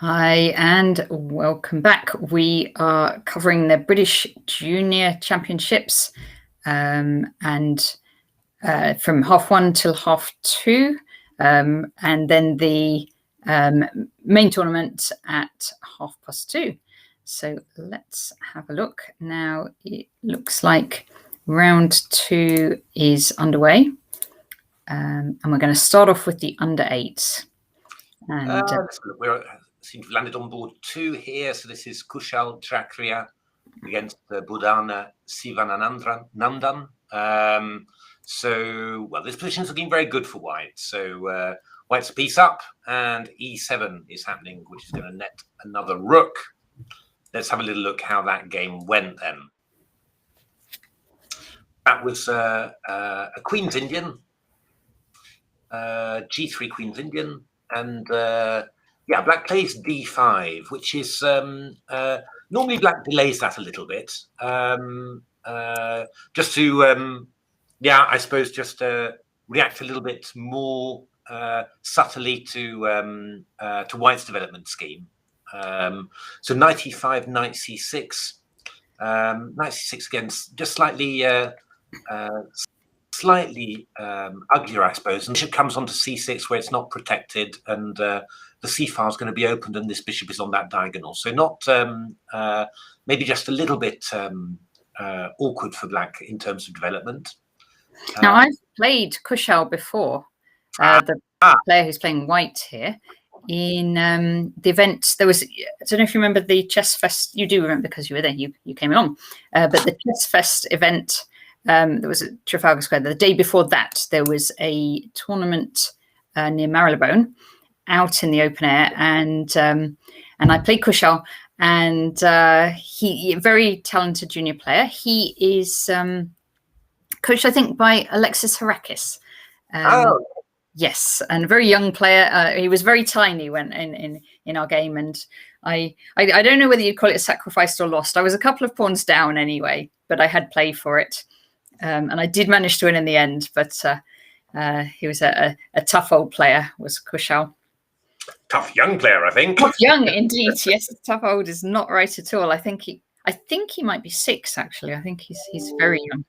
Hi, and welcome back. We are covering the British Junior Championships and from half one till half two, and then the main tournament at 2:30. So let's have a look. Now it looks like round two is underway, and we're going to start off with the under eights. And we seem to have landed on board two here. So this is Kushal Jakhria against Bodhana Sivanandan. Well, this position is looking very good for White. So White's a piece up, and E7 is happening, which is going to net another rook. Let's have a little look how that game went then. That was a Queen's Indian, G3 Queen's Indian, and Black plays D5, which is normally Black delays that a little bit, just to I suppose just react a little bit more subtly to White's development scheme. So knight e5, knight c6, knight c6 against just slightly uglier, I suppose, and bishop comes onto c6 where it's not protected, and the c file is going to be opened, and this bishop is on that diagonal. So not maybe just a little bit awkward for Black in terms of development. Now I've played Kushal before, the player who's playing White here. In the event, there was, I don't know if you remember the Chess Fest. You do remember because you were there. You came along, but the Chess Fest event. There was at Trafalgar Square. The day before that, there was a tournament near Marylebone, out in the open air, and I played Kushal, and he a very talented junior player. He is coached, I think, by Alexis Harakis. Yes, and a very young player. He was very tiny when in our game, and I don't know whether you'd call it sacrificed or lost. I was a couple of pawns down anyway, but I had play for it. And I did manage to win in the end, but he was a tough old player, was Kushal. Tough young player, I think. Tough young, indeed. Yes, tough old is not right at all. I think he might be 6, actually. I think he's very young.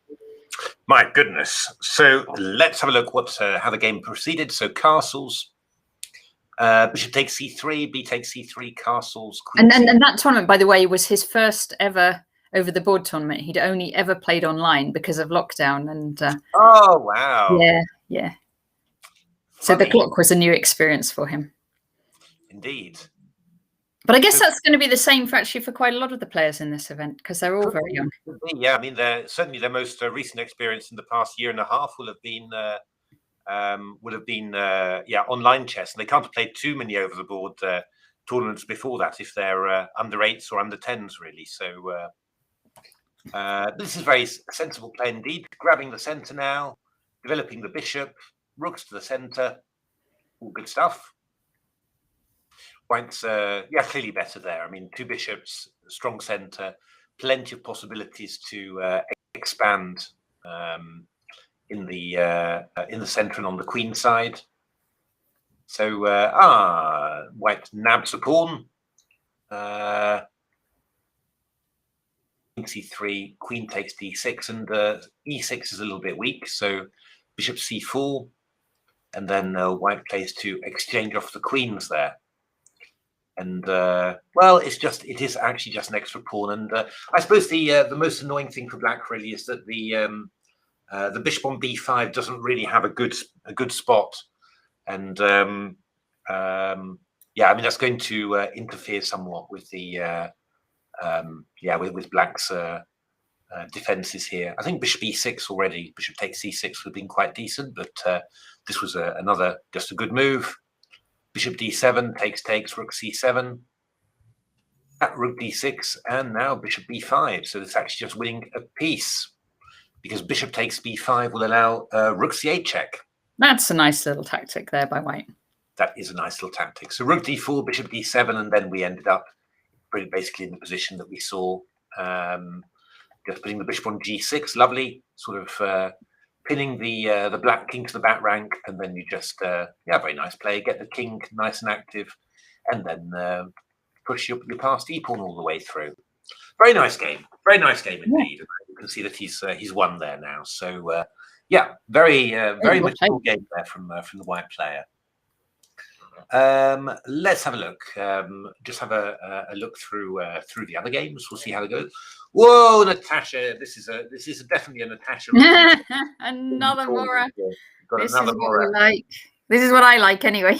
My goodness. So let's have a look how the game proceeded. So castles. Bishop takes c3, b takes c3, castles. Queen and that tournament, by the way, was his first ever over the board tournament. He'd only ever played online because of lockdown, and oh wow, yeah. So the clock was a new experience for him. Indeed. But I guess that's going to be the same for quite a lot of the players in this event, because they're all very young. Yeah, I mean, certainly their most recent experience in the past year and a half will have been online chess, and they can't have played too many over the board tournaments before that if they're under 8s or under 10s, really. So. This is very sensible play indeed. Grabbing the center now, developing the bishop, rooks to the center, all good stuff. White's clearly better there. I mean, 2 bishops, strong center, plenty of possibilities to expand in the center and on the queen side. So White nabs a pawn. c3, queen takes d6, and e6 is a little bit weak, so bishop c4, and then White plays to exchange off the queens there, and it is actually just an extra pawn. And I suppose the most annoying thing for Black really is that the bishop on b5 doesn't really have a good spot, and I mean, that's going to interfere somewhat with the with Black's defenses here. I think bishop e6 already, bishop takes c6 would have been quite decent, but this was just a good move. Bishop d7, takes, rook c7, at rook d6, and now bishop b5. So it's actually just winning a piece, because bishop takes b5 will allow rook c8 check. That's a nice little tactic there by White. That is a nice little tactic. So rook d4, bishop d7, and then we ended up basically in the position that we saw, just putting the bishop on g6, lovely, sort of pinning the Black king to the back rank, and then you just very nice play, get the king nice and active, and then push your passed e-pawn all the way through. Very nice game. Very nice game indeed. Yeah. You can see that he's won there now. So yeah, very mature game there from the white player. Let's have a look. Just have a look through the other games. We'll see how it goes. Whoa, Natasha! This is definitely a Natasha. Another Mora. This is what we like. This is what I like anyway.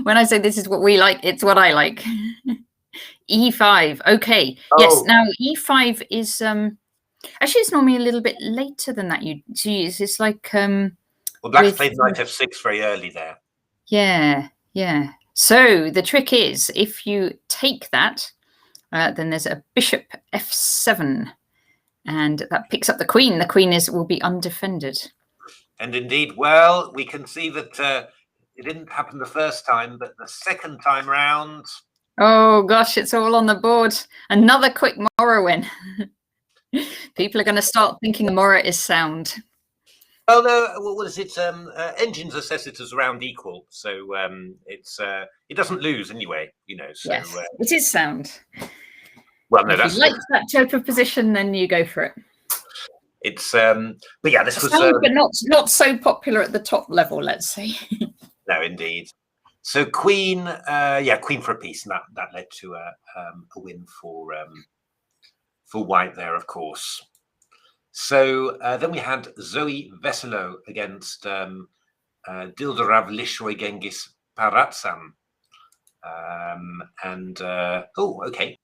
When I say this is what we like, it's what I like. E5. Okay. Oh. Yes. Now E5 is actually it's normally a little bit later than that. It's like well, Black's played knight F6 very early there. Yeah. Yeah. So the trick is if you take that, then there's a bishop F7, and that picks up the queen. The queen will be undefended. And indeed, well, we can see that it didn't happen the first time, but the second time round. Oh gosh, it's all on the board. Another quick Mora win. People are going to start thinking the Mora is sound. Well, no, what is it? Engines assess it as round equal, so it doesn't lose anyway, you know. So yes, it is sound. Well, no, if you like that type of position, then you go for it. It's but yeah, this was but not so popular at the top level, let's say. No, indeed. So queen, queen for a piece, and that led to a win for white there, of course. So then we had Zoe Veselo against Dildarav Lishroy Genghis Paratsan, okay.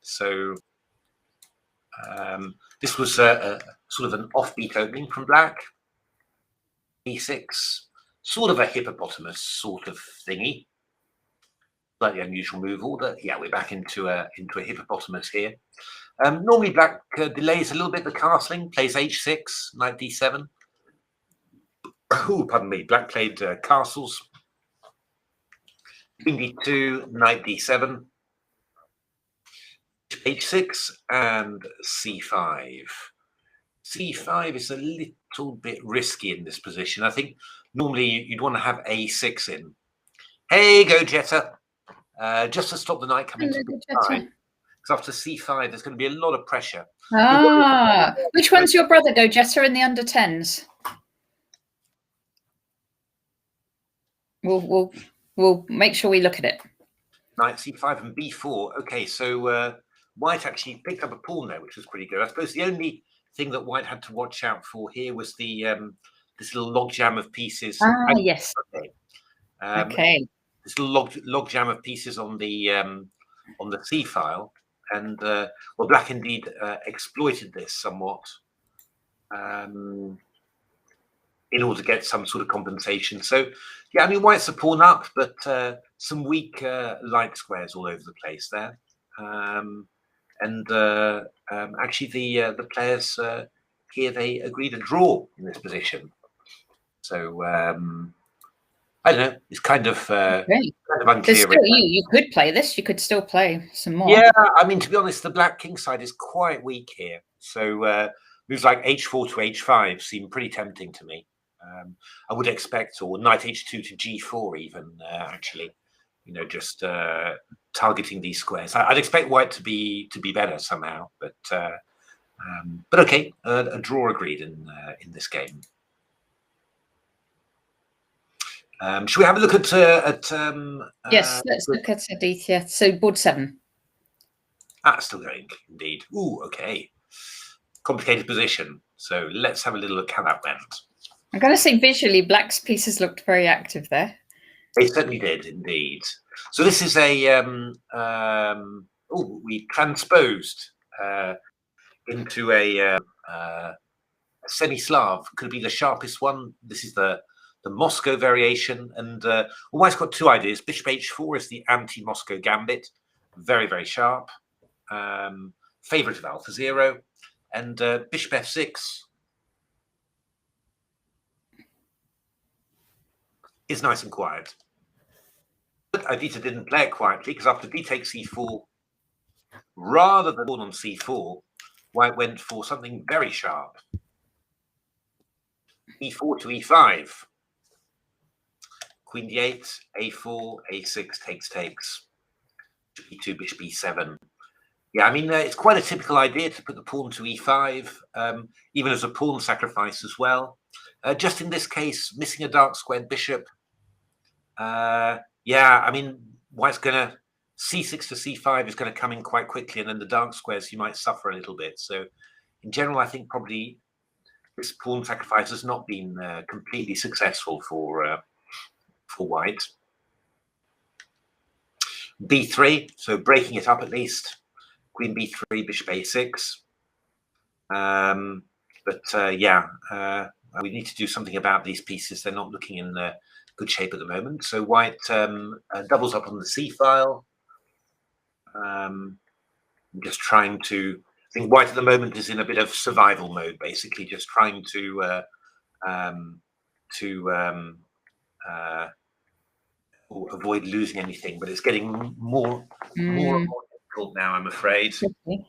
So this was a sort of an offbeat opening from Black. E6, sort of a hippopotamus sort of thingy. Slightly unusual move order. Yeah, we're back into a hippopotamus here. Normally Black delays a little bit the castling, plays H6, knight D7. Oh, pardon me. Black played castles. Queen D2, knight D7. H6 and C5. C5 is a little bit risky in this position. I think normally you'd want to have A6 in. Hey, go Jetta. Just to stop the knight coming to B5. Because after C5, there's going to be a lot of pressure. Ah, which one's your brother, Go Jetta, in the under 10s? We'll make sure we look at it. Knight C5 and B4. Okay, so White actually picked up a pawn there, which was pretty good. I suppose the only thing that White had to watch out for here was the this little logjam of pieces. Ah, yes. Okay. Okay. This little logjam of pieces on the C file, and well, Black indeed exploited this somewhat in order to get some sort of compensation. So yeah, I mean, White's a pawn up, but some weak light squares all over the place there. Actually, the players here, they agreed a draw in this position. So I don't know. It's kind of unclear. You could play this. You could still play some more. Yeah, I mean, to be honest, the Black king side is quite weak here. So moves like H4 to H5 seem pretty tempting to me. I would expect, or knight H2 to G4 even, actually. You know, just targeting these squares. I'd expect White to be better somehow, but okay, a draw agreed in this game. Should we have a look at yes, let's look at Aditya. So board 7. Still going, indeed. Ooh, okay. Complicated position. So let's have a little look how that went. I'm going to say visually, Black's pieces looked very active there. They certainly did, indeed. So this is a we transposed into a semi-Slav. Could be the sharpest one. This is the Moscow variation, and White's got two ideas. Bishop H4 is the anti-Moscow gambit, very, very sharp. Favorite of Alpha Zero, and Bishop F6 is nice and quiet. But Aditya didn't play it quietly, because after D takes C4, rather than pawn on C4, White went for something very sharp. E4 to E5. queen d8, a4, a6 takes, bishop e2, bishop e7. Yeah, I mean, it's quite a typical idea to put the pawn to e5, even as a pawn sacrifice as well. Just in this case, missing a dark squared bishop. Yeah, I mean, white's going to c6 to c5 is going to come in quite quickly, and then the dark squares, you might suffer a little bit. So in general, I think probably this pawn sacrifice has not been completely successful for white. b3, so breaking it up at least. Queen b3, bishop a6. We need to do something about these pieces. They're not looking in good shape at the moment. So white doubles up on the c file. Just trying to, I think white at the moment is in a bit of survival mode, basically, just trying to avoid losing anything. But it's getting more and more difficult now, I'm afraid. Okay.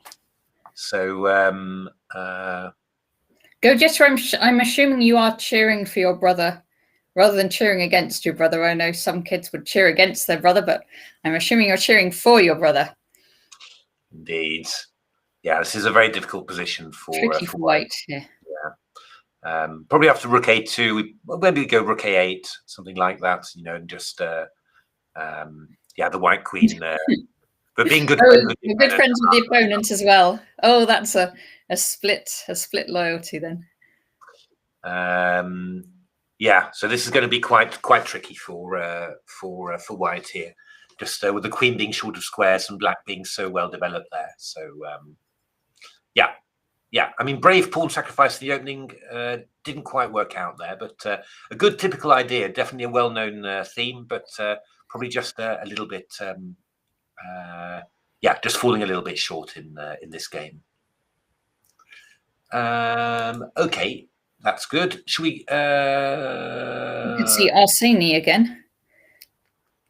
So Go, Jessica. I'm assuming you are cheering for your brother rather than cheering against your brother. I know some kids would cheer against their brother, but I'm assuming you're cheering for your brother. Indeed. Yeah, this is a very difficult position for white. Yeah. Probably after rook a2, maybe go rook a8, something like that, you know, and just the white queen. But being good, good friends with the opponent as well. Oh, that's a split loyalty then. Yeah, so this is going to be quite tricky for white here. Just with the queen being short of squares and black being so well developed there. So yeah. I mean, brave pawn sacrifice in the opening didn't quite work out there, but a good typical idea. Definitely a well-known theme, but probably just a little bit. Just falling a little bit short in this game. Okay, that's good. Should we? You can see Arseni again.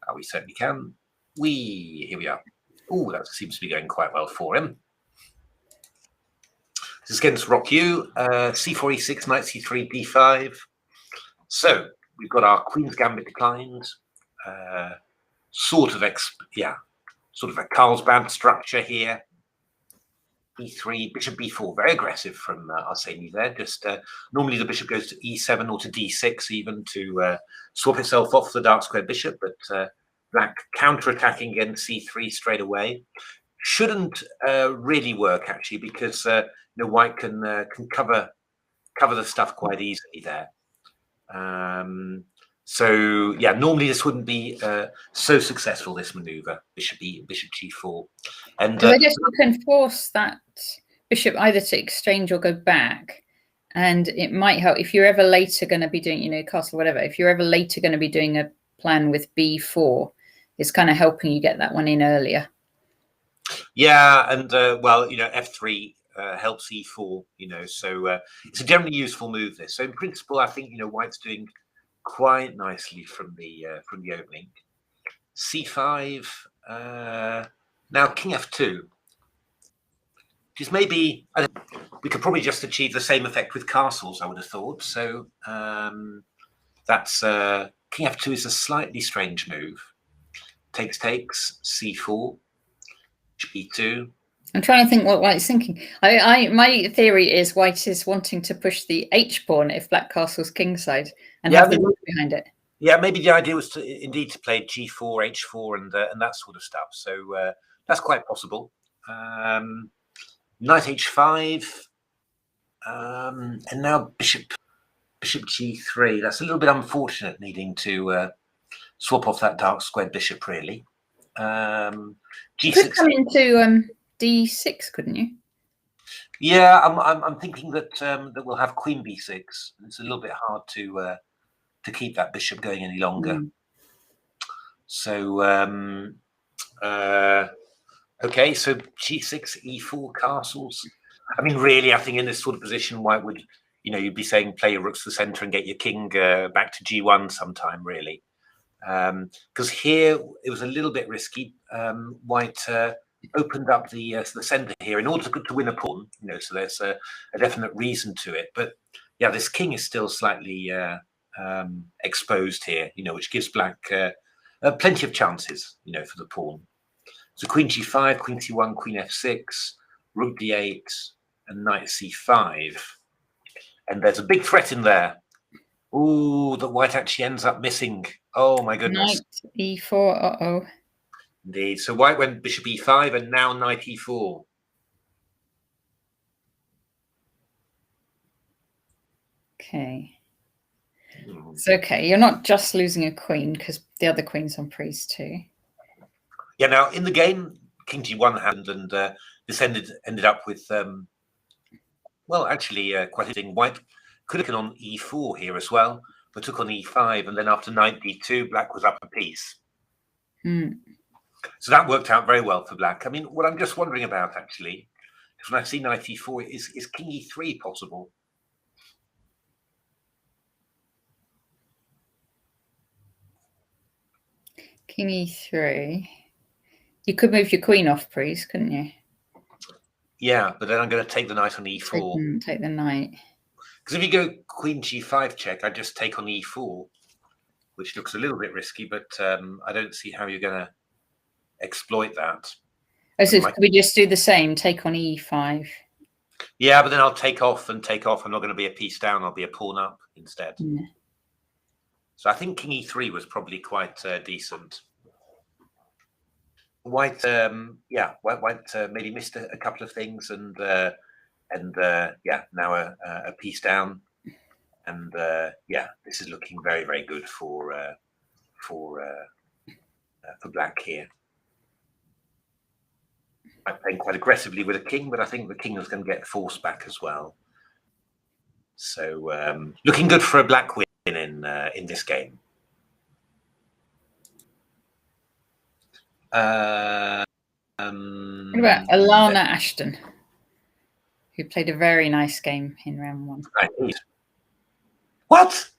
Oh, we certainly can. Here we are. Oh, that seems to be going quite well for him. This is against rock u, c4, e6, knight c3, d5. So we've got our queen's gambit declined. Sort of a Carlsbad structure here. e3, bishop b4, very aggressive from Arseni there. Just normally the bishop goes to e7 or to d6 even to swap itself off the dark square bishop, but black counter-attacking against c3 straight away. Shouldn't really work actually, because white can cover the stuff quite easily there. So yeah, normally this wouldn't be so successful, this maneuver, bishop g4. And I guess you can force that bishop either to exchange or go back, and it might help if you're ever later going to be doing, castle, whatever. If you're ever later going to be doing a plan with b4, it's kind of helping you get that one in earlier. Yeah, and f3 helps e4, so it's a generally useful move, this. So in principle, I think white's doing quite nicely from the opening. c5, now king f2, which is maybe, we could probably just achieve the same effect with castles, I would have thought. So that's king f2 is a slightly strange move. Takes, c4, b2. I'm trying to think what white's thinking. My theory is white is wanting to push the h pawn if black castles kingside and have the rook behind it. Yeah, maybe the idea was to play g4, h4, and that sort of stuff. So that's quite possible. Knight h5, and now bishop g3. That's a little bit unfortunate, needing to swap off that dark squared bishop, really. G6. You could come into d6, couldn't you? Yeah, I'm thinking that we'll have queen b6. It's a little bit hard to keep that bishop going any longer. So okay, so g6, e4 castles. I mean, really, I think in this sort of position, white would, you'd be saying play your rooks to the center and get your king back to g1 sometime, really. Because here it was a little bit risky. White opened up the center here in order to win a pawn, so there's a definite reason to it. But yeah, this king is still slightly exposed here, which gives black plenty of chances, for the pawn. So queen g5, queen c1, queen f6, rook d8, and knight c5. And there's a big threat in there. Ooh, that white actually ends up missing. Oh my goodness. Knight e4, uh-oh. Indeed. So white went bishop e5 and now knight e4. Okay. It's okay. You're not just losing a queen because the other queen's on priest too. Yeah, now in the game, king g1 happened, and this ended up with, well, actually quite interesting. White could have gone on e4 here as well, but took on e5, and then after knight d2, black was up a piece. So that worked out very well for black. I mean, what I'm just wondering about, actually, is when I see knight e4, is king e3 possible? King e3. You could move your queen off, priest, couldn't you? Yeah, but then I'm going to take the knight on e4. Take the knight. Because if you go queen g5 check, I just take on e4, which looks a little bit risky, but I don't see how you're going to exploit that. Oh, so could we just do the same, take on e5? Yeah, but then I'll take off and take off. I'm not going to be a piece down. I'll be a pawn up instead. Yeah. So I think king e3 was probably quite decent. White, white maybe missed a couple of things, and yeah, now a piece down, and yeah, this is looking very, very good for black here. I'm playing quite aggressively with a king, but I think the king is going to get forced back as well. So looking good for a black win in this game. What about Alana Ashton, who played a very nice game in round 1? What?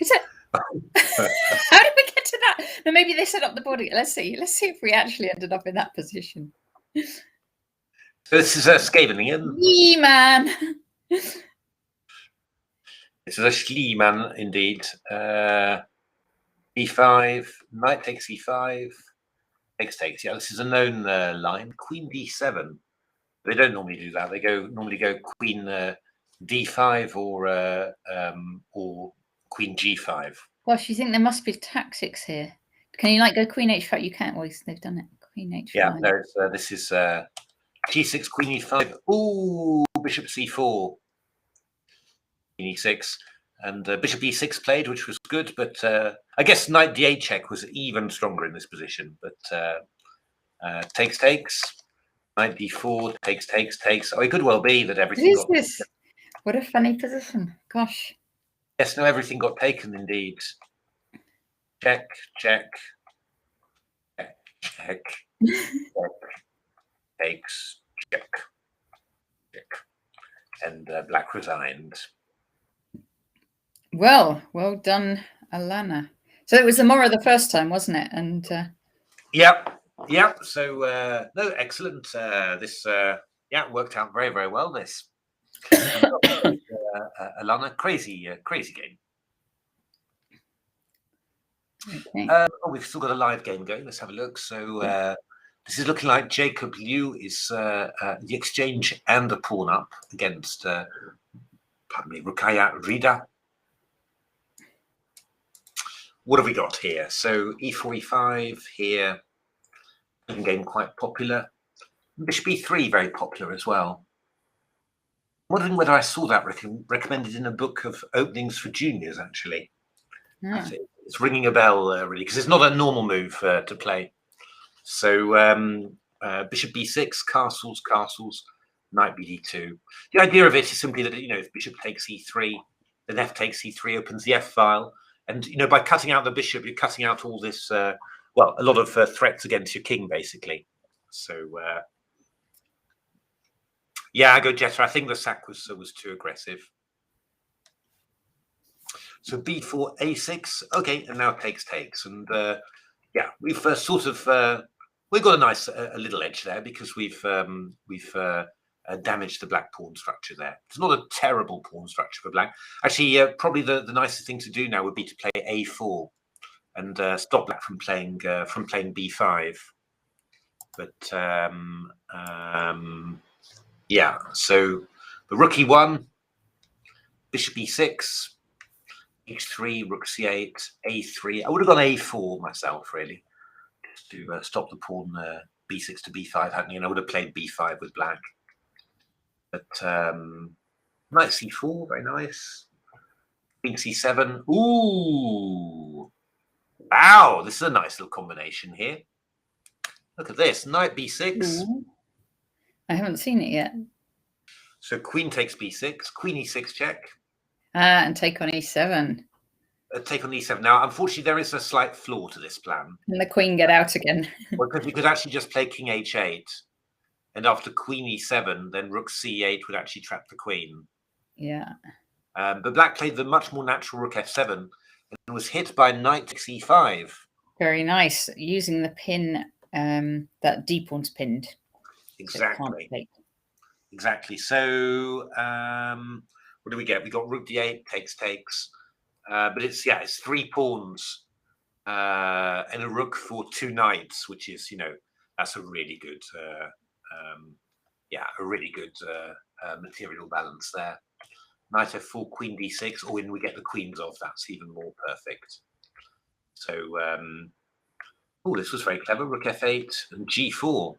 Is it? How did we get to that? No, maybe they set up the body. Let's see. Let's see if we actually ended up in that position. So this is a Scheveningen. Schliemann. This is a Schliemann indeed. e5, knight takes e5, takes. Yeah, this is a known line. Queen d7. They don't normally do that. They normally go queen d5 or queen g5. Gosh, you think there must be tactics here? Can you like go queen h5? You can't. Well, they've done it. Queen h5. Yeah, no. This is g6, queen e5. Ooh, bishop c4. Queen e6. And bishop e6 played, which was good, but I guess knight d8 check was even stronger in this position. But takes, knight d4, takes. Oh, it could well be that everything got... this? What a funny position. Gosh. Yes, no, everything got taken indeed. Check. Takes, check. And black resigned. Well done, Alana. So it was the Mora the first time, wasn't it? And Yep. So no, excellent. This worked out very, very well. This Alana, crazy game. Okay. We've still got a live game going. Let's have a look. So this is looking like Jacob Liu is the exchange and a pawn up against Rukaya Rida. What have we got here? So e4, e5 here. Game quite popular. Bishop e3 very popular as well. I'm wondering whether I saw that recommended in a book of openings for juniors. Actually, I think it's ringing a bell really, because it's not a normal move to play. So bishop b6, castles, knight bd2. The idea of it is simply that if bishop takes e3, then f takes e3 opens the f file. And, by cutting out the bishop, you're cutting out all this, a lot of threats against your king, basically. So, yeah, I go Jetta. I think the sack was too aggressive. So b4, a6. Okay, and now takes. And, yeah, we've we've got a nice little edge there because we've damage the black pawn structure there. It's not a terrible pawn structure for black. Actually, probably the nicest thing to do now would be to play a4 and stop black from playing b5. But yeah, so the rook e1, bishop e6, h3, rook c8, a3. I would have gone a4 myself, really, to stop the pawn b6 to b5 happening, and I would have played b5 with black. But knight c4, very nice. Queen c7. Ooh, wow! This is a nice little combination here. Look at this, knight b6. I haven't seen it yet. So queen takes b6, queen e6 check. And take on e7. Take on e7. Now, unfortunately, there is a slight flaw to this plan. And the queen get out again. Well, because you could actually just play king h8, and after queen e7, then rook c8 would actually trap the queen. Yeah. But black played the much more natural rook f7 and was hit by knight takes e5. Very nice. Using the pin, that d pawn's pinned. Exactly. So exactly. So what do we get? We got rook d8, takes. But it's 3 pawns and a rook for 2 knights, which is, that's a really good, material balance there. Knight f4, queen d6, or when we get the queens off, that's even more perfect. So, this was very clever. Rook f8 and g4,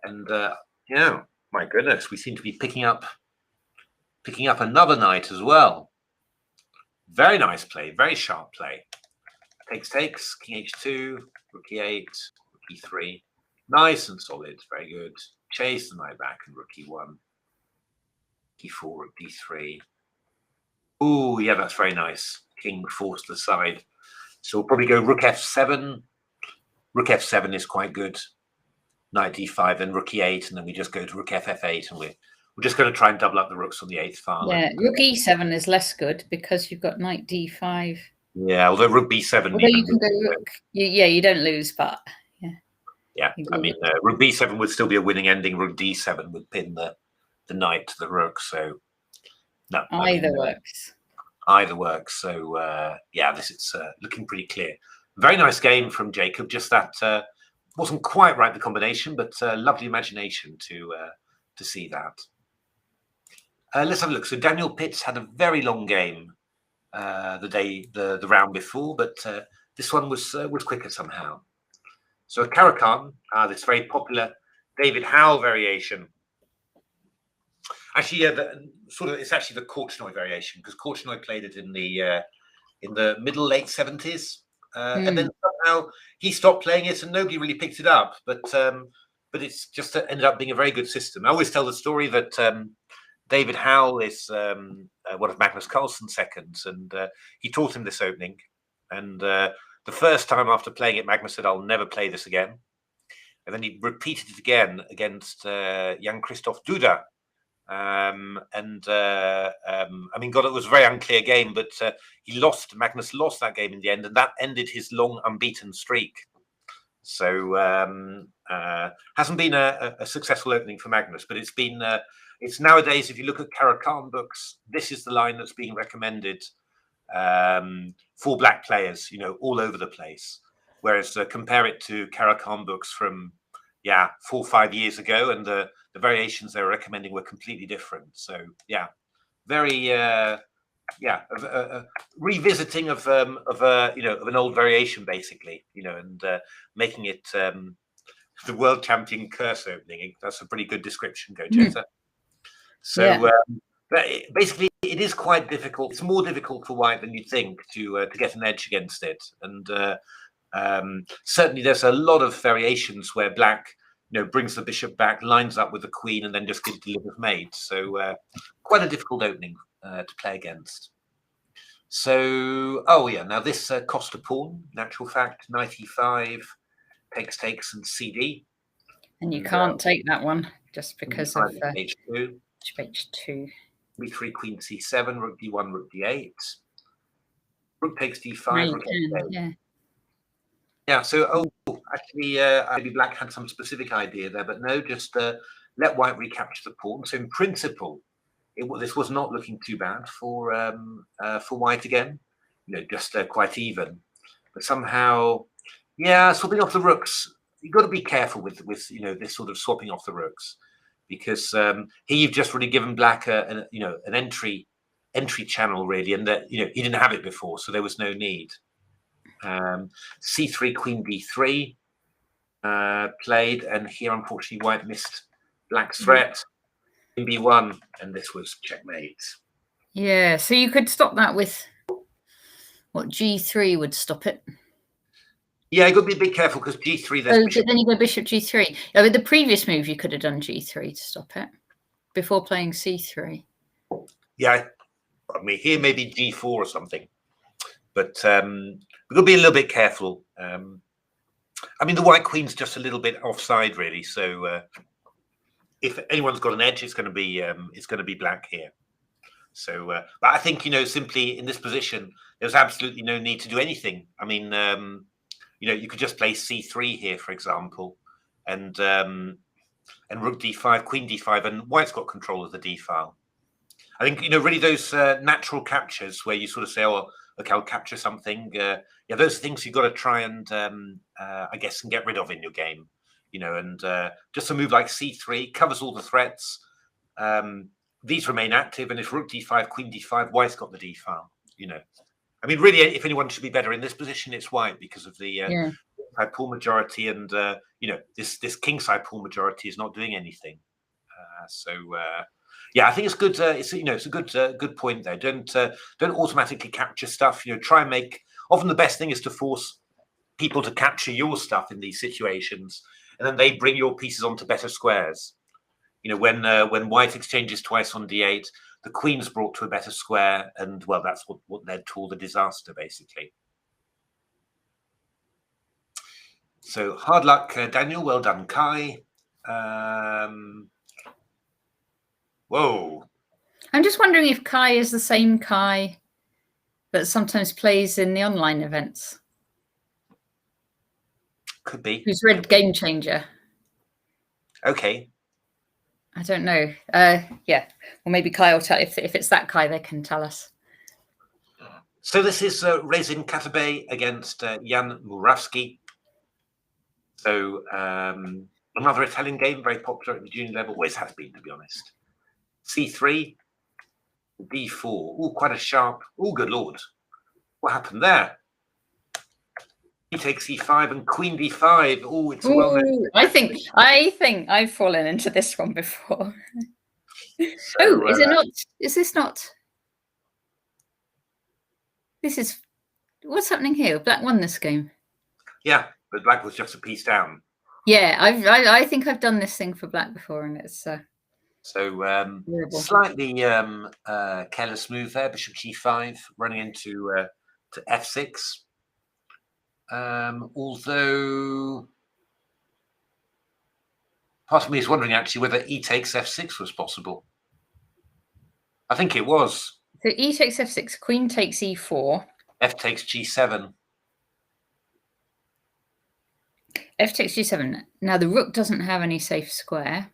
and my goodness, we seem to be picking up another knight as well. Very nice play, very sharp play. Takes, king h2, rook e8, rook e3. Nice and solid, very good. Chase the knight back and rook e1. e4, rook d3. Ooh, yeah, that's very nice. King forced to the side. So we'll probably go rook f7. Rook f7 is quite good. Knight d5, then rook e8, and then we just go to rook f8, and we're just going to try and double up the rooks on the 8th file. Yeah, rook e7 is less good because you've got knight d5. Yeah, although rook b7. Although you can go rook. You don't lose, but yeah. Yeah, I mean, rook b7 would still be a winning ending. Rook d7 would pin the knight to the rook. So no, either works. Either works. So this is looking pretty clear. Very nice game from Jacob. Just that wasn't quite right, the combination, but lovely imagination to see that. Let's have a look. So Daniel Pitts had a very long game the round before, but this one was quicker somehow. So Caro-Kann, this very popular David Howe variation. Actually, it's actually the Korchnoi variation, because Korchnoi played it in the late 70s, and then somehow he stopped playing it, and nobody really picked it up. But it's just ended up being a very good system. I always tell the story that David Howe is one of Magnus Carlsen's seconds, and he taught him this opening. And the first time after playing it, Magnus said, "I'll never play this again." And then he repeated it again against Jan Christoph Duda. I mean, God, it was a very unclear game, but Magnus lost that game in the end, and that ended his long unbeaten streak. So hasn't been a successful opening for Magnus, but it's nowadays, if you look at Caro-Kann books, this is the line that's being recommended for black players, all over the place. Whereas compare it to Caro-Kann books from 4 or 5 years ago, and the variations they were recommending were completely different. So very revisiting of an old variation, basically, and making it the world champion curse opening. That's a pretty good description, Go Jetta. So basically, it is quite difficult. It's more difficult for white than you think to get an edge against it, and certainly there's a lot of variations where black brings the bishop back, lines up with the queen, and then just gets delivered mate. So quite a difficult opening to play against. So, now this cost a pawn, natural fact, knight e5, takes, and cd. And you can't take that one just because of h2. h2. b3, queen c7, rook d1, rook d8. Rook takes d5, rook d8. Yeah, so actually, maybe black had some specific idea there, but no, just let white recapture the pawn. So in principle, this was not looking too bad for white again. Just quite even. But somehow, yeah, swapping off the rooks. You've got to be careful with this sort of swapping off the rooks, because here you've just really given black an entry channel really, and that he didn't have it before, so there was no need. C3, Queen D3 played, and here unfortunately white missed black's threat. Queen B1, and this was checkmate. Yeah, so you could stop that with what, G3 would stop it. Yeah, you got to be a bit careful because G3. Then you go bishop G3. I mean, the previous move you could have done G3 to stop it before playing C3. Yeah, I mean here maybe G4 or something, but we've got to be a little bit careful. I mean the white queen's just a little bit offside really, so if anyone's got an edge, it's going to be black here. So, but I think simply in this position, there's absolutely no need to do anything. I mean, you could just play C3 here, for example, and rook D5, Queen D5, and white's got control of the D file. I think really those natural captures where you sort of say, "Oh, okay, I'll capture something." Yeah, those things you've got to try and I guess and get rid of in your game. And just a move like C3 covers all the threats. These remain active, and if rook D5, Queen D5, white's got the D file. I mean, really, if anyone should be better in this position, it's white because of the side pawn majority, and this king side pawn majority is not doing anything. Yeah, I think it's good. It's a good point there. Don't automatically capture stuff. Try and make. Often the best thing is to force people to capture your stuff in these situations, and then they bring your pieces onto better squares. When white exchanges twice on D8, the queen's brought to a better square, and well, that's what led to all the disaster, basically. So hard luck, Daniel. Well done, Kai. Whoa. I'm just wondering if Kai is the same Kai that sometimes plays in the online events. Could be. Who's read Game Changer. Okay. I don't know. Yeah. Well, maybe Kai will tell. If it's that Kai, they can tell us. So this is Rezin Katabay against Jan Murawski. So another Italian game, very popular at the junior level. Always has been, to be honest. C3, D4. Oh, quite a sharp. Oh, good lord. What happened there? He takes C5 and Queen D5. Oh, it's well known. I think I've fallen into this one before. So, is it not? Is this not? This is what's happening here. Black won this game. Yeah, but black was just a piece down. Yeah, I think I've done this thing for black before, and it's so slightly careless move there. Bishop G5, running into to F6. Although part of me is wondering actually whether E takes F6 was possible. I think it was. So E takes F6, Queen takes E4. F takes G7. F takes G7. Now the rook doesn't have any safe square.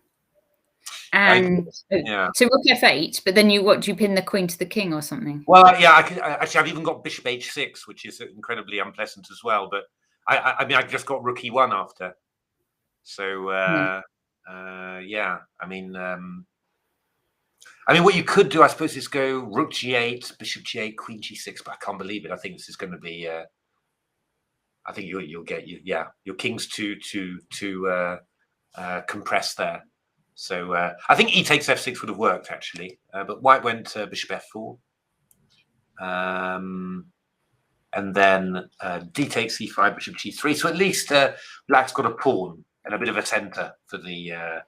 And so rook F8, but then do you pin the queen to the king or something? Well, yeah, I've even got bishop H6, which is incredibly unpleasant as well. But I mean, I just got rook E1 after. So yeah, I mean, what you could do, I suppose, is go rook G8, bishop G8, queen G6. But I can't believe it. I think this is going to be. I think you'll get your king's too compressed there. So I think E takes F6 would have worked actually, but white went bishop F4, and then D takes C5, bishop G3. So at least black's got a pawn and a bit of a center for the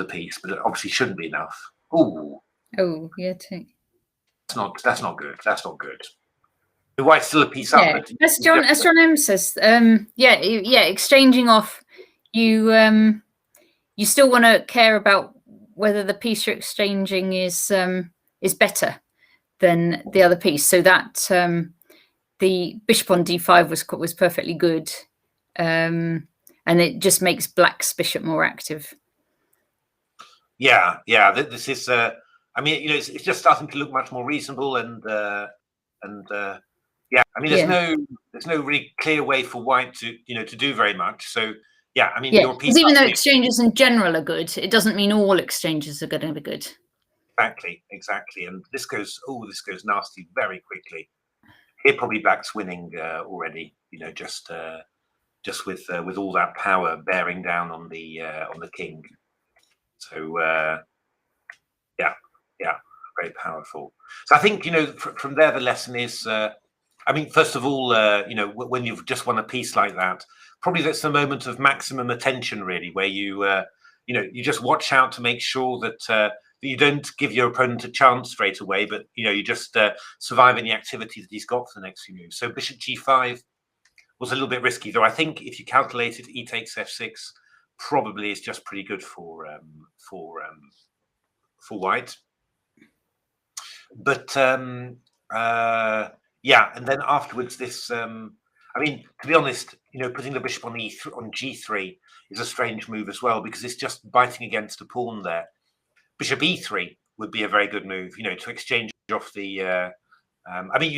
piece, but it obviously shouldn't be enough. Oh, yeah, take. That's not good. That's not good. The white's still a piece up. Yeah, as John M says, exchanging off you. You still want to care about whether the piece you're exchanging is better than the other piece, so that the bishop on D5 was perfectly good, and it just makes black's bishop more active. Yeah, yeah. This is. I mean, you know, it's just starting to look much more reasonable, and yeah. I mean, there's no really clear way for white to do very much. So yeah, I mean, yeah, your piece. because even though exchanges in general are good, it doesn't mean all exchanges are going to be good. Exactly. And this goes nasty very quickly. Here probably black's winning already. You know, just with all that power bearing down on the king. So yeah, very powerful. So I think, you know, from there the lesson is, I mean, first of all, you know, when you've just won a piece like that, probably that's the moment of maximum attention, really, where you know, you just watch out to make sure that you don't give your opponent a chance straight away, but you know, you just survive any activity that he's got for the next few moves. So bishop g5 was a little bit risky, though. I think if you calculate it, e takes f6 probably is just pretty good for white. But yeah, and then afterwards, this I mean, to be honest, you know, putting the bishop on on g3 is a strange move as well, because it's just biting against a pawn there. Bishop e3 would be a very good move, you know, to exchange off the. I mean,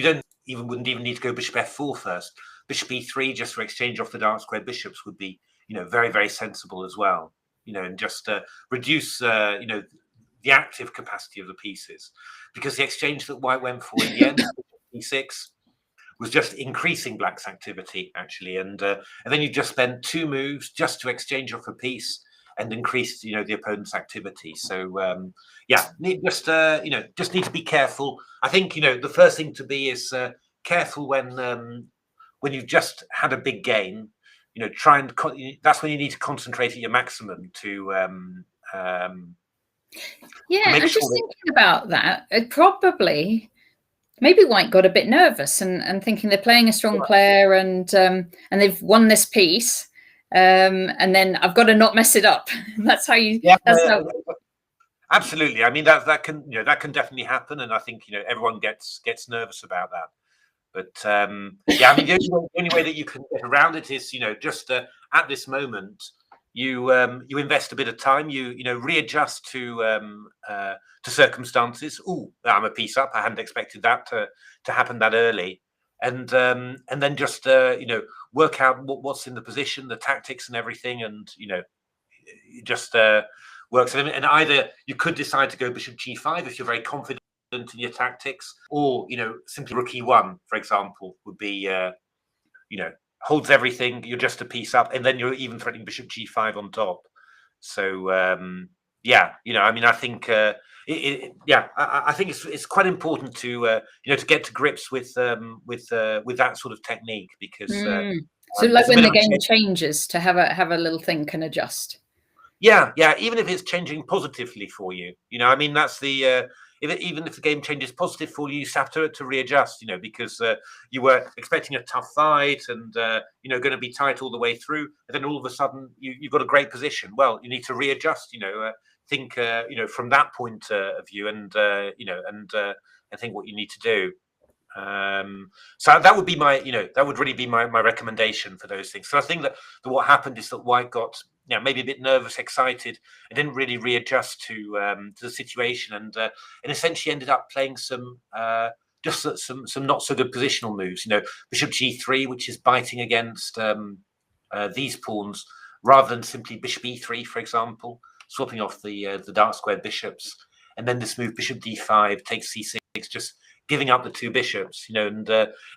you wouldn't even need to go bishop f4 first. Bishop e3 just for exchange off the dark square bishops would be, you know, very, very sensible as well. You know, and just reduce, you know, the active capacity of the pieces, because the exchange that white went for in the end, e6, was just increasing black's activity actually, and then you just spent 2 moves just to exchange off a piece and increase, you know, the opponent's activity. So yeah, just you know, just need to be careful. I think, you know, the first thing to be is careful when you've just had a big gain. You know, try and that's when you need to concentrate at your maximum to yeah, I'm just thinking about that. It probably, maybe white got a bit nervous and thinking they're playing a strong player, and they've won this piece, and then I've got to not mess it up. That's how you. Yeah, that's how. Absolutely. I mean, that can, you know, that can definitely happen, and I think, you know, everyone gets nervous about that. But yeah, I mean, the only way that you can get around it is, you know, just at this moment, you invest a bit of time, you know, readjust to circumstances. Oh, I'm a piece up. I hadn't expected that to happen that early, and then just you know, work out what's in the position, the tactics, and everything, and you know, just works. And either you could decide to go bishop g5 if you're very confident in your tactics, or, you know, simply rook e1, for example, would be you know, holds everything, you're just a piece up, and then you're even threatening bishop g5 on top. So yeah, you know, I mean, I think yeah, I think it's quite important to you know, to get to grips with that sort of technique, because so like when the game changes, to have a little think and adjust. Yeah, even if it's changing positively for you, you know, I mean, that's the even if the game changes positive for you, you have to readjust, you know, because you were expecting a tough fight and you know, going to be tight all the way through, and then all of a sudden you've got a great position. Well, you need to readjust, you know, think you know, from that point of view, and you know, and I think what you need to do. So that would be my, you know, that would really be my recommendation for those things. So I think that what happened is that white got, you know, maybe a bit nervous, excited, and didn't really readjust to the situation, and essentially ended up playing some just some not so good positional moves. You know, bishop g3, which is biting against these pawns, rather than simply bishop e3, for example, swapping off the dark square bishops, and then this move bishop d5 takes c6, just giving up the 2 bishops, you know,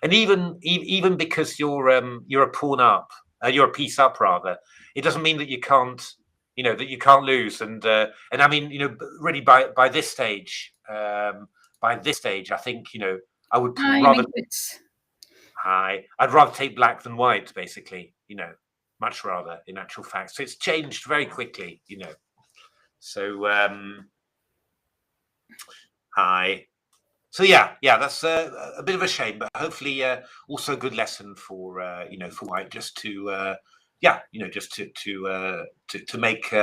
and even because you're a pawn up, you're a piece up rather, it doesn't mean that you can't, you know, that you can't lose. And I mean, you know, really by this stage, I think, you know, I would rather I'd rather take black than white, basically, you know, much rather, in actual fact. So it's changed very quickly, you know. So so yeah, that's a bit of a shame, but hopefully also a good lesson for you know, for white, just to yeah, you know, just to make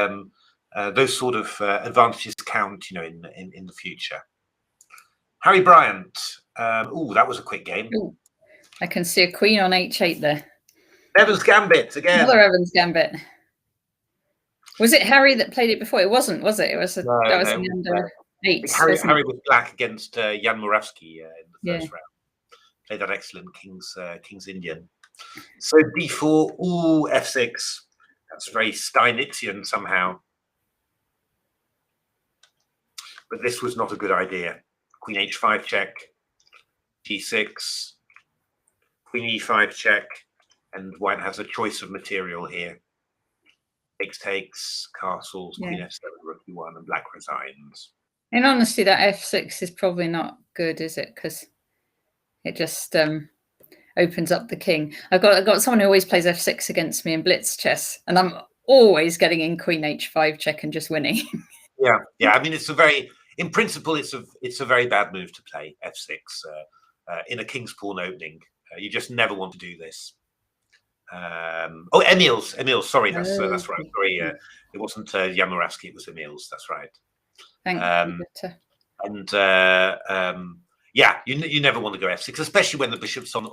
those sort of advantages count, you know, in the future. Harry Bryant. Oh, that was a quick game. Ooh, I can see a queen on h8 there. Evans Gambit again. Another Evans Gambit. Was it Harry that played it before? It wasn't, was it? It was that was No, in the under eights. Harry was black against Jan Murawski in the first round. Played that excellent King's Indian. So d4, ooh, f6. That's very Steinitzian somehow. But this was not a good idea. Queen h5 check, g6, queen e5 check, and white has a choice of material here. Takes, castles, queen f7, rook e1, and black resigns. In honesty, that f6 is probably not good, is it? Because it just opens up the king. I've got someone who always plays f6 against me in blitz chess, and I'm always getting in queen h5 check and just winning. Yeah. I mean, in principle, it's a very bad move to play f6 in a king's pawn opening. You just never want to do this. Emil's. Sorry, that's right. Sorry, it wasn't Jan Murawski. It was Emil's. That's right. Thank you. And yeah, you never want to go f6, especially when the bishop's on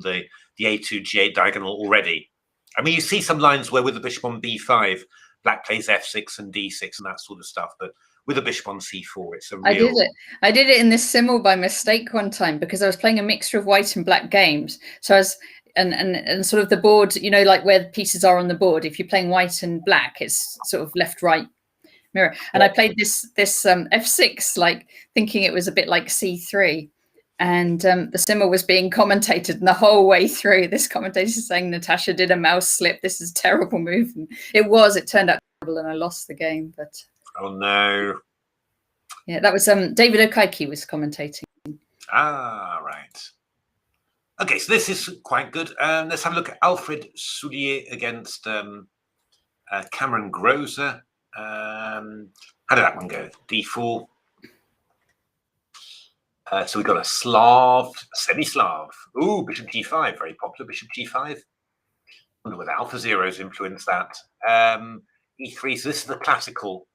the a2 g8 diagonal already. I mean, you see some lines where with the bishop on b5, black plays f6 and d6 and that sort of stuff, but with a bishop on c4, it's a real... I did it in this symbol by mistake one time because I was playing a mixture of white and black games. So I was and sort of the board, you know, like where the pieces are on the board. If you're playing white and black, it's sort of left, right mirror. And I played this f6, like thinking it was a bit like c3. And the symbol was being commentated, and the whole way through, this commentator is saying Natasha did a mouse slip. This is a terrible move. And it turned out terrible, and I lost the game. But oh no! Yeah, that was David Okaiki was commentating. Ah, right. Okay, so this is quite good. Let's have a look at Alfred Soulier against Cameron Grozer. How did that one go? D4. So we got a Slav, semi-Slav. Ooh, Bishop G5, very popular. Bishop G5. Wonder whether Alpha Zero's influenced that. E3. So this is the classical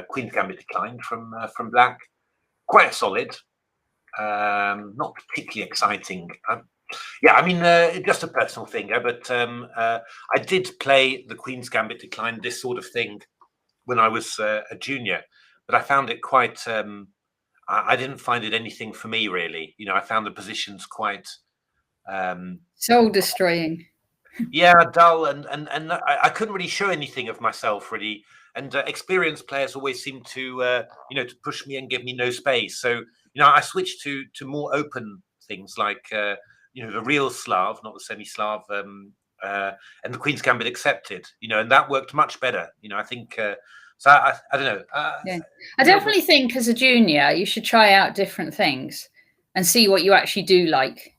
Queen's Gambit decline from Black. Quite solid. Not particularly exciting. Yeah, I mean, just a personal thing, but I did play the Queen's Gambit decline, this sort of thing, when I was a junior, but I found it quite. I didn't find it anything for me, really. You know, I found the positions quite soul destroying. Yeah, dull, and I couldn't really show anything of myself, really. And experienced players always seem to, you know, to push me and give me no space. So, you know, I switched to more open things like, you know, the real Slav, not the semi-Slav, and the Queen's Gambit accepted. You know, and that worked much better. You know, I think. So I don't know. Yeah. I definitely think as a junior, you should try out different things and see what you actually do like.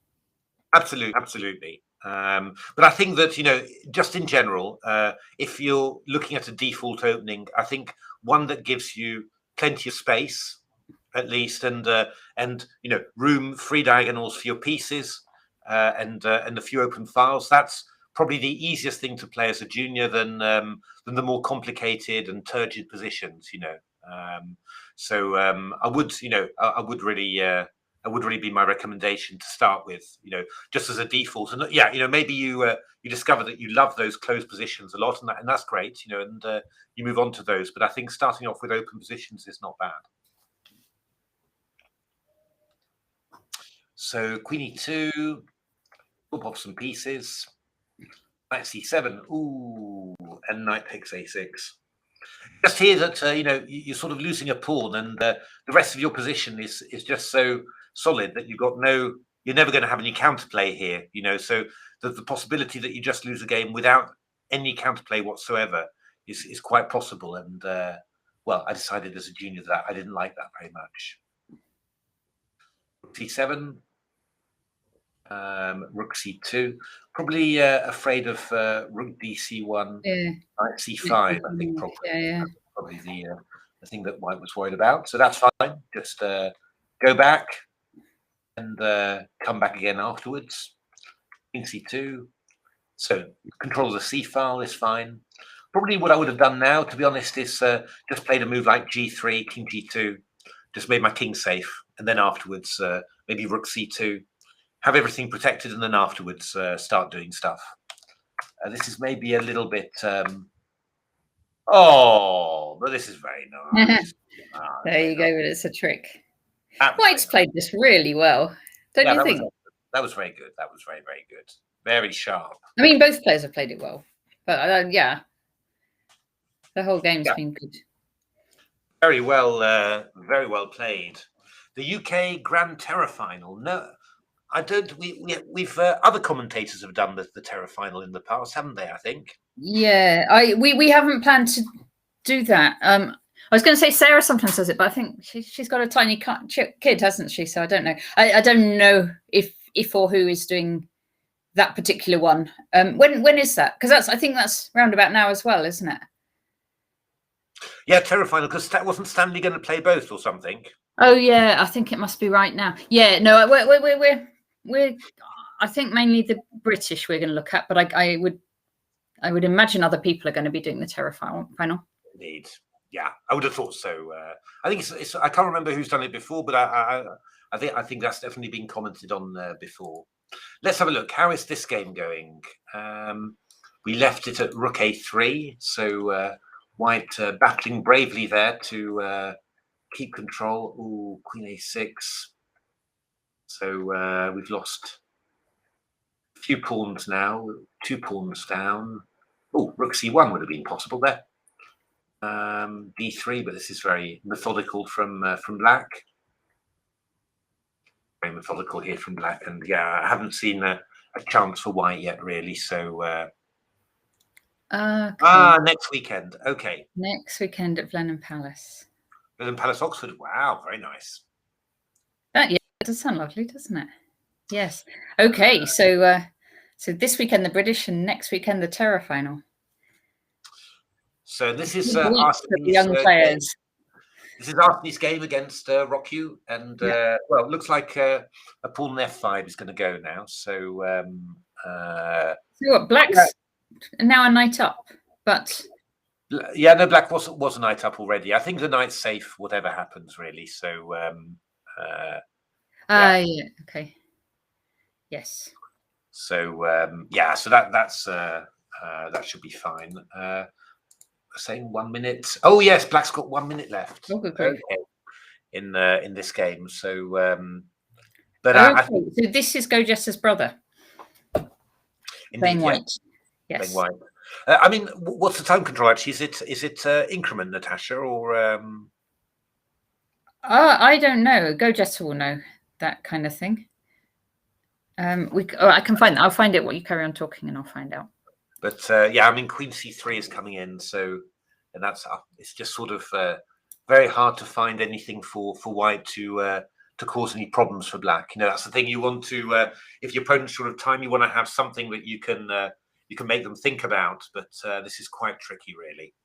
Absolutely. But I think that, you know, just in general, if you're looking at a default opening, I think one that gives you plenty of space, at least, and you know, room, free diagonals for your pieces, and a few open files. That's probably the easiest thing to play as a junior than the more complicated and turgid positions. You know, so I would, you know, I would really be my recommendation to start with, you know, just as a default. And yeah, you know, maybe you discover that you love those closed positions a lot, and that's great, you know, and you move on to those. But I think starting off with open positions is not bad. So Queen E2, flip off some pieces. Knight C7, ooh, and Knight takes A6. Just here that you know, you're sort of losing a pawn, and the rest of your position is just so solid that you're never going to have any counterplay here, you know. So the possibility that you just lose a game without any counterplay whatsoever is quite possible. And well, I decided as a junior that I didn't like that very much. C7, Rook C2. Probably afraid of Rook DC1, Knight C5. I think probably the thing that White was worried about. So that's fine. Just go back and come back again afterwards. King C2. So control of the C file is fine. Probably what I would have done now, to be honest, is just played a move like G3, King G2, just made my king safe, and then afterwards maybe Rook C2, have everything protected, and then afterwards start doing stuff. This is maybe a little bit Oh, but this is very nice. There you go, but it's a trick. That was White's very played this really well, don't you think? that was very good. That was very, very good. Very sharp. I mean, both players have played it well, but yeah, the whole game's Yeah. been good. Very well played. The UK Grand Terror Final. No, I don't. We've other commentators have done the Terror Final in the past, haven't they? I think. Yeah, we haven't planned to do that. I was going to say Sarah sometimes does it, but I think she's got a tiny kid, hasn't she? So I don't know. I don't know if or who is doing that particular one. When is that? Because I think that's round about now as well, isn't it? Yeah, Terror Final, because wasn't Stanley going to play both or something? Oh yeah, I think it must be right now. Yeah, no, we're I think mainly the British we're going to look at, but I would imagine other people are going to be doing the Terror Final. Indeed, yeah, I would have thought so. I think it's I can't remember who's done it before, but I think that's definitely been commented on before. Let's have a look. How is this game going? We left it at Rook A3, so White battling bravely there to keep control. Ooh, Queen A6. So we've lost a few pawns now. 2 pawns down. Oh, Rook C1 would have been possible there. D3, but this is very methodical from Black. Very methodical here from Black, and yeah, I haven't seen a chance for White yet, really. So next weekend. Okay. Next weekend at Blenheim Palace. Blenheim Palace, Oxford. Wow, very nice. Yeah, it does sound lovely, doesn't it? Yes. Okay, so this weekend the British and next weekend the Terror Final. So this is Arsenie's young players. This is Arsenie's game against Rockyou, and well, it looks like a pawn F5 is going to go now. So so what, Black's now a knight up, but yeah, no, Black was a knight up already. I think the knight's safe, whatever happens, really. So yeah, okay, yes. So yeah, so that should be fine. Saying 1 minute. Oh yes, Black's got 1 minute left. Okay. In this game. So but so this is Gojetter's brother. Playing White. Yes. Playing White. I mean, what's the time control actually? Is it increment, Natasha, or I don't know. Gojetter will know that kind of thing. I can find that. I'll find it while you carry on talking, and I'll find out. But yeah, I mean, Queen C3 is coming in, so and that's it's just sort of very hard to find anything for White to cause any problems for Black. You know, that's the thing you want to. If your opponent's short of time, you want to have something that you can make them think about. But this is quite tricky, really.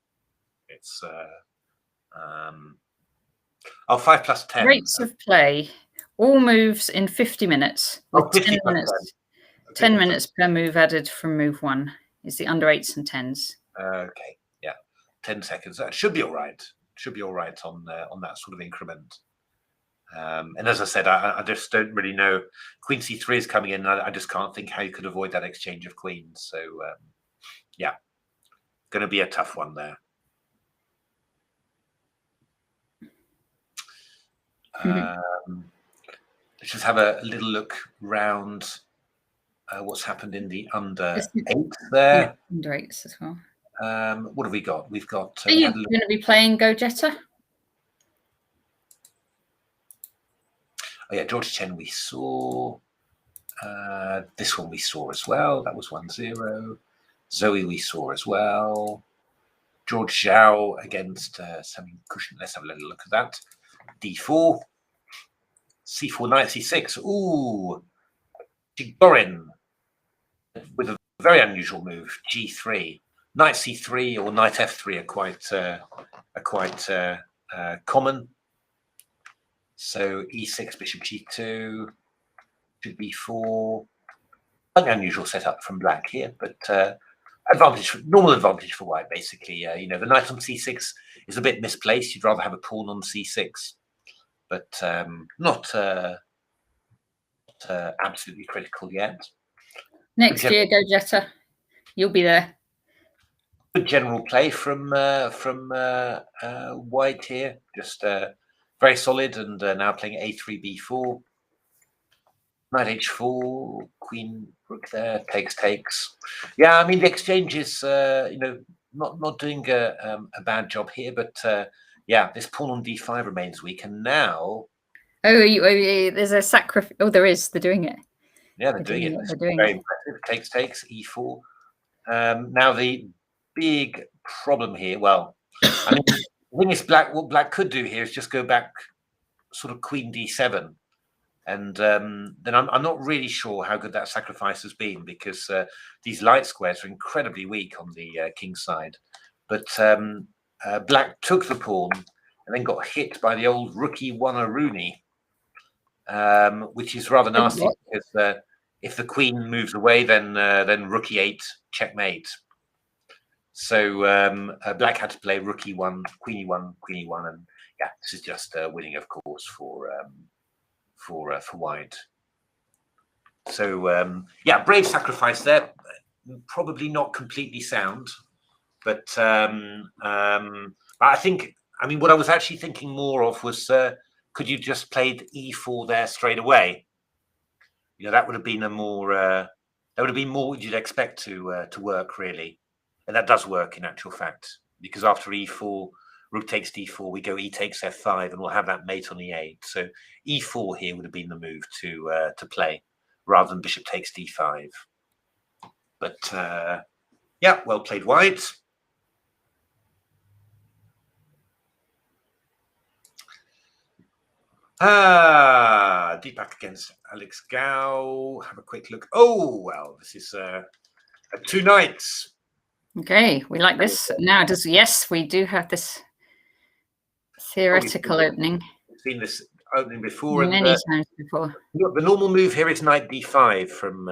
It's 5 plus 10 rates of play. All moves in 50 minutes. With 10 minutes. 10 minutes per move added from move 1. Is the under 8s and 10s. Okay, yeah, 10 seconds. That should be all right. Should be all right on that sort of increment. And as I said, I just don't really know. Queen C3 is coming in. I just can't think how you could avoid that exchange of queens. So yeah, going to be a tough one there. Let's just have a little look round. What's happened in the under 8 there? Yeah, under 8s as well. What have we got? We've got. Are you going to be playing Gojetter? Oh yeah, George Chen we saw. This one we saw as well. That was 1-0. Zoe we saw as well. George Zhao against Sammy Cushion. Let's have a little look at that. D4. C4 knight C6. Ooh. Chigorin with a very unusual move. G3. Knight C3 or knight F3 are quite common. So E6, bishop G2, should be B4. An unusual setup from Black here, but normal advantage for White, basically. You know, the knight on C6 is a bit misplaced. You'd rather have a pawn on C6, but not absolutely critical yet. Next year, Gojetter, you'll be there. Good general play from White here, just very solid, and now playing A3, B4, knight H4, queen rook there, takes. Yeah, I mean the exchange is not doing a bad job here, but yeah, this pawn on D5 remains weak, and now there's a sacrifice. Oh, there is. They're doing it. Yeah, they're doing it. They're doing very it. Impressive. Takes E4. Now the big problem here. Well, I mean, the thing is, what Black could do here is just go back, sort of Queen D7, and then I'm not really sure how good that sacrifice has been, because these light squares are incredibly weak on the king's side. But Black took the pawn and then got hit by the old rookie Rooney, which is rather nasty, because if the queen moves away, then rook e8, checkmate. So Black had to play rook e1, queen e1, queen e1, and yeah, this is just winning, of course, for White. So yeah, brave sacrifice there. Probably not completely sound, but I think, I mean, what I was actually thinking more of was, could you just played e4 there straight away? You know, that would have been more what you'd expect to work, really, and that does work in actual fact, because after e4, rook takes d4, we go e takes f5, and we'll have that mate on e8. So e4 here would have been the move to play, rather than bishop takes d5. But yeah, well played, White. Deepak against Alex Gao. Have a quick look. Oh, well, this is two knights. Okay, we like this. Now, yes, we do have this theoretical opening. We've seen this opening before. Many times before. The normal move here is knight d5 from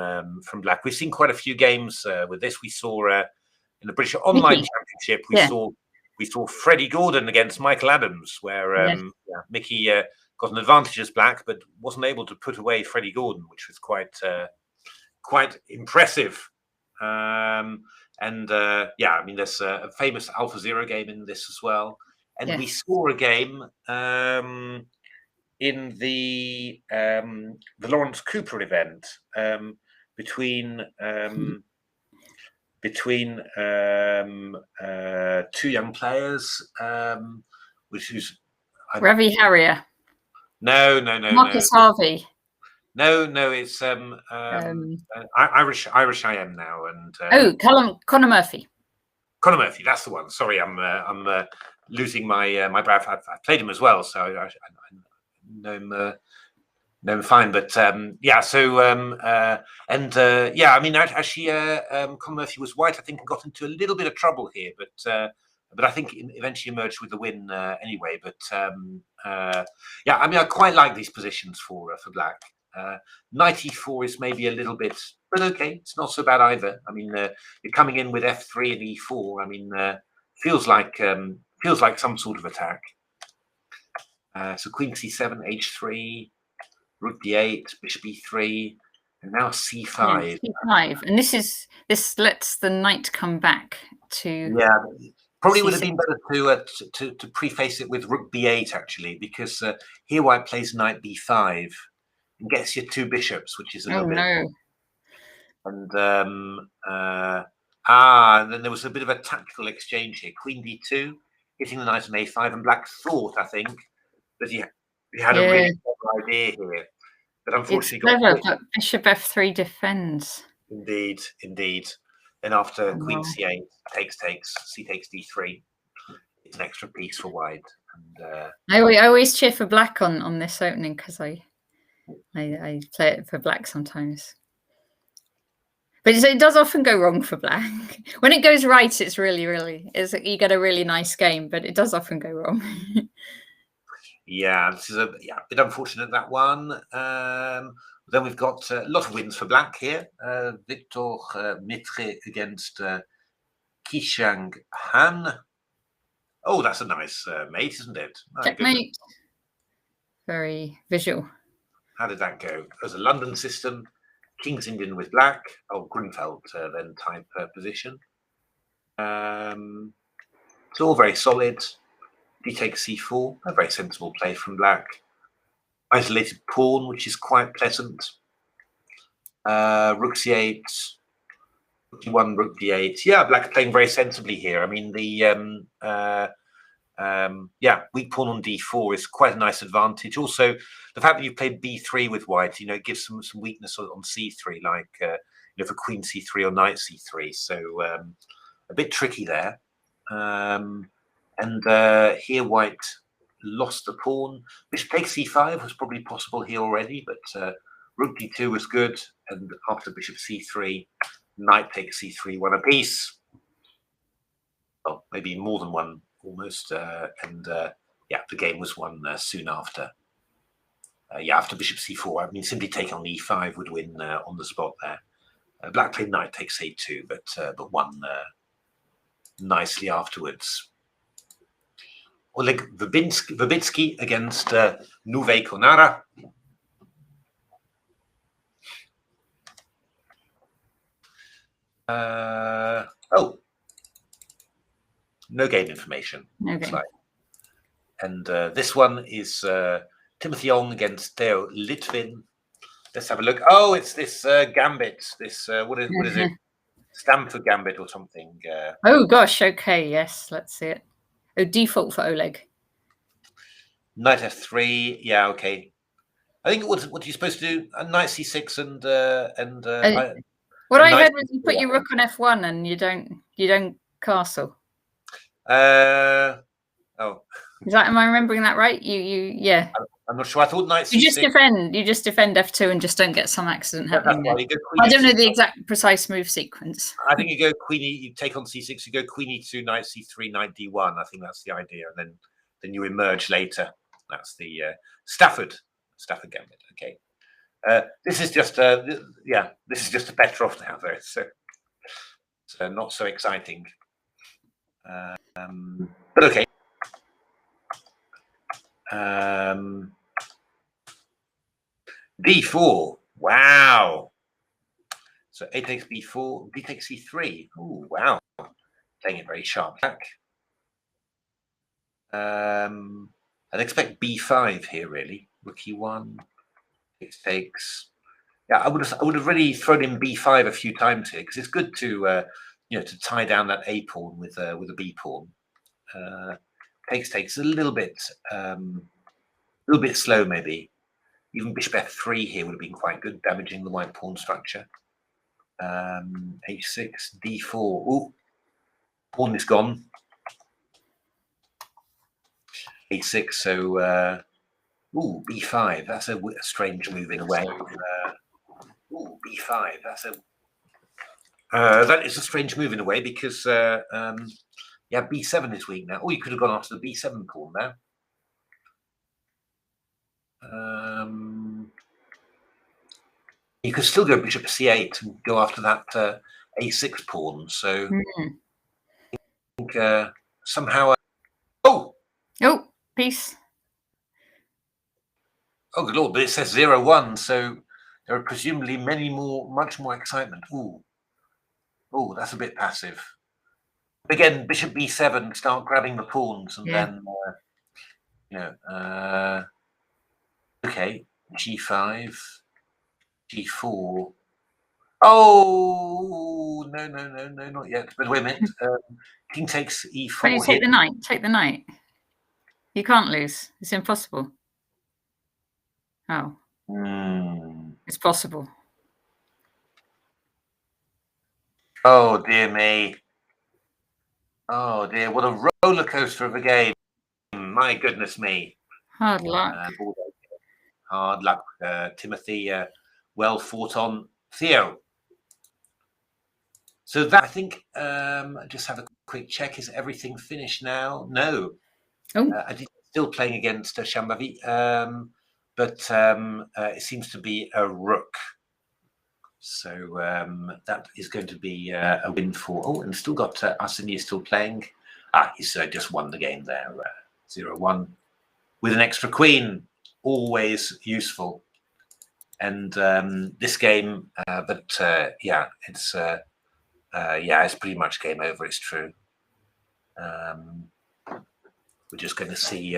Black. We've seen quite a few games with this. We saw in the British Online Championship, we saw Freddie Gordon against Michael Adams, where Mickey got an advantage as Black, but wasn't able to put away Freddie Gordon, which was quite impressive. Yeah, I mean, there's a famous Alpha Zero game in this as well, and we saw a game in the Lawrence Cooper event between two young players, who's Ravi Harrier. No. Marcus Harvey. No, it's Irish I am now, and Conor Murphy. Conor Murphy, that's the one. Sorry, I'm losing my breath. I've played him as well, so I know him fine. But yeah, so yeah, I mean, actually, Conor Murphy was White, I think, and got into a little bit of trouble here, but I think eventually emerged with the win anyway. But yeah, I mean, I quite like these positions for Black. Knight e4 is maybe a little bit, but okay, it's not so bad either. I mean, you're coming in with f3 and e4. I mean, feels like some sort of attack. So queen c7, h3, rook d8, bishop e3, and now c5. C5, and this lets the knight come back to. Yeah, probably would have been better to preface it with rook b8 actually, because here White plays knight b5 and gets your two bishops, which is a little bit. No. And and then there was a bit of a tactical exchange here. Queen d2, hitting the knight on a5, and Black thought, I think, that he had a really clever idea here, but unfortunately it's clever, but bishop f3 defends. Indeed. Then after queen c8, takes, c takes d3. It's an extra piece for White. And I always cheer for Black on this opening, because I play it for Black sometimes. But it does often go wrong for Black. When it goes right, it's really you get a really nice game, but it does often go wrong. Yeah, this is a bit unfortunate, that one. Then we've got a lot of wins for Black here. Victor Mitre against Qishang Han. Oh, that's a nice mate, isn't it? Checkmate. Very visual. How did that go? There's a London system. King's Indian with Black. Oh, Grunfeld then type position. It's all very solid. D takes c4, a very sensible play from black. Isolated pawn, which is quite pleasant. Rook c8, rook d1, rook d8. Yeah, black playing very sensibly here. I mean, the weak pawn on d4 is quite a nice advantage. Also, the fact that you played b3 with white, it gives some weakness on c3, like for queen c3 or knight c3. So a bit tricky there. And here white lost the pawn. Bishop takes c5 was probably possible here already, but rook d2 was good. And after bishop c3, knight takes c3, one apiece. Well, maybe more than one almost. The game was won soon after. After bishop c4, I mean, simply take on e5 would win on the spot there. Black played knight takes a2, but won nicely afterwards. Oleg Verbitsky against Nuve Konara. No game information. Okay. Like. And this one is Timothy Ong against Theo Litvin. Let's have a look. Oh, it's this gambit. This what is it? Stamford Gambit or something. Oh gosh. Okay. Yes. Let's see it. Oh, default for Oleg. Knight f3. Yeah. Okay. I think what you're supposed to do? A knight c6 and. What I heard was you put your rook on f1 and you don't castle. Oh. Am I remembering that right? Yeah. I'm not sure. I thought knight c6. You just defend f2 and just don't get some accident happening there. I don't know the exact precise move sequence. I think you go queen e, you take on c6, you go queen e2, knight c3, knight d1. I think that's the idea, and then you emerge later. That's the Stafford Gambit. Okay. This is just this is just a Petrov now, though, so not so exciting. But okay. D4. Wow. So A takes B4, B takes C3. Oh, wow. Playing it very sharp back. I'd expect B5 here, really. Rook E1. Takes. Yeah, I would have really thrown in B5 a few times here because it's good to to tie down that A pawn with a B pawn. Takes a little bit slow maybe. Even bishop f3 here would have been quite good, damaging the white pawn structure. H6, d4. Oh, pawn is gone. H6. So b5. That's a strange move in a way. B5. That is a strange move in a way because b7 is weak now. Oh, you could have gone after the b7 pawn there. You could still go bishop c8 and go after that a6 pawn. So I think somehow. Oh, piece. Oh, good lord! But it says 0-1, so there are presumably much more excitement. Oh, that's a bit passive. Again, bishop b7, start grabbing the pawns, and then okay, g5, g4. Oh no, not yet. But wait a minute. King takes e4. When you take the knight, take the knight. You can't lose. It's impossible. Oh, it's possible. Oh dear me. Oh dear, what a roller coaster of a game. My goodness me. Hard luck. Hard luck, Timothy. Well fought on, Theo. So that, I think, just have a quick check. Is everything finished now? No. I did still playing against Shambhavi, but it seems to be a rook. So that is going to be a win for. Oh, and still got Arseny is still playing. He's just won the game there, 0-1 with an extra queen. Always useful. And this game, it's Yeah, it's pretty much game over. It's true. We're just going to see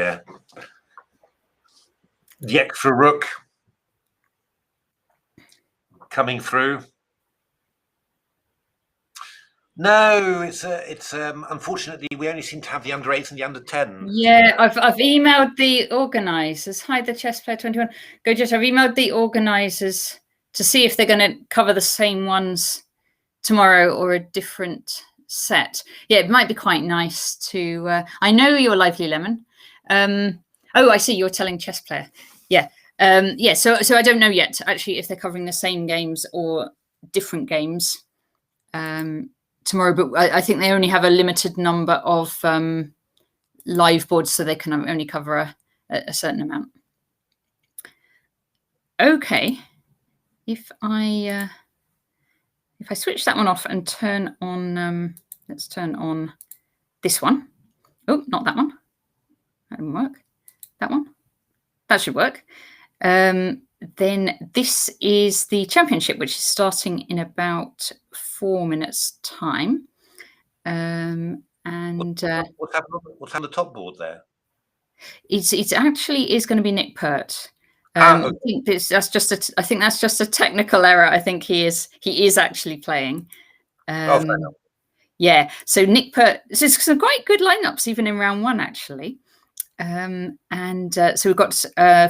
the extra rook coming through. No, it's unfortunately we only seem to have the under 8s and the under 10s. Yeah, I've emailed the organisers. Hi, the Chess Player 21. Go just. I've emailed the organisers to see if they're going to cover the same ones tomorrow or a different set. Yeah, it might be quite nice to. I know you're Lively Lemon. Oh, I see. You're telling Chess Player. Yeah, yeah. So I don't know yet actually if they're covering the same games or different games tomorrow. But I think they only have a limited number of live boards, so they can only cover a certain amount. Okay, if I switch that one off and turn on, let's turn on this one. Oh, not that one. That didn't work. That one. That should work. Then this is the championship, which is starting in about 4 minutes' time. And what's happened on the top board there? It's actually is going to be Nick Pert. Okay. I think that's just a technical error. I think he is actually playing. Yeah. So Nick Pert. So it's some quite good lineups even in round one actually. So we've got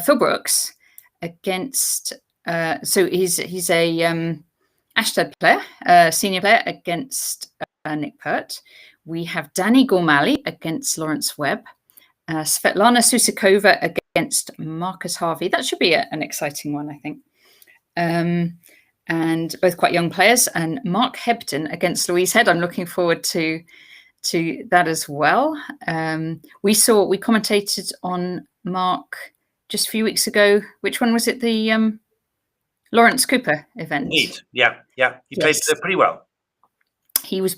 Phil Brooks against. So he's a Ashtad player, senior player against Nick Pert. We have Danny Gormally against Lawrence Webb. Svetlana Susikova against Marcus Harvey. That should be an exciting one, I think. And both quite young players. And Mark Hebden against Louise Head. I'm looking forward to that as well. We commentated on Mark just a few weeks ago. Which one was it? The Lawrence Cooper event. Indeed. Yeah. He played pretty well. He was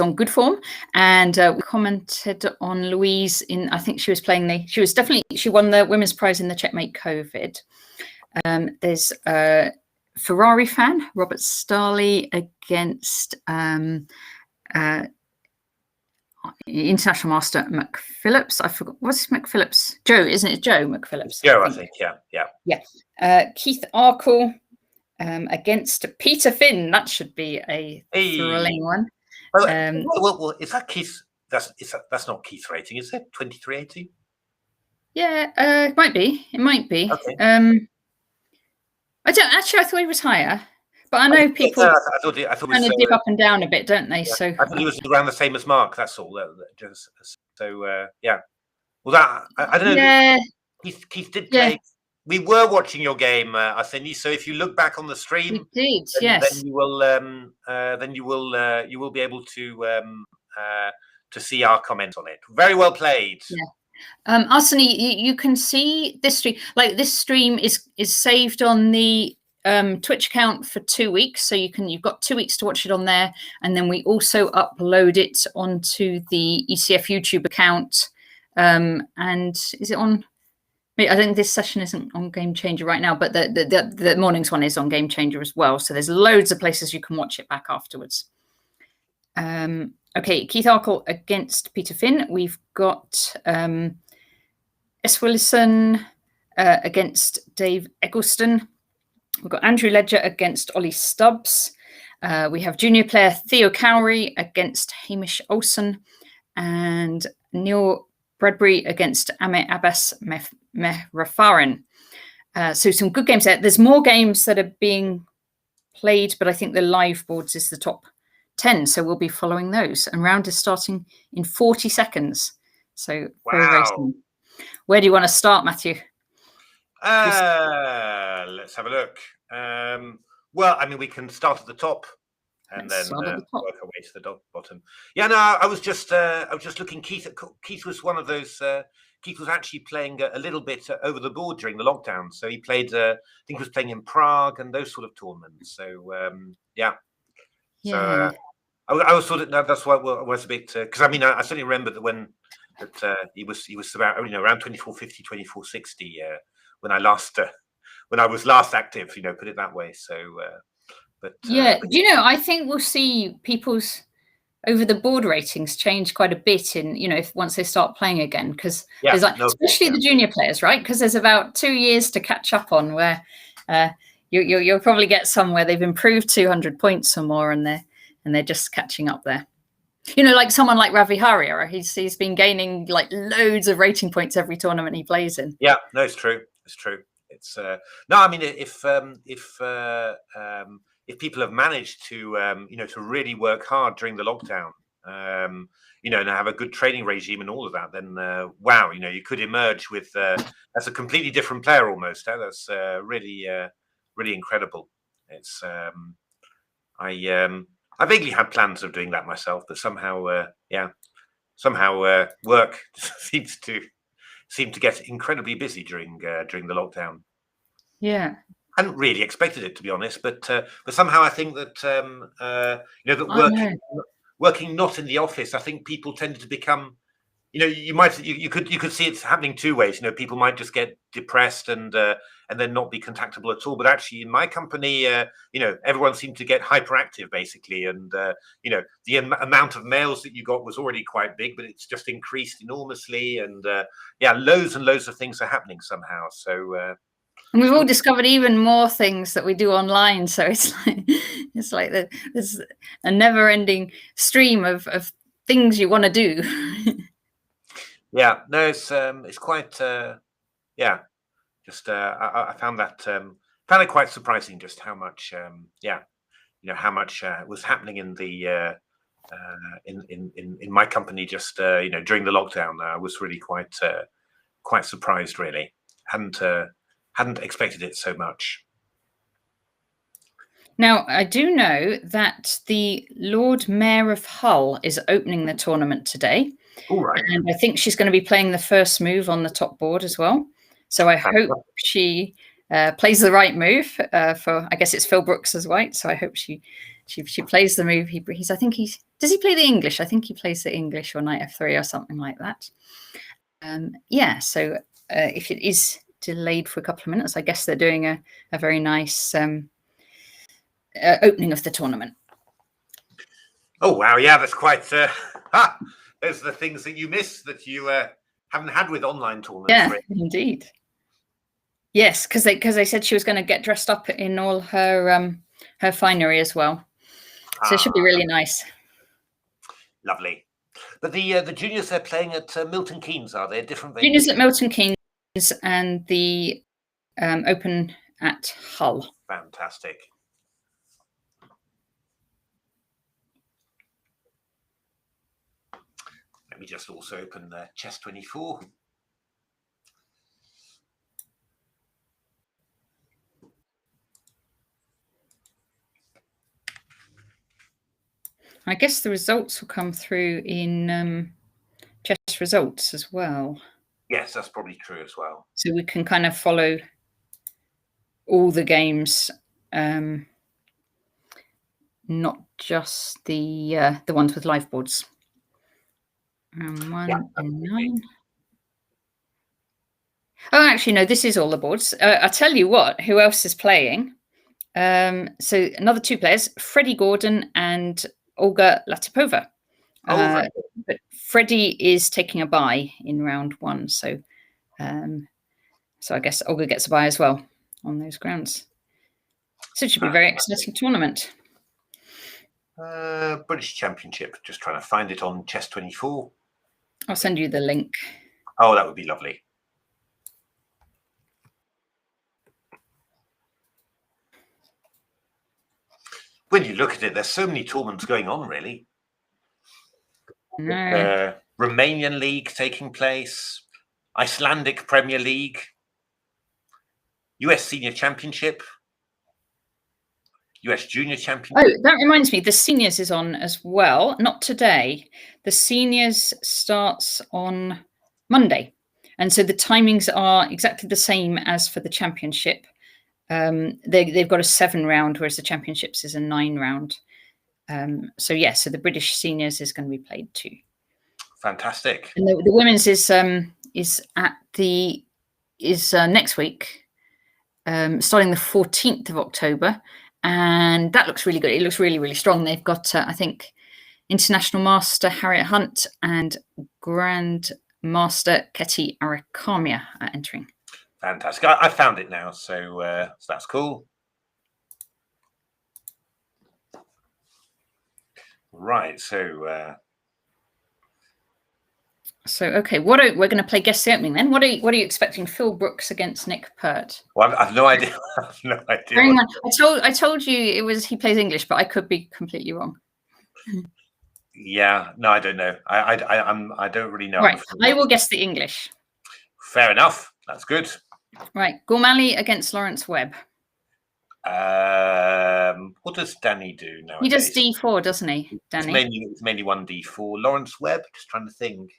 on good form, and we commented on Louise I think she was playing she won the women's prize in the Checkmate COVID. There's a Ferrari fan, Robert Starley against International Master McPhillips. I forgot, what's McPhillips? Joe, isn't it? Joe McPhillips. Joe, I think. Yeah. Keith Arkle against Peter Finn. That should be a thrilling one. Well, is that Keith? That's not Keith's rating, is it? 2380? Yeah, it might be. Okay. I thought he was higher, but I know people I thought kind of dip up and down a bit, don't they? Yeah, so I thought he was around the same as Mark. That's all. Yeah. Well, I don't know. Yeah. Keith did play. Yeah. We were watching your game, Arseny. So if you look back on the stream, we did, yes. Then you will be able to see our comment on it. Very well played. Yeah. Arseny, you can see this stream. Like this stream is saved on the Twitch account for 2 weeks, so you've got 2 weeks to watch it on there, and then we also upload it onto the ECF YouTube account. And is it on? I think this session isn't on Game Changer right now, but the morning's one is on Game Changer as well. So there's loads of places you can watch it back afterwards. Okay, Keith Arkle against Peter Finn. We've got S. Willison against Dave Eggleston. We've got Andrew Ledger against Ollie Stubbs. We have junior player Theo Cowrie against Hamish Olsen, and Neil Bradbury against Amir Abbas Mehrafarin. So some good games there. There's more games that are being played, but I think the live boards is the top 10. So we'll be following those. And round is starting in 40 seconds. So very, very soon. Where do you want to start, Matthew? Let's have a look. Well, I mean, we can start at the top and then work our way to the bottom. Yeah, no, I was just looking. Keith was one of those. Keith was actually playing a little bit over the board during the lockdown. So he played. I think he was playing in Prague and those sort of tournaments. So yeah. So I was sort of that's why I was a bit because I mean I certainly remember that he was about around 2450, 2460 when I was last active. Put it that way. So. But yeah, do you know, I think we'll see people's over the board ratings change quite a bit in, if once they start playing again, because there's like, especially the junior players, right? Because there's about 2 years to catch up on, where you'll probably get some where they've improved 200 points or more, and they're just catching up there. Like someone like Ravi Haria, he's been gaining like loads of rating points every tournament he plays in. Yeah, no, it's true. It's true. It's no, I mean, if people have managed to to really work hard during the lockdown, and have a good training regime and all of that, then wow, you could emerge with as a completely different player almost. That's really incredible. It's I vaguely had plans of doing that myself, but somehow work seemed to get incredibly busy during the lockdown. Yeah, hadn't really expected it, to be honest, but somehow I think that that working not in the office, I think people tended to become, you could see it's happening two ways. people might just get depressed and then not be contactable at all. But actually, in my company, everyone seemed to get hyperactive basically, and the amount of mails that you got was already quite big, but it's just increased enormously, and loads and loads of things are happening somehow. So. And we've all discovered even more things that we do online. So it's like there's a never-ending stream of things you want to do. Yeah, no, it's quite just I found it quite surprising just how much how much was happening in the in my company just during the lockdown. I was really quite surprised, really. Hadn't expected it so much. Now, I do know that the Lord Mayor of Hull is opening the tournament today. All right. And I think she's going to be playing the first move on the top board as well. So I hope she plays the right move for, I guess it's Phil Brooks as white. So I hope she plays the move. Does he play the English? I think he plays the English or knight f3 or something like that. So if it is delayed for a couple of minutes, I guess they're doing a very nice opening of the tournament. Oh wow, yeah, that's quite those are the things that you miss that you haven't had with online tournaments. Yeah, really. Indeed. Yes, because they said she was going to get dressed up in all her finery as well, so it should be really nice. Lovely. But the juniors, they're playing at Milton Keynes, are they? Different venues? Juniors at Milton Keynes and the Open at Hull. Fantastic. Let me just also open Chess 24. I guess the results will come through in Chess Results as well. Yes, that's probably true as well. So we can kind of follow all the games, not just the ones with live boards. Round 1 and 9. Oh, actually, no, this is all the boards. I'll tell you what, who else is playing? So another two players, Freddie Gordon and Olga Latipova. Right. But Freddie is taking a bye in round 1. So I guess Olga gets a bye as well on those grounds. So it should be a very exciting tournament. British Championship. Just trying to find it on Chess 24. I'll send you the link. Oh, that would be lovely. When you look at it, there's so many tournaments going on, really. No. Romanian League taking place, Icelandic Premier League, US Senior Championship, US Junior Championship. Oh, that reminds me, the seniors is on as well. Not today. The seniors starts on Monday. And so the timings are exactly the same as for the championship. They've got a 7-round, whereas the championships is a 9-round. So the British seniors is going to be played too. Fantastic. And the women's is next week, starting the 14th of October, And that looks really good. It looks really, really strong. They've got, I think, International Master Harriet Hunt and Grand Master Keti Arakamia are entering. Fantastic. I found it now, so that's cool. Right, so okay, we're going to play guess the opening then. What are you expecting? Phil Brooks against Nick Pert. Well, I've no idea. I have no idea. I told you he plays English, but I could be completely wrong. Yeah, no, I don't know. I don't really know. Right, I will guess the English. Fair enough. That's good. Right, Gormally against Lawrence Webb. What does Danny do now? He does D4, doesn't he, Danny? It's mainly 1D4. Lawrence Webb. Just trying to think.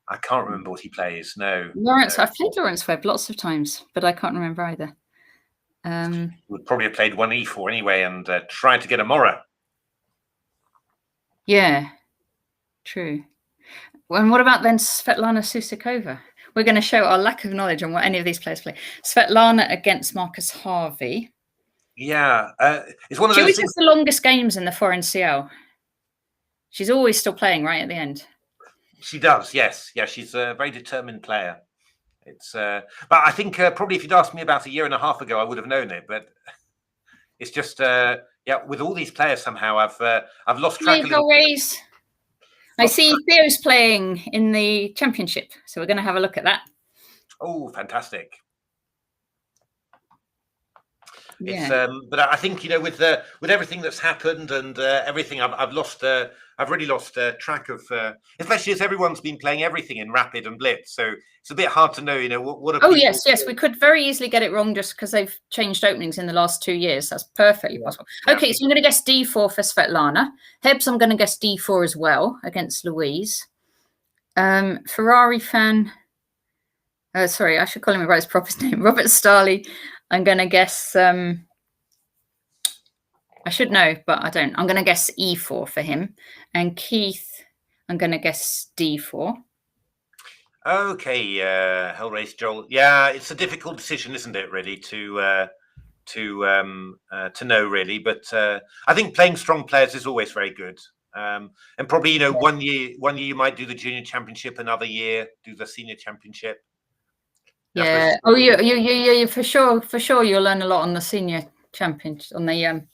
I can't remember what he plays. No, Lawrence. No. I've played Lawrence Webb lots of times, but I can't remember either. Would probably have played 1E4 anyway, and tried to get a Mora. Yeah, true. And what about then Svetlana Susikova? We're going to show our lack of knowledge on what any of these players play. Svetlana against Marcus Harvey. Yeah, it's one of those. She always has the longest games in the foreign CL. She's always still playing right at the end. She does, yes. Yeah, she's a very determined player. It's, but I think probably if you'd asked me about a year and a half ago, I would have known it. But it's just, yeah, with all these players, somehow I've lost track. I see Theo's playing in the championship, so we're going to have a look at that. Oh, fantastic! Yeah. It's but I think with everything that's happened and everything, I've really lost track of, especially as everyone's been playing everything in Rapid and Blitz, so it's a bit hard to know, what. Oh yes, we could very easily get it wrong just because they've changed openings in the last 2 years. That's perfectly possible. Okay, so I'm going to guess D4 for Svetlana. Hebs, I'm going to guess D4 as well against Louise. Ferrari fan. Sorry, I should call him by his proper name. Robert Starley. I'm going to guess. I should know, but I don't. I'm going to guess E4 for him. And Keith, I'm going to guess D4. Okay, Hellrace Joel. Yeah, it's a difficult decision, isn't it? Really, to know really. But I think playing strong players is always very good. And probably one year you might do the junior championship, another year do the senior championship. Yeah. Oh, you for sure. You'll learn a lot on the senior championship, on the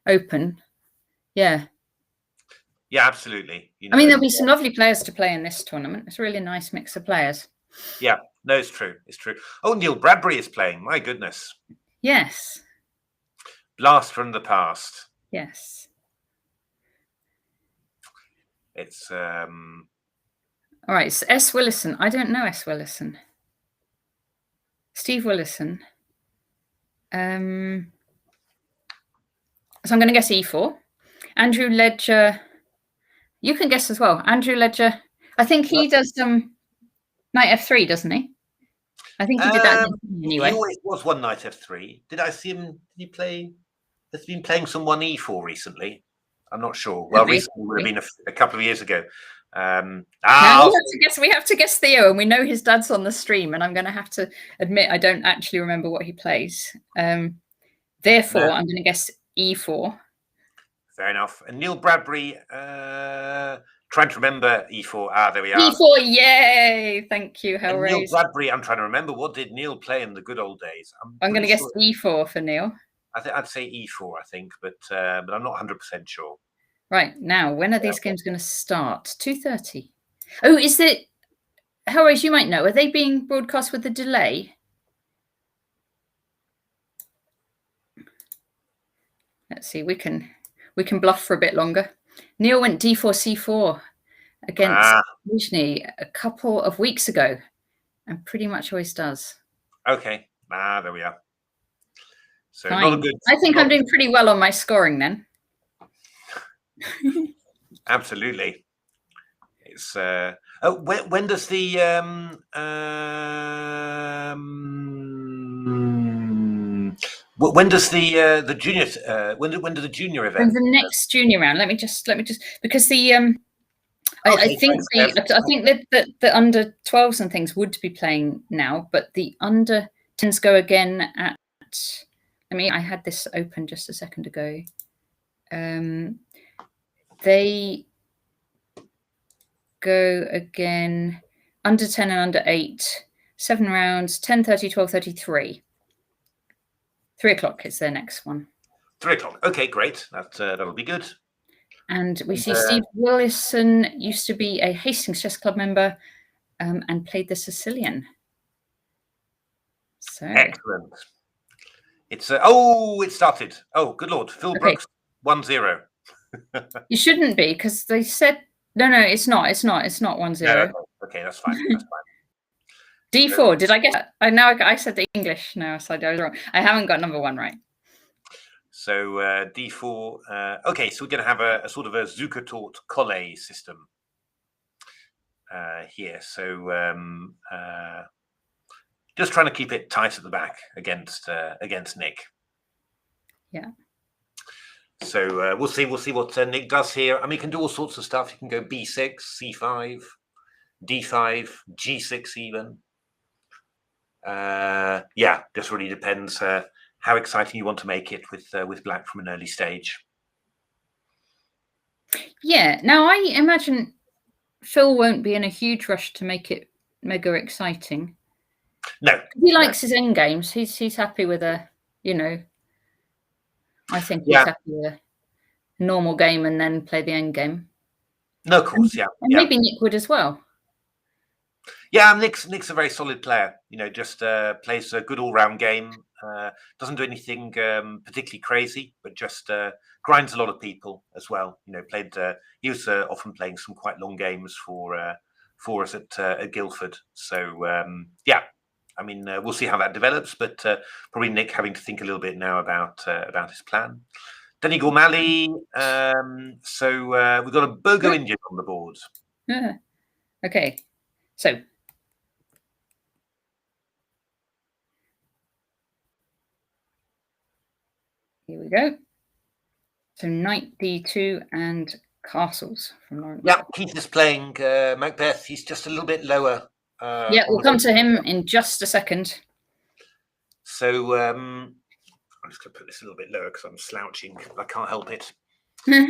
open. Yeah. Yeah, absolutely. I mean, there'll be some lovely players to play in this tournament. It's a really nice mix of players. Yeah. No, it's true. It's true. Oh, Neil Bradbury is playing. My goodness. Yes. Blast from the past. Yes. It's all right. It's S. Willison. I don't know S. Willison. Steve Willison. So I'm going to guess E4. Andrew Ledger. You can guess as well. Andrew Ledger. I think he does knight F3, doesn't he? I think he did that anyway. He always was one knight F3. Did I see him? Did he play? Has been playing some 1E4 recently. I'm not sure. Well, recently would have been a couple of years ago. We have to guess Theo, and we know his dad's on the stream, and I'm going to have to admit I don't actually remember what he plays. Therefore, I'm going to guess E4. Fair enough. And Neil Bradbury, trying to remember E4. There we are. E4, yay! Thank you, Hellraise. Neil Bradbury, I'm trying to remember, what did Neil play in the good old days? I'm going to guess E4 for Neil. I'd say E4, I think, but I'm not 100% sure. Right, now, when are these games going to start? 2:30. Oh, is it... Hellraise, you might know. Are they being broadcast with a delay? Let's see, we can bluff for a bit longer. Neil went D4, C4 against Nizhny a couple of weeks ago, and pretty much always does. Okay, there we are. So not a good. I think I'm doing pretty well on my scoring then. Absolutely. It's when does the when does the junior when do the junior event? When's the next junior round? Let me just because the I think that the under 12s and things would be playing now, but the under 10s go again at I mean, I had this open just a second ago. They go again under 10 and under 8, 7 rounds, 10:30, 12:30, 3. 3 o'clock is their next one. 3 o'clock. Okay, great. That'll be good. And we see Steve Willison used to be a Hastings Chess Club member and played the Sicilian. So excellent. It's it started. Oh, good Lord. Phil Brooks 1-0. You shouldn't be, because they said no, it's not 1-0. No, okay, that's fine. That's fine. D4. Did I get that? I said the English. No, I said I was wrong. I haven't got number 1 right. So D4. Okay, so we're going to have a sort of a Zukertort Colle system here. So just trying to keep it tight at the back against Nick. Yeah. So we'll see what Nick does here. I mean, you can do all sorts of stuff. You can go B6, C5, D5, G6 even. Yeah, just really depends how exciting you want to make it with black from an early stage. Yeah. Now I imagine Phil won't be in a huge rush to make it mega exciting. No, he likes his end games. He's happy with I think he's happy with a normal game and then play the end game. No, of course, yeah. And maybe Nick would as well. Yeah, Nick's a very solid player. Just plays a good all-round game. Doesn't do anything particularly crazy, but just grinds a lot of people as well. He was often playing some quite long games for us at Guildford. So yeah, I mean, we'll see how that develops. But probably Nick having to think a little bit now about his plan. Danny Gormally. So we've got a Bogo Indian on the board. Yeah. Okay, so. Here we go. So knight d2 and castles from Lawrence. Yeah, Keith is playing Macbeth. He's just a little bit lower. Yeah, we'll come to him in just a second. So I'm just going to put this a little bit lower because I'm slouching. I can't help it. No,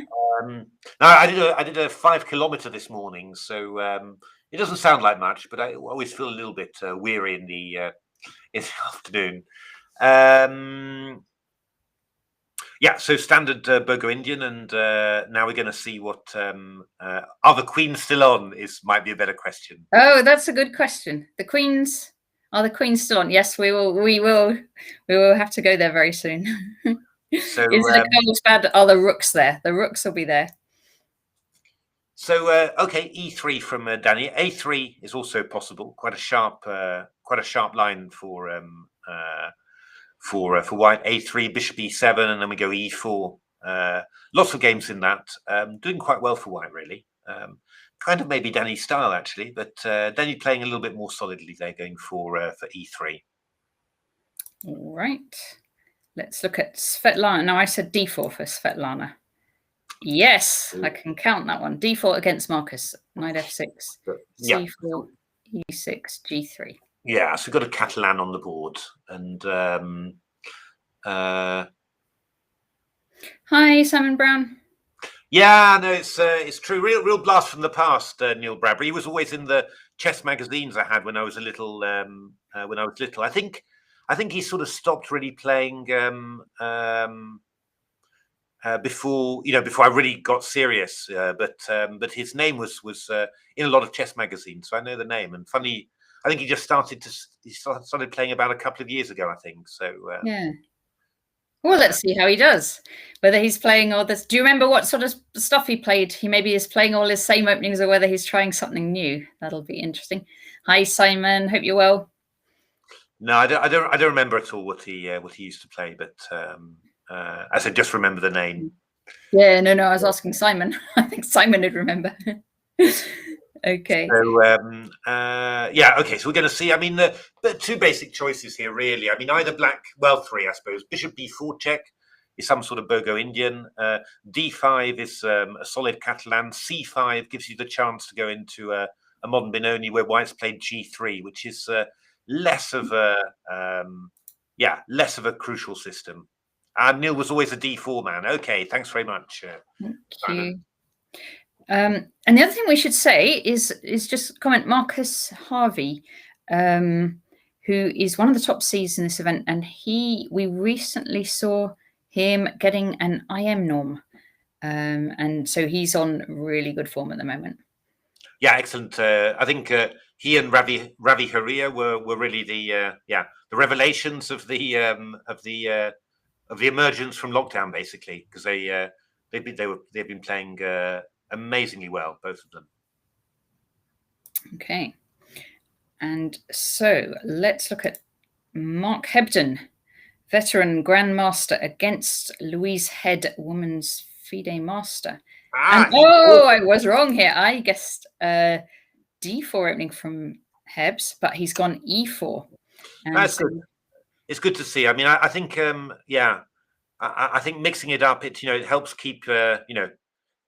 I did a 5 kilometer this morning, so it doesn't sound like much, but I always feel a little bit weary in the afternoon. Yeah, so standard Bogo Indian, and now we're going to see what are the queens still on? Might be a better question. Oh, that's a good question. Are the queens still on? Yes, we will have to go there very soon. So is it a Carlsbad? Are the rooks there? The rooks will be there. So okay, E3 from Danny. A3 is also possible. Quite a sharp line for white. A3, Bishop E7, and then we go E4. Lots of games in that. Doing quite well for white, really. Kind of maybe Danny's style actually, but Danny playing a little bit more solidly there, going for E3. All right. Let's look at Svetlana. No, I said D4 for Svetlana. Yes, I can count that one. D4 against Marcus. Knight F6. Yeah. C4, E6, G3. Yeah, so we've got a Catalan on the board. And hi, Simon Brown. Yeah, no, it's true. Real blast from the past, Neil Bradbury. He was always in the chess magazines I had when I was a little. I think he sort of stopped really playing before I really got serious. But his name was in a lot of chess magazines, so I know the name. And funny, I think he just started playing about a couple of years ago, I think. So yeah. Well, let's see how he does. Whether he's playing all this. Do you remember what sort of stuff he played? He maybe is playing all his same openings, or whether he's trying something new. That'll be interesting. Hi, Simon. Hope you're well. No, I don't remember at all what he used to play, but I said just remember the name. Yeah, no, I was asking Simon. I think Simon would remember. Okay. So yeah, okay. So we're going to see. I mean, the two basic choices here, really. I mean, either black. Well, three, I suppose. Bishop B4 check is some sort of Bogo Indian. D5 is a solid Catalan. C5 gives you the chance to go into a modern Benoni, where white's played G3, which is less of a less of a crucial system. Neil was always a D4 man. Okay, thanks very much. Thank you. And the other thing we should say is just comment Marcus Harvey, who is one of the top seeds in this event, and we recently saw him getting an IM norm, and so he's on really good form at the moment. Yeah, excellent. I think he and Ravi Haria were really the revelations of the emergence from lockdown, basically, because they've been playing amazingly well, both of them. Okay, and so let's look at Mark Hebden, veteran grandmaster, against Louise Head, women's FIDE master. And I was wrong here. I guessed D4 opening from Hebs, but he's gone E4. That's good. It's good to see. I mean, I think I think mixing it up, it helps keep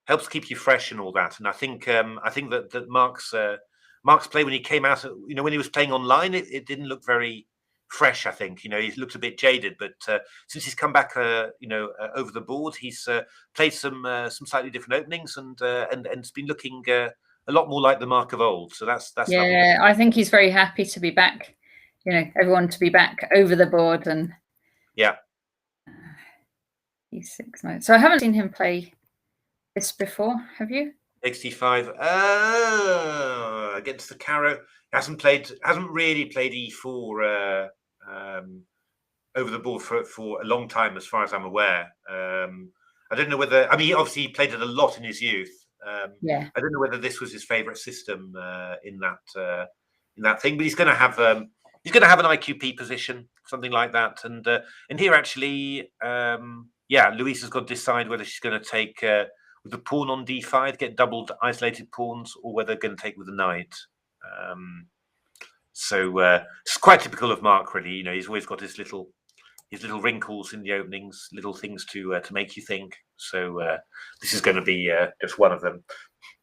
helps keep you fresh and all that. And I think that Mark's play when he came out, when he was playing online, it didn't look very fresh. I think he looked a bit jaded, but since he's come back over the board, he's played some slightly different openings and it's been looking a lot more like the Mark of old. So that's lovely. I think he's very happy to be back, everyone to be back over the board. And E6 mode. So I haven't seen him play this before, have you? 65 against the Caro. Hasn't really played E4 over the board for a long time, as far as I'm aware. I don't know whether. I mean, obviously he played it a lot in his youth. I don't know whether this was his favourite system in that thing, but he's going to have an IQP position, something like that. And here actually, Louise has got to decide whether she's going to take with the pawn on D5, get doubled isolated pawns, or whether they're going to take with the knight. So it's quite typical of Mark, really. He's always got his little wrinkles in the openings, little things to make you think. So this is going to be just one of them.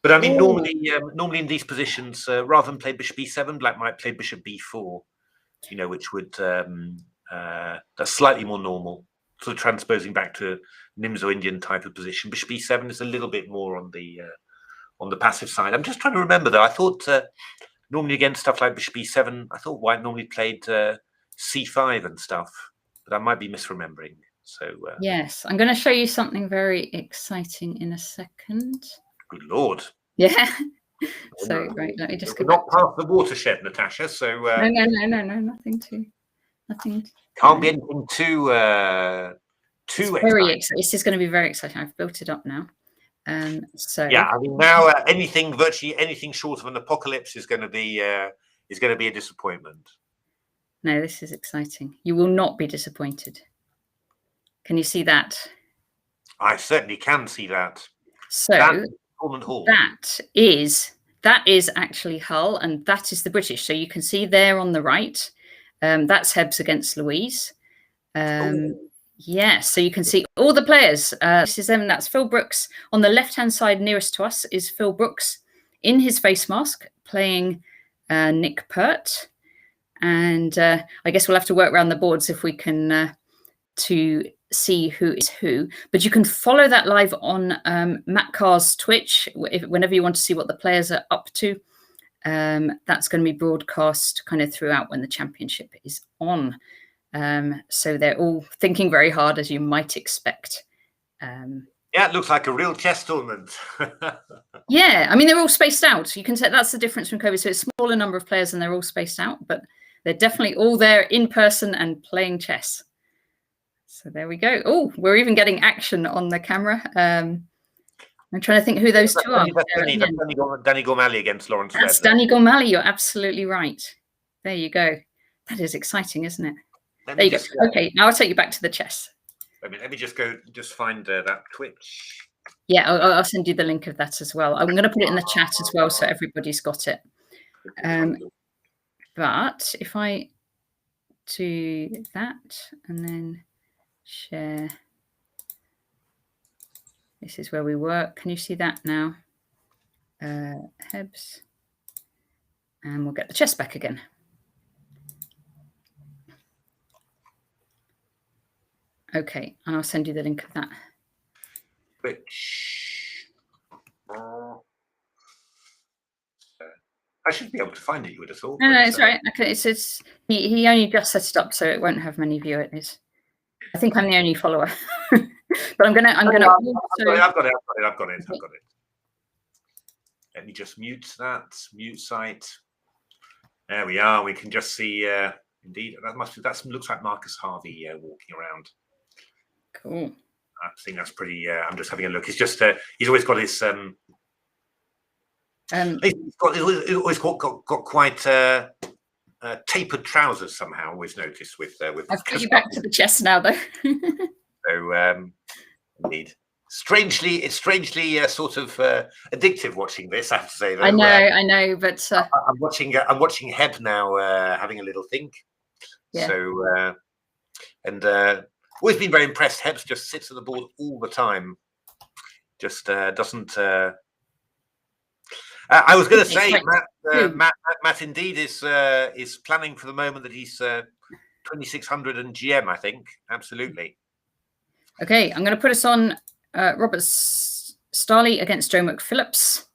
But I mean, normally in these positions, rather than play bishop B7, Black might play bishop B4. Which would that's slightly more normal, sort of transposing back to Nimzo-Indian type of position. Bishop B7 is a little bit more on the passive side. I'm just trying to remember though. I thought normally against stuff like bishop B7, I thought White normally played C5 and stuff, but I might be misremembering. So yes, I'm going to show you something very exciting in a second. Good Lord! Yeah. So right, let me just go not past the watershed, Natasha. So no, nothing. Can't be anything too very exciting. This is going to be very exciting. I've built it up now. So I mean now virtually anything short of an apocalypse is going to be a disappointment. No, this is exciting. You will not be disappointed. Can you see that? I certainly can see that. So that is actually Hull, and that is the British. So you can see there on the right, that's Hebs against Louise. Yes, so you can see all the players. This is them. That's Phil Brooks. On the left-hand side nearest to us is Phil Brooks in his face mask playing Nick Pert. And I guess we'll have to work around the boards if we can to see who is who. But you can follow that live on Matt Carr's Twitch whenever you want to see what the players are up to. That's going to be broadcast kind of throughout when the championship is on. So they're all thinking very hard, as you might expect. It looks like a real chess tournament. Yeah, I mean, they're all spaced out. You can say that's the difference from COVID. So it's a smaller number of players and they're all spaced out, but they're definitely all there in person and playing chess. So there we go. Oh, we're even getting action on the camera. I'm trying to think who those two are. Danny Gormally against Lawrence Webb. That's Danny Gormally. You're absolutely right. There you go. That is exciting, isn't it? There you go. Okay, now I'll take you back to the chess. Let me just find that Twitch. Yeah, I'll send you the link of that as well. I'm going to put it in the chat as well, so everybody's got it. But if I do that and then share, this is where we work. Can you see that now? Hebs, and we'll get the chess back again. Okay, and I'll send you the link of that. Which I should be able to find it, you would have thought. No, it's right. Okay, it's he only just set it up, so it won't have many viewers. I think I'm the only follower, but I'm gonna. I've got it. Let me just mute that. Mute site. There we are. We can just see. Indeed, that looks like Marcus Harvey walking around. Cool. I think that's pretty. I'm just having a look. It's just he's always got his. He's always got quite tapered trousers somehow. Always noticed with. I've put you back to the chest now, though. So indeed, it's strangely sort of addictive watching this. I have to say. Though. I know, but I'm watching Heb now having a little think. Yeah. So and always been very impressed. Hebs just sits at the board all the time. Just doesn't. I was going to say, Matt indeed is planning for the moment that he's 2600 and GM. I think absolutely. Okay, I'm going to put us on Robert Starley against Joe McPhillips.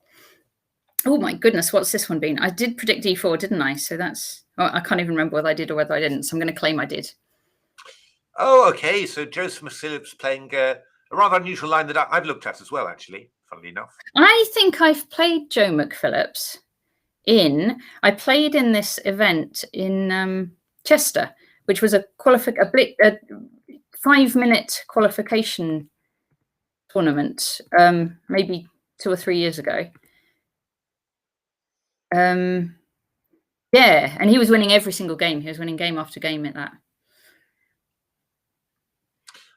Oh my goodness, what's this one been? I did predict D4, didn't I? So that's I can't even remember whether I did or whether I didn't. So I'm going to claim I did. Oh, okay. So Joseph McPhillips playing a rather unusual line that I've looked at as well, actually. Funnily enough, I think I've played Joe McPhillips I played in this event in Chester, which was a 5-minute qualification tournament, maybe 2 or 3 years ago. Yeah, and he was winning every single game. He was winning game after game at that.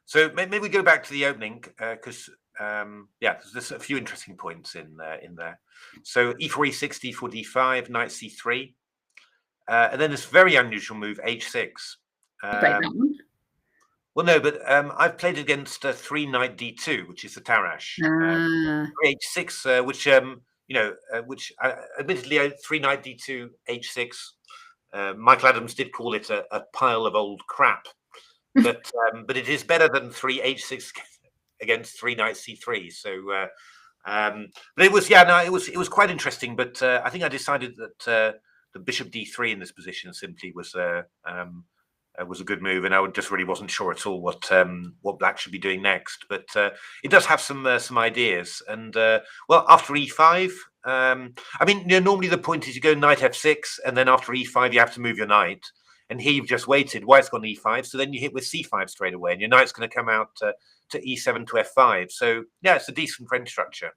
So maybe we go back to the opening because there's a few interesting points in there. So e4, e6, d4, d5, knight c3, and then this very unusual move h6. Played that one. Well, no, but I've played against 3 knight d2, which is the Tarash. 3 h6, which which admittedly 3 knight d2 h6. Michael Adams did call it a pile of old crap. But it is better than 3 h6 against 3 knight c3. So, but it was it was quite interesting. But I think I decided that the bishop d3 in this position simply was a good move, and I just really wasn't sure at all what Black should be doing next. But it does have some ideas. And well, after e5, I mean, normally the point is you go knight f6, and then after e5 you have to move your knight. And here you've just waited. White's gone e5, so then you hit with c5 straight away, and your knight's going to come out to e7 to f5. So yeah, it's a decent French structure.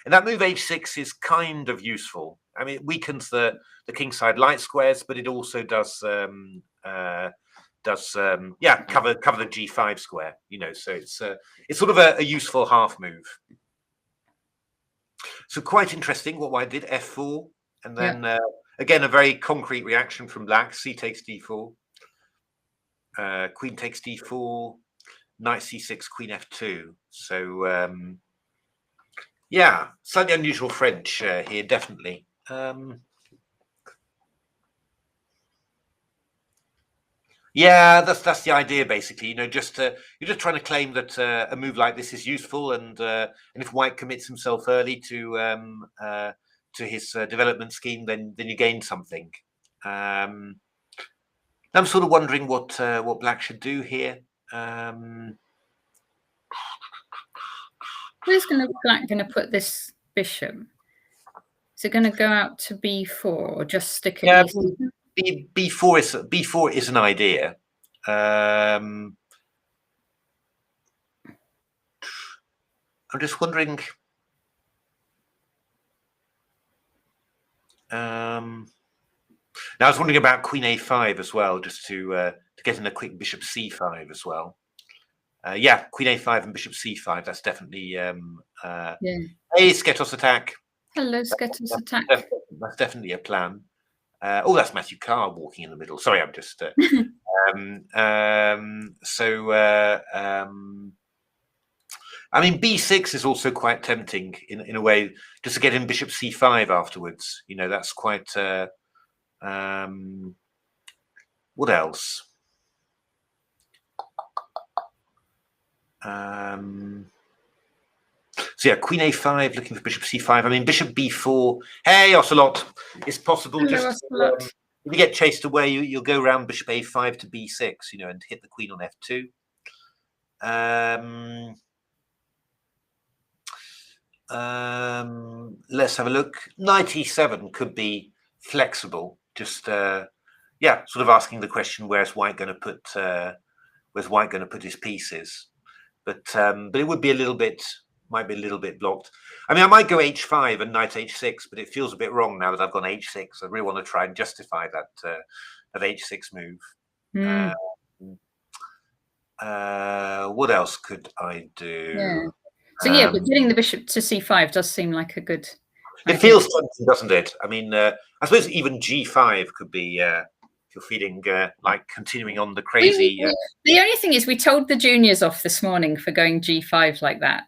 And that move h6 is kind of useful. I mean, it weakens the kingside light squares, but it also does cover the g5 square. So it's sort of a useful half move. So quite interesting what White did, f4, and then. Yeah. Again, a very concrete reaction from Black. C takes d4, queen takes d4, knight c6, queen f2. So, yeah, slightly unusual French here, definitely. Yeah, that's the idea, basically. You're just trying to claim that a move like this is useful, and if White commits himself early to his development scheme, then you gain something. I'm sort of wondering what Black should do here. Where's Black going to put this bishop? Is it going to go out to b4 or just stick it? B4 is an idea. I'm just wondering. Now I was wondering about queen a5 as well, just to get in a quick bishop c5 as well. Yeah, queen a5 and bishop c5. That's definitely Hey, Sketos attack. Hello, Sketos attack. That's definitely a plan. Oh, that's Matthew Carr walking in the middle. Sorry, I'm just. I mean, b6 is also quite tempting in a way, just to get in bishop c5 afterwards. That's quite. What else? So yeah, Queen A5, looking for Bishop C5. I mean, Bishop B4. Hey, Ocelot, it's possible. Hello, Just Ocelot. if you get chased away, you'll go around Bishop A5 to B6, and hit the Queen on F2. Let's have a look. Knight E7 could be flexible. Just sort of asking the question: where's White going to put his pieces? But it would be might be a little bit blocked. I mean, I might go H5 and Knight H6, but it feels a bit wrong now that I've gone H6. I really want to try and justify that H6 move. What else could I do? Yeah. So yeah, but getting the bishop to C5 does seem like a good. It feels tempting, doesn't it? I mean, I suppose even G5 could be. If you're feeling like continuing on the crazy. The only thing is, we told the juniors off this morning for going G5 like that.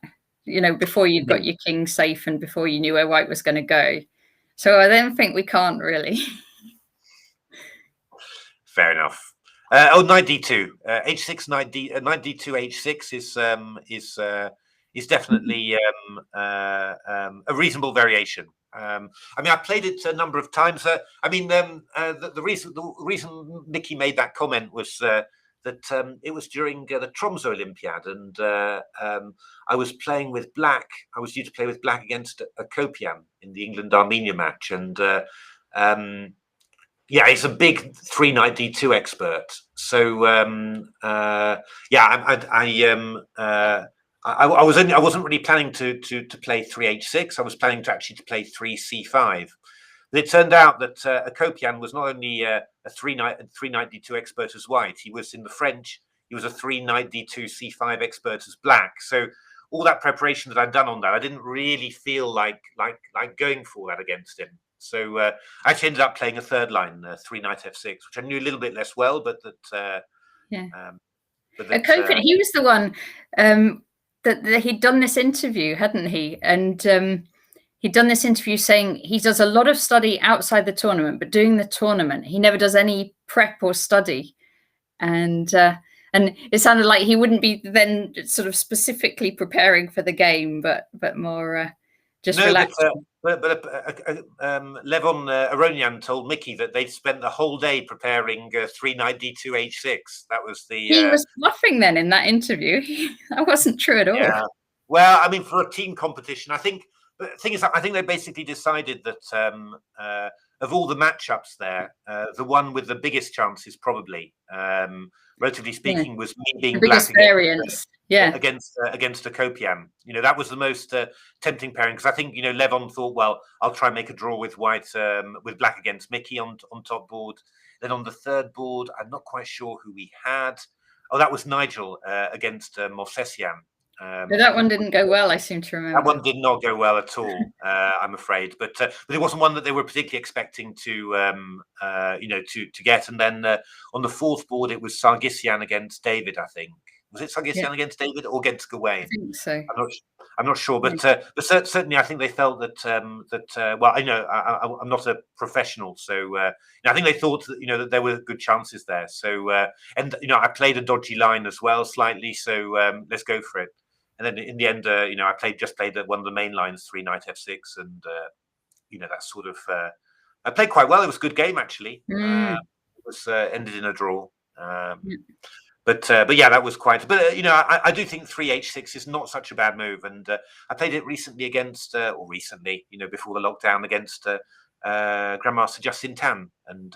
Before you'd got your king safe and before you knew where White was going to go. So I then think we can't really. Fair enough. Knight D2, H6, Knight D2, H6 is definitely a reasonable variation. I mean, I played it a number of times. The reason Mickey made that comment was that it was during the Tromsø Olympiad, and I was playing with Black. I was due to play with Black against Akopian in the England-Armenia match, and he's a big 3 Knight D2 expert. So I wasn't really planning to play 3 H6. I was planning to actually play 3 C5. But it turned out that Akopian was not only a 3 Knight D2 expert as White. He was in the French. He was a 3 Knight D2 C5 expert as Black. So all that preparation that I'd done on that, I didn't really feel like going for that against him. So I actually ended up playing a third line, 3 Knight F6, which I knew a little bit less well, but that. Akopian, he was the one that he'd done this interview, hadn't he? And he'd done this interview saying he does a lot of study outside the tournament, but during the tournament, he never does any prep or study. And it sounded like he wouldn't be then sort of specifically preparing for the game, but more just relaxing. But Levon Aronian told Mickey that they'd spent the whole day preparing 3 Knight D2 H6. That was the. He was bluffing then in that interview. That wasn't true at all. Yeah. Well, I mean, for a team competition, I think. But the thing is, I think they basically decided that of all the matchups there, the one with the biggest chance is probably, relatively speaking, was me being the biggest Black variance. against Akopian. That was the most tempting pairing, because I think Levon thought, well, I'll try and make a draw with White, with Black against Mickey on top board. Then on the third board, I'm not quite sure who we had. Oh, that was Nigel against Movsesian. But that one didn't go well, I seem to remember. That one did not go well at all, I'm afraid. But it wasn't one that they were particularly expecting to get. And then on the fourth board, it was Sargsyan against David, I think. Was it Sargsyan against David or against Gawain? I think so. I'm not sure, but certainly I think they felt that well, I know I'm not a professional, so I think they thought that that there were good chances there. So and I played a dodgy line as well slightly, so let's go for it. And then in the end, I played one of the main lines, 3 Knight F6, and that sort of I played quite well. It was a good game actually. It was ended in a draw. But yeah, that was quite. But I do think 3 H6 is not such a bad move, and I played it recently before the lockdown against Grandmaster Justin Tan, and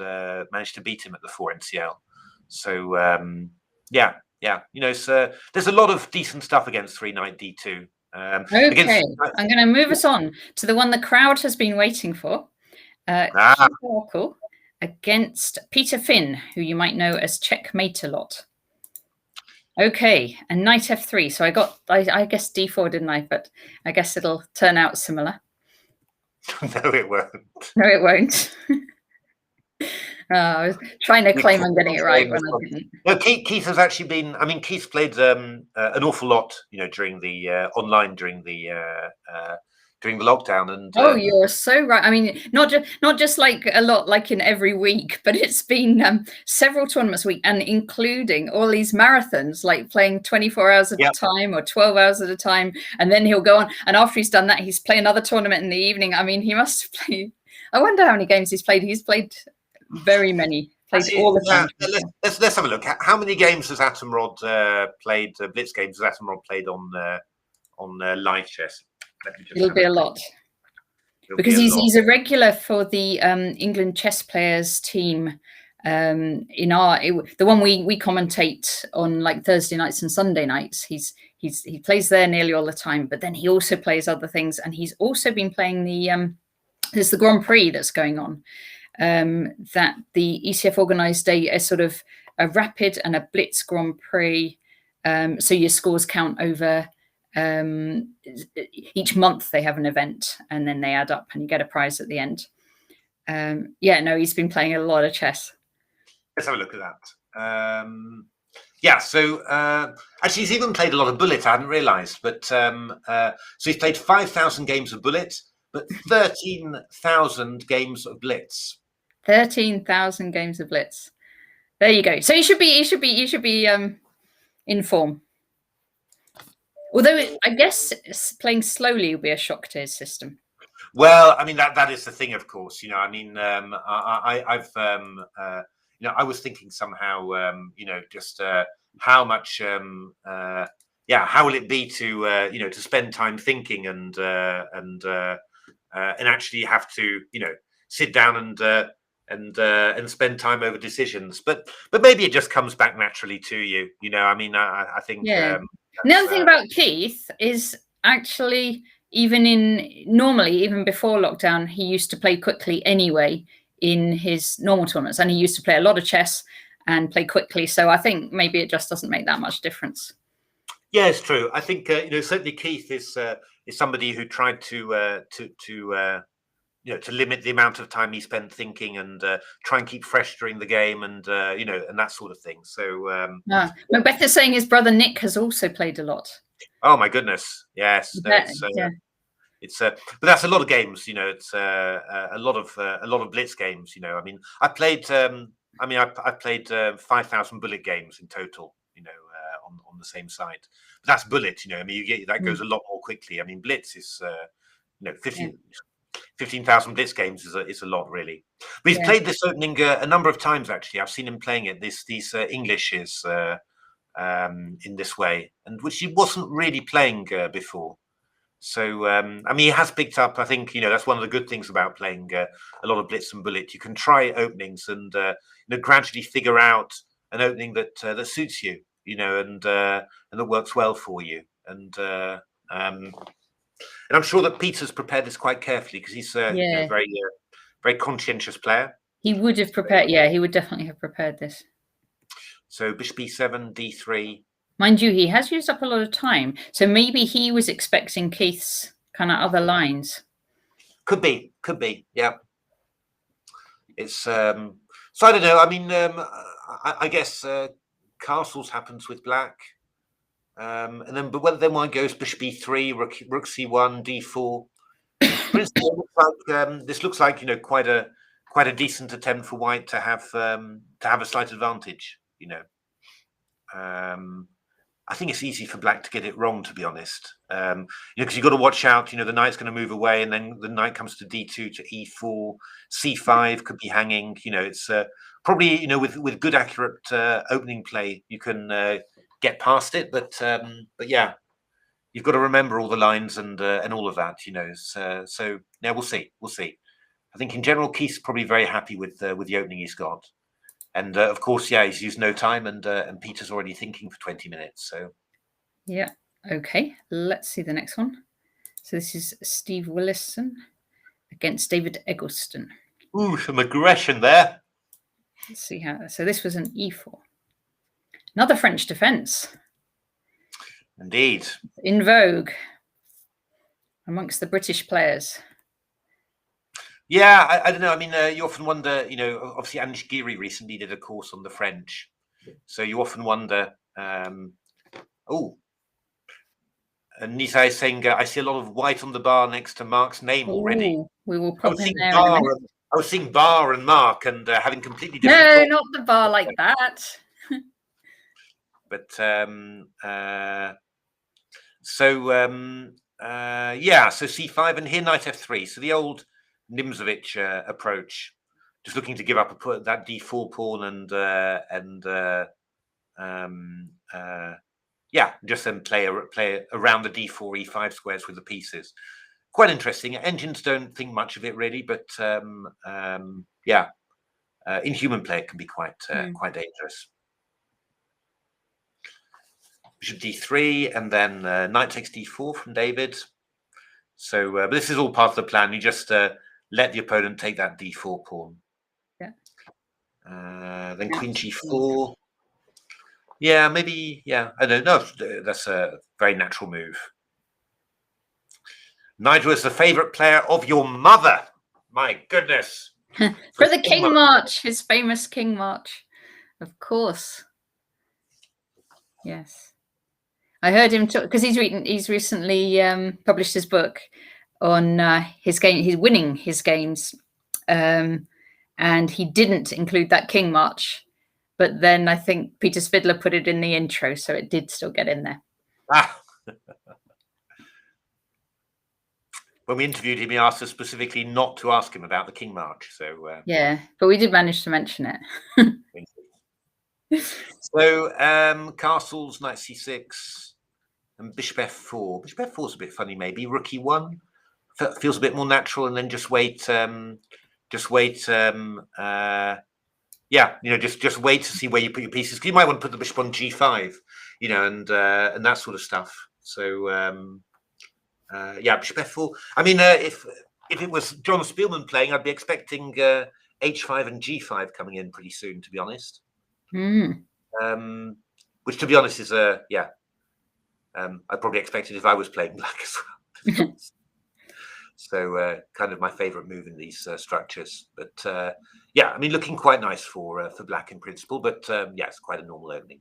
managed to beat him at the 4 NCL. So there's a lot of decent stuff against 3 Knight D2. Okay, I'm going to move us on to the one the crowd has been waiting for. Keith against Peter Finn, who you might know as Checkmate a lot. Okay, and Knight F3. So I guess D4, didn't I? But I guess it'll turn out similar. No, it won't. No, it won't. I was trying to claim I'm getting it right when I didn't. No, Keith has actually been. I mean, Keith played an awful lot, during the online during the during the lockdown. And oh, you're so right. I mean, not just like a lot, like in every week, but it's been several tournaments a week, and including all these marathons, like playing 24 hours at a time or 12 hours at a time, and then he'll go on. And after he's done that, he's playing another tournament in the evening. I mean, he must play. I wonder how many games he's played. He's played very many. Played all the time. Let's have a look. How many games has Atomrod played? Blitz games has Atomrod played on live chess? It'll be a lot. Because he's a regular for the England chess players team in the one we commentate on, like Thursday nights and Sunday nights. He plays there nearly all the time, but then he also plays other things, and he's also been playing there's the Grand Prix that's going on that the ECF organised a sort of a rapid and a blitz Grand Prix, so your scores count over. Each month they have an event, and then they add up and you get a prize at the end. He's been playing a lot of chess. Let's have a look at that. So actually he's even played a lot of Bullet. I hadn't realized, but so he's played 5,000 games of Bullet, but 13,000 games of Blitz. 13,000 games of Blitz. There you go. So you should be in form. Although I guess playing slowly will be a shock to his system. Well, I mean that is the thing, of course. I mean, I've I was thinking somehow, just how much, how will it be to to spend time thinking and actually have to sit down and spend time over decisions. But maybe it just comes back naturally to you. I mean, I think. Yeah. The other thing about Keith is actually even before lockdown, he used to play quickly anyway in his normal tournaments, and he used to play a lot of chess and play quickly. So I think maybe it just doesn't make that much difference. Yeah, it's true. I think certainly Keith is somebody who tried to limit the amount of time he spent thinking and try and keep fresh during the game and and that sort of thing. So Macbeth is saying his brother Nick has also played a lot. Oh my goodness, yes. But that's a lot of games. It's a lot of Blitz games. I mean, I played 5,000 Bullet games in total. On the same side, but that's Bullet. I mean, you get that goes a lot more quickly. I mean, Blitz is 15,000 Blitz games is a lot, really. But he's played this opening a number of times, actually. I've seen him playing it. These Englishes in this way, and which he wasn't really playing before. So, I mean, he has picked up, I think, that's one of the good things about playing a lot of Blitz and Bullet. You can try openings and gradually figure out an opening that suits you, and that works well for you. And I'm sure that Peter's prepared this quite carefully because he's a very conscientious player. He would have prepared. Yeah, he would definitely have prepared this. So bishop e7, d3. Mind you, he has used up a lot of time. So maybe he was expecting Keith's kind of other lines. Could be. Yeah. It's so I don't know. I mean, I guess castles happens with black. And then, but then one goes bishop e3, rook c1, d4. This looks like quite a decent attempt for white to have a slight advantage. I think it's easy for black to get it wrong, to be honest. Because you've got to watch out. The knight's going to move away, and then the knight comes to d2 to e4, c5 could be hanging. It's probably with good accurate opening play you can get past it, but yeah, you've got to remember all the lines and all of that. So yeah, we'll see. I think in general, Keith's probably very happy with the opening he's got. And of course, yeah, he's used no time, and Peter's already thinking for 20 minutes. So, yeah, okay. Let's see the next one. So this is Steve Willison against David Eggleston. Ooh, some aggression there. Let's see how. So this was an e4. Another French defense. Indeed. In vogue amongst the British players. Yeah, I don't know. I mean, you often wonder, obviously Anish Giri recently did a course on the French. So you often wonder, Nisa is saying, I see a lot of white on the bar next to Mark's name already. Ooh, we will I pop in there in a minute. I was seeing Bar and Mark and having completely different No, thoughts. not the bar like that. But yeah, so c5 and here knight f3. So the old Nimzovich approach, just looking to give up that d4 pawn yeah, just then play around the d4 e5 squares with the pieces. Quite interesting. Engines don't think much of it really, but yeah, in human play it can be quite dangerous. Bishop d3 and then knight takes d4 from David. So but this is all part of the plan. You just let the opponent take that d4 pawn. Yeah. Then queen g4. Yeah, maybe. Yeah, I don't know. That's a very natural move. Nigel is the favorite player of your mother. My goodness. For the King March, his famous King March. Of course. Yes. I heard him talk because he's recently published his book on his game. He's winning his games, and he didn't include that King March. But then I think Peter Spidler put it in the intro, so it did still get in there. Ah. When we interviewed him, he asked us specifically not to ask him about the King March. So yeah, but we did manage to mention it. So castles, knight c6, and bishop f4. Bishop f4 is a bit funny, maybe. Rook e1 feels a bit more natural, and then just wait. Yeah, just wait to see where you put your pieces. You might want to put the bishop on g5, and that sort of stuff. So yeah, bishop f4. I mean, if it was John Spielman playing, I'd be expecting h5 and g5 coming in pretty soon, to be honest. Which, to be honest, is yeah. I probably expected if I was playing black as well. So kind of my favorite move in these structures. But yeah, I mean, looking quite nice for black in principle. But yeah, it's quite a normal opening.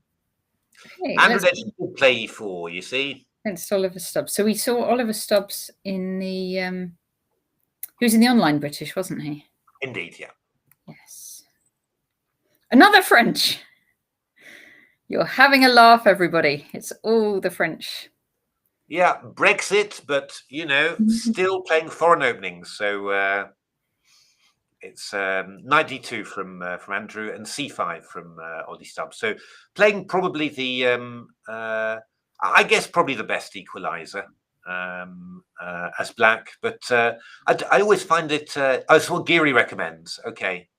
Okay, Andrew did play e4, you see. Against Oliver Stubbs. So we saw Oliver Stubbs in the he was in the Online British, wasn't he? Indeed, yeah. Yes. Another French. You're having a laugh, everybody. It's all the French. Yeah, Brexit, but still playing foreign openings. So it's knight d2 from Andrew and c5 from Ollie Stubbs. So playing probably the I guess probably the best equalizer as black. But I always find it. It's what Geary recommends. Okay,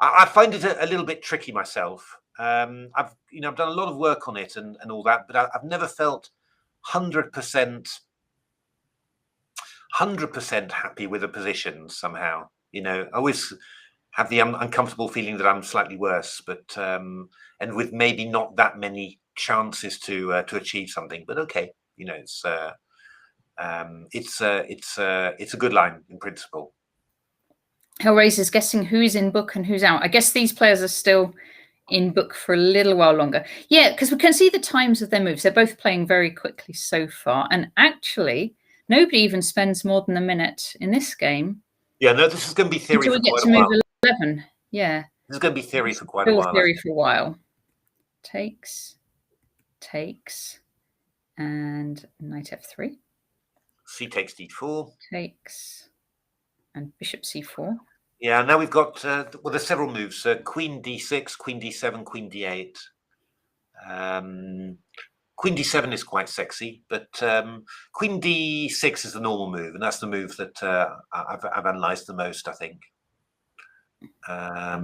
I find it a little bit tricky myself. I've done a lot of work on it and all that, but I've never felt 100% happy with the positions somehow. I always have the uncomfortable feeling that I'm slightly worse, but and with maybe not that many chances to achieve something. But okay, it's a good line in principle. Hellraiser is guessing who's in book and who's out. I guess these players are still in book for a little while longer. Yeah, because we can see the times of their moves. They're both playing very quickly so far. And actually, nobody even spends more than a minute in this game. Yeah, no, this is going to be theory for quite a while. Move 11. Yeah. This is going to be theory for quite a while. Theory for a while. Takes, and knight f3. C takes d4. Takes, and bishop c4. Yeah, now we've got, well, there's several moves. Queen d6, queen d7, queen d8. Queen d7 is quite sexy, but queen d6 is the normal move, and that's the move that I've analysed the most, I think. I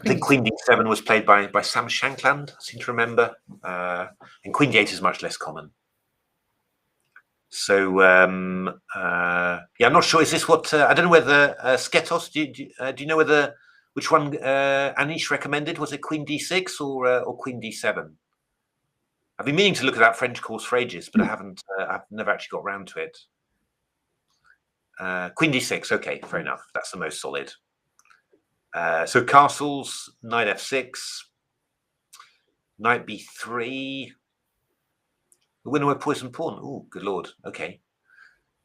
think queen d7 was played by Sam Shankland, I seem to remember. And queen d8 is much less common. So yeah, I'm not sure. Is this what I don't know whether Sketos? Do you know which one Anish recommended? Was it Queen D6 or Queen D7? I've been meaning to look at that French course for ages, but I haven't. I've never actually got round to it. Queen D6. Okay, fair enough. That's the most solid. So castles, knight F6, knight B3. The winner with poisoned pawn. Oh, good lord. Okay.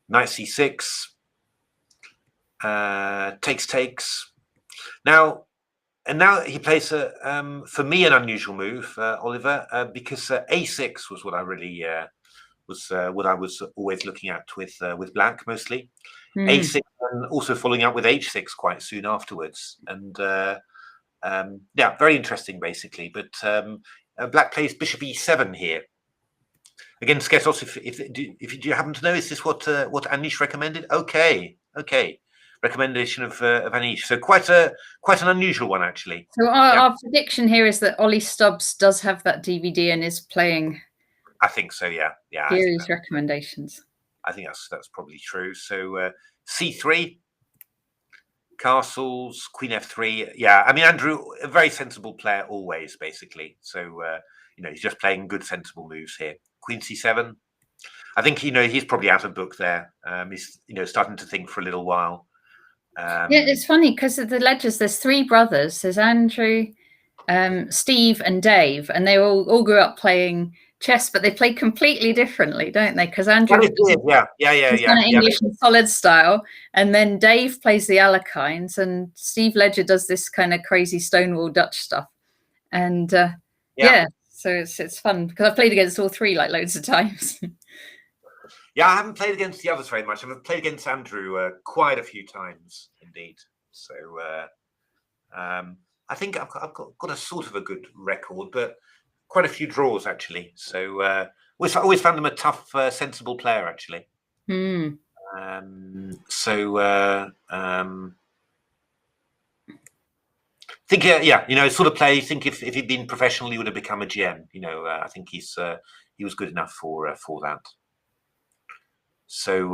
Knight c6. Takes. Now he plays for me an unusual move, Oliver, because a6 was what I really what I was always looking at with black mostly. A6 and also following up with h6 quite soon afterwards, and yeah, very interesting basically. But black plays bishop e7 here. Again, Sketos, if you happen to know, is this what Anish recommended? Okay. Recommendation of Anish. So quite an unusual one, actually. So our prediction here is that Ollie Stubbs does have that DVD and is playing. I think so. Yeah. Gary's recommendations. I think that's probably true. So c3, castles, queen f3. Yeah, I mean Andrew, a very sensible player always, basically. So he's just playing good, sensible moves here. Queen c7. I think he's probably out of book there. He's starting to think for a little while. Yeah, it's funny because of the ledgers. There's 3 brothers. There's Andrew, Steve, and Dave, and they all grew up playing chess, but they play completely differently, don't they? Because Andrew, English and solid style, and then Dave plays the Alekines, and Steve Ledger does this kind of crazy Stonewall Dutch stuff. And so it's fun because I've played against all 3 like loads of times. Yeah, I haven't played against the others very much. I've played against Andrew quite a few times, indeed. So I think I've got a sort of a good record, but quite a few draws, actually. So I always found him a tough, sensible player, actually. Think, sort of play. I think if he'd been professional, he would have become a GM. I think he was good enough for that. So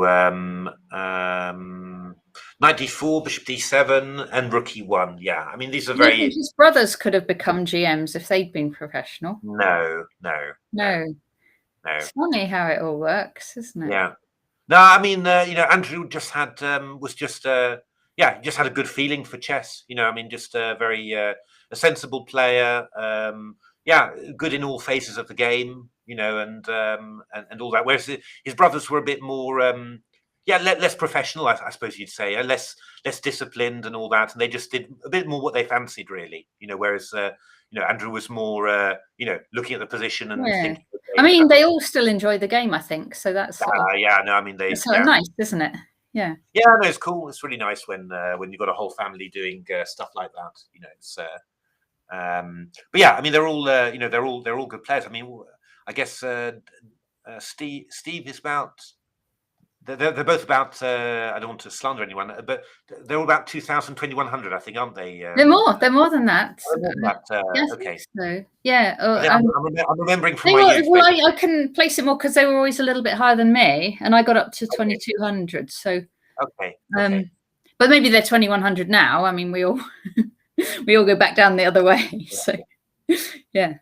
knight d4, bishop d7, and rook e1. Yeah, I mean these are very. His brothers could have become GMs if they'd been professional. No. It's funny how it all works, isn't it? Yeah. No, I mean Andrew just had just had a good feeling for chess. I mean just a very a sensible player. Good in all phases of the game. And all that. Whereas his brothers were a bit more, less professional, I suppose you'd say, less disciplined and all that, and they just did a bit more what they fancied, really. Whereas Andrew was more, looking at the position and thinking. I mean, they all still enjoy the game, I think. So that's I mean, it's sort of nice, isn't it? Yeah. Yeah, no, it's cool. It's really nice when you've got a whole family doing stuff like that. It's. But yeah, I mean, they're all they're all good players. I mean. I guess Steve is about. They're both about. I don't want to slander anyone, but they're all about 2,000, 2,100, I think, aren't they? They're more than that. Yes, okay. So yeah, I'm remembering from my youth. Well, I can place it more because they were always a little bit higher than me, and I got up to 2,200. So okay. But maybe they're 2,100 now. I mean, we all go back down the other way. Yeah. So yeah.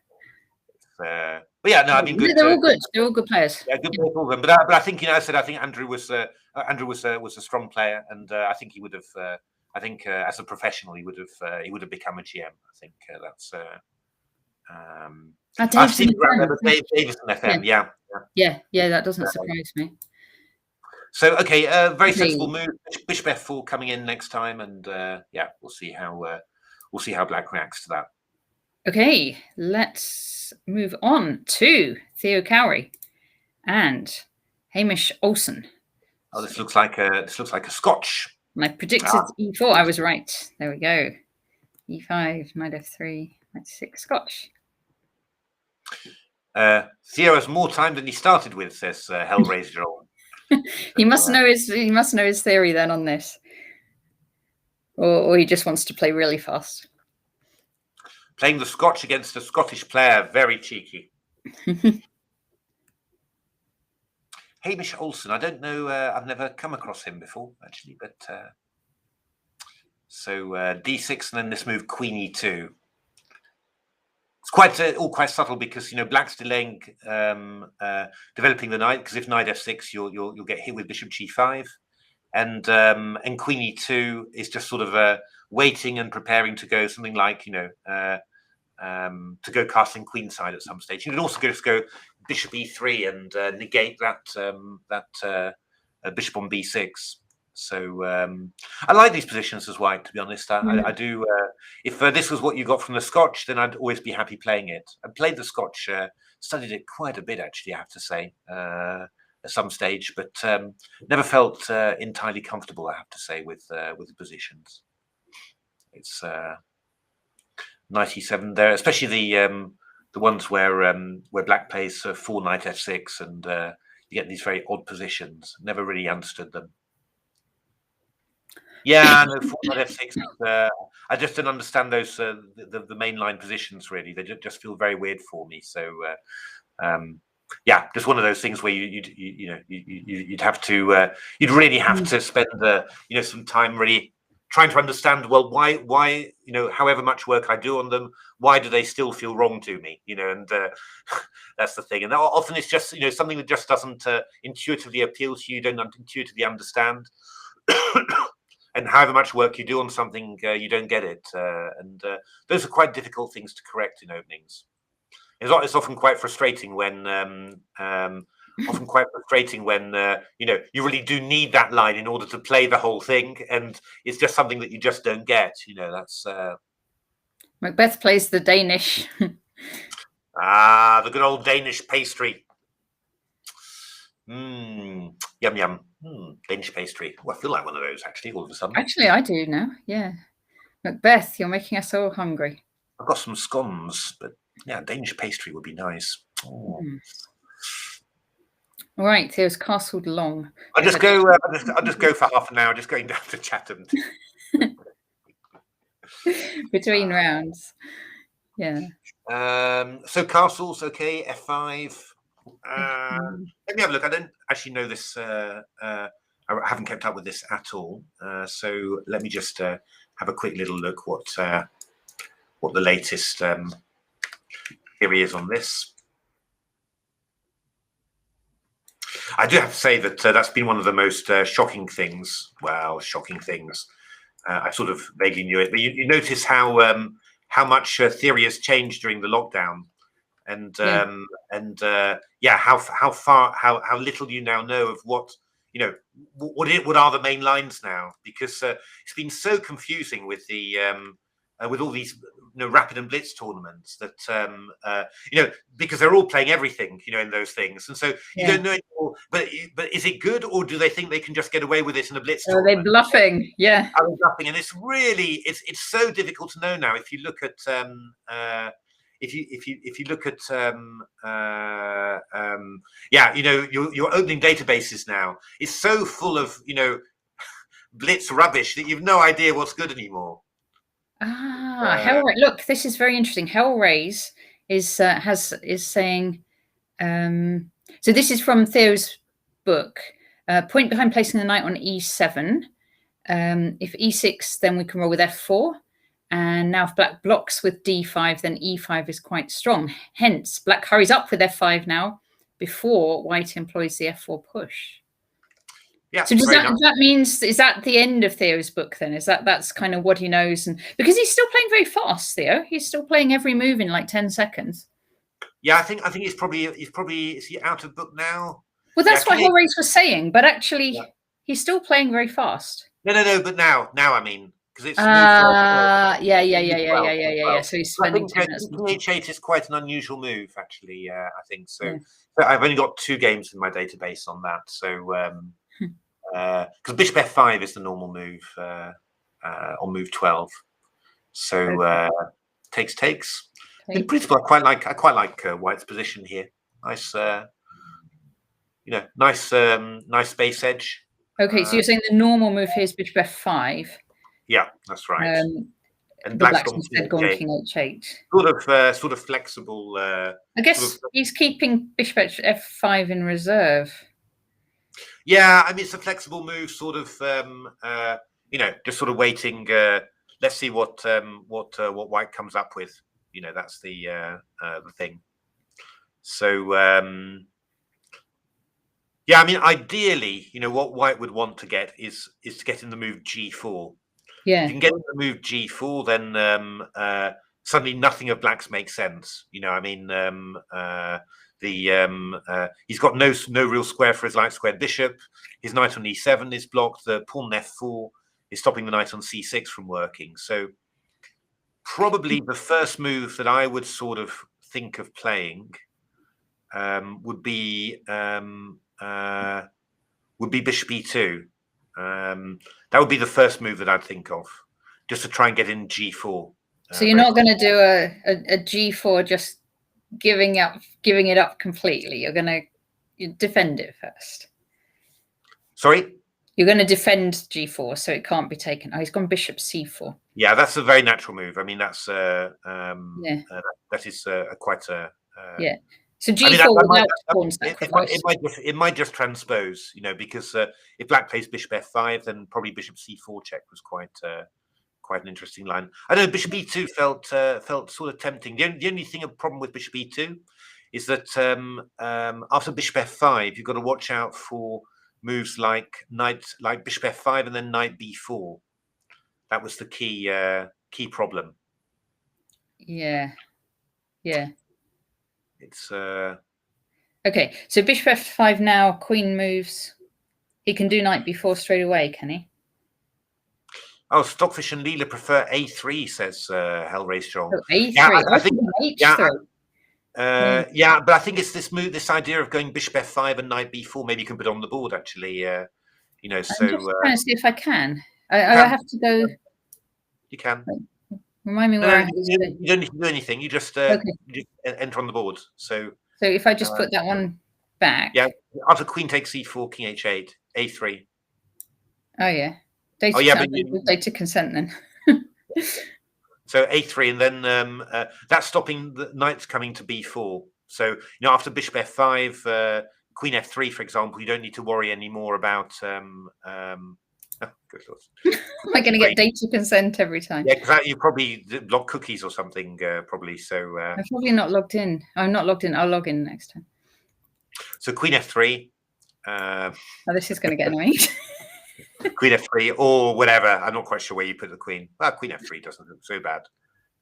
But yeah, no, I mean, good. They're all good. They're all good players. Yeah, good players, all of them. But I think I think Andrew was a strong player, and I think he would have. I think as a professional, he would have become a GM. I think that's. I've seen Dave Davison FM. Yeah. That doesn't surprise me. So okay, very sensible move. Bishop f4 coming in next time, and we'll see how Black reacts to that. Okay, let's move on to Theo Cowrie and Hamish Olsen. Oh, this looks like a Scotch. And I predicted e4. I was right. There we go. e5, knight f3, knight 6, Scotch. Theo has more time than he started with, says Hellraiser. He must know his theory then on this, or he just wants to play really fast. Playing the Scotch against a Scottish player, very cheeky. Hamish Olsen, I don't know. I've never come across him before, actually. But so d6 and then this move queen e2. It's all quite subtle because Black's delaying developing the knight, because if knight f6, you'll get hit with bishop g5, and queen e2 is just sort of waiting and preparing to go something like to go casting queenside at some stage. You can also just go bishop e3 and negate that bishop on b6. So I like these positions as white, to be honest. I do. If this was what you got from the Scotch, then I'd always be happy playing it. I played the Scotch, studied it quite a bit, actually, I have to say, at some stage, but never felt entirely comfortable, I have to say, with the positions. It's knight e7 there, especially the ones where black plays full knight f6, and you get these very odd positions. Never really understood them. Yeah, no, full knight f6. I just don't understand those the mainline positions really. They just feel very weird for me. So yeah, just one of those things where you'd have to you'd really have to spend some time really trying to understand, well, why however much work I do on them, why do they still feel wrong to me? And that's the thing. And often it's just something that just doesn't intuitively appeal to you, don't intuitively understand. And however much work you do on something, you don't get it. And those are quite difficult things to correct in openings. It's often quite frustrating when you really do need that line in order to play the whole thing, and it's just something that you just don't get. That's Macbeth plays the Danish. The good old Danish pastry. Yum yum. Danish pastry. Oh, I feel like one of those actually all of a sudden. Actually, I do now. Yeah, Macbeth, you're making us all hungry. I've got some scones, but yeah, Danish pastry would be nice. Oh. All right, Theo's castled long. I'll just go for half an hour, just going down to Chatham. Between rounds. Yeah. So castles, okay, f5. Let me have a look. I don't actually know this. I haven't kept up with this at all. So let me just have a quick little look what the latest theory is on this. I do have to say that that's been one of the most shocking things. Well, shocking things. I sort of vaguely knew it, but you notice how much theory has changed during the lockdown, and how little you now know of what are the main lines now, because it's been so confusing with the with all these rapid and blitz tournaments that because they're all playing everything in those things, and so you don't know anymore. But is it good, or do they think they can just get away with it in a blitz tournament? Are they bluffing? Yeah, are they bluffing? And it's really it's so difficult to know now. If you look at if you look at your opening databases now, it's so full of blitz rubbish that you've no idea what's good anymore. Look, this is very interesting. Hellraise is saying, so this is from Theo's book. Point behind placing the knight on e7. If e6, then we can roll with f4. And now if black blocks with d5, then e5 is quite strong. Hence, black hurries up with f5 now before white employs the f4 push. Yeah, so does that means, is that the end of Theo's book then? That's kind of what he knows? And because he's still playing very fast, Theo, he's still playing every move in like 10 seconds. Yeah, I think he's probably is he out of book now? Well, that's what Hellraise was saying, but actually he's still playing very fast. No, but now I mean, because it's yeah. So he's spending 10 minutes. H8 is quite an unusual move, actually. I think so. Yeah. But I've only got 2 games in my database on that, so. Because bishop f5 is the normal move on move 12, so takes. In principle, I quite like White's position here. Nice, nice space edge. Okay, so you're saying the normal move here is bishop f5. Yeah, that's right. And black's instead going king h8. Sort of flexible. I guess he's keeping bishop f5 in reserve. Yeah, I mean, it's a flexible move, sort of, just sort of waiting. Let's see what White comes up with. That's the thing. So, yeah, I mean, ideally, what White would want to get is to get in the move g4. Yeah. If you can get in the move g4, then suddenly nothing of Black's makes sense. I mean, He's got no real square for his light squared bishop. His knight on e7 is blocked. The pawn on f4 is stopping the knight on c6 from working. So probably the first move that I would sort of think of playing would be bishop e2. That would be the first move that I'd think of, just to try and get in g4. So you're not going to do a g4 just giving it up completely. You're going to defend it first. Sorry? You're going to defend g4 so it can't be taken. Oh, he's gone bishop c4. Yeah, that's a very natural move. I mean, that's that is quite a yeah. So g4 without pawn sacrifice. It might just transpose, you know, because if black plays bishop f5, then probably bishop c4 check was quite an interesting line. I know bishop e2 felt sort of tempting. The only thing, a problem with bishop e2 is that after bishop f5, you've got to watch out for moves like bishop f5 and then knight b4. That was the key problem. Yeah. It's okay. So bishop f5 now. Queen moves. He can do knight b4 straight away, can he? Oh, Stockfish and Leela prefer a3, says Hellraiser Joel. Oh, a3. Yeah, I think h3. Yeah, but I think it's this idea of going bishop f5 and knight b4. Maybe you can put on the board actually. You know, so I'm just trying to see if I can. I have to go. You can. Remind me where. You don't need to do anything. You just enter on the board. So if I just put that one back. Yeah. After queen takes c4, king h8, a3. Oh yeah. Data consent then. So a3, and then that's stopping the knights coming to b4. So you know, after bishop f5, queen f3, for example, you don't need to worry anymore about. Good Lord. Am I going to get data consent every time? Yeah, because you probably block cookies or something, probably. So I'm probably not logged in. I'm not logged in. I'll log in next time. So queen f3. This is going to get annoying. Queen f3 or whatever. I'm not quite sure where you put the queen. Well, queen f3 doesn't look so bad.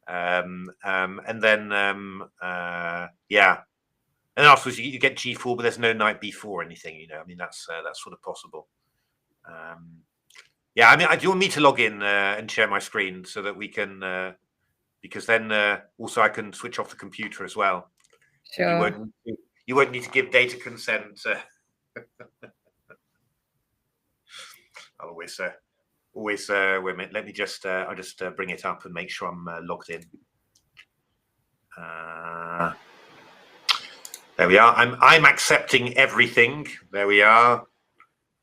And then yeah, and afterwards you get g4, but there's no knight b4 or anything. You know, I mean that's sort of possible. Yeah, I mean, do you want me to log in and share my screen so that we can? Because then also I can switch off the computer as well. Sure. You won't need to give data consent. I'll always wait a minute. Let me just I'll just bring it up and make sure I'm logged in. There we are. I'm accepting everything. There we are.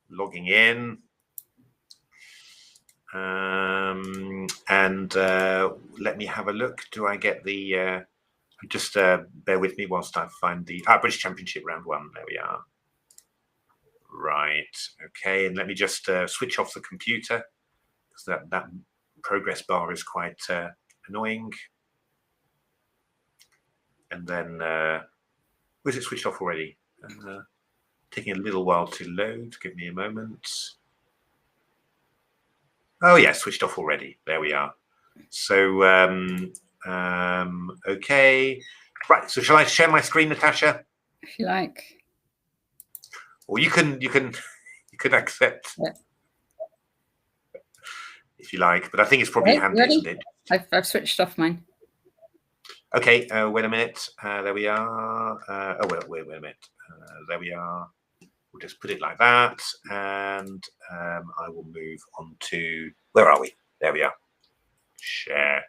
Logging in. And let me have a look. Do I get the just bear with me whilst I find the British Championship round 1. There we are. Right. Okay. And let me just switch off the computer because that progress bar is quite annoying. And then was it switched off already? Taking a little while to load. Give me a moment. Oh yeah, switched off already. There we are. So okay, right. So shall I share my screen, Natasha? If you like. Or you can accept if you like. But I think it's probably handy, isn't it? I've switched off mine. Okay. Wait a minute. There we are. Oh wait a minute. There we are. We'll just put it like that, and I will move on to, where are we? There we are. Share.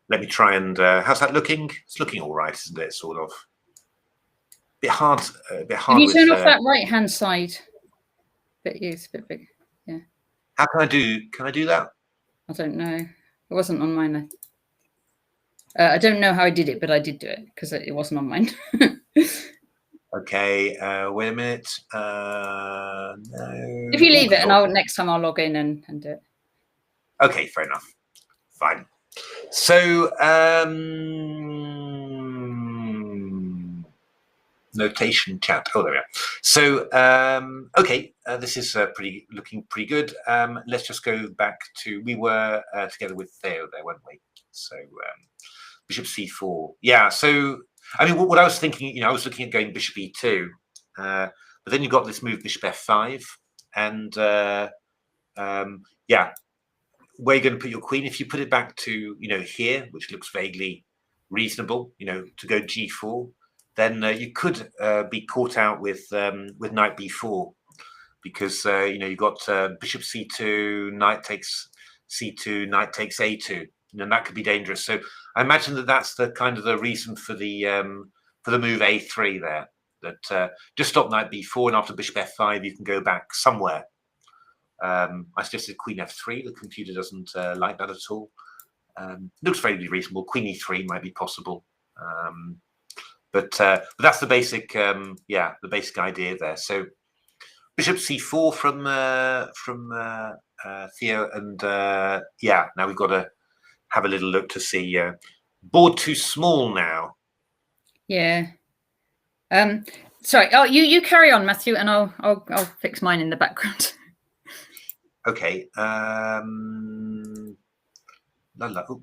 Let me try and, how's that looking? It's looking all right, isn't it? Sort of. Bit hard. Can you turn off that right-hand side? It's a bit big. Yeah. How can I do? Can I do that? I don't know. It wasn't on mine. I don't know how I did it, but I did do it because it wasn't on mine. Okay, wait a minute. No. If you leave it, and next time I'll log in and do it. Okay, fair enough. Fine. So, notation chat. Oh, there we are. So, okay, this is looking pretty good. Let's just go back to, we were together with Theo there, weren't we? So bishop c4. Yeah, so I mean, what I was thinking, I was looking at going bishop e2, but then you've got this move bishop f5, and yeah, where you're going to put your queen. If you put it back to here, which looks vaguely reasonable, to go g4, then you could be caught out with knight b4, because you've got bishop c2, knight takes c2, knight takes a2, and that could be dangerous. So I imagine that that's the kind of the reason for the move a3 there. That just stop knight b4, and after bishop f5, you can go back somewhere. I suggested queen f3. The computer doesn't like that at all. Looks very reasonable. Queen e3 might be possible, but that's the basic, the basic idea there. So bishop c4 from Theo, and now we've got to have a little look to see. Board too small now. Yeah. Sorry. Oh, you carry on, Matthew, and I'll fix mine in the background. Okay. Oh,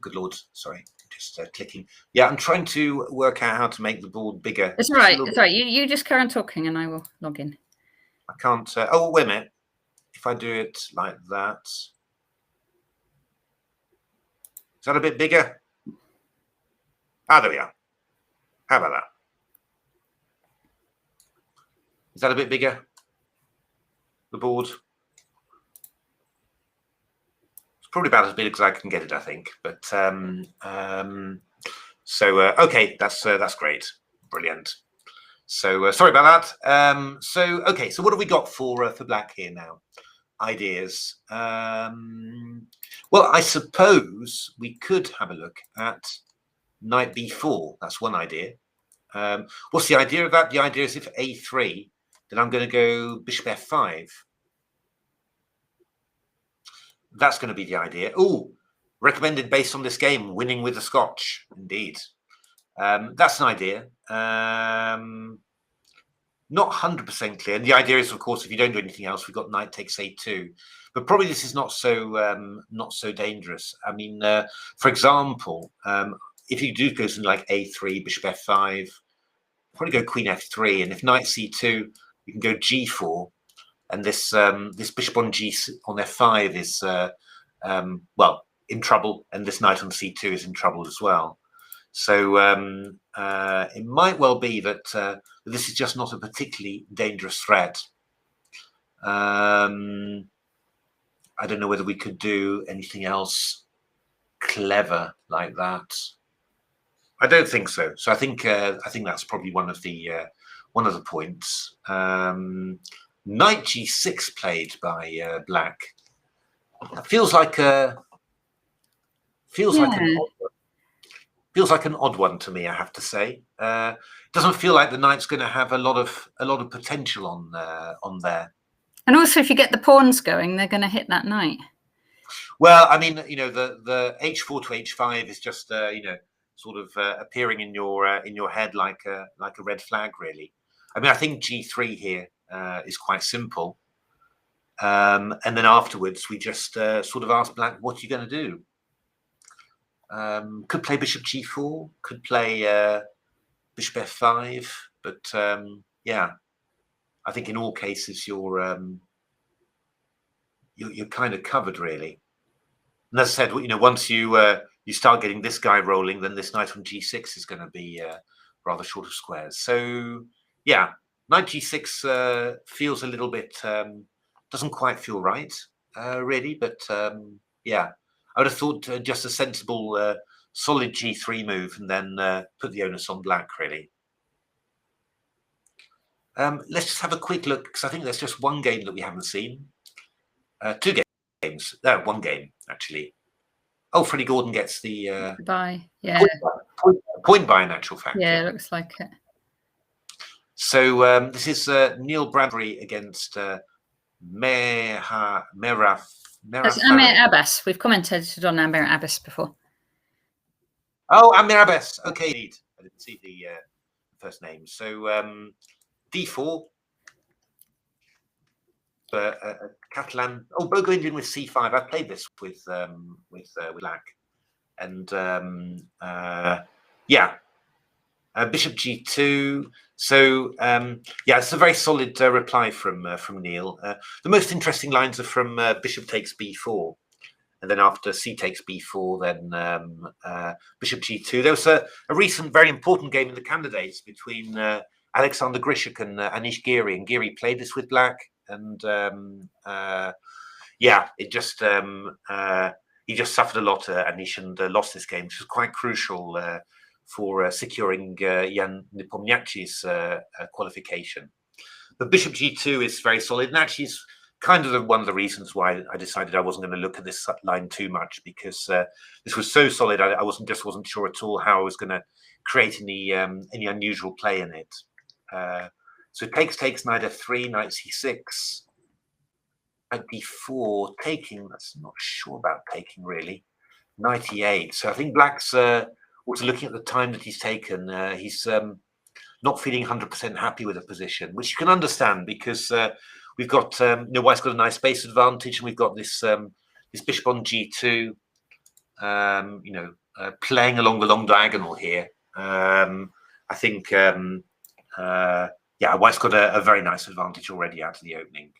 good Lord. Sorry. Just clicking. Yeah, I'm trying to work out how to make the board bigger. It's all right. It's all right. You just carry on talking, and I will log in. I can't. Oh, wait a minute. If I do it like that, is that a bit bigger? Ah, there we are. How about that? Is that a bit bigger? The board? It's probably about as big as I can get it, I think. But okay, that's great, brilliant. So sorry about that. Okay, so what have we got for black here now? Ideas. Well, I suppose we could have a look at knight b4. That's one idea. What's the idea of that? The idea is if a3, then I'm going to go bishop f5. That's going to be the idea. Oh, recommended based on this game, winning with the Scotch. Indeed. That's an idea. Not 100% clear. And the idea is, of course, if you don't do anything else, we've got knight takes a2. But probably this is not so dangerous. I mean, for example, if you do go something like a3, bishop f5, probably go queen f3, and if knight c2, you can go g4, and this bishop on f5 is well, in trouble, and this knight on c2 is in trouble as well. So it might well be that this is just not a particularly dangerous threat. I don't know whether we could do anything else clever like that. I don't think so. So I think that's probably one of the points. Knight g6 played by black. Feels like an odd one to me, I have to say. Doesn't feel like the knight's going to have a lot of potential on there. And also, if you get the pawns going, they're going to hit that knight. Well, I mean, the h4 to h5 is just sort of appearing in your head like a red flag, really. I mean, I think g3 here is quite simple, and then afterwards we just sort of ask black, what are you going to do? Could play bishop g4, could play bishop f5, but yeah, I think in all cases you're kind of covered, really. And as I said, once you start getting this guy rolling, then this knight on g6 is going to be rather short of squares. So yeah, knight g6 feels a little bit doesn't quite feel right, really, but yeah. I would have thought just a sensible, solid g3 move, and then put the onus on black, really. Let's just have a quick look, because I think there's just one game that we haven't seen. Two games. No, one game, actually. Oh, Freddie Gordon gets the... Bye. Yeah. Point by, in actual fact. Yeah, it looks like it. So this is Neil Bradbury against Meraf. That's Amir Abbas. We've commented on Amir Abbas before. Oh, Amir Abbas. Okay, indeed. I didn't see the first name. So d4. Catalan. Oh, Bogo Indian with c5. I played this with black, and yeah, bishop g2. So yeah, it's a very solid reply from Neil. The most interesting lines are from bishop takes b4, and then after c takes b4, then bishop g2. There was a recent very important game in the candidates between Alexander Grishuk and Anish Giri, and Giri played this with black, and yeah, it just he just suffered a lot, Anish, and lost this game, which was quite crucial for securing Jan Nepomniachtchi's qualification. But bishop g2 is very solid, and actually is kind of one of the reasons why I decided I wasn't going to look at this line too much, because this was so solid. I wasn't sure at all how I was going to create any unusual play in it. So takes knight f3, knight c6, knight b4, taking. That's not sure about taking really. Knight e8. So I think black's also looking at the time that he's taken. He's not feeling 100% happy with the position, which you can understand, because we've got white's got a nice space advantage, and we've got this this bishop on g2, playing along the long diagonal here. I think yeah, white's got a very nice advantage already out of the opening.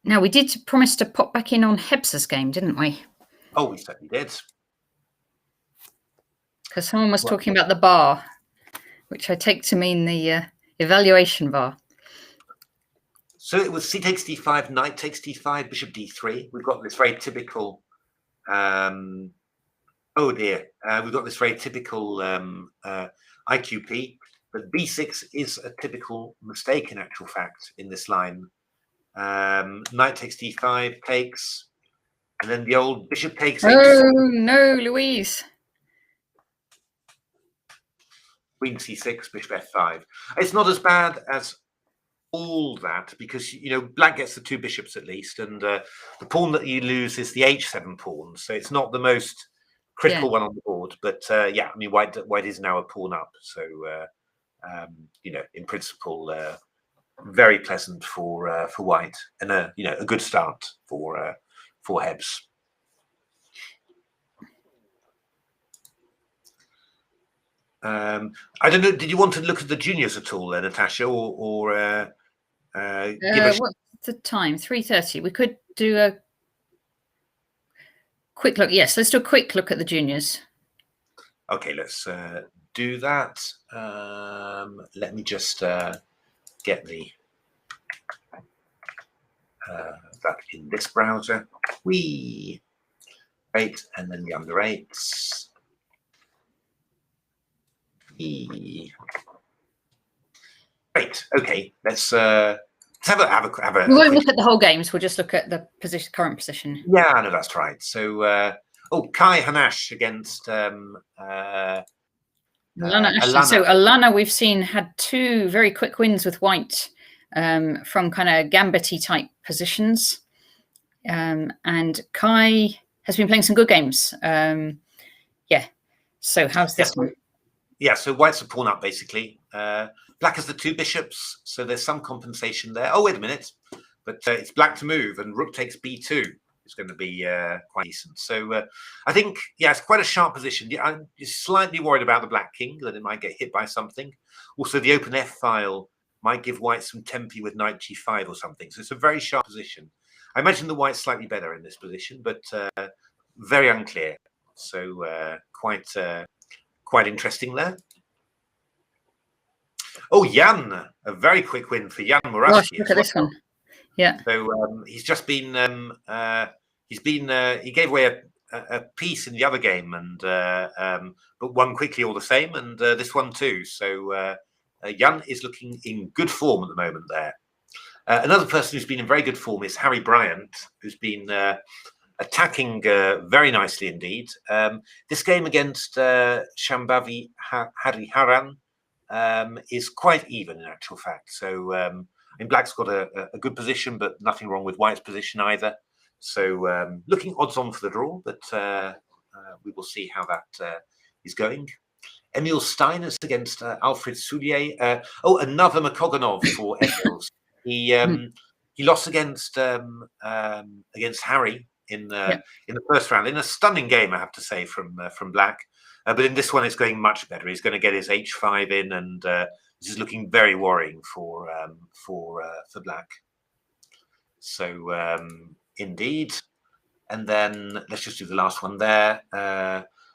Now, we did promise to pop back in on Hebser's game, didn't we? Oh, we certainly did. Because someone was talking about the bar, which I take to mean the evaluation bar. So it was c takes d5, knight takes d5, bishop d3. We've got this very typical, oh dear, we've got this very typical IQP, but b6 is a typical mistake in actual fact in this line. Knight takes d5, takes, and then the old bishop takes. Oh no, Louise. Queen c6, bishop f5. It's not as bad as all that, because black gets the two bishops at least, and the pawn that you lose is the h7 pawn, so it's not the most critical one on the board. But yeah, I mean, white is now a pawn up, so in principle, very pleasant for white, and a good start for Hebs. I don't know. Did you want to look at the juniors at all, Natasha, or give us... What's the time? 3:30. We could do a quick look. Yes, let's do a quick look at the juniors. Okay, let's do that. Let me just get the that in this browser. Right, and then the under 8s. Great. Okay, let's have a. We won't look at the whole games. We'll just look at the current position. Yeah, no, that's right. So, Kai Hanash against Alana Ashton. So Alana, we've seen, had two very quick wins with white from kind of gambit-y type positions, and Kai has been playing some good games. Yeah. So how's this one? Yeah, so white's a pawn up, basically. Black has the two bishops, so there's some compensation there. Oh, wait a minute. But it's black to move, and rook takes b2. It's going to be quite decent. So I think, yeah, it's quite a sharp position. Yeah, I'm slightly worried about the black king, that it might get hit by something. Also, the open f file might give white some tempi with knight g5 or something. So it's a very sharp position. I imagine the white's slightly better in this position, but very unclear. So quite interesting there. Oh, Jan, a very quick win for Jan Murawski. Look at this one. Yeah. So he's just been he gave away a piece in the other game, and but won quickly all the same, and this one too. So Jan is looking in good form at the moment there. Another person who's been in very good form is Harry Bryant, who's been attacking very nicely indeed. This game against Shambhavi Hariharan is quite even in actual fact. So I mean, black's got a good position, but nothing wrong with white's position either. So looking odds on for the draw, but we will see how that is going. Emil Steiners against Alfred Soulier. Oh, another Makoganov for Emil. He lost against Harry in the first round in a stunning game, I have to say, from Black. But in this one, it's going much better. He's going to get his h5 in, and this is looking very worrying for Black. So indeed, and then let's just do the last one there.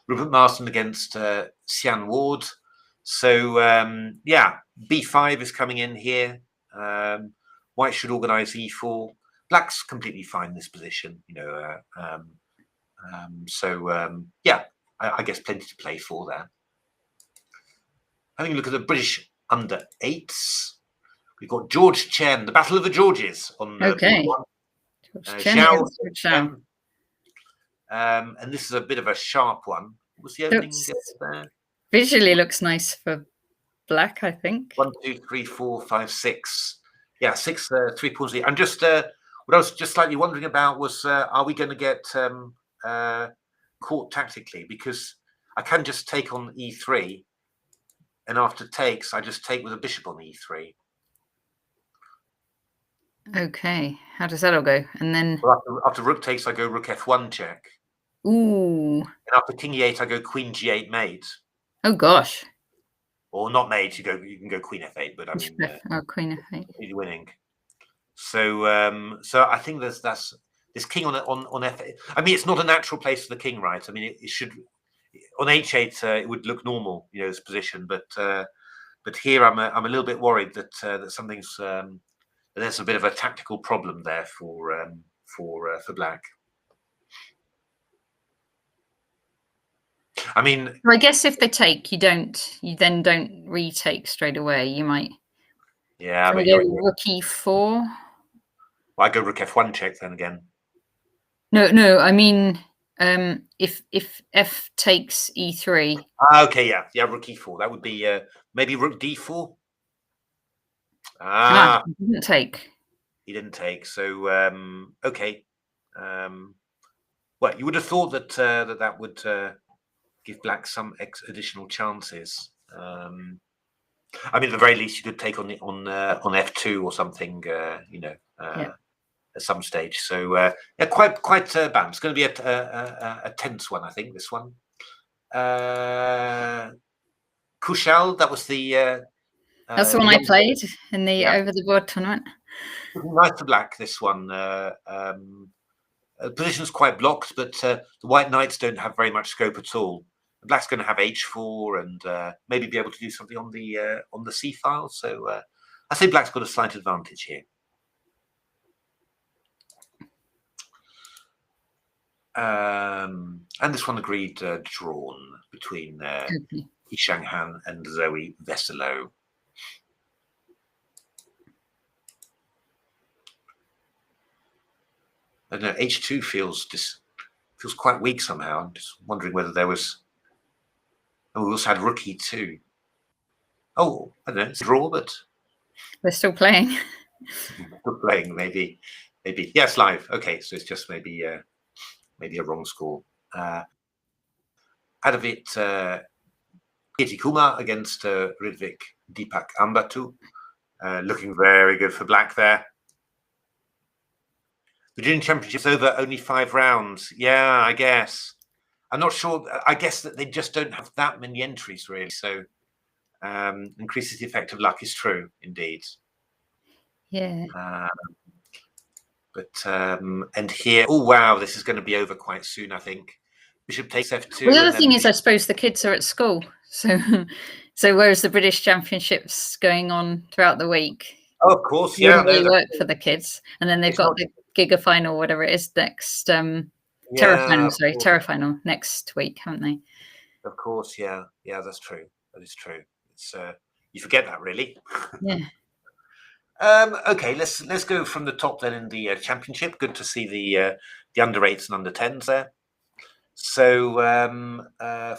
Rupert Marston against Sian Ward. So yeah, b5 is coming in here. White should organize e4. Black's completely fine in this position, you know. Yeah, I guess plenty to play for there. Having a look at the British under 8s, we've got George Chen, the Battle of the Georges on okay. board 1. Chen, and this is a bit of a sharp one. What's the opening there? Visually looks nice for Black, I think. 1, 2, 3, 4, 5, 6. Yeah, 6 3 pawns. I'm just what I was just slightly wondering about was are we going to get caught tactically? Because I can just take on e3, and after takes, I just take with a bishop on e3. Okay, how does that all go? And then after rook takes, I go rook f1 check. Ooh. And after king e8, I go queen g8 mate. Oh gosh. Or not mate. You can go queen f8, but I mean, queen f8. You're winning. So so I think there's this king on f8. I mean, it's not a natural place for the king, right? I mean, it should on h8 it would look normal, you know, this position, but here I'm a little bit worried that that something's there's a bit of a tactical problem there for Black. I mean, I guess if they take, you then don't retake straight away. You might. Yeah, but go rook e4. Well, I go rook f1 check then again. No. I mean, if f takes e3. Okay, yeah, rook e4. That would be maybe rook d4. He didn't take. He didn't take. So okay. Well, you would have thought that that would give Black some additional chances. I mean, at the very least, you could take on f2 or something, you know, at some stage. So yeah, quite balanced. It's going to be a tense one, I think. This one. Kushal, that was the. That's the one I played in the over the board tournament. Nice to Black. This one. Position's quite blocked, but the white knights don't have very much scope at all. Black's going to have h4 and maybe be able to do something on the c file. So I say Black's got a slight advantage here. And this one agreed drawn between Yishang Han and Zoe Veselo. I don't know, h2 feels quite weak somehow. I'm just wondering whether there was. Oh, we also had rook e2. Oh, I don't know, it's a draw, but they're still playing. Still playing, maybe. Yes, live. Okay, so it's just maybe a wrong score. Adavit Kirti Kumar against Ridvik Deepak Ambatu. Looking very good for Black there. The Junior Championship's over, only 5 rounds. Yeah, I guess. I'm not sure. I guess that they just don't have that many entries, really. So increases the effect of luck is true, indeed. Yeah. And here, oh wow, this is going to be over quite soon, I think. Bishop takes f2. Well, the other thing is, I suppose the kids are at school, so whereas the British Championships going on throughout the week. Oh, of course, yeah. Really work for the kids, and then they've got the Giga final, whatever it is, next Terra final next week, haven't they? Of course, yeah, that's true. That is true. It's you forget that, really. Yeah. Okay, let's go from the top then in the championship. Good to see the under 8s and under 10s there. So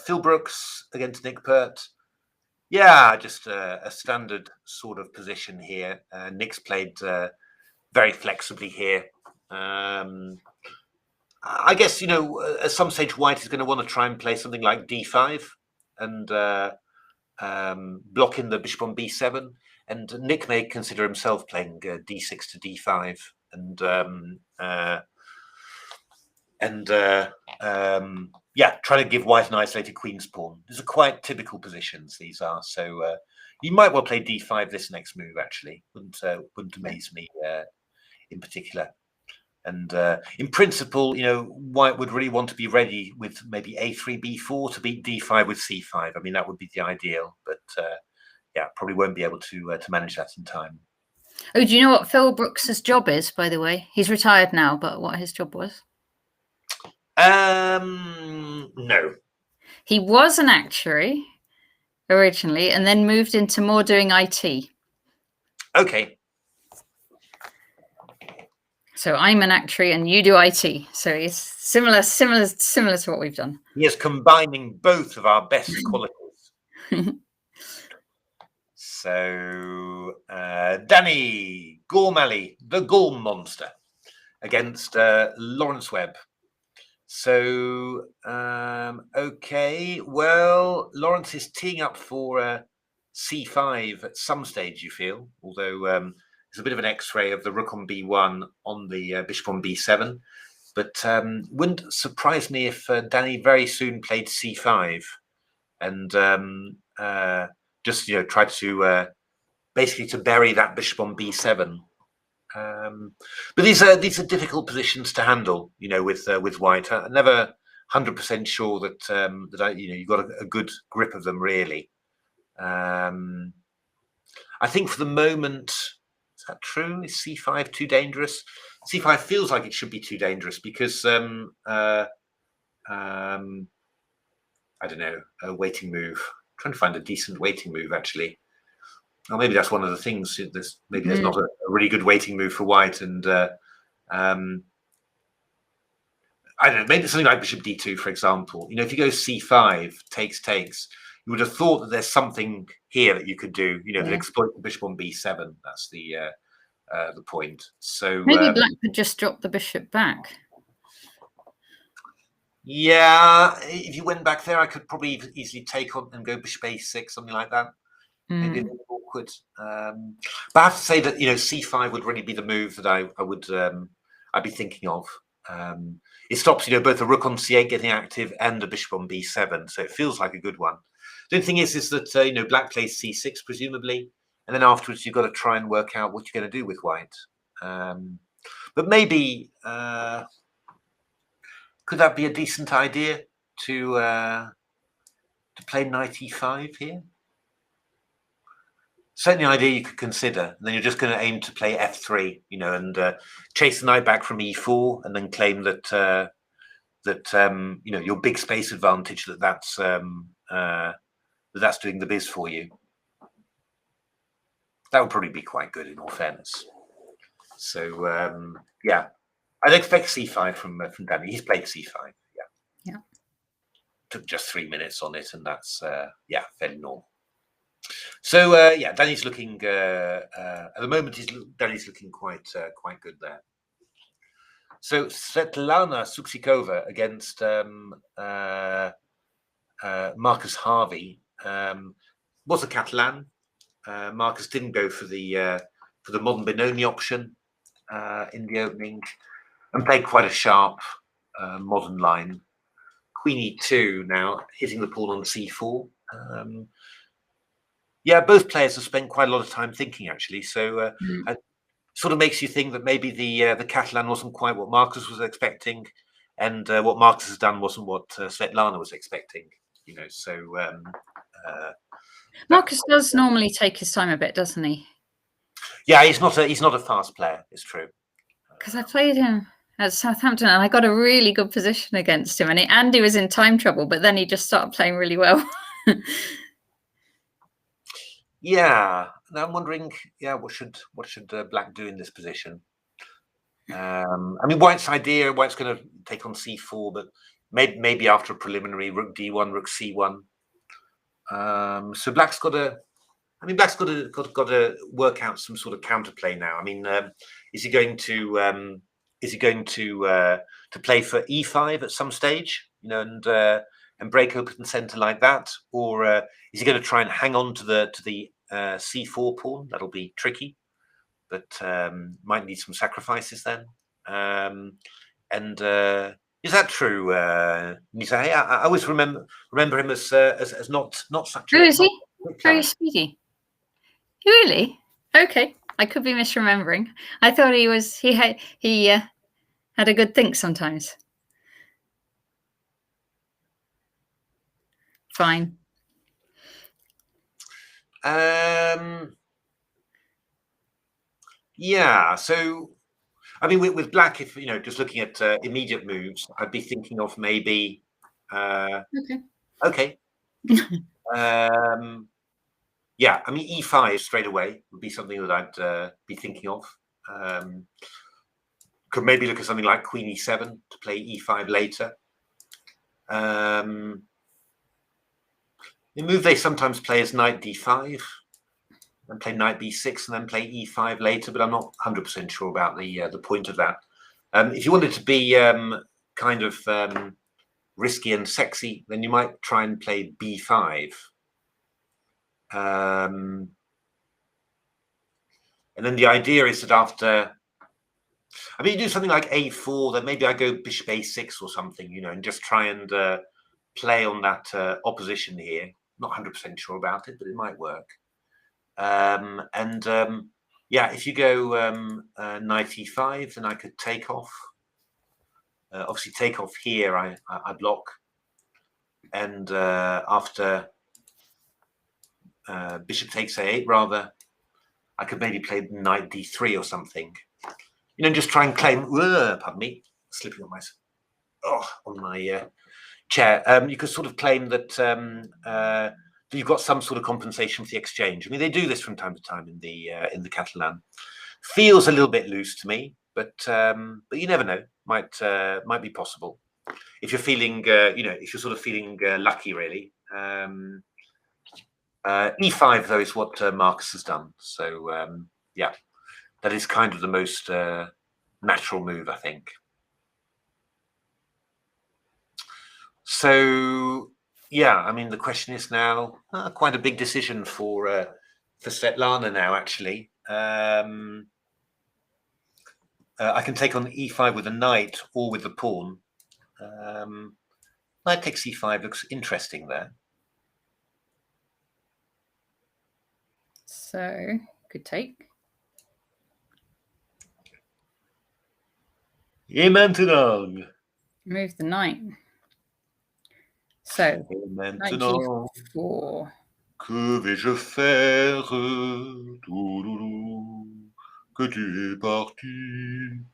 Phil Brooks against Nick Pert. Yeah, just a standard sort of position here. Nick's played very flexibly here. I guess, you know, at some stage White is going to want to try and play something like d5 and block in the bishop on b7. And Nick may consider himself playing d6 to d5. And and try to give white an isolated queen's pawn. These are quite typical positions, these are. So you might well play d5 this next move, actually. Wouldn't amaze me in particular. And in principle, white would really want to be ready with maybe a3, b4 to beat d5 with c5. I mean, that would be the ideal, but probably won't be able to manage that in time. Oh, do you know what Phil Brooks's job is, by the way? He's retired now, but what his job was? No. He was an actuary originally, and then moved into more doing IT. Okay. So I'm an actuary and you do IT. So it's similar to what we've done. He is combining both of our best qualities. So Danny Gormally, the Gorm Monster, against Lawrence Webb. So okay, well, Lawrence is teeing up for c5 at some stage, you feel, although there's a bit of an x-ray of the rook on b1 on the bishop on b7, but wouldn't surprise me if Danny very soon played c5 and just tried to basically to bury that bishop on b7. But these are difficult positions to handle, with white. I'm never 100% sure that you've got a good grip of them, really. I think for the moment, is that true? Is c5 too dangerous? c5 feels like it should be too dangerous because I don't know, a waiting move. I'm trying to find a decent waiting move, actually. Or maybe that's one of the things. Maybe there's not a really good waiting move for white, and I don't know. Maybe something like bishop d2, for example. If you go c5, takes, you would have thought that there's something here that you could do. That exploit the bishop on b7. That's the point. So maybe black could just drop the bishop back. Yeah, if you went back there, I could probably easily take on and go bishop a6, something like that. Maybe a bit awkward. But I have to say that c5 would really be the move that I'd be thinking of. It stops both the rook on c8 getting active and the bishop on b7, so it feels like a good one. The only thing is that black plays c6 presumably, and then afterwards you've got to try and work out what you're going to do with white. But maybe could that be a decent idea to play knight e5 here? Certainly an idea you could consider. And then you're just going to aim to play f3, and chase the knight back from e4, and then claim that your big space advantage that's doing the biz for you. That would probably be quite good, in all fairness. So I'd expect c5 from Danny. He's played c5. Yeah. Took just 3 minutes on it, and that's fairly normal. So Danny's looking at the moment. Danny's looking quite good there. So Svetlana Suksikova against Marcus Harvey was a Catalan. Marcus didn't go for the modern Benoni option in the opening, and played quite a sharp modern line. Queen e2 now, hitting the pawn on c4. Both players have spent quite a lot of time thinking, actually. So it sort of makes you think that maybe the Catalan wasn't quite what Marcus was expecting, and what Marcus has done wasn't what Svetlana was expecting. So Marcus does normally take his time a bit, doesn't he? Yeah, he's not a fast player. It's true. Because I played him at Southampton and I got a really good position against him, and Andy was in time trouble, but then he just started playing really well. Yeah, and I'm wondering, what should black do in this position? I mean, white's going to take on c4, but maybe after a preliminary rook d1, rook c1. So black's got to work out some sort of counterplay now. I mean, is he going to play for e5 at some stage, and break open center like that, or is he going to try and hang on to the c4 pawn? That'll be tricky, but might need some sacrifices then. And Is that true, Nisa? I always remember him as not such Oh, a. is he? Very speedy. Really? Okay, I could be misremembering. I thought he had a good think sometimes. Fine. Yeah. So, I mean, with black, if just looking at immediate moves, I'd be thinking of maybe. Okay. Yeah, I mean, e5 straight away would be something that I'd be thinking of. Could maybe look at something like Queen e7 to play e5 later. The move they sometimes play is knight d5, and play knight b6, and then play e5 later. But I'm not 100% sure about the point of that. If you wanted to be kind of risky and sexy, then you might try and play b5. And then the idea is that after, I mean, you do something like a4, then maybe I go bishop a6 or something, and just try and play on that opposition here. Not 100% sure about it, but it might work. Yeah, if you go knight e5, then I could take off. Obviously, take off here, I block. And after bishop takes a8, rather, I could maybe play knight d3 or something. Just try and claim. Pardon me, slipping on my chair. You could sort of claim that you've got some sort of compensation for the exchange. I mean, they do this from time to time in the Catalan. Feels a little bit loose to me, but you never know. Might be possible if you're feeling, if you're sort of feeling lucky, really. E5 though is what Marcus has done. So yeah, that is kind of the most natural move, I think. So yeah, I mean, the question is now quite a big decision for Svetlana now. Actually, I can take on e5 with a knight or with the pawn. Knight takes e5 looks interesting there. So good take. Et maintenant, move the knight. So knight g4. Que vais-je faire? Que tu es parti.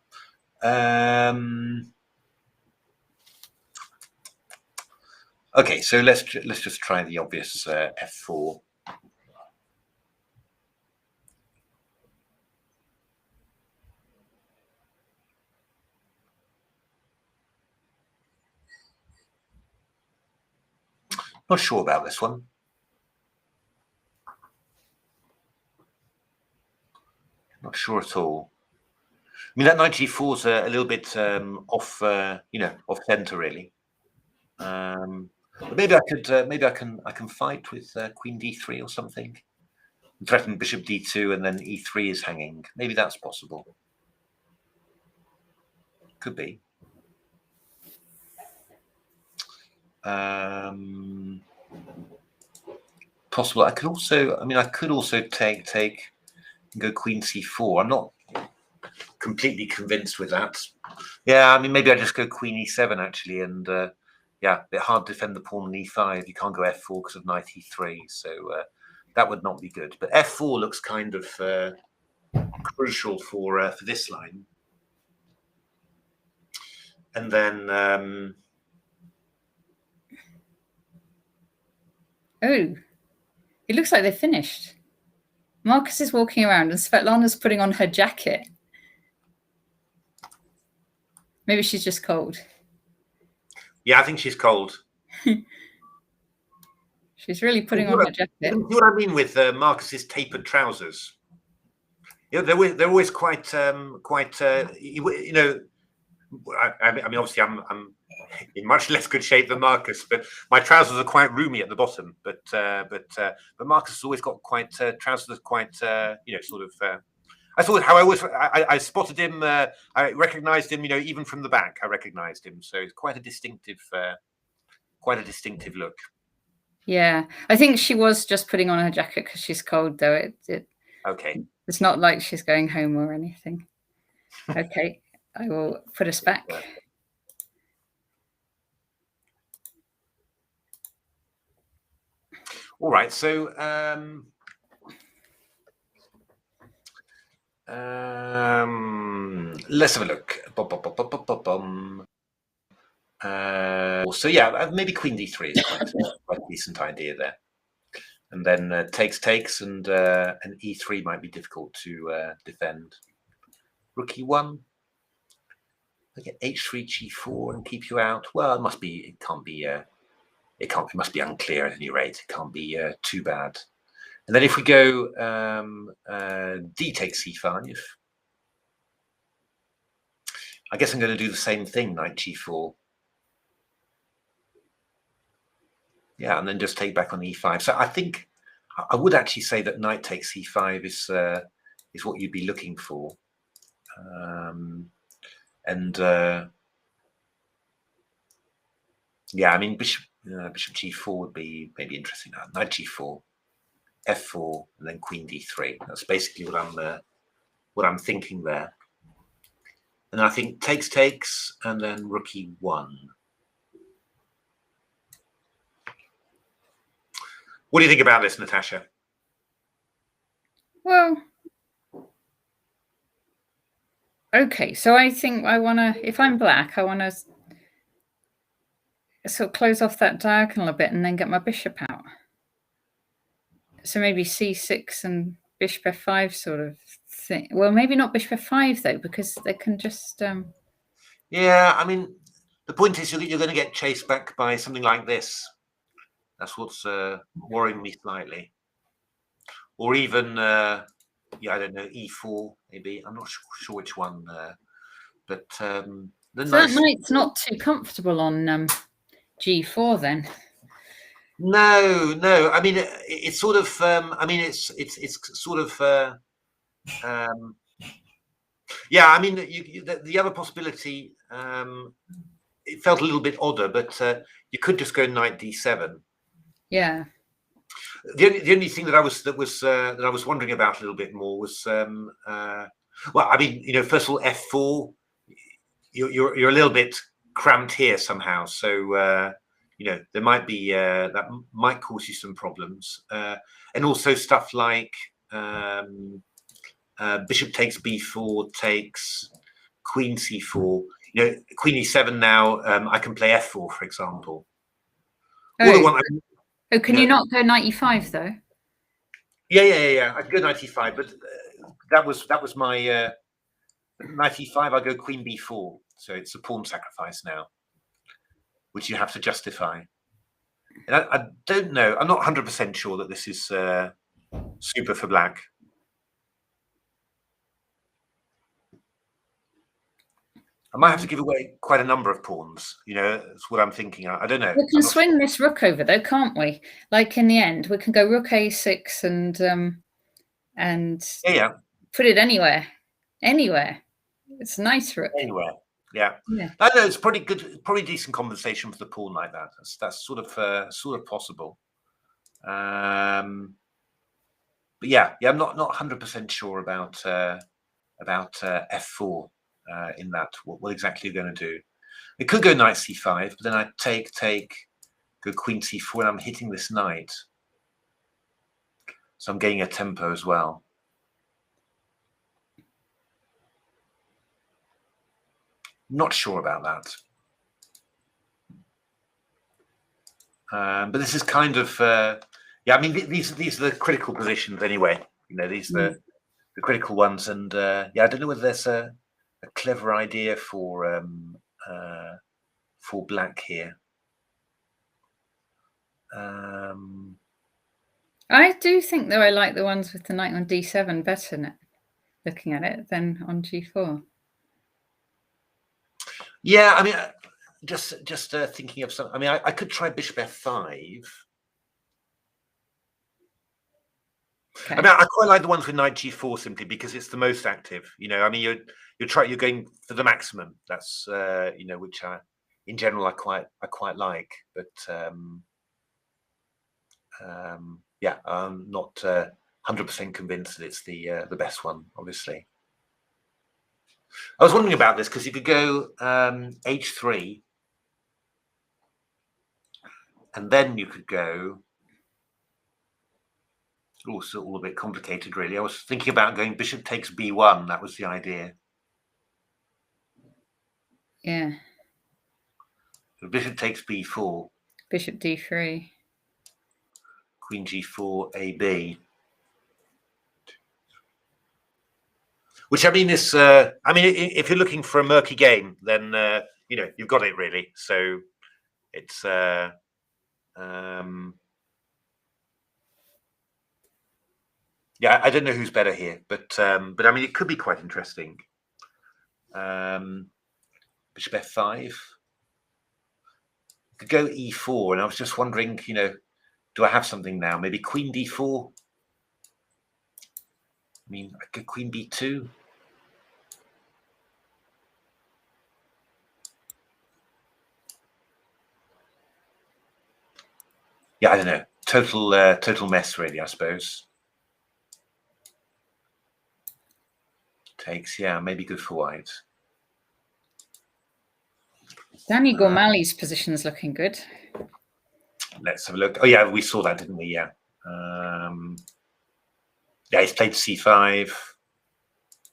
Okay, so let's just try the obvious f4. Not sure about this one. Not sure at all. I mean, that knight g4 is a little bit off, off center really. But maybe I can fight with queen d3 or something. Threaten bishop d2 and then e3 is hanging. Maybe that's possible. Could be. Possible. I could also take and go queen c4. I'm not completely convinced with that. Yeah, I mean, maybe I just go queen e7 actually, and yeah, a bit hard to defend the pawn on e5. You can't go f4 because of knight e3, so that would not be good. But f4 looks kind of crucial for this line. And then oh, it looks like they're finished. Marcus is walking around and Svetlana's putting on her jacket. Maybe she's just cold. Yeah, I think she's cold. She's really putting on her jacket. You know what I mean with Marcus's tapered trousers? They're always quite you know. I mean, obviously, I'm in much less good shape than Marcus, but my trousers are quite roomy at the bottom. But Marcus has always got quite trousers that quite sort of I thought how I spotted him. I recognized him. Even from the back, I recognized him. So it's quite a distinctive look. Yeah, I think she was just putting on her jacket because she's cold, though. Okay. It's not like she's going home or anything. Okay, I will put us back. Yeah. All right, so let's have a look. So yeah, maybe Queen D3 is quite a decent idea there. And then takes, and E3 might be difficult to defend. Rook E1. Look at H3 G4 and keep you out. Well, it must be. It must be unclear at any rate. It can't be too bad. And then if we go D takes C5, I guess I'm going to do the same thing. Knight G4. Yeah, and then just take back on E5. So I think I would actually say that knight takes C5 is what you'd be looking for. Yeah, I mean bishop G4 would be maybe interesting. Knight G4, F4, and then Queen D3. That's basically what I'm thinking there. And I think takes, and then Rook E1. What do you think about this, Natasha? Well, okay. So I think I want to, if I'm black, I want to sort of close off that diagonal a bit and then get my bishop out. So maybe C6 and bishop F5 sort of thing. Well, maybe not bishop F5 though, because they can just. Yeah, I mean, the point is you're going to get chased back by something like this. That's what's worrying me slightly. Or even, I don't know, E4 maybe. I'm not sure which one. But so that knight's not too comfortable on G4 then. No. I mean, it's sort of. I mean, it's sort of. Yeah, I mean, the other possibility. It felt a little bit odder, but you could just go knight D7. Yeah. The only thing that I was wondering about a little bit more was well, I mean, first of all, F4. You're a little bit cramped here somehow, so there might be that might cause you some problems, and also stuff like bishop takes B4 takes Queen C4. Queen E7 now. I can play F4, for example. Can you not go knight E5 though? Yeah. I could go knight E5, but that was my knight E5. I go Queen B4, so it's a pawn sacrifice now, which you have to justify. And I don't know. I'm not 100% sure that this is super for black. I might have to give away quite a number of pawns. That's what I'm thinking. I don't know. We can swing this rook over though, can't we? Like in the end, we can go rook A6 and put it anywhere. It's a nice rook. Anywhere. Yeah. I know it's pretty good, probably decent compensation for the pawn like that. That's sort of possible. But yeah, I'm not 100% sure about F4 in that. What exactly you're going to do? It could go knight C5, but then I take, go Queen C4, and I'm hitting this knight, so I'm getting a tempo as well. Not sure about that. But this is kind of I mean, these are the critical positions anyway. These are the critical ones, and I don't know whether there's a clever idea for black here. I do think though I like the ones with the knight on D7 better, looking at it, than on G4. Yeah, I mean, just thinking of something. I mean, I could try bishop F5. Okay. I mean, I quite like the ones with knight g4 simply because it's the most active. You know, I mean, you're going for the maximum. That's you know, which in general I quite like. But yeah, I'm not 100% convinced that it's the best one. Obviously, I was wondering about this because you could go h3, and then you could go. Also, all a bit complicated, really. I was thinking about going bishop takes b1. That was the idea. Yeah. So bishop takes b4. Bishop d3. Queen g4, ab. Which I mean is, I mean, if you're looking for a murky game, then you know you've got it really. So it's yeah, I don't know who's better here, but I mean it could be quite interesting. Bishop f5. Could go e4, and I was just wondering, you know, do I have something now? Maybe queen d4. I mean, I could queen b2. Yeah, I don't know. Total mess, really, I suppose. Takes, yeah, maybe good for white. Danny Gormali's position is looking good. Let's have a look. Oh yeah, we saw that, didn't we? Yeah. Yeah, he's played c5,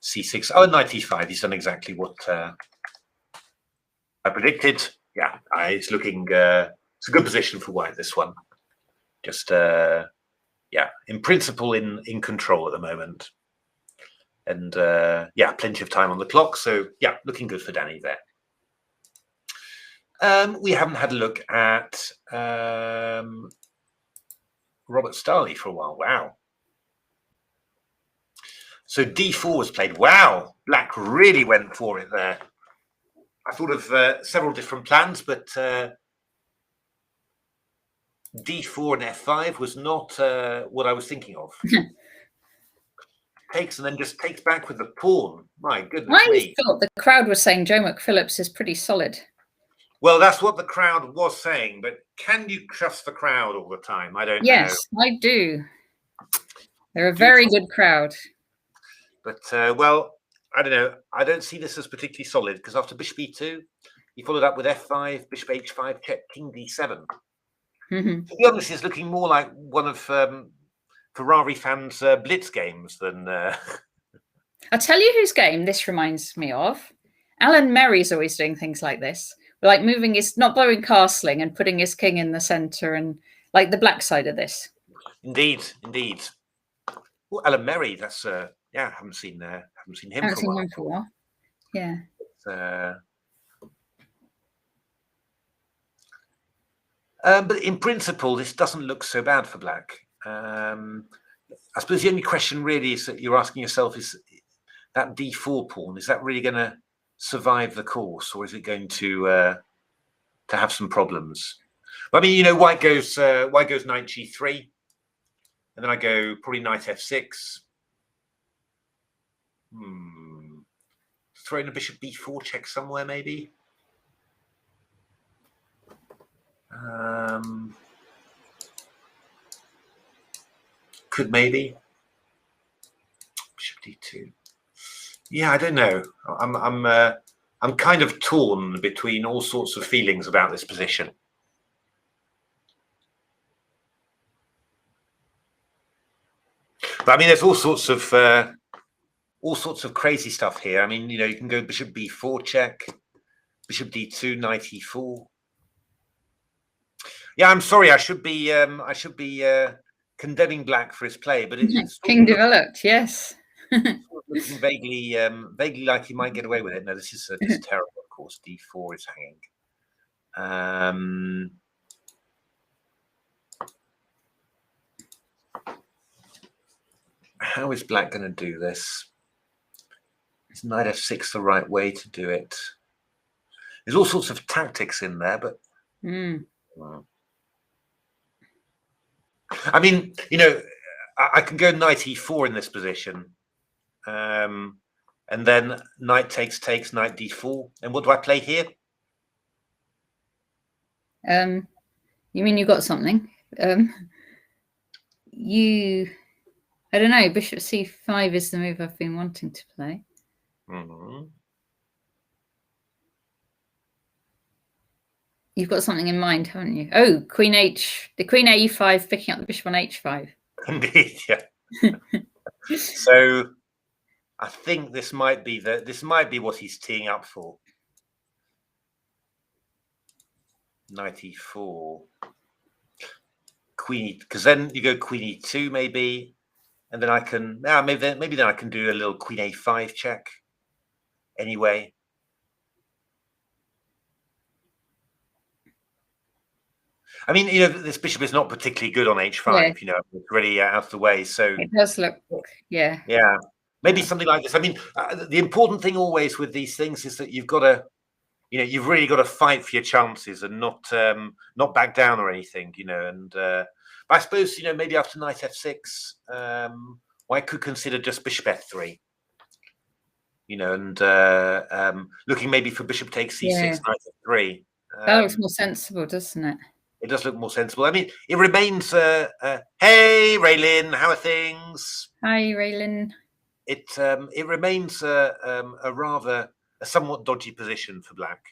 c6. Oh, knight e5. He's done exactly what I predicted. Yeah, it's looking. It's a good position for white. This one, just yeah, in principle, in control at the moment, and yeah, plenty of time on the clock. So yeah, looking good for Danny there. We haven't had a look at Robert Starley for a while. Wow. So d4 was played. Wow, black really went for it there. I thought of several different plans, but d4 and f5 was not what I was thinking of. Takes and then just takes back with the pawn. My goodness me. I thought the crowd was saying Joe McPhillips is pretty solid. Well, that's what the crowd was saying, but can you trust the crowd all the time? I don't know. Yes, I do. They're a very good crowd. But, well, I don't know. I don't see this as particularly solid because after bishop e2, he followed up with f5, bishop h5, check, king d7. To be honest, it's looking more like one of Ferrari fans' blitz games than... I'll tell you whose game this reminds me of. Alan Merry's always doing things like this. Like moving his, not blowing castling and putting his king in the center and like the black side of this. Indeed, indeed. Well, Alan Merry, that's yeah, I haven't seen him for a while. Yeah. But in principle, this doesn't look so bad for black. I suppose the only question really is that you're asking yourself is that d4 pawn, is that really going to survive the course, or is it going to have some problems? But, I mean, you know, white goes knight g3, and then I go probably knight f6. Throw in a bishop b4 check somewhere, maybe. Could maybe bishop d2. Yeah, I don't know. I'm kind of torn between all sorts of feelings about this position. But I mean, there's all sorts of crazy stuff here. I mean, you know, you can go bishop b4 check, bishop d2, knight e4. Yeah, I'm sorry. I should be condemning black for his play, but it's king developed. Yes. Looking vaguely like he might get away with it. No, this is just terrible. Of course, d4 is hanging. How is black going to do this? Is knight f6 the right way to do it? There's all sorts of tactics in there, but I mean, you know, I can go knight e4 in this position. And then knight takes, knight d4. And what do I play here? You mean you got something? I don't know. Bishop c5 is the move I've been wanting to play. Mm-hmm. You've got something in mind, haven't you? Oh, the queen e5, picking up the bishop on h5. Indeed, yeah. So I think this might be what he's teeing up for. Knight e4, queen, because then you go queen e2 maybe, and then I can maybe then I can do a little queen a5 check anyway. I mean, this bishop is not particularly good on h5. Yeah. It's really out of the way. So it does look, yeah. Maybe something like this. I mean, the important thing always with these things is that you've got to, you've really got to fight for your chances and not back down or anything. And but I suppose maybe after knight f6, I could consider just bishop f3. And looking maybe for bishop takes c6, knight f3. That looks more sensible, doesn't it? It does look more sensible. I mean, it remains. Hey, Raylin, how are things? Hi, Raylin. It remains a somewhat dodgy position for black,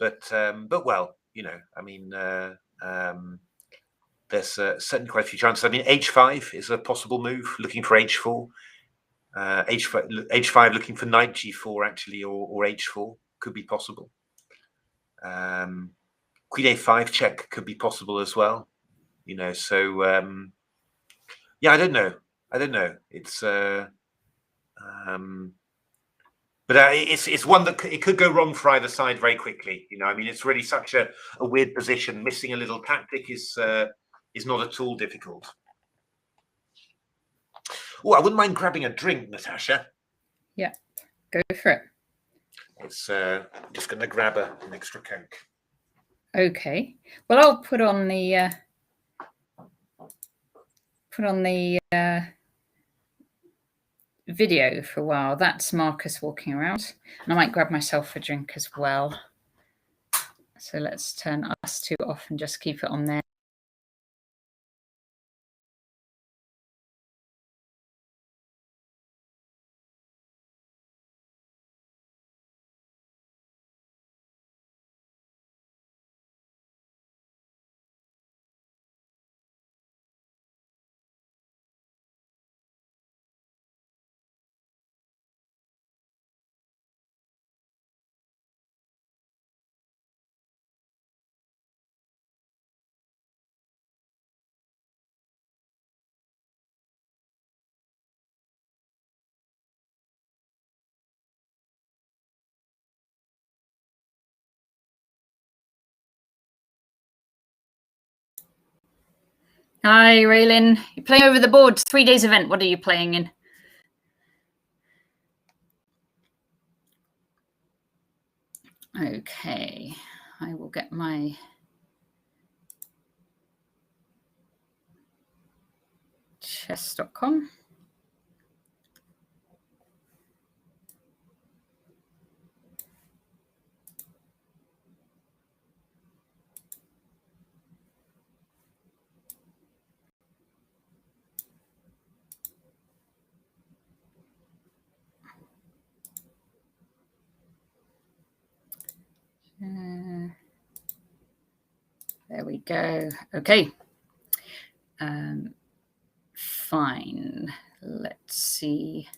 but well, I mean, there's certainly quite a few chances. I mean, h5 is a possible move. Looking for h4, h5 looking for knight g4 actually, or h4 could be possible. Queen a5 check could be possible as well. So yeah, I don't know. It's but it's one that it could go wrong for either side very quickly. I mean, it's really such a weird position. Missing a little tactic is not at all difficult. Oh, I wouldn't mind grabbing a drink, Natasha. Yeah, go for it. It's just going to grab an extra Coke. Okay. Well, I'll put on the video for a while. That's Marcus walking around, and I might grab myself a drink as well. So let's turn us two off and just keep it on there. Hi, Raylin. You're playing over the board. 3 days event. What are you playing in? Okay, I will get my chess.com. There we go. Okay. Fine. Let's see.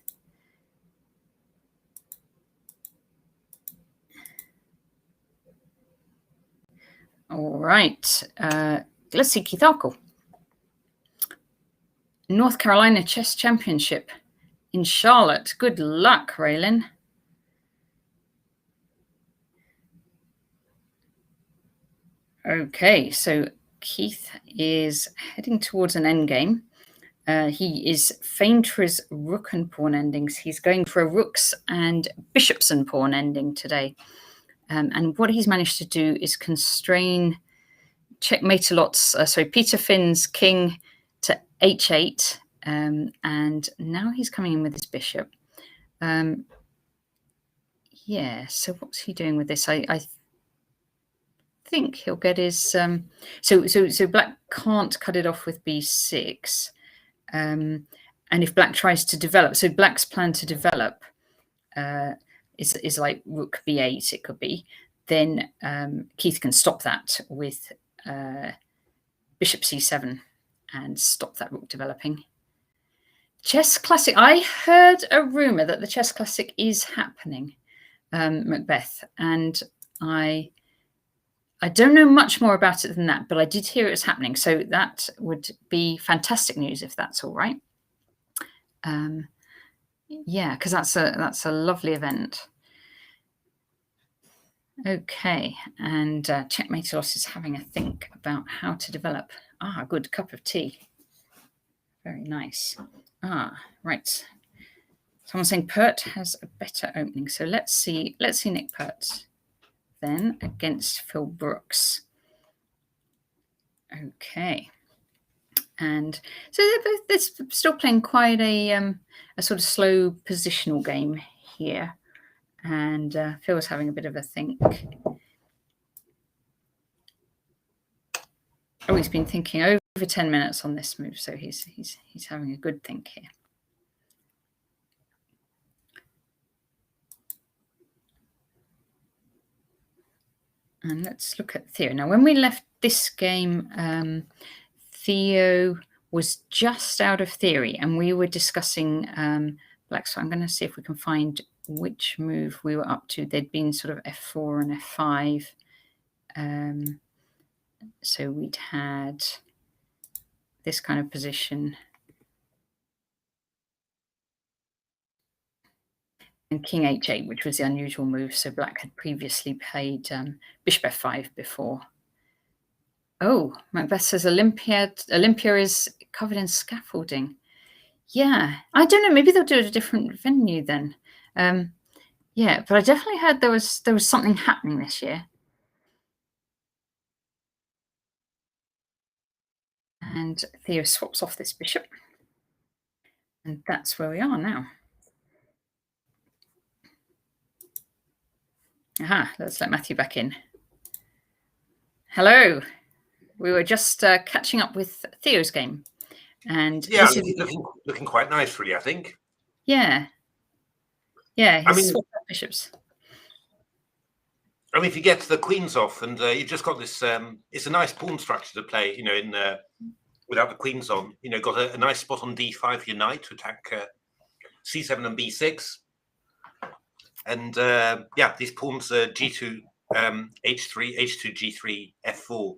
All right. Let's see, Keith Arkle. North Carolina Chess Championship in Charlotte. Good luck, Raylin. Okay, so Keith is heading towards an endgame. He is famed for his rook and pawn endings. He's going for a rooks and bishops and pawn ending today. And what he's managed to do is constrain checkmate a lot's, Peter Finn's king to h8 And now he's coming in with his bishop. Yeah, so what's he doing with this? I think he'll get his... So black can't cut it off with b6. And if black tries to develop... So black's plan to develop is like rook b8, it could be. Then Keith can stop that with bishop c7 and stop that rook developing. Chess Classic. I heard a rumor that the Chess Classic is happening, Macbeth, and I don't know much more about it than that, but I did hear it was happening. So that would be fantastic news if that's all right. Yeah, because that's a lovely event. Okay, and Checkmate Loss is having a think about how to develop. Ah, good cup of tea. Very nice. Ah, right. Someone's saying Pert has a better opening. So let's see Nick Pert then against Phil Brooks. Okay. And so they're still playing quite a sort of slow positional game here. And Phil's having a bit of a think. Oh, he's been thinking over 10 minutes on this move, so he's having a good think here. And let's look at Theo. Now, when we left this game, Theo was just out of theory, and we were discussing black. So I'm going to see if we can find which move we were up to. They'd been sort of f4 and f5. So we'd had this kind of position. And king h8, which was the unusual move. So black had previously played bishop f5 before. Oh, Macbeth says Olympia is covered in scaffolding. Yeah, I don't know. Maybe they'll do it at a different venue then. Yeah, but I definitely heard there was something happening this year. And Theo swaps off this bishop. And that's where we are now. Aha, let's let Matthew back in. Hello. We were just catching up with Theo's game. And yeah, looking quite nice, really, I think. Yeah. Yeah, he's swapped out bishops. I mean, if you get the queens off and you've just got this, it's a nice pawn structure to play, you know, in without the queens on. You know, got a nice spot on d5 for your knight to attack c7 and b6. And yeah, these pawns g2, h3, h2, g3, f4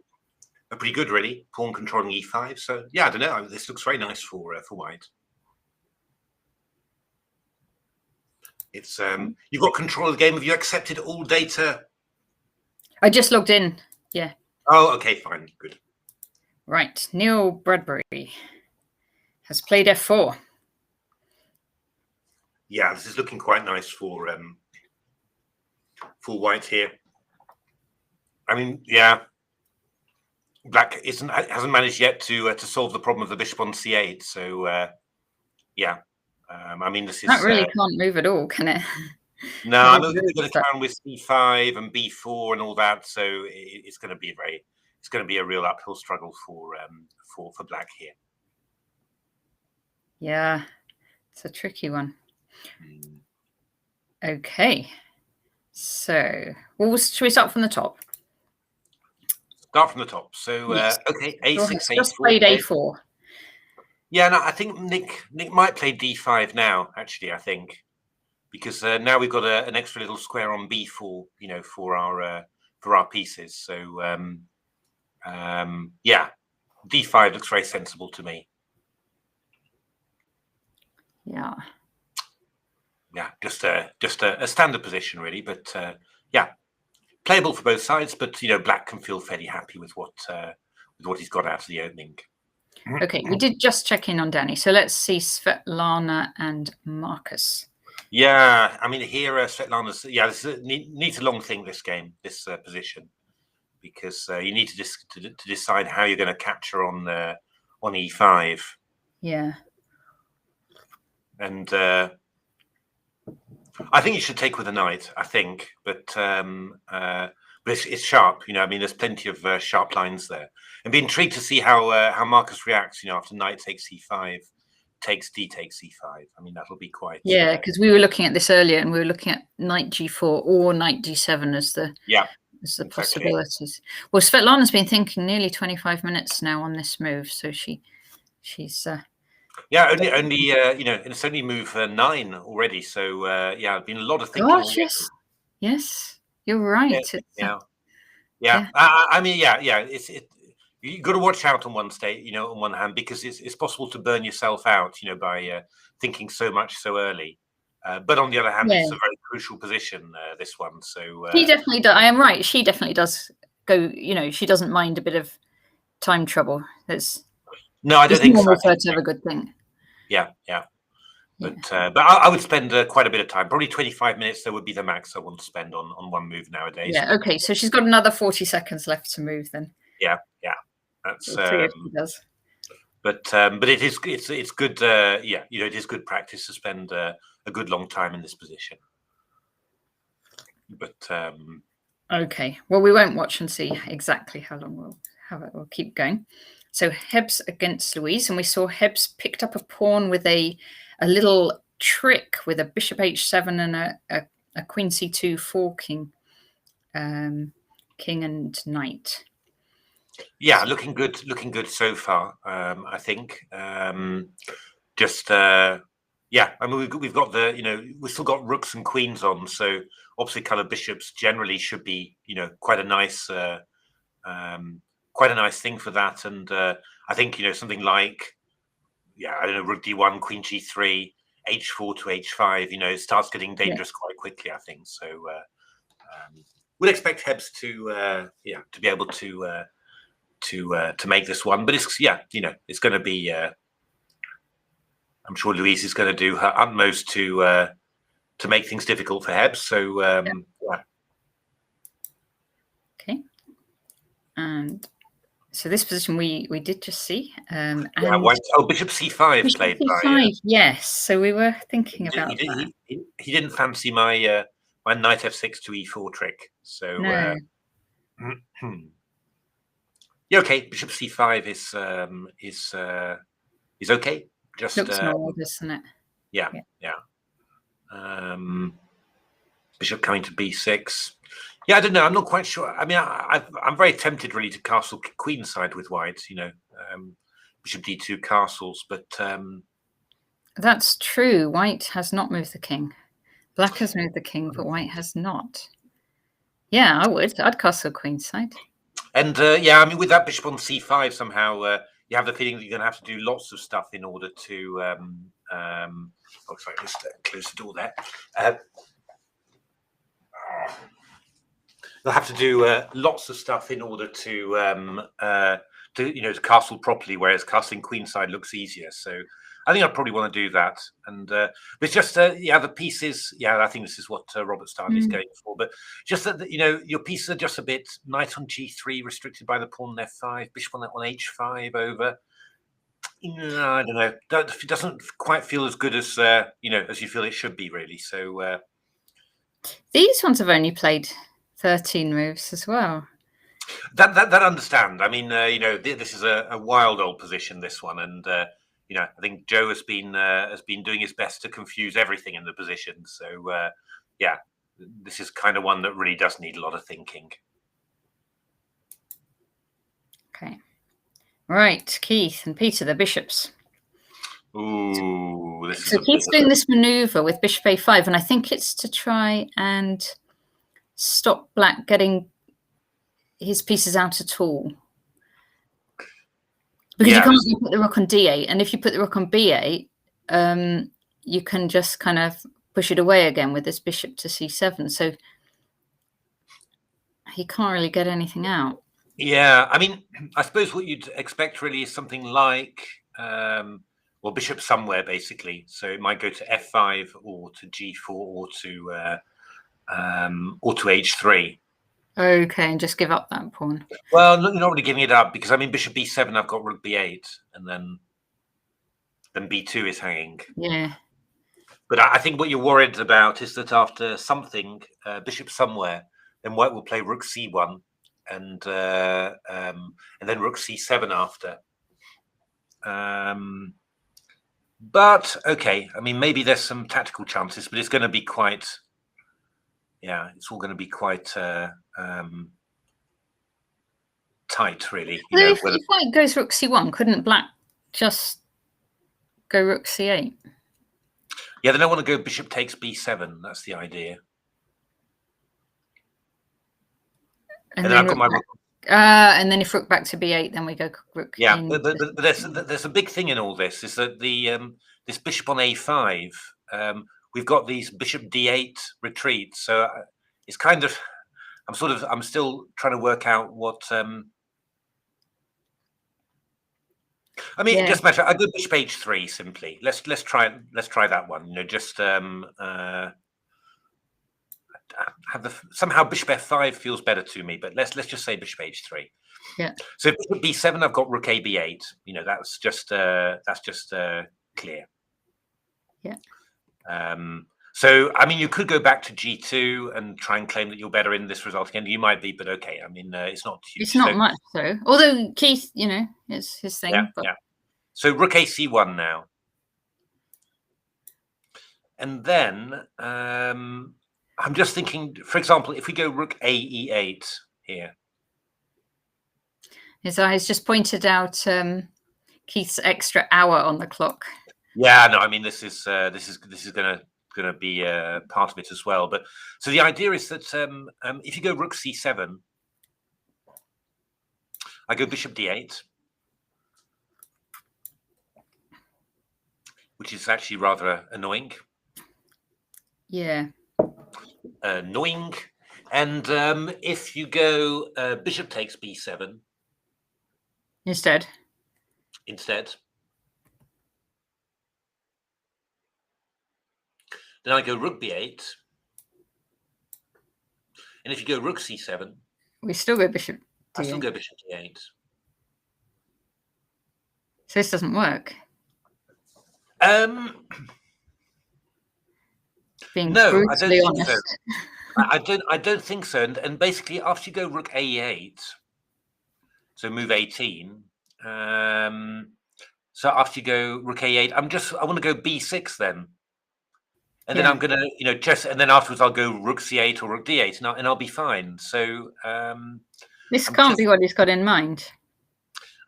are pretty good, really. Pawn controlling e5. So yeah, I don't know. This looks very nice for white. It's you've got control of the game. Have you accepted all data? I just logged in. Yeah. Oh, okay, fine, good. Right, Neil Bradbury has played f4. Yeah, this is looking quite nice for white here. I mean, yeah, black hasn't managed yet to solve the problem of the bishop on c8. So yeah, I mean, this is that really can't move at all, can it? No, I know they're going to come with c5 and b4 and all that. So it's going to be a real uphill struggle for black here. Yeah, it's a tricky one. Okay, so should we start from the top? Start from the top. So yes. Okay, a6, just played a4. Yeah, no, I think Nick might play d5 now. Actually, I think because now we've got an extra little square on b4, you know, for our pieces. So yeah, d5 looks very sensible to me. Yeah. Yeah, just a standard position, really. But yeah, playable for both sides. But you know, black can feel fairly happy with what he's got out of the opening. Okay, we did just check in on Danny. So let's see Svetlana and Marcus. Yeah, I mean, here Svetlana's this needs a long thing, this game, this position, because you need to decide how you're going to capture on e5. Yeah. and I think you should take with a knight. I think, but it's sharp. I mean, there's plenty of sharp lines there, and be intrigued to see how Marcus reacts. After knight takes c5, takes d takes c5. I mean, that'll be quite. Yeah, because we were looking at this earlier, and we were looking at knight g4 or knight d7 as the exactly. possibilities. Well, Svetlana's been thinking nearly 25 minutes now on this move, so she's. Only it's only move 9 already. So been a lot of thinking. Gosh, yes, you're right. I mean, you've got to watch out on one state, on one hand, because it's possible to burn yourself out, by thinking so much so early. But on the other hand, it's a very crucial position, this one. So he definitely does. I am right. She definitely does go. She doesn't mind a bit of time trouble. No, I don't think so. For it to have a good thing. Yeah. But I would spend quite a bit of time. Probably 25 minutes. That would be the max I want to spend on one move nowadays. Yeah. Okay. So she's got another 40 seconds left to move then. Yeah. That's. We'll see if she does. But it's good. It is good practice to spend a good long time in this position. But okay. Well, we won't watch and see exactly how long we'll have it. We'll keep going. So Hebs against Louise, and we saw Hebs picked up a pawn with a little trick with a bishop h7 and a queen c2 forking king and knight. Yeah, looking good so far. I think I mean, we've got we've still got rooks and queens on, so obviously colored bishops generally should be quite a nice thing for that. And I think something like I don't know, rook d1, queen g3, h4 to h5. It starts getting dangerous quite quickly, I think. So we'd expect Hebs to be able to make this one, but it's going to be. I'm sure Louise is going to do her utmost to make things difficult for Hebs. So okay, and so this position we did just see. Bishop c5 bishop played c5, by. yes. So we were thinking about that. He didn't fancy my knight f6 to e4 trick. So no. Okay. Bishop c5 is okay. Just looks normal, doesn't it? Yeah. Bishop coming to b6. Yeah, I don't know. I'm not quite sure. I mean, I'm very tempted really to castle queenside with white. Bishop d2 castles, but that's true. White has not moved the king. Black has moved the king, but white has not. Yeah, I would. I'd castle queenside. And I mean, with that bishop on c5, somehow you have the feeling that you're going to have to do lots of stuff in order to. Sorry, just close the door there. You'll have to do lots of stuff in order to castle properly, whereas castling queenside looks easier. So I think I probably want to do that. And but it's just the pieces. Yeah, I think this is what Robert Starley is going for. But just that your pieces are just a bit knight on g3 restricted by the pawn on f5, bishop on h5 over. I don't know. It doesn't quite feel as good as as you feel it should be, really. So these ones have only played 13 moves as well. That I understand. I mean, this is a wild old position, this one, and I think Joe has been doing his best to confuse everything in the position. So this is kind of one that really does need a lot of thinking. Okay, right, Keith and Peter, the bishops. Ooh, so Keith's doing this maneuver with bishop a5, and I think it's to try and stop Black getting his pieces out at all. Because you can't put the rook on d8, and if you put the rook on b8, you can just kind of push it away again with this bishop to c7. So he can't really get anything out. Yeah, I mean, I suppose what you'd expect really is something like, bishop somewhere basically. So it might go to f5 or to g4 or to h3. Okay, and just give up that pawn. Well, you're not really giving it up because I mean, bishop b7, I've got rook b8, and then b2 is hanging. Yeah. But I think what you're worried about is that after something, bishop somewhere, then white will play rook c1, and then rook c7 after. But okay, I mean, maybe there's some tactical chances, but it's going to be quite, yeah, it's all going to be quite tight, really. You know, if white goes rook c1, couldn't black just go rook c8? Yeah, they don't want to go bishop takes b7. That's the idea. And then then I've got my rook. And then if rook back to b8, then we go rook. Yeah, but there's a big thing in all this, is that the this bishop on a5, we've got these bishop d8 retreats. So it's kind of, I'm still trying to work out what. I mean, it doesn't matter. I go bishop h3 simply. Let's try that one. You know, just somehow bishop f5 feels better to me, but let's just say bishop h3. Yeah. So bishop b7, I've got rook a b8. You know, that's just clear. Yeah. So I mean, you could go back to g2 and try and claim that you're better in this result again. You might be, but okay. I mean, it's not huge. It's not much though. Although Keith, you know, it's his thing. Yeah. But... yeah. So rook a c1 now, and then I'm just thinking, for example, if we go rook a e8 here. His eyes just pointed out Keith's extra hour on the clock. Yeah, no, I mean this is gonna be part of it as well. But so the idea is that if you go rook c7, I go bishop d8, which is actually rather annoying. Yeah. Annoying. And if you go bishop takes b7 instead, then I go rook b8, and if you go rook c7, we still go bishop d8. I still go bishop d8. So this doesn't work. Being no, brutally honest. So. I don't think so. And basically, after you go rook a8, so move 18. So after you go rook a8, I want to go b6 then, and then I'm gonna, you know, and then afterwards I'll go rook c8 or rook d8, and I'll be fine. So this can't be what he's got in mind.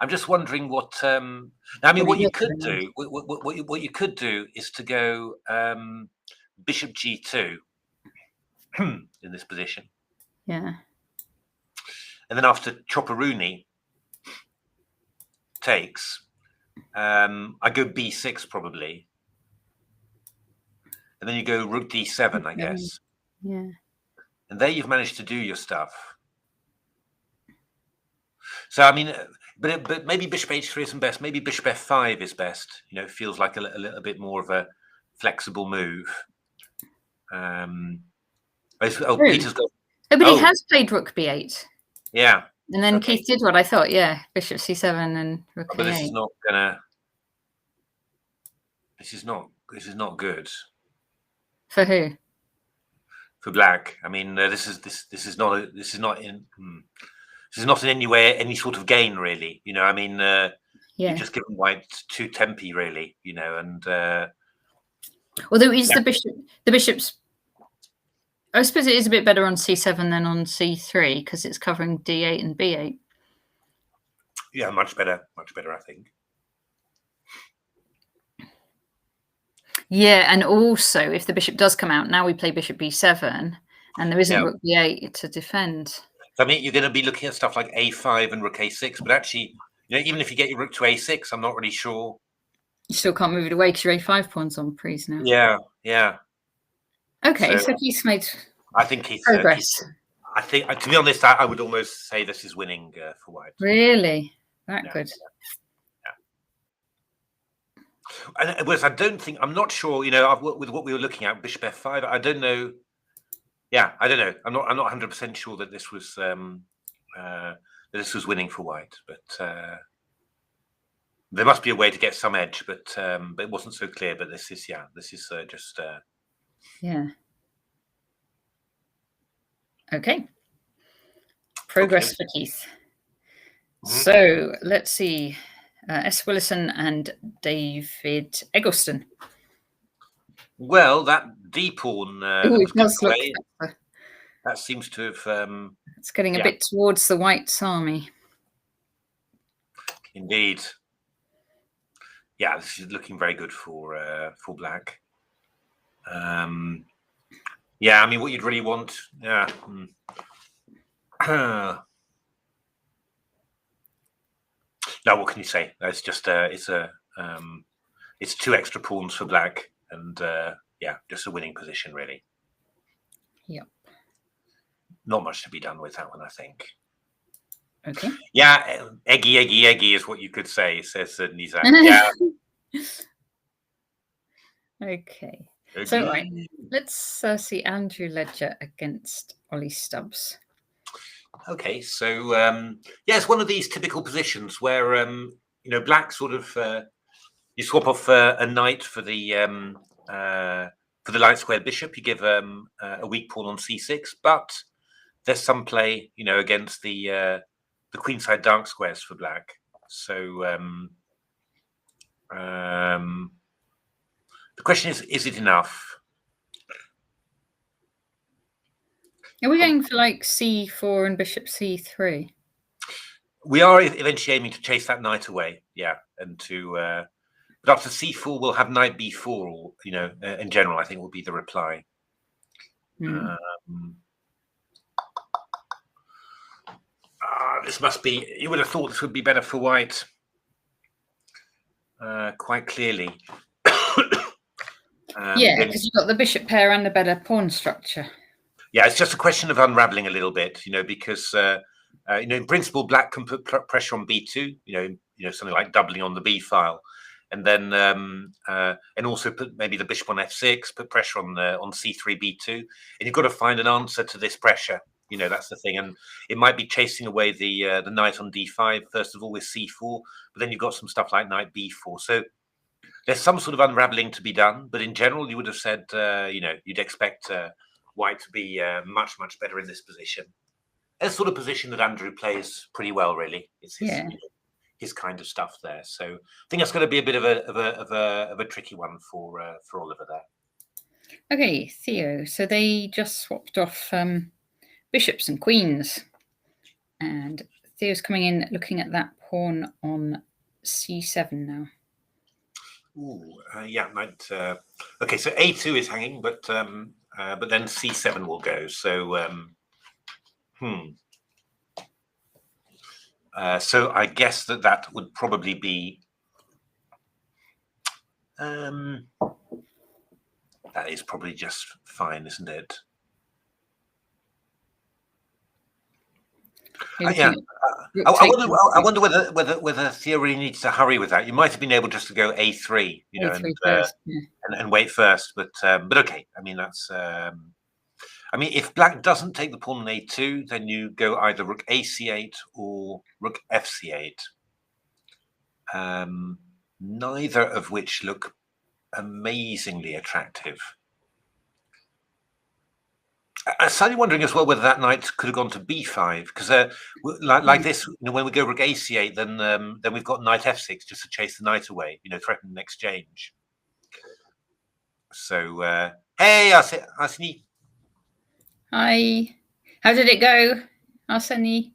I'm just wondering what. I mean, what you could do, what you could do, is to go bishop g2 in this position. Yeah. And then after Chopperuni takes, I go b6 probably, and then you go rook d7, I guess. Yeah. And there you've managed to do your stuff. So I mean, but maybe bishop h3 isn't best. Maybe bishop f5 is best. You know, it feels like a little bit more of a flexible move. Peter's got. Oh, but he has played rook b8. Yeah. And then Keith did what I thought. Yeah, bishop c7 and rook but a8. This is not gonna. This is not good. For who? For black. I mean, this is not in any way any sort of gain, really. You know, I mean, you've just given white 2 tempi, really. You know, and although is the bishop's. I suppose it is a bit better on c7 than on c3 because it's covering d8 and b8. Yeah, much better, I think. Yeah, and also if the bishop does come out, now we play bishop b7, and there isn't rook b8 to defend. So, I mean, you're going to be looking at stuff like a5 and rook a6, but actually, you know, even if you get your rook to a6, I'm not really sure. You still can't move it away because your a5 pawn's on prise now. Yeah. Okay, so he's made. I think he's progress. I think, to be honest, I would almost say this is winning for white. Really, that good. Yeah. And whereas I'm not sure. You know, with what we were looking at, bishop f5. I don't know. Yeah, I don't know. I'm not 100% sure that this was winning for white, but. There must be a way to get some edge, but it wasn't so clear. But this is just yeah. Okay. Progress for Keith. So let's see. S. Willison and David Eggleston. Well, that D pawn that was does look away, that seems to have. It's getting a bit towards the White's army. Indeed. Yeah, this is looking very good for Black. Yeah, I mean, what you'd really want, yeah. No, what can you say? It's just it's two extra pawns for Black, and yeah, just a winning position really. Yep. Not much to be done with that one, I think. Okay. Yeah, eggy is what you could say, says Nizam. Yeah. Okay. So right, let's see Andrew Ledger against Ollie Stubbs. Okay, so yeah, it's one of these typical positions where Black sort of you swap off a knight for the light square bishop. You give a weak pawn on c6, but there's some play, against the queenside dark squares for Black. So the question is it enough? Are we going for like c4 and bishop c3? We are eventually aiming to chase that knight away, yeah, and to. But after c4, we'll have knight b4, or in general, I think will be the reply. This must be. You would have thought this would be better for White. Quite clearly. Yeah, because you've got the bishop pair and a better pawn structure. Yeah, it's just a question of unraveling a little bit, because in principle, Black can put pressure on b2, something like doubling on the b file, and then and also put maybe the bishop on f6, put pressure on c3 b2, and you've got to find an answer to this pressure. That's the thing, and it might be chasing away the knight on d5 first of all with c4, but then you've got some stuff like knight b4. So there's some sort of unraveling to be done, but in general, you would have said, you'd expect White to be much better in this position. It's sort of position that Andrew plays pretty well, really. It's his kind of stuff there. So I think that's going to be a bit of a tricky one for Oliver there. Okay, Theo. So they just swapped off bishops and queens, and Theo's coming in looking at that pawn on c7 now. Ooh, yeah, might. Okay, so a2 is hanging, but then c7 will go. So so I guess that would probably be. That is probably just fine, isn't it? Yeah. I wonder whether Theo really needs to hurry with that. You might have been able just to go a3, and wait first. But okay. I mean that's. I mean, if Black doesn't take the pawn on a2, then you go either rook ac8 or rook fc8. Neither of which look amazingly attractive. I'm suddenly wondering as well whether that knight could have gone to b5, because like this, when we go rook ac8, then we've got knight f6 just to chase the knight away, threaten an exchange. So hey, Arseny. Hi. How did it go, Arseny?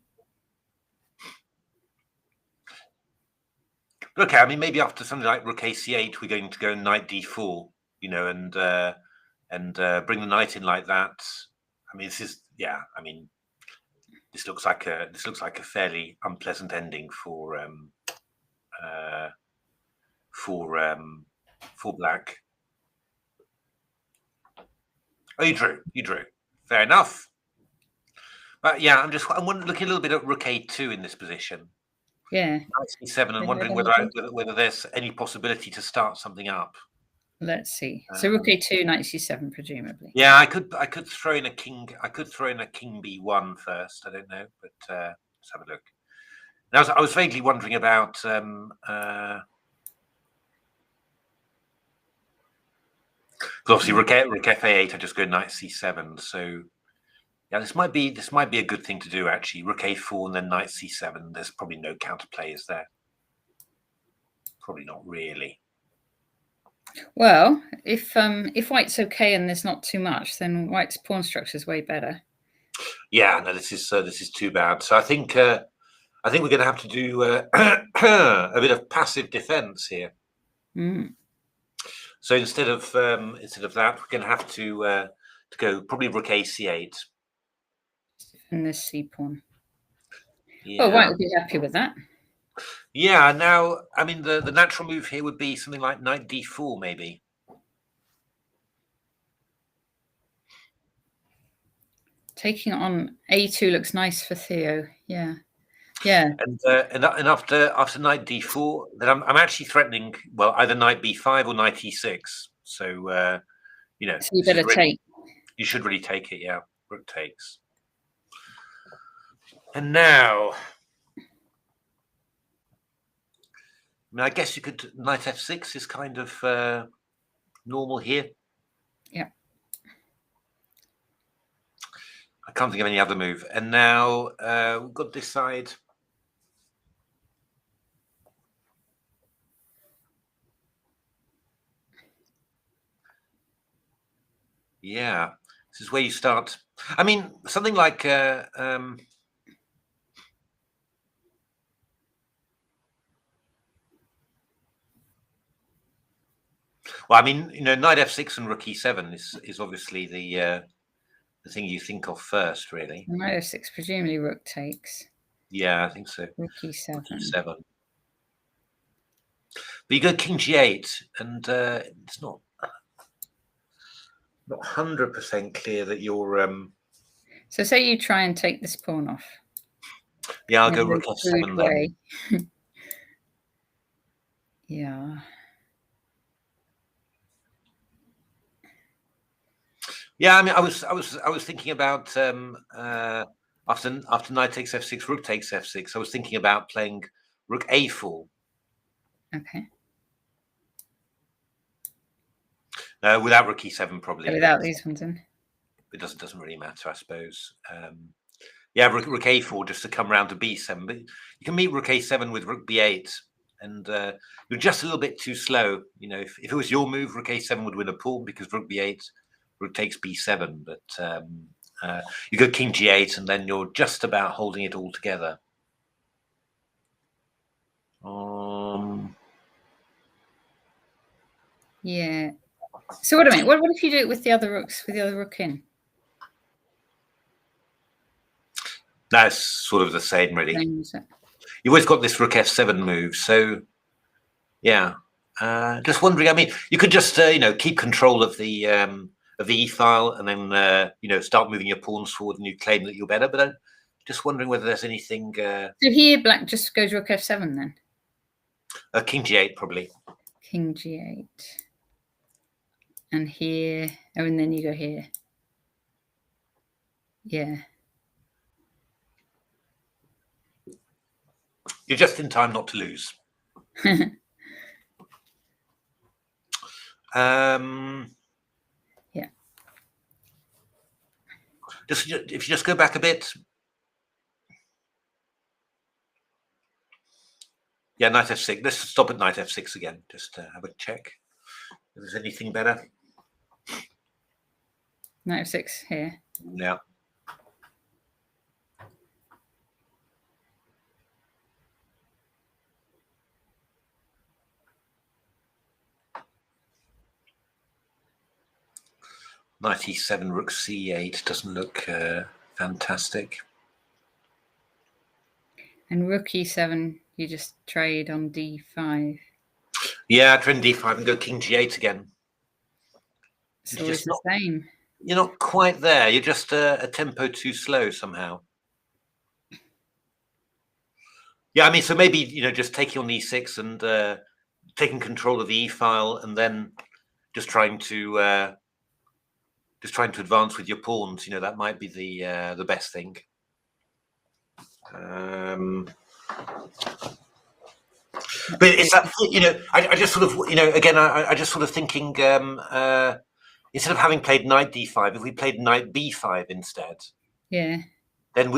Okay, I mean, maybe after something like rook ac8, we're going to go knight d4, and bring the knight in like that. I mean, this is, yeah. I mean, this looks like a fairly unpleasant ending for Black. Oh, you drew. Fair enough. But yeah, I'm looking a little bit at rook a2 in this position. Yeah. Knight c7, and wondering whether there's any possibility to start something up. Let's see. So rook a2, knight c7, presumably. Yeah, I could throw in a king. I could throw in a king b1 first. I don't know, but let's have a look. I was vaguely wondering about obviously rook f8. I just go knight c7. So yeah, this might be a good thing to do actually. Rook a4 and then knight c7. There's probably no counterplay, is there? Probably not really. Well, if white's okay and there's not too much, then white's pawn structure is way better. Yeah, no, this is too bad. So I think we're going to have to do a bit of passive defense here. Mm. So instead of that, we're going to have to go probably rook ac8. And this c pawn. Yeah. Well, white would be happy with that. Yeah. Now, I mean, the natural move here would be something like knight d4, maybe. Taking on a2 looks nice for Theo. Yeah. Yeah. And after knight d4, then I'm actually threatening, well, either knight b5 or knight e6. So you know, so you better take. You should really take it, yeah. Rook takes. And now, I mean, I guess you could knight f6 is kind of normal here. Yeah. I can't think of any other move. And now we've got this side. Yeah, this is where you start. I mean, something like well, I mean, you know, knight f6 and rook e7 is obviously the thing you think of first, really. Knight f6, presumably rook takes. Yeah, I think so. Rook e7. Rook e7. But you go king g8, and it's not 100% clear that you're. So say you try and take this pawn off. Yeah, I'll go rook f7 then. Yeah. Yeah, I mean, I was thinking about after knight takes f6, rook takes f6. I was thinking about playing rook a4. Okay. Without rook e7, probably. Without these ones in. It doesn't really matter, I suppose. Yeah, rook a4 just to come round to b7. But you can meet rook a7 with rook b8, and you're just a little bit too slow. You know, if it was your move, rook a7 would win a pawn because rook b8, rook takes b7. But you go king g8, and then you're just about holding it all together. Yeah. So what do I mean? What if you do it with the other rooks, with the other rook in? That's sort of the same, really. You've always got this rook f7 move, so yeah. Just wondering. I mean, you could just you know, keep control of the e file, and then you know, start moving your pawns forward, and you claim that you're better. But I'm just wondering whether there's anything. So here, black just goes rook f7 then. King g8 probably. King g8. And here, oh, and then you go here. Yeah. You're just in time not to lose. Yeah. If you just go back a bit. Yeah, knight f6. Let's stop at knight f6 again. Just have a check if there's anything better. Knight f6 here. Yeah. Knight e7, rook c8 doesn't look fantastic. And rook e7, you just trade on d5. Yeah, trade d5 and go king g8 again. It's always the same. You're not quite there. You're just a tempo too slow somehow. Yeah, I mean, so maybe, you know, just taking on e6 and taking control of the e file, and then just trying to advance with your pawns. You know, that might be the best thing. But it's that, I just sort of, again, I just sort of thinking, instead of having played knight d5, if we played knight b5 instead, Yeah. then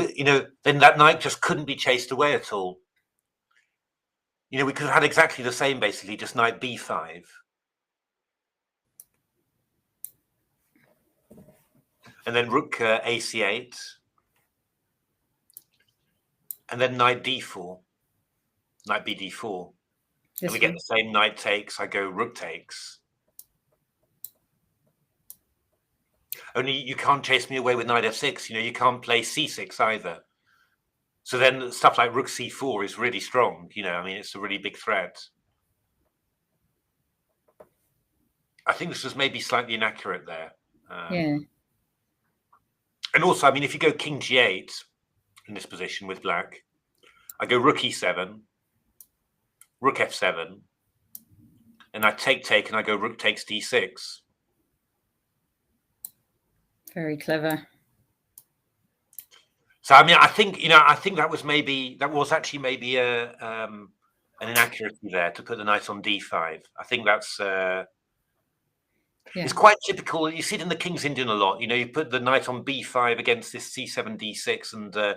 then that knight just couldn't be chased away at all. We could have had exactly the same, basically, just knight b5. And then rook ac8. And then knight d4. Knight bd4. And we get the same knight takes. I go rook takes. Only you can't chase me away with knight f6. You can't play c6 either. So then stuff like rook c4 is really strong. I mean, it's a really big threat. I think this was maybe slightly inaccurate there. Yeah. And also, I mean, if you go king g8 in this position with black, I go rook e7, rook f7, and I take, and I go rook takes d6. Very clever. So I mean, I think that was actually maybe an inaccuracy there to put the knight on d5. I think that's it's quite typical. You see it in the King's Indian a lot. You put the knight on b5 against this c7 d6, and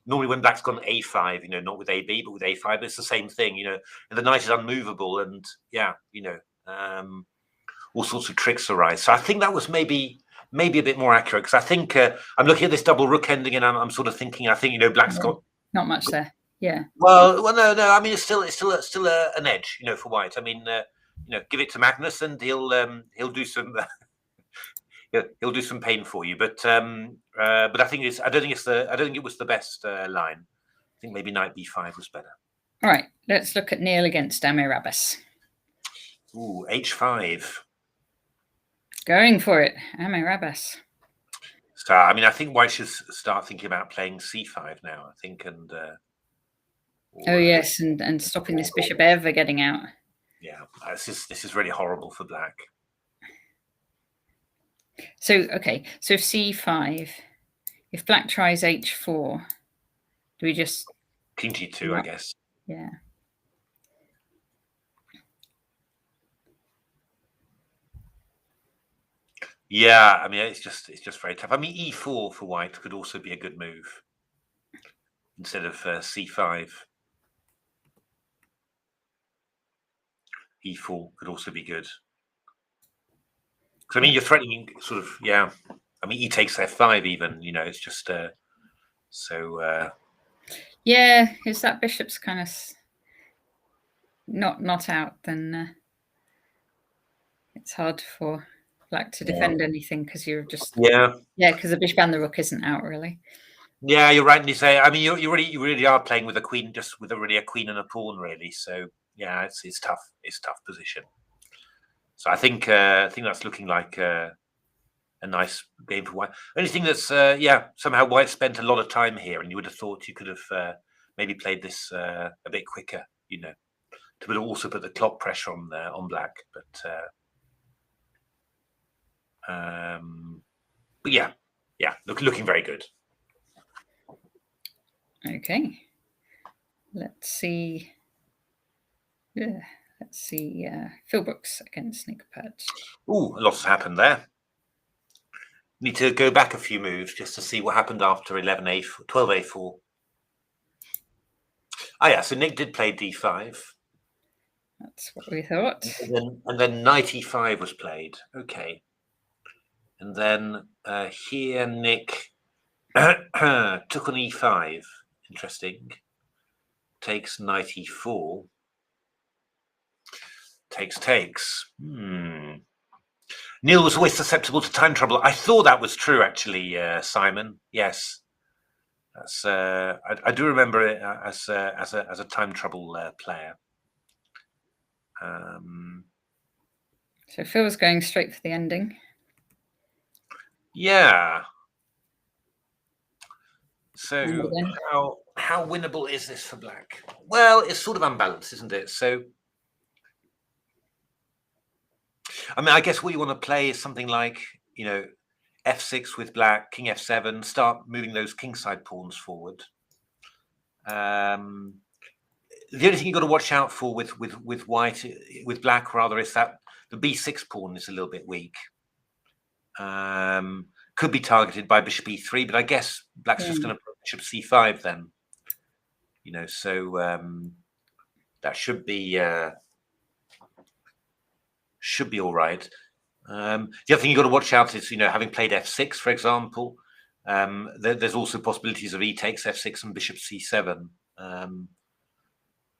normally when black's gone a5, not with ab but with a5, it's the same thing. And the knight is unmovable, and all sorts of tricks arise. So I think that was maybe a bit more accurate, because I think I'm looking at this double rook ending, and I'm sort of thinking, I think black's got not much there. Yeah. Well, no. I mean, it's still an edge, for white. I mean, give it to Magnus, and he'll do some he'll do some pain for you. But I think I don't think it was the best line. I think maybe knight b5 was better. All right, let's look at Neil against Amirabis. Ooh, h5. Going for it, Amirabis. So, I mean, I think white should start thinking about playing c5 now, I think, and yes, and stopping this bishop ever getting out. Yeah, this is really horrible for black. So okay, so if c5, if black tries h4, do we just king g2, I guess? Yeah. Yeah, I mean, it's just very tough. I mean, e4 for white could also be a good move instead of c5. E4 could also be good. Because I mean, you're threatening sort of, yeah. I mean, e takes f5 even. It's just so. Yeah, if that bishop's kind of not out, then it's hard for black to defend anything, because you're just because the bishop and the rook isn't out really. Yeah, you're right. And you say, I mean, you really are playing with a queen, just with a queen and a pawn, really. So yeah, it's tough. It's a tough position. So I think that's looking like a nice game for white. Only thing that's somehow white spent a lot of time here, and you would have thought you could have maybe played this a bit quicker, to also put the clock pressure on black. But yeah, looking very good. Okay, let's see. Yeah, let's see. Phil Brooks against Nick Pert. Ooh, a lot has happened there. Need to go back a few moves just to see what happened after 11a4, 12a4. Oh yeah, so Nick did play d5. That's what we thought. And then knight e5 was played. Okay. And then here Nick took on e5. Interesting. Takes knight e4. Takes. Neil was always susceptible to time trouble. I thought that was true, actually, Simon. Yes, that's. I do remember it as a time trouble player. So Phil's going straight for the ending. Yeah. So how winnable is this for black? Well, it's sort of unbalanced, isn't it? So, I mean, I guess what you want to play is something like, f6 with black, king f7, start moving those kingside pawns forward. the only thing you've got to watch out for with white, with black rather, is that the b6 pawn is a little bit weak. Could be targeted by bishop e3, but I guess black's just going to put bishop c5 then. You know, so that should be all right. The other thing you've got to watch out is, you know, having played f6, for example, there's also possibilities of e takes f6 and bishop c7.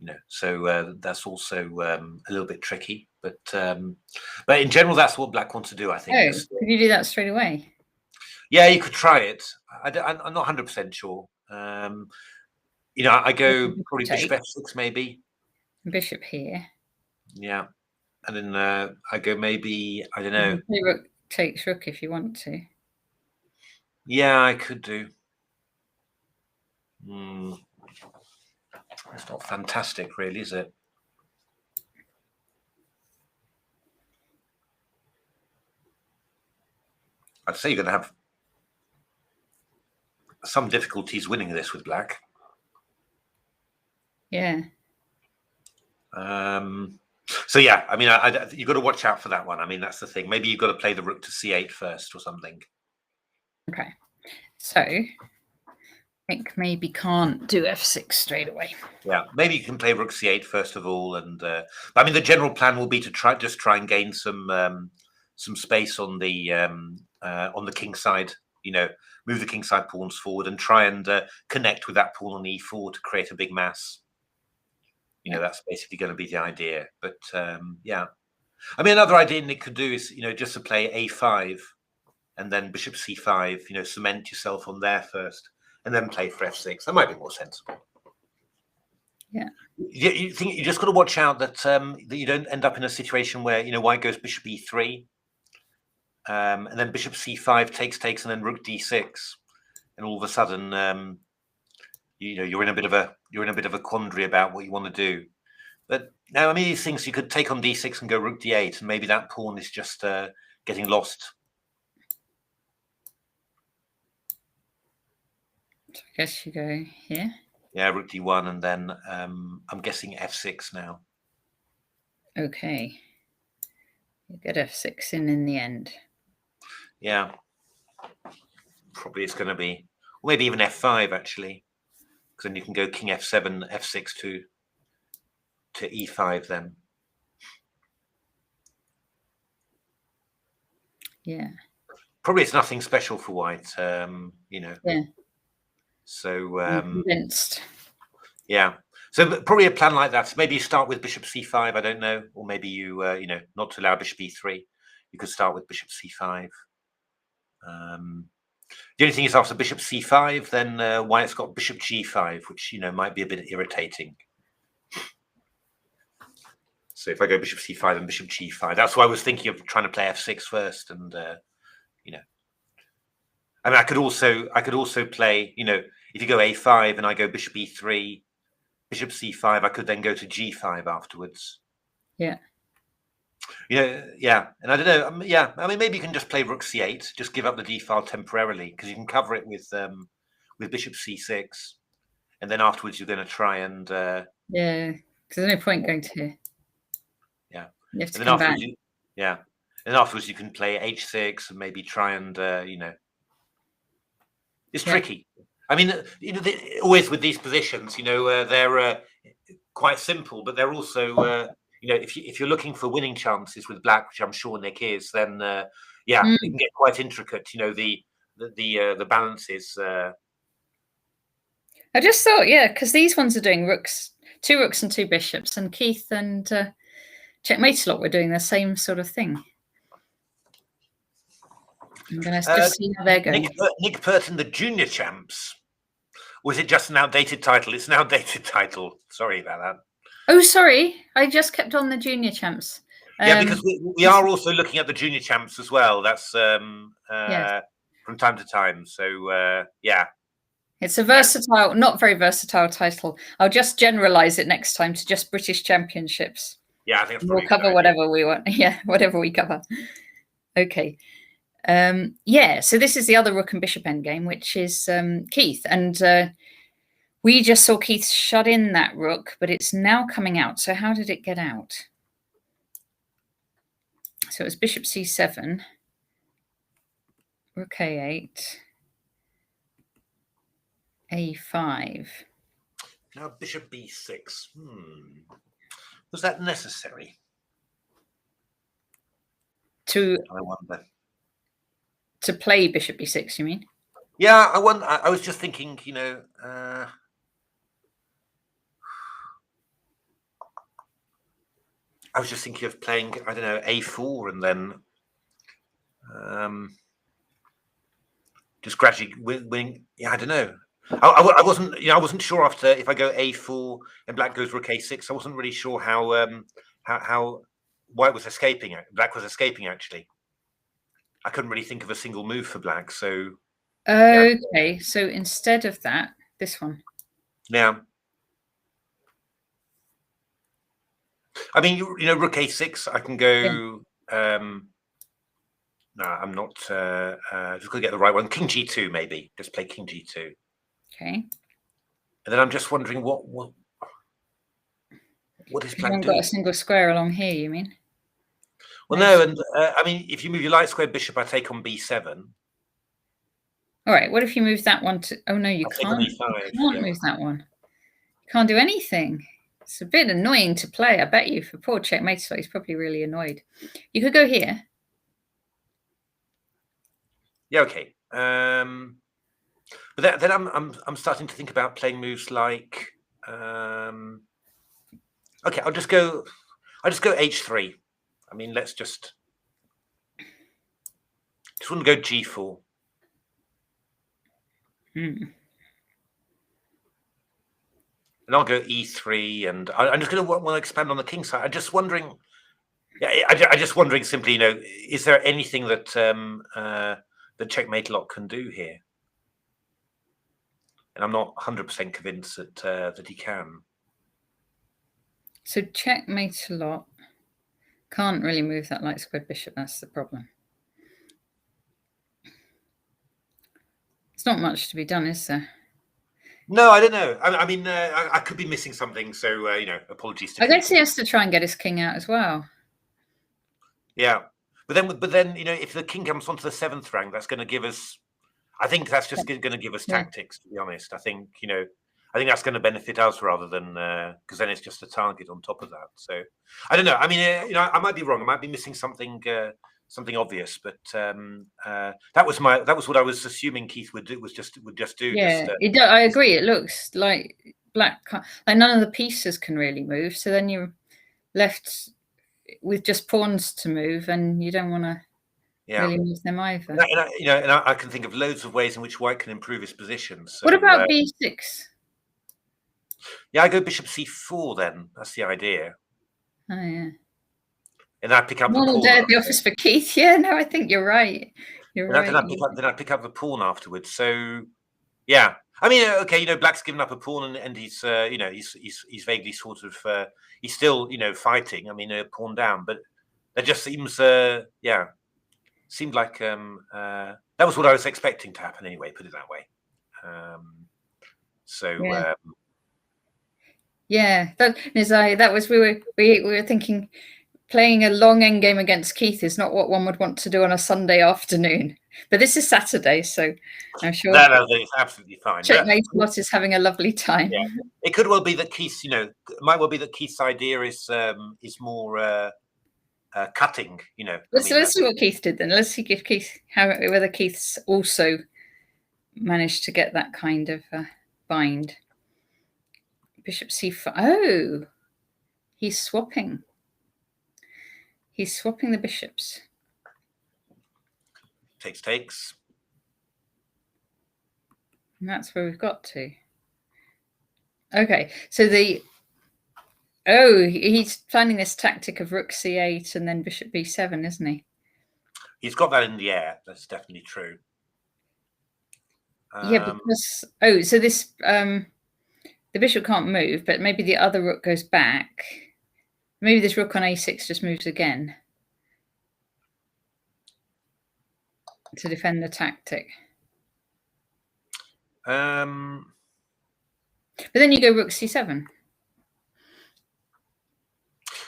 You know, so that's also a little bit tricky, but in general, that's what black wants to do, I think. Oh, could you do that straight away? Yeah, you could try it. I'm not 100% sure. You know, I go probably bishop f6 maybe. Bishop here. Yeah, and then I go maybe, I don't know. Rook takes rook if you want to. Yeah, I could do. It's not fantastic, really, is it? I'd say you're going to have some difficulties winning this with black. Yeah. So yeah, I mean, you've got to watch out for that one. I mean, that's the thing. Maybe you've got to play the rook to c8 first or something. Okay. So I think maybe can't do f6 straight away. Yeah, maybe you can play rook c8 first of all, and but I mean, the general plan will be to try and gain some space on the king side. You know, move the king side pawns forward and try and connect with that pawn on e4 to create a big mass. You know, that's basically going to be the idea. But yeah, I mean, another idea Nick could do is, you know, just to play a5 and then bishop c5. You know, cement yourself on there first, and then play for f6. That might be more sensible. Yeah. You think you just got to watch out that that you don't end up in a situation where, you know, white goes bishop e3, and then bishop c5 takes, and then rook d6, and all of a sudden, you know, you're in a bit of a quandary about what you want to do. But now, I mean, these things you could take on d6 and go rook d8, and maybe that pawn is just getting lost. So I guess you go here. Yeah, rook d1, and then I'm guessing f6 now. Okay. You get f6 in the end. Yeah. Probably it's going to be, or maybe even f5 actually, because then you can go king f7, f6 to e5 then. Yeah. Probably it's nothing special for white, you know. Yeah. So I'm convinced. Yeah. So probably a plan like that. So maybe you start with bishop c5, I don't know, or maybe you you know, not to allow bishop e3. You could start with bishop c5. The only thing is, after bishop c5, then white's got bishop g5, which, you know, might be a bit irritating. So if I go bishop c5 and bishop g5, that's why I was thinking of trying to play f6 first, and you know, I mean, I could also play, you know, if you go a5 and I go bishop e3, bishop c5, I could then go to g5 afterwards. Yeah. Yeah, yeah, and I don't know. Yeah, I mean, maybe you can just play rook c8, just give up the d file temporarily, because you can cover it with bishop c6, and then afterwards you're going to try and yeah, because there's no point going to here. Yeah, you have to come back. Yeah, and afterwards you can play h6 and maybe try and you know, it's tricky. I mean, you know, always with these positions, you know, they're quite simple, but they're also you know, if you're looking for winning chances with black, which I'm sure Nick is, then yeah, it can get quite intricate. You know, the balances. I just thought, yeah, because these ones are doing rooks, 2 rooks and 2 bishops, and Keith and Checkmate a lot were doing the same sort of thing. I'm going to just see how they're going. Nick Purton, the junior champs. Or is it just an outdated title? It's an outdated title. Sorry about that. Oh, sorry. I just kept on the junior champs. Yeah, because we are also looking at the junior champs as well. That's from time to time. So, yeah. It's a versatile, not very versatile title. I'll just generalize it next time to just British Championships. Yeah, I think we'll cover whatever we want. Yeah, whatever we cover. Okay. Yeah, so this is the other rook and bishop endgame, which is Keith. And We just saw Keith shut in that rook, but it's now coming out. So how did it get out? So it was bishop c7, rook a8, a5. Now bishop b6. Was that necessary? I wonder. To play bishop b6, you mean? Yeah, I was just thinking, I was just thinking of playing, I don't know, a4 and then just gradually winning. Yeah, I don't know. I wasn't sure after if I go a4 and black goes rook a6. I wasn't really sure how white was escaping. Black was escaping actually. I couldn't really think of a single move for black. So okay, yeah. So instead of that, this one. Yeah. I mean, rook a6. I can go. Yeah. No, I'm not. Just gonna get the right one. King g2, maybe. Just play king g2. Okay. And then I'm just wondering what is black doing? You haven't got a single square along here, you mean? Well, no, and I mean, if you move your light square bishop, I take on b7. All right. What if you move that one to? Oh no, you can't. You can't move that one. You can't do anything. It's a bit annoying to play. I bet you for poor checkmate, so he's probably really annoyed. You could go here. Yeah. Okay. But then I'm starting to think about playing moves like. Okay, I'll just go h3. I mean, let's just want to go g4. And I'll go e3, and I'm just going to want to expand on the king side. I'm just wondering. Yeah, I'm just wondering simply. Is there anything that the checkmate lock can do here? And I'm not 100% convinced that he can. So checkmate a lot. Can't really move that light squared bishop. That's the problem. It's not much to be done, is there? No, I don't know. I mean, I could be missing something. So apologies to. I guess he has to try and get his king out as well. Yeah, but then if the king comes onto the 7th rank, that's going to give us. I think that's just going to give us tactics. To be honest, I think that's going to benefit us rather than because then it's just a target on top of that. So I don't know. I mean, I might be wrong. I might be missing something obvious, but that was what I was assuming Keith would do. Would just do. Yeah, I agree. It looks like black, like none of the pieces can really move. So then you're left with just pawns to move, and you don't want to. Yeah. Really move them either. And I can think of loads of ways in which white can improve his position. So, what about b6? Yeah, I go bishop c4 then. That's the idea. Oh, yeah. And I pick up the pawn. Day at the office for Keith. Yeah, no, I think you're right. You're right. Then I pick up the pawn afterwards. So, yeah. I mean, okay, black's given up a pawn, and he's, he's vaguely sort of, he's still, fighting. I mean, pawn down, but that just seems, seemed like that was what I was expecting to happen anyway. Put it that way. We were thinking playing a long endgame against Keith is not what one would want to do on a Sunday afternoon. But this is Saturday, so I'm sure it's absolutely fine. Checkmate Lot is having a lovely time. Yeah. It could well be that Keith's, it might well be that Keith's idea is more cutting, Let's see what Keith did then. Let's see if Keith whether Keith's also managed to get that kind of bind. Bishop c5. Oh, he's swapping. He's swapping the bishops. Takes. And that's where we've got to. Okay, so he's planning this tactic of rook c8 and then bishop b7, isn't he? He's got that in the air. That's definitely true. Yeah, because so this the bishop can't move, but maybe the other rook goes back. Maybe this rook on a6 just moves again to defend the tactic. But then you go rook c7.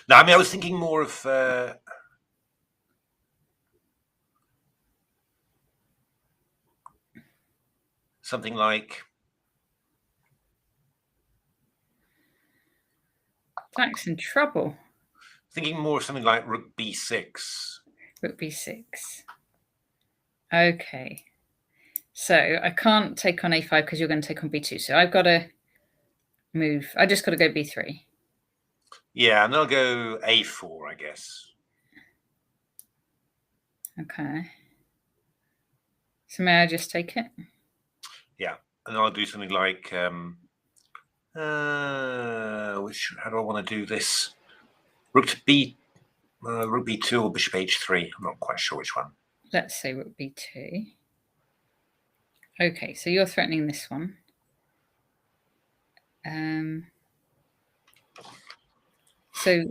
No, I mean, I was thinking more of something like Black's in trouble. thinking more of something like rook b6. Rook b6. Okay. So I can't take on a5 because you're going to take on b2. So I've got to move. I just got to go b3. Yeah, and I'll go a4, I guess. Okay. So may I just take it? Yeah, and I'll do something like how do I want to do this? Rook to rook b2 or bishop h3. I'm not quite sure which one. Let's say rook b2. Okay, so you're threatening this one. So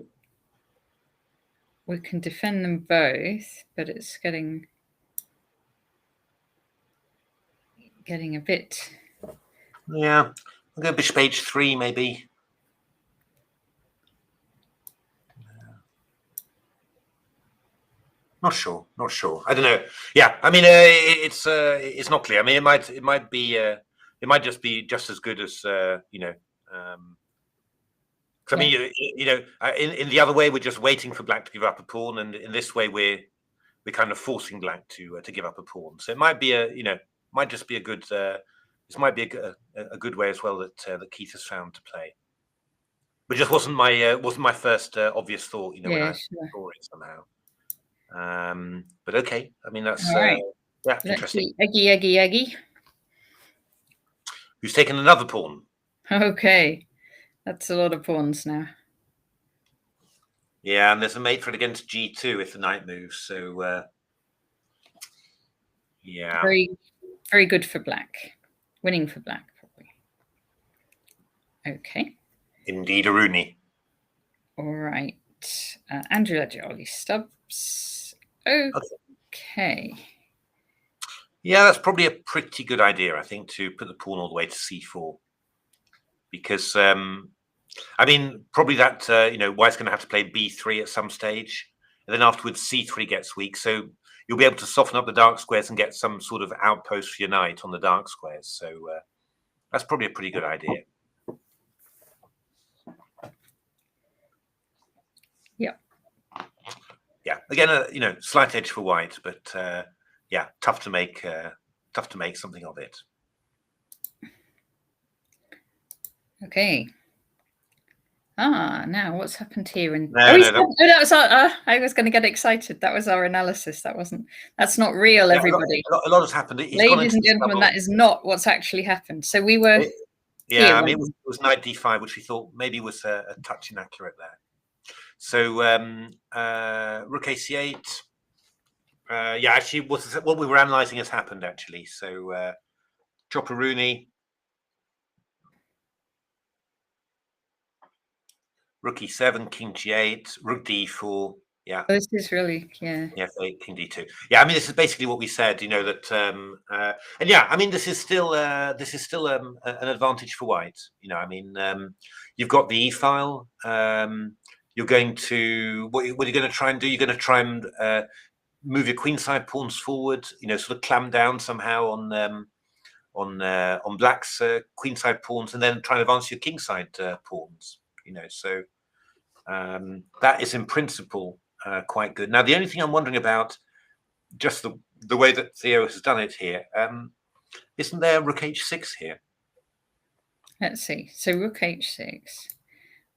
we can defend them both, but it's getting a bit. Yeah, I'll go bishop h3 maybe. Not sure. I don't know. Yeah, I mean, it's not clear. I mean, it might just be just as good as you know. I mean, in the other way, we're just waiting for black to give up a pawn, and in this way, we're kind of forcing black to give up a pawn. So it might be might just be a good. This might be a good way as well that Keith has found to play. But just wasn't my first obvious thought. When I saw it somehow. But okay, I mean that's right. interesting. Eggy. Who's taken another pawn? Okay, that's a lot of pawns now. Yeah, and there's a mate threat against g2 if the knight moves. So yeah, very, very good for black. Winning for black, probably. Okay. Indeed, a Rooney. All right, Andrew Jolly Stubbs. Okay. Yeah, that's probably a pretty good idea, I think, to put the pawn all the way to c4, because I mean, probably that White's going to have to play b3 at some stage, and then afterwards c3 gets weak, so you'll be able to soften up the dark squares and get some sort of outpost for your knight on the dark squares. So that's probably a pretty good idea. Yeah, again, slight edge for White, but yeah, tough to make something of it. Okay. Now what's happened here? And that was our, I was going to get excited. That was our analysis. That's not real, everybody. A lot has happened. Ladies and gentlemen, that is not what's actually happened. So we were. I mean, it was knight d5, which we thought maybe was a touch inaccurate there. So rook ac8. Yeah, actually, what we were analysing has happened actually. So chopper Rooney, rook e7, king g8, rook d4. Yeah, this is really king d2. Yeah, I mean, this is basically what we said. That and yeah, I mean, this is still an advantage for White. I mean, you've got the e file. You're going to what are you going to try and do? You're going to try and move your queenside pawns forward. Sort of clamp down somehow on Black's queenside pawns, and then try and advance your kingside pawns. So that is in principle quite good. Now, the only thing I'm wondering about, just the way that Theo has done it here, isn't there rook h6 here? Let's see. So rook h6.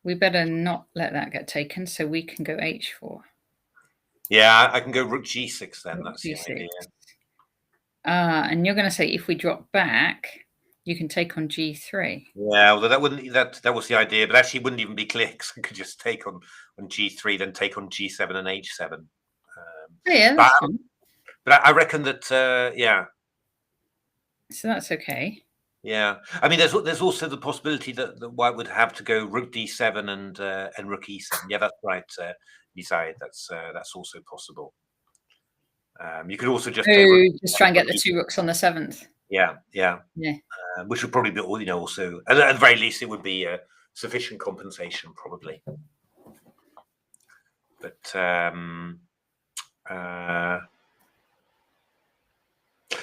We better not let that get taken, so we can go h4. Yeah, I can go rook g6 then. That's g6. the idea. And you're going to say if we drop back, you can take on g3. Yeah, although that was the idea, but actually it wouldn't even be clear because I could just take on g3, then take on g7 and h7. But I reckon that yeah. So that's okay. Yeah, I mean, there's also the possibility that White would have to go rook d7 and rook e7. Yeah, that's right, Isai. That's also possible. You could also just just try and get the two rooks on the 7th. Yeah. Which would probably be, also at the very least it would be sufficient compensation, probably. But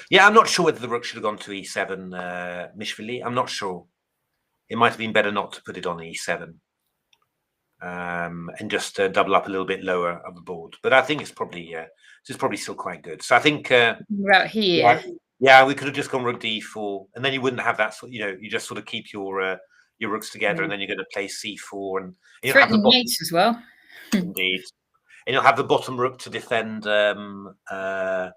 yeah, I'm not sure whether the rook should have gone to e7, Mishvili. I'm not sure. It might have been better not to put it on e7 and just double up a little bit lower on the board. But I think it's probably still quite good. So I think about here. Yeah, we could have just gone rook d4, and then you wouldn't have that. You just sort of keep your rooks together, and then you're going to play c4, and you'll have the Threatening bottom, mates as well. indeed, and you'll have the bottom rook to defend. To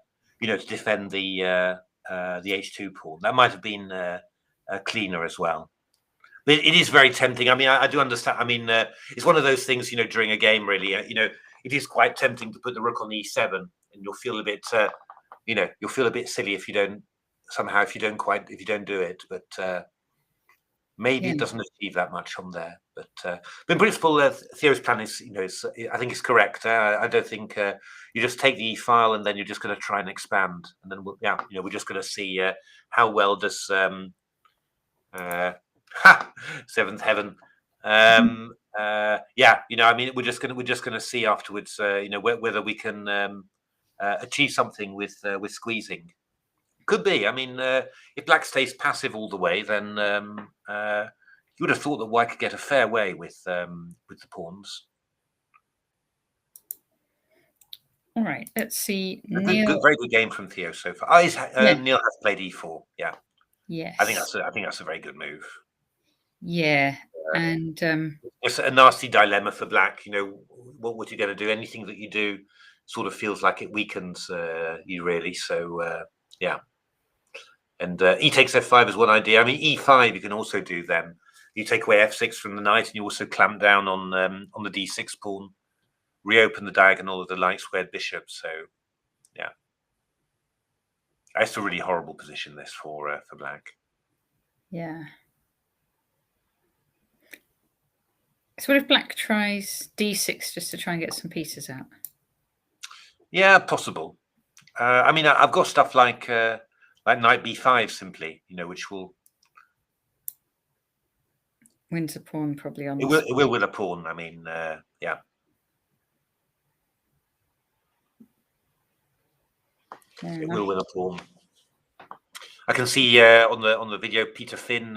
defend the h2 pawn. That might have been cleaner as well. But it is very tempting. I mean, I do understand. I mean, it's one of those things, during a game, really. It is quite tempting to put the rook on e7, and you'll feel a bit, you'll feel a bit silly if you don't do it. But maybe it doesn't achieve that much on there. But in principle, Theo's plan is, I think it's correct. I don't think you just take the e file and then you're just going to try and expand, and then we're just going to see how well does seventh heaven. I mean, we're just gonna see afterwards, whether we can achieve something with squeezing. Could be. I mean, if black stays passive all the way, then you would have thought that white could get a fair way with the pawns. All right, let's see. Very good game from Theo so far. Neil has played e4. Yeah. Yes. I think that's a very good move. Yeah, and it's a nasty dilemma for black. What you're going to do? Anything that you do sort of feels like it weakens you, really. So yeah. And e takes f5 is one idea. I mean, e5 you can also do then. You take away f6 from the knight, and you also clamp down on the d6 pawn, reopen the diagonal of the light squared bishop. So yeah, it's a really horrible position this for black. Yeah. So what if black tries d6 just to try and get some pieces out? Yeah, possible. I mean, I've got stuff like knight b5 simply, which will wins a pawn probably on. It will win a pawn. I mean, yeah. It will win a pawn. I can see on the video Peter Finn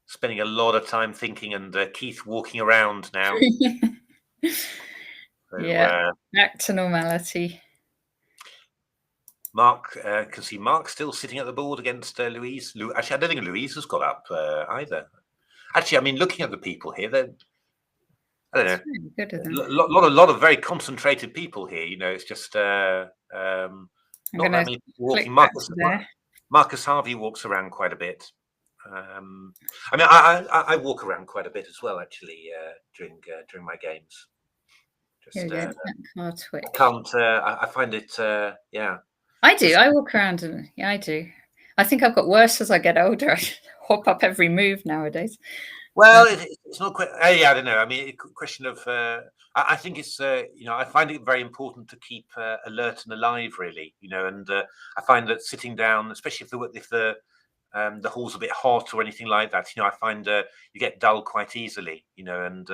spending a lot of time thinking, and Keith walking around now. So, back to normality. Mark can see Mark still sitting at the board against Louise. Actually, I don't think Louise has got up either. Actually, I mean, looking at the people here, I don't know. A lot of very concentrated people here. It's just not that many people walking. Marcus Harvey walks around quite a bit. I mean, I walk around quite a bit as well, actually, during my games. Just I can't. I find it. Yeah. I do. I walk around, and I do. I think I've got worse as I get older. I hop up every move nowadays. Well, it's not quite. I don't know. I mean, a question of. I think it's. I find it very important to keep alert and alive, really. And I find that sitting down, especially if the hall's a bit hot or anything like that, I find you get dull quite easily. And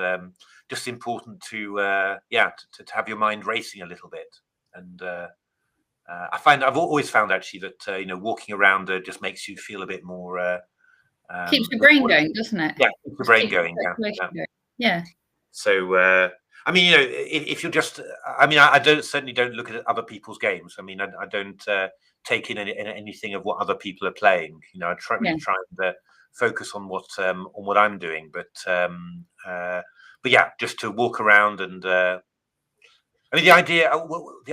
just important to have your mind racing a little bit. And I've always found actually that walking around just makes you feel a bit more. Keeps the brain going, doesn't it? Yeah, keeps the brain going. Yeah. So I mean, if you're just, I mean, I certainly don't look at other people's games. I mean, I don't take in anything of what other people are playing. I try and focus on what I'm doing. But yeah, just to walk around and. I mean, the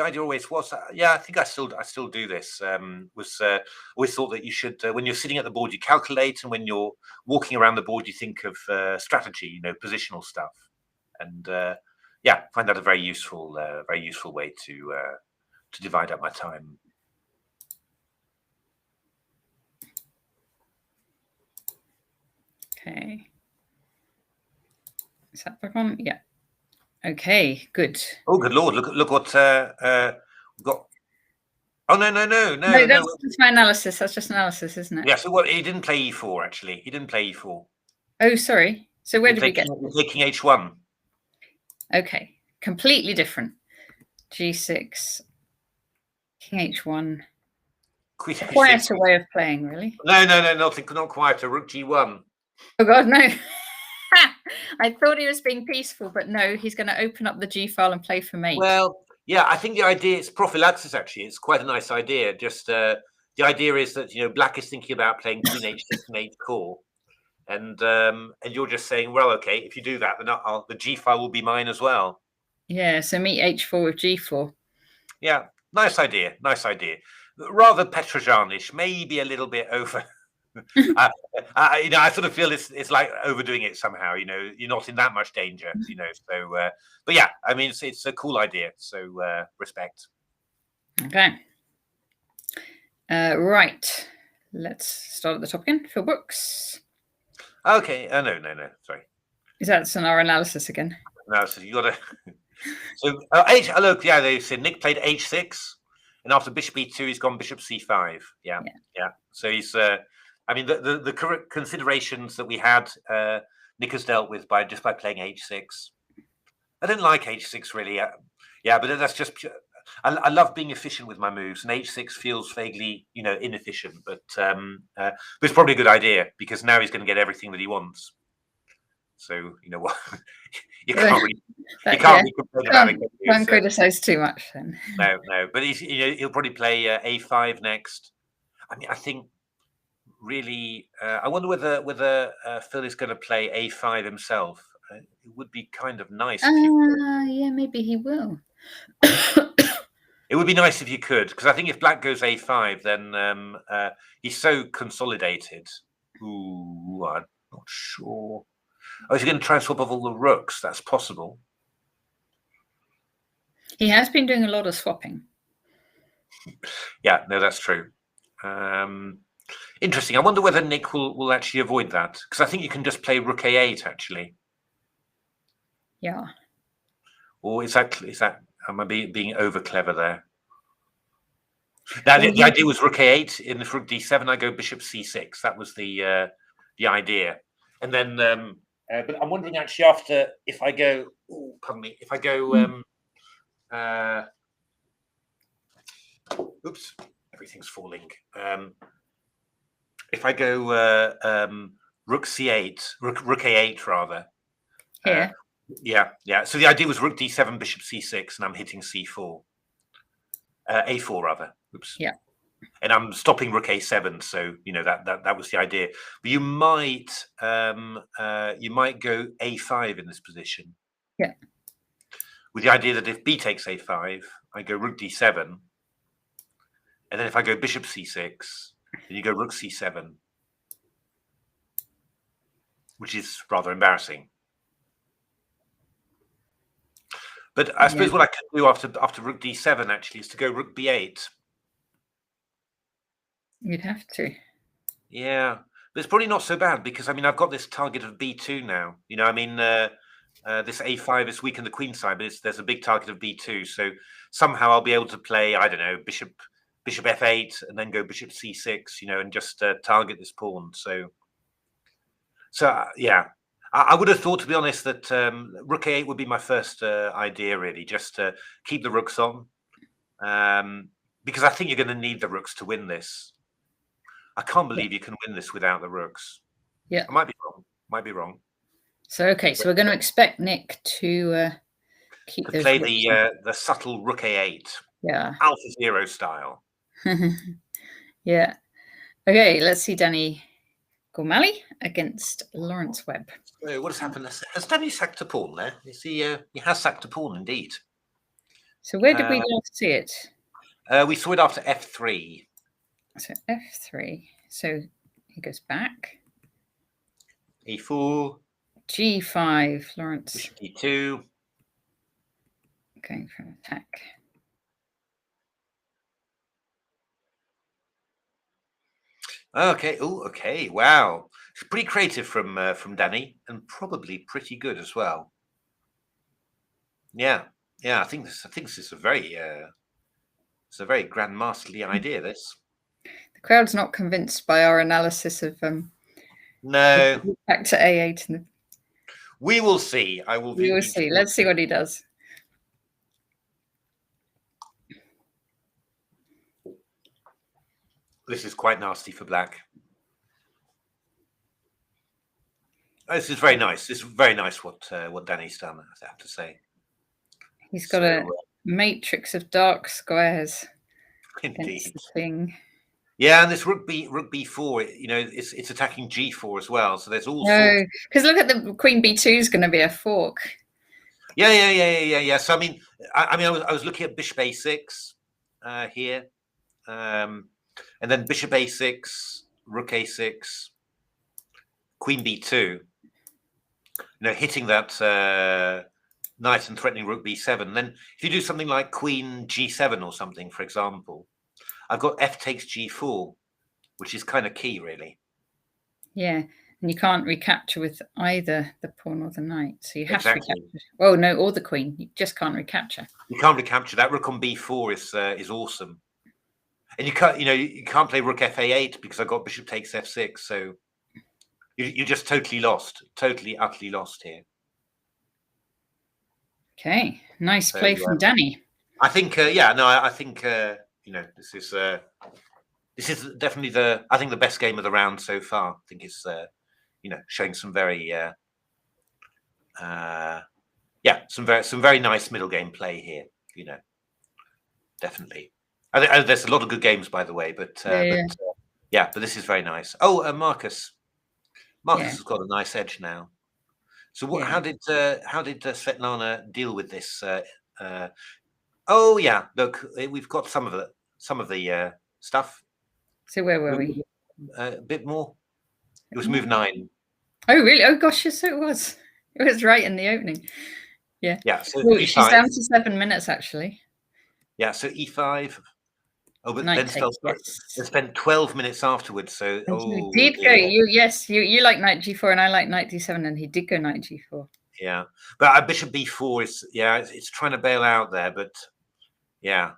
idea always was, I think I still do this. Always thought that you should, when you're sitting at the board, you calculate, and when you're walking around the board, you think of strategy, positional stuff, and find that a very useful way to divide up my time. Okay, is that back on? Yeah. Okay, good. Oh, good Lord! Look what we've got. Oh no. No, that's just my analysis. That's just analysis, isn't it? Yeah. So what? He didn't play e4. Actually, he didn't play e4. Oh, sorry. So where did we get? He king h1. Okay, completely different. G6, king h1. Quieter way of playing, really. No, not quieter. Rook g1. Oh God, no. I thought he was being peaceful, but no, he's going to open up the G file and play for mate. Well, yeah, I think the idea is prophylaxis. Actually, it's quite a nice idea. Just the idea is that Black is thinking about playing queen h6 and h4, and you're just saying, well, okay, if you do that, then the G file will be mine as well. Yeah, so meet h4 with g4. Yeah, nice idea. Rather Petrosianish, maybe a little bit over. I sort of feel it's like overdoing it somehow. You're not in that much danger. So, but yeah, I mean, it's a cool idea. So respect. Okay. Right. Let's start at the top again. Phil Brooks. Okay. No. Sorry. Is that our analysis again? No. So you got to. So look. Yeah, they said Nick played h6, and after bishop e2, he's gone bishop c5. Yeah. So he's. I mean, the correct considerations that we had, Nick has dealt with by playing h6. I don't like h6 really. But that's just. I love being efficient with my moves, and h6 feels vaguely, inefficient. But it's probably a good idea because now he's going to get everything that he wants. So you know what, you can't really, complain about it. Don't criticize too much then. No. But he'll probably play a5 next. I mean, I think. Really, I wonder whether Phil is going to play a5 himself. It would be kind of nice. Yeah, maybe he will. It would be nice if you could, because I think if Black goes a5, then he's so consolidated. Ooh, I'm not sure. Oh, is he going to try and swap off all the rooks? That's possible. He has been doing a lot of swapping. Yeah, no, that's true. Interesting. I wonder whether Nick will actually avoid that, because I think you can just play rook a8 actually. Yeah. Or is that am I being over clever there? Now the idea was rook a8. In the rook d7, I go bishop c6. That was the idea. And then, but I'm wondering actually after if I go. Oh, pardon me. If I go. Oops, everything's falling. If I go rook c8, rook a8 rather. Yeah. Yeah. So the idea was rook d7, bishop c6, and I'm hitting c4. A4 rather. Oops. Yeah. And I'm stopping rook a7. So that was the idea. But you might go a5 in this position. Yeah. With the idea that if b takes a5, I go rook d7, and then if I go bishop c6. Then you go rook c7, which is rather embarrassing. But I suppose what I could do after rook d7 actually is to go rook b8. You'd have to. Yeah, but it's probably not so bad because I mean I've got this target of b2 now. This a5 is weak on the queen side, but there's a big target of b2. So somehow I'll be able to play, I don't know, bishop f8 and then go bishop c6, and just target this pawn. So yeah, I would have thought, to be honest, that rook a8 would be my first idea, really, just to keep the rooks on, because I think you're going to need the rooks to win this. I can't believe you can win this without the rooks. Yeah, I might be wrong. So okay, so we're going to expect Nick to keep to those play rooks the subtle rook a8. Yeah, AlphaZero style. Yeah. Okay, let's see Danny Gormally against Lawrence Webb. So what has happened? Has Danny sacked a pawn there? He has sacked a pawn indeed. So where did we last see it? We saw it after f3. So f3. So he goes back. e4. g5, Lawrence. e2. Going for an attack. Okay. Oh, okay. Wow. It's pretty creative from Danny, and probably pretty good as well. Yeah. I think this is a very It's a very grandmasterly idea, this. The crowd's not convinced by our analysis of No. back to A8. And We will see. I will. we will see. Let's see what he does. This is quite nasty for black. This is very nice. This is very nice what Danny's done, I have to say. He's got a matrix of dark squares. Indeed. The thing. Yeah, and this rook b4, you know, it's attacking g4 as well. So there's all sorts. Because look at the queen b2 is going to be a fork. Yeah. So I was looking at bishop a6 here, and then bishop a6, rook a6, queen b2. You know, hitting that knight and threatening rook b7. Then if you do something like queen g7 or something, for example, I've got f takes g4, which is kind of key, really. Yeah, and you can't recapture with either the pawn or the knight, so you have to recapture. Oh no, or the queen. You just can't recapture. You can't recapture. That rook on b4 is awesome, and you can't play rook fa8 because I got bishop takes f6. So you're just totally lost, totally utterly lost here. Okay, nice play from Danny. I think, I think you know, this is definitely the best game of the round so far. I think it's you know, showing some very some very nice middle game play here. You know, definitely. There's a lot of good games, by the way, but but this is very nice. Oh, Marcus has got a nice edge now. So what? How did Svetlana deal with this? Oh yeah, look, we've got some of the stuff. So where were we? A bit more. It was move 9. Oh really? Oh gosh, yes, it was. It was right in the opening. Yeah. Yeah. So she's down to 7 minutes actually. Yeah. So e5. Oh, but knight then spent 12 minutes afterwards. So he did go. You like knight g4 and I like knight d7, and he did go knight g4. Yeah, but bishop b4 is it's trying to bail out there, but yeah.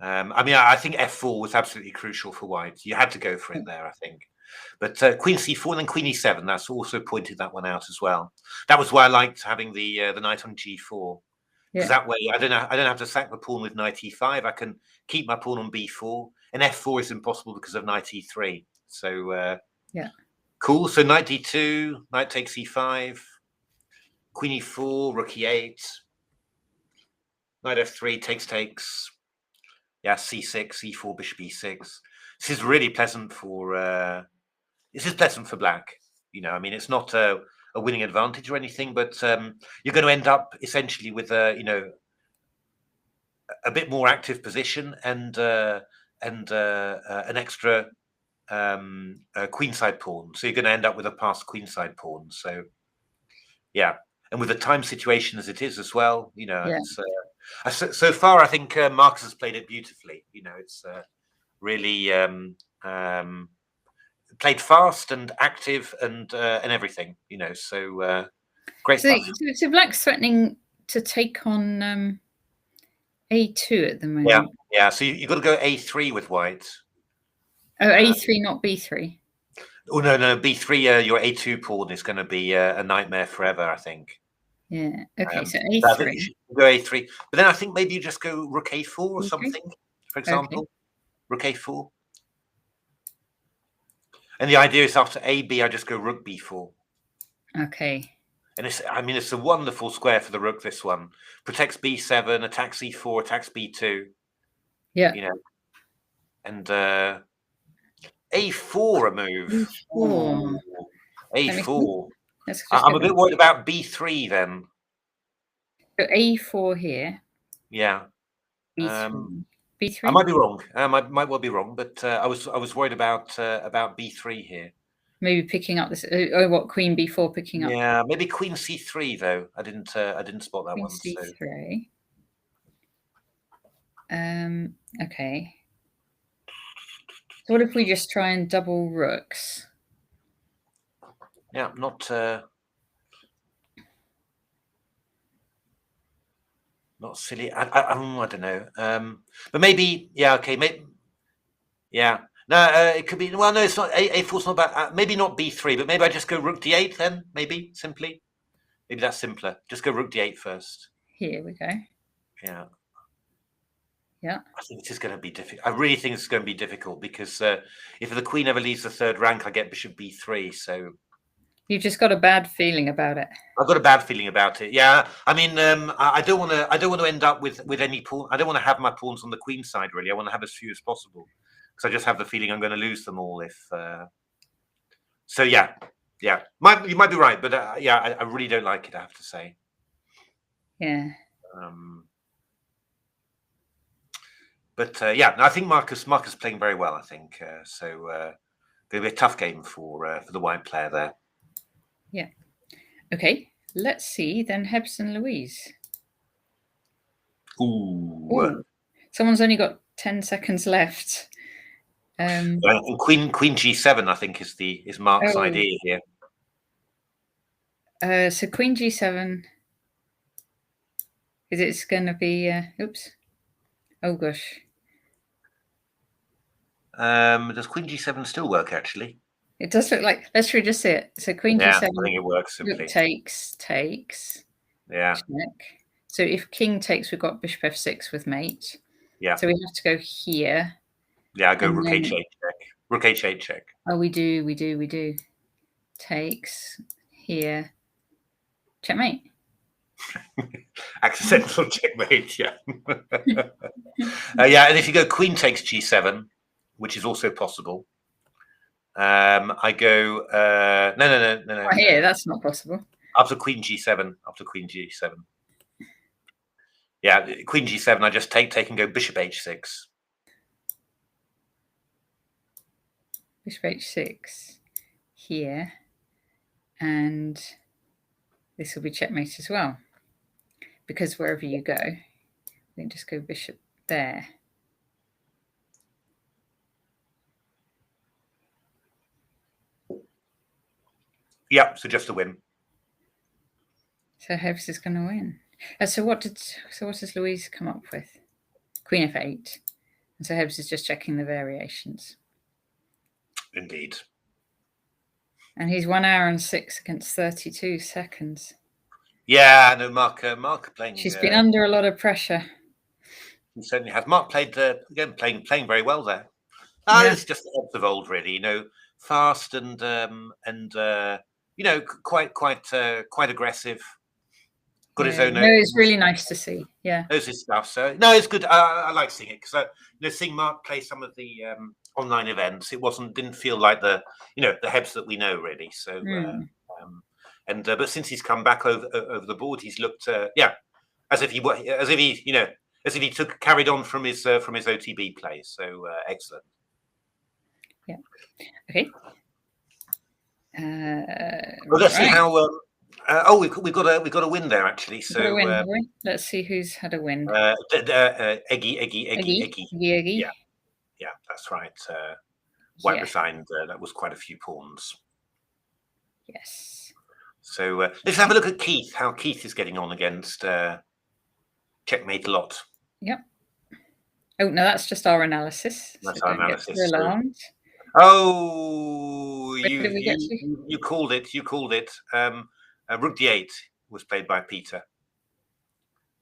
I mean, I think f4 was absolutely crucial for white. You had to go for it there, I think. But queen c4 and then queen e7. That's also pointed that one out as well. That was why I liked having the knight on g4, because that way I don't have to sack the pawn with knight e5. I can keep my pawn on b4, and f4 is impossible because of knight e3. So cool. So knight d2, knight takes e5, queen e4, rook e8, knight f3, takes. Yeah, c6, c4, bishop e6. This is really pleasant for black. You know, I mean, it's not a winning advantage or anything, but you're going to end up essentially with a bit more active position and an extra queenside pawn. So you're going to end up with a passed queenside pawn. So yeah, and with the time situation as it is as well, you know, it's. So far, I think Marcus has played it beautifully. You know, it's really played fast and active and everything. You know, so great. So black's threatening to take on a2 at the moment. Yeah. So you've got to go a3 with white. Oh, a3, not b3. Oh no, b3. Your a2 pawn is going to be a nightmare forever, I think. Yeah. Okay. So a3. Go a3, but then I think maybe you just go rook a4 or something, for example. Rook a4. And the idea is after ab, I just go rook b4. Okay. And it's a wonderful square for the rook. This one protects b7, attacks e4, attacks b2. Yeah. You know, and a4 a move. A4. I'm a bit worried about b3 then. So a4 here. Yeah. B3. I might be wrong. I might well be wrong, but I was worried about b3 here. Maybe picking up this. What, queen b4 picking up? Yeah, maybe queen c3 though. I didn't spot that queen one. c3. Okay. So what if we just try and double rooks? Yeah, not. Not silly. I don't know. But maybe, yeah, okay, maybe, yeah. No, it could be. Well, no, it's not. A4's not bad. Maybe not B3, but maybe I just go Rook D8 then. Maybe simply. Maybe that's simpler. Just go Rook D8 first. Here we go. Yeah. Yeah. I think it is going to be difficult. I really think it's going to be difficult because if the queen ever leaves the third rank, I get bishop B3. So you've just got a bad feeling about it. I've got a bad feeling about it. Yeah, I mean, I don't want to. I don't want to end up with any pawn. I don't want to have my pawns on the queen side. Really, I want to have as few as possible because I just have the feeling I'm going to lose them all if. So yeah, you might be right, but yeah, I really don't like it. I have to say. Yeah. But yeah, no, I think Marcus playing very well. I think so. Going to be a tough game for the white player there. Yeah. Okay. Let's see then. Hebs and Louise. Ooh. Someone's only got 10 seconds left. Queen G7, I think, is Mark's idea here. So Queen G7. Is it going to be? Oops. Oh gosh. Does Queen G7 still work? Actually, it does look like. Let's just see it. So Queen G7. I think it works simply. Takes. Yeah. Check. So if King takes, we've got Bishop F6 with mate. Yeah. So we have to go here. Yeah, I go Rook H8 check. Rook H8 check. Oh, we do. Takes here. Checkmate. Accidental checkmate. Yeah. Yeah, and if you go Queen takes G7, which is also possible. I go no. Right here, that's not possible. After Queen G7. Yeah, Queen G7. I just take and go Bishop H6. Bishop H6 here, and this will be checkmate as well, because wherever you go, then just go Bishop there. Yeah, so just a win. So Hebs is going to win. So what does Louise come up with? Queen F8. And so Hebs is just checking the variations. Indeed. And he's 1 hour and 6 against 32 seconds. Yeah, no, Mark playing. She's been under a lot of pressure. He certainly has. Mark played again, playing very well there. It's just the odds of old, really. You know, fast and you know, quite aggressive. Got his own. No, it's really nice to see. Yeah, knows his stuff. So no, it's good. I like seeing it because seeing Mark play some of the online events, didn't feel like the Hebs that we know really. So but since he's come back over the board, he's looked as if he carried on from his OTB play. So excellent. Yeah. Okay. Well, let's see how. We got a win there actually. So let's see who's had a win. Eggy. Yeah, that's right. White resigned. That was quite a few pawns. Yes. So let's have a look at Keith. How Keith is getting on against checkmate a lot. Yep. Oh no, that's just our analysis. That's our analysis. You called it. You called it. Rook D8 was played by Peter.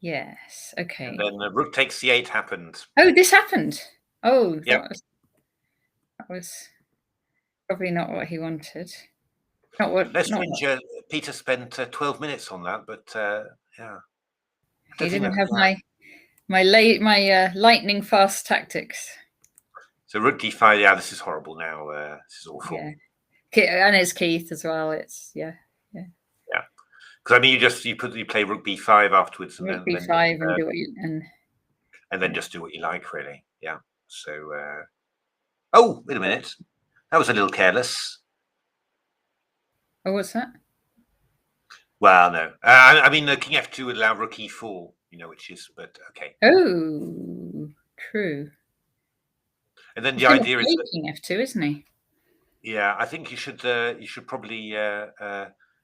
Yes. Okay. And then Rook takes C8 happened. Oh, this happened. Oh, yeah. That was probably not what he wanted. Peter spent 12 minutes on that, but yeah. He didn't have my lightning fast tactics. So Rook D5. Yeah, this is horrible now. This is awful. Yeah. And it's Keith as well. It's yeah. Because I mean, you play Rook B5 afterwards, and Rook B5 and do what you and then just do what you like, really. Yeah. So, oh, wait a minute, that was a little careless. Oh, what's that? Well, no, I mean, King F2 would allow Rook E4, which is, but okay. Oh, true. And then the idea is King F2, isn't he? Yeah, I think you should probably.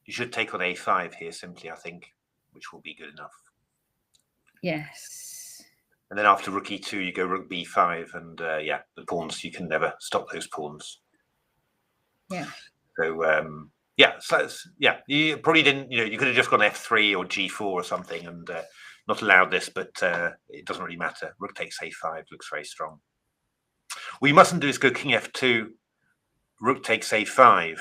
You should take on A5 here simply, I think, which will be good enough. Yes. And then after rook e2, you go rook b5, and yeah, the pawns, you can never stop those pawns. Yeah. So yeah, yeah, you probably didn't. You could have just gone f3 or g4 or something, and not allowed this, but it doesn't really matter. Rook takes a5 looks very strong. What you mustn't do is go king f2, rook takes a5.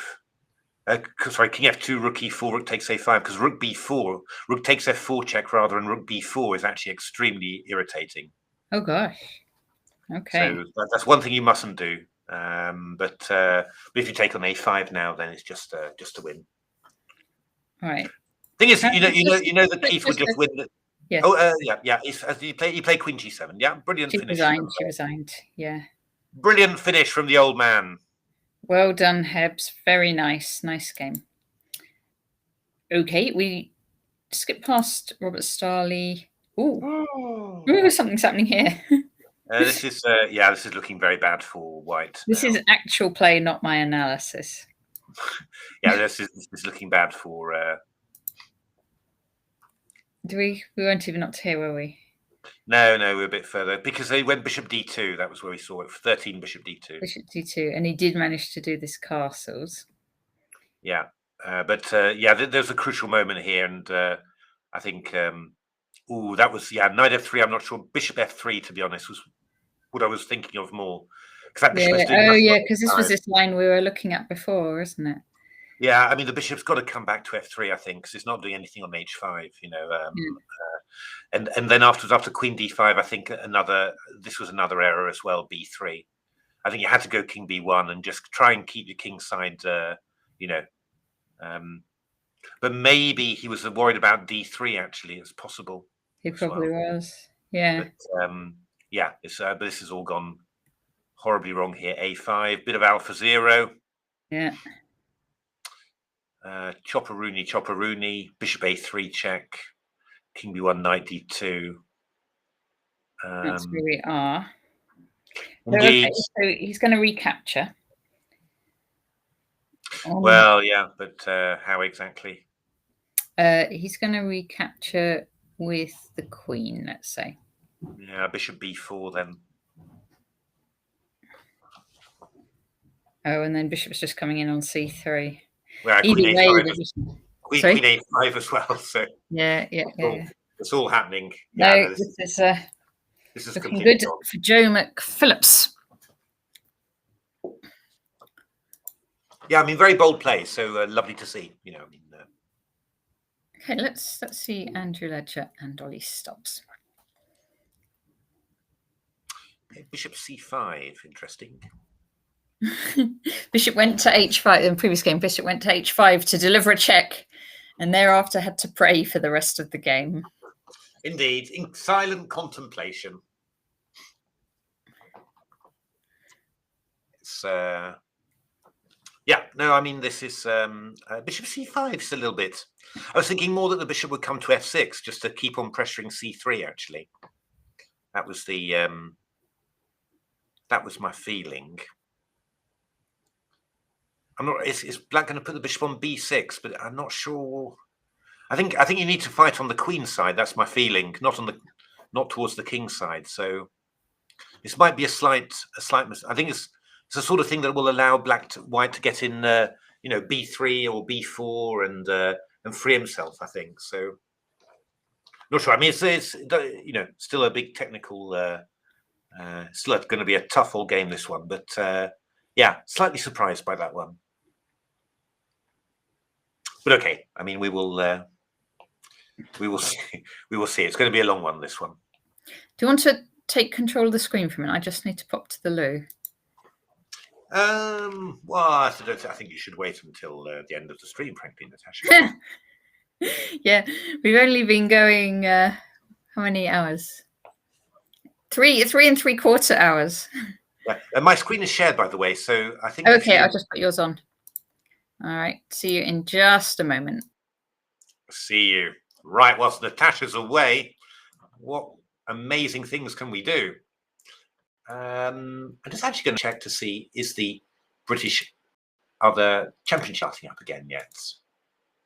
Sorry, king f2, rook e4, rook takes a5, because rook b4, rook takes f4 check rather, and rook b4 is actually extremely irritating. Oh gosh. Okay. So that's one thing you mustn't do. But if you take on a5 now, then it's just a win. All right. Thing is, that Keith would just win. Yes. Oh, yeah. As you play queen g7. Yeah, brilliant finish. She resigned. Yeah. Brilliant finish from the old man. Well done, Hebs. Very nice. Nice game. Okay, we skip past Robert Starley. Ooh, something's happening here. This is looking very bad for white. This is actual play, not my analysis. Yeah, this is looking bad for. We weren't even up to here, were we? No, we're a bit further because they went bishop d2. That was where we saw it. 13 bishop d2. Bishop d2, and he did manage to do this castles. Yeah, but yeah, there's a crucial moment here, and I think that was knight f3. I'm not sure. Bishop f3, to be honest, was what I was thinking of more. That bishop because this was this line we were looking at before, isn't it? Yeah, I mean the bishop's got to come back to f3, I think, because it's not doing anything on h5. And then afterwards, after queen d5, I think this was another error as well. b3. I think you had to go king b1 and just try and keep your king side. But maybe he was worried about d3. Actually, it's possible. He probably was. Yeah. But, yeah. But this has all gone horribly wrong here. a5, bit of alpha 0. Yeah. Chopper Rooney, bishop a3 check, king b1, knight d2. That's where we are. Indeed. Okay, so he's going to recapture. Well, yeah, but how exactly? He's going to recapture with the queen, let's say. Yeah, bishop b4 then. Oh, and then bishop's just coming in on c3. Well, queen a5 as well. So yeah. It's all happening. No, yeah, this is looking good for Joe McPhillips. Yeah, I mean, very bold play. So lovely to see. Okay, let's see Andrew Ledger and Ollie Stubbs. Okay, bishop c5, interesting. Bishop went to h5 in the previous game. Bishop went to h5 to deliver a check, and thereafter had to pray for the rest of the game. Indeed, in silent contemplation. It's yeah, no, I mean, this is bishop c5 is a little bit. I was thinking more that the bishop would come to f6 just to keep on pressuring c3. Actually, that was my feeling. I'm not. Is black going to put the bishop on b6? But I'm not sure. I think you need to fight on the queen side. That's my feeling, not towards the king side. So this might be a slight mistake. I think it's the sort of thing that will allow white to get in, b3 or b4 and free himself. I think so. Not sure. I mean, it's still a big technical. Still going to be a tough old game, this one. But yeah, slightly surprised by that one. But okay, I mean, we will see. We will see. It's going to be a long one, this one. Do you want to take control of the screen for a minute? I just need to pop to the loo. Well, I think you should wait until the end of the stream, frankly, Natasha. Yeah, we've only been going how many hours? 3 3/4 hours. Yeah. My screen is shared, by the way, so I think. Okay, I'll just put yours on. All right, see you in just a moment. See you. Right, whilst Natasha's away, what amazing things can we do? I'm just actually going to check to see, is the British other championship starting up again yet?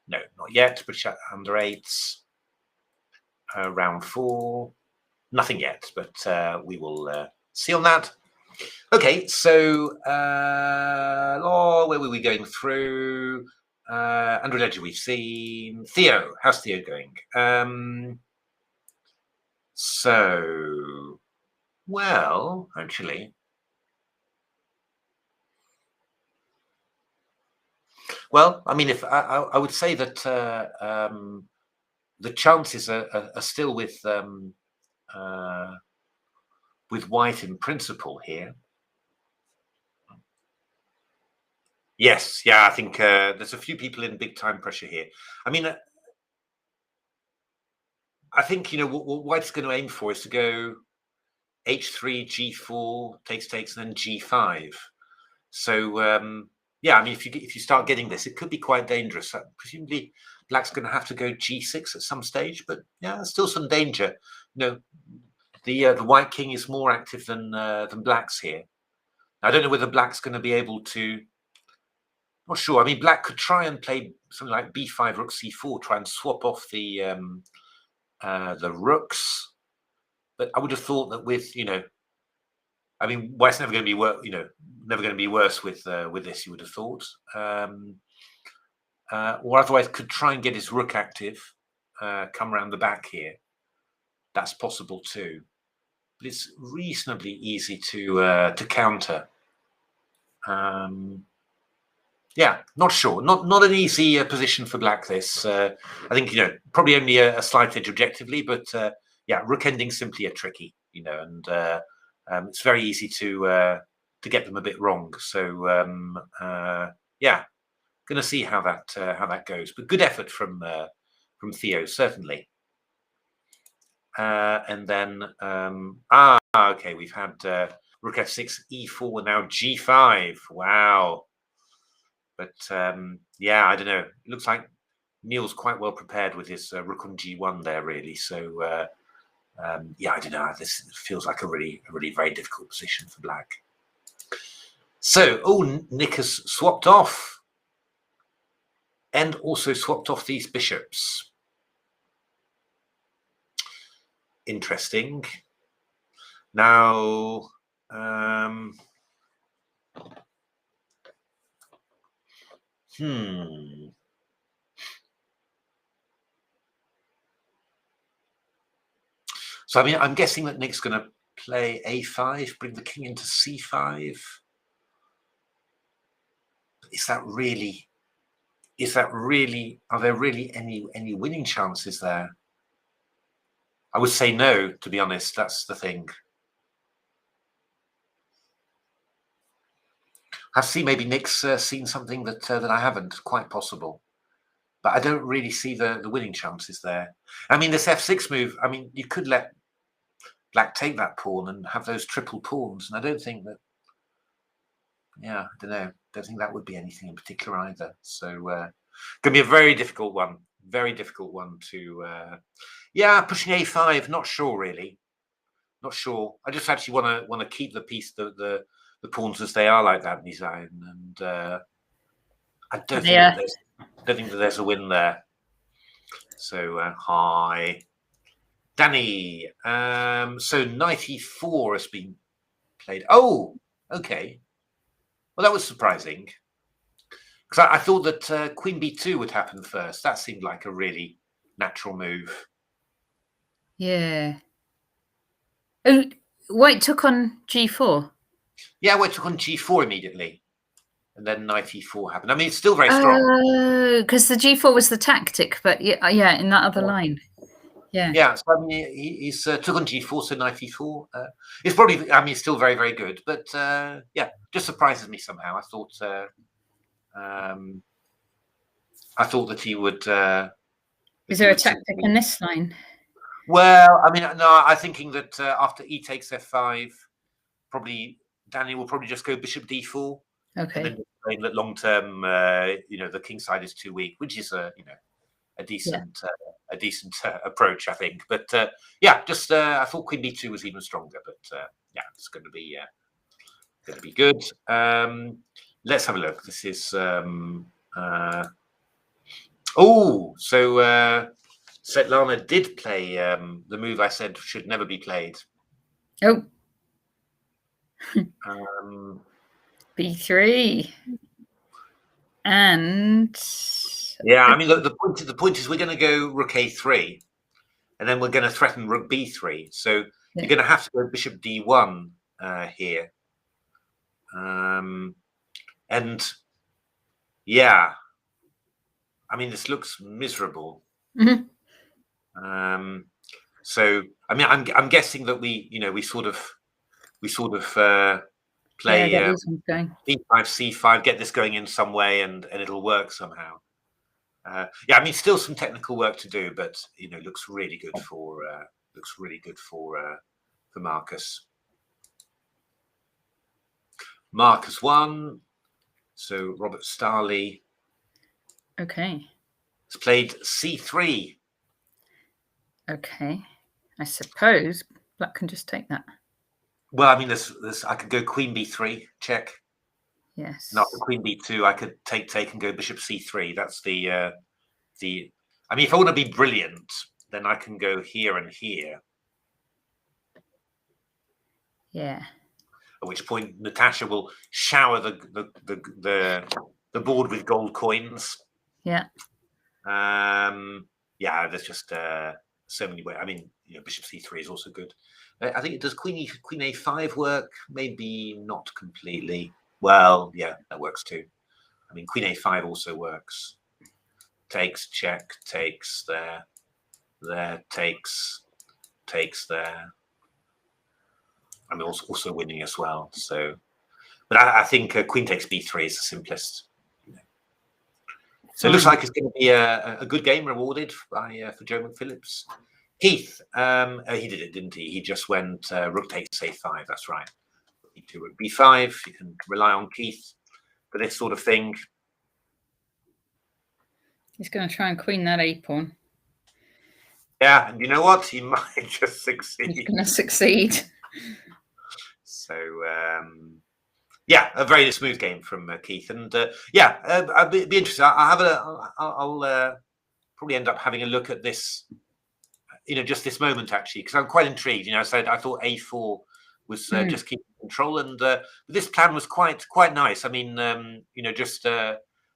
No, not yet. British under 8s. round 4. Nothing yet, but we will see on that. Okay, so where were we going through? Andrew Ledger we've seen. Theo, how's Theo going? So, well, actually, well, I mean, if I would say that the chances are still with white in principle here. Yes, yeah, I think there's a few people in big time pressure here. I mean, I think, you know, what white's going to aim for is to go h3, g4, takes, and then g5. So, yeah, I mean, if you start getting this, it could be quite dangerous. Presumably, black's going to have to go g6 at some stage, but yeah, there's still some danger. You know, the white king is more active than black's here. I don't know whether black's going to be able to. Not sure. I mean, black could try and play something like b5, rook c4, try and swap off the rooks. But I would have thought that with, you know, I mean, white's never going to be never going to be worse with this. You would have thought, or otherwise could try and get his rook active, come around the back here. That's possible too, but it's reasonably easy to counter. Yeah, not sure. Not an easy position for black. This I think, you know, probably only a slight edge objectively, but yeah, rook ending simply are tricky, you know, and it's very easy to get them a bit wrong. So yeah, going to see how that goes. But good effort from Theo, certainly. And then okay, we've had rook f6, e4, now g5. Wow. But yeah, I don't know. It looks like Neil's quite well prepared with his rook on g1 there, really. So yeah, I don't know. This feels like a really very difficult position for black. So, Nick has swapped off and also swapped off these bishops. Interesting. Now, So, I mean, I'm guessing that Nick's going to play a5, bring the king into c5. Is that really? Are there really any winning chances there? I would say no, to be honest. That's the thing. I see maybe Nick's seen something that I haven't. Quite possible, but I don't really see the winning chances there. I mean, this f6 move. I mean, you could let black take that pawn and have those triple pawns, and I don't think that. Yeah, I don't know. Don't think that would be anything in particular either. So, going to be a very difficult one. Very difficult one to. Yeah, pushing a5. Not sure really. Not sure. I just actually want to keep the piece, the pawns as they are like that design, and I don't think that there's a win there. So hi, Danny. So knight e4 has been played. Oh, okay. Well, that was surprising because I thought that queen b2 would happen first. That seemed like a really natural move. Yeah. Oh, white took on g4. Yeah, white took on g4 immediately, and then knight e4 happened. I mean, it's still very strong. Oh, because the g4 was the tactic, but yeah, in that other line. Yeah. Yeah, so I mean, he's took on g4, so knight e4. It's probably, I mean, still very, very good, but yeah, just surprises me somehow. I thought that he would. Is there a tactic in this line? Well, I mean, no, I'm thinking that after e takes f5, probably Danny will probably just go bishop d4. Okay. And then saying that long term, you know, the king side is too weak, which is a decent approach, I think. But yeah, just I thought queen b2 was even stronger, but yeah, it's going to be good. Let's have a look. This is Svetlana did play the move I said should never be played. Oh, B3. And yeah, I mean, look, the point is we're going to go rook A3, and then we're going to threaten rook B3. So you're going to have to go bishop D1 here. And yeah, I mean, this looks miserable. So I mean, I'm guessing that we sort of play D5, C5, get this going in some way, and it'll work somehow. Yeah, I mean, still some technical work to do, but looks really good for Marcus. Marcus won. So Robert Starley. Okay. Has played C3. Okay. I suppose Black can just take that. Well, I mean, this I could go Queen B3, check. Yes. Not Queen B2. I could take and go Bishop C3. That's the. I mean, if I want to be brilliant, then I can go here and here. Yeah. At which point Natasha will shower the board with gold coins. Yeah. Yeah, there's just so many ways. I mean, Bishop C3 is also good. I think it does Queen A5 work? Maybe not completely. Well, yeah, that works too. I mean, Queen A5 also works. Takes, check, takes there, takes there. I mean, also winning as well. So, but I think Queen takes B3 is the simplest. So it looks like it's going to be a good game rewarded for Joe McPhillips. Keith, he did it, didn't he? He just went rook takes A5. That's right. E2 rook B5. You can rely on Keith for this sort of thing. He's going to try and queen that A pawn. Yeah, and you know what? He might just succeed. He's going to succeed. So, yeah, a very smooth game from Keith, and yeah, I'd be interested. I'll probably end up having a look at this, just this moment actually, because I'm quite intrigued. I said I thought A4 was just keeping control, and this plan was quite nice. I mean, just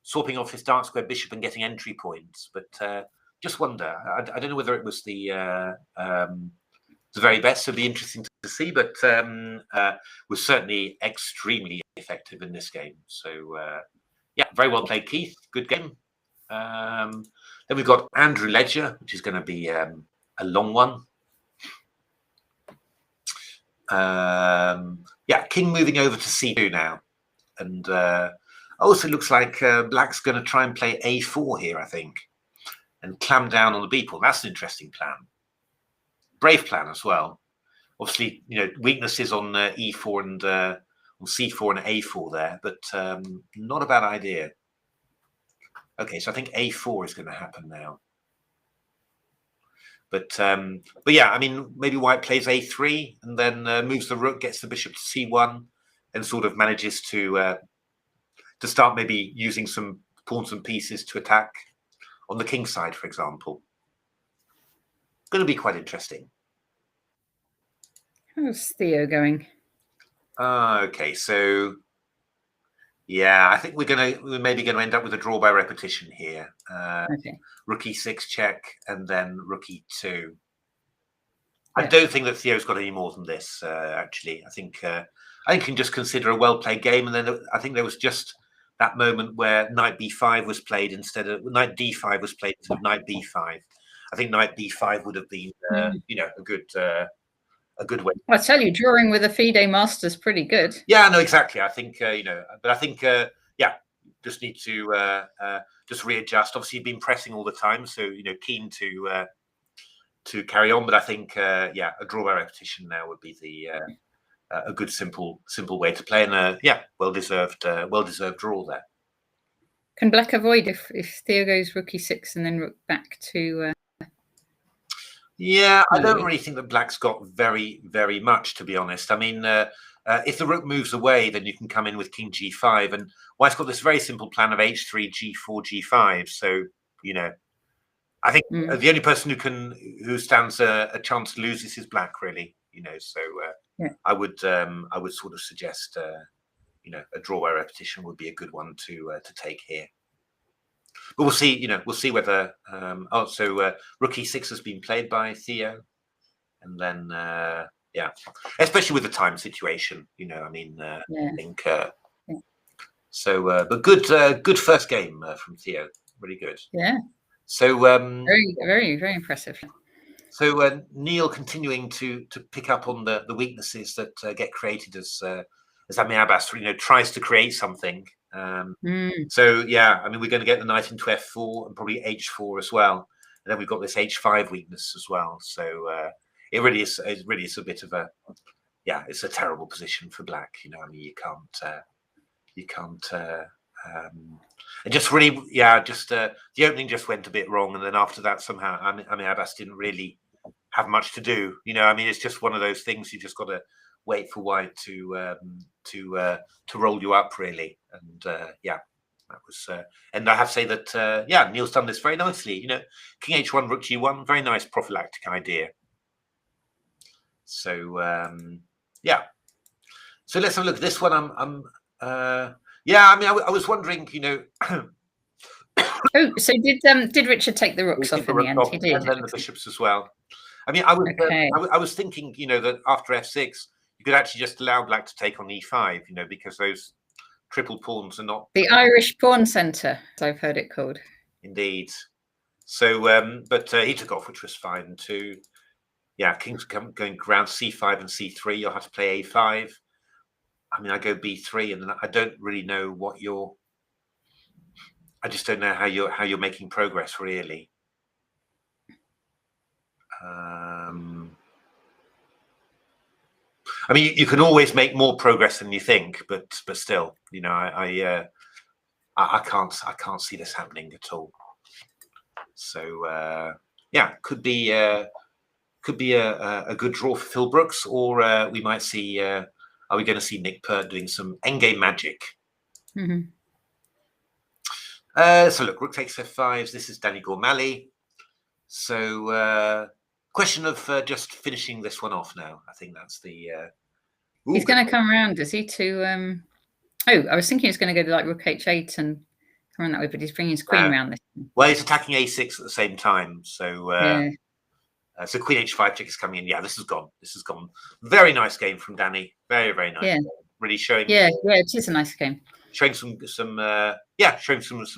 swapping off his dark square bishop and getting entry points, but just wonder. I don't know whether it was the very best. It'd be interesting to see, but was certainly extremely effective in this game. So yeah, very well played, Keith. Good game. Then we've got Andrew Ledger, which is going to be a long one. Yeah, King moving over to C2 now, and also looks like Black's going to try and play A4 here, I think, and clamp down on the B pawn. That's an interesting plan. Brave plan as well. Obviously, weaknesses on E4 and on C4 and A4 there, but not a bad idea. Okay, so I think A4 is going to happen now. But yeah, I mean, maybe White plays A3 and then moves the rook, gets the bishop to C1, and sort of manages to start maybe using some pawns and pieces to attack on the king side, for example. Going to be quite interesting. How's Theo going? Okay, so yeah, I think we're maybe going to end up with a draw by repetition here. Okay. Rook E6 check and then rook E2. I don't think that Theo's got any more than this. Actually, I think you can just consider a well-played game, and then I think there was just that moment where knight B5 was played instead of knight D5 was played instead of knight B5. I think knight B5 would have been, a good way. I tell you, drawing with a FIDE master is pretty good. Yeah, no, exactly. I think but I think yeah, just need to just readjust. Obviously, you've been pressing all the time, so keen to carry on. But I think yeah, a draw by repetition now would be the a good simple way to play, and yeah, well deserved draw there. Can Black avoid if Theo goes rook E6 and then rook back to? Yeah, I don't really think that Black's got very much, to be honest. I mean, if the rook moves away, then you can come in with King G5, and White's got this very simple plan of H3, G4, G5. So I think the only person who stands a chance to lose is black, really. So I would sort of suggest a draw by repetition would be a good one to take here. But we'll see. We'll see whether. Rook e6 has been played by Theo, and then especially with the time situation. I think. So, but good first game from Theo. Really good. Yeah. So very, very, very impressive. So Neil continuing to pick up on the weaknesses that get created as Ami Abbas tries to create something. So yeah, I mean, we're going to get the knight into f4 and probably h4 as well, and then we've got this h5 weakness as well. So it really is a bit of a it's a terrible position for black. I mean, you can't. And just really, the opening just went a bit wrong, and then after that, somehow Ami Abbas didn't really have much to do. I mean, it's just one of those things. You just got to wait for white to roll you up, really. And that was. And I have to say that Neil's done this very nicely. King h1, rook g1, very nice prophylactic idea. So so let's have a look at this one. I mean, I was wondering, Oh, so did Richard take the rooks off in the end? He did, and then the bishops as well. I mean, I was thinking, that after f6, you could actually just allow black to take on e5, because those triple pawns are not the Irish pawn centre, as I've heard it called. Indeed. So, but he took off, which was fine too. Yeah, king's going around c5 and c3. You'll have to play a5. I mean, I go b3, and then I don't really know what I just don't know how you're making progress, really. I mean, you can always make more progress than you think, but still, I can't see this happening at all. So could be a good draw for Phil Brooks, or we might see. Are we going to see Nick Pert doing some endgame magic? So look, rook takes f5. This is Danny Gormally. So question of just finishing this one off now. I think that's the. He's going to come around, is he? To I was thinking he's going to go to like rook h8 and come around that way, but he's bringing his queen around this. Well, he's attacking a6 at the same time. So so queen h5 check is coming in. Yeah, this is gone. This is gone. Very nice game from Danny. Very, very nice. Yeah. Game. Really showing. Yeah, it is a nice game. Showing some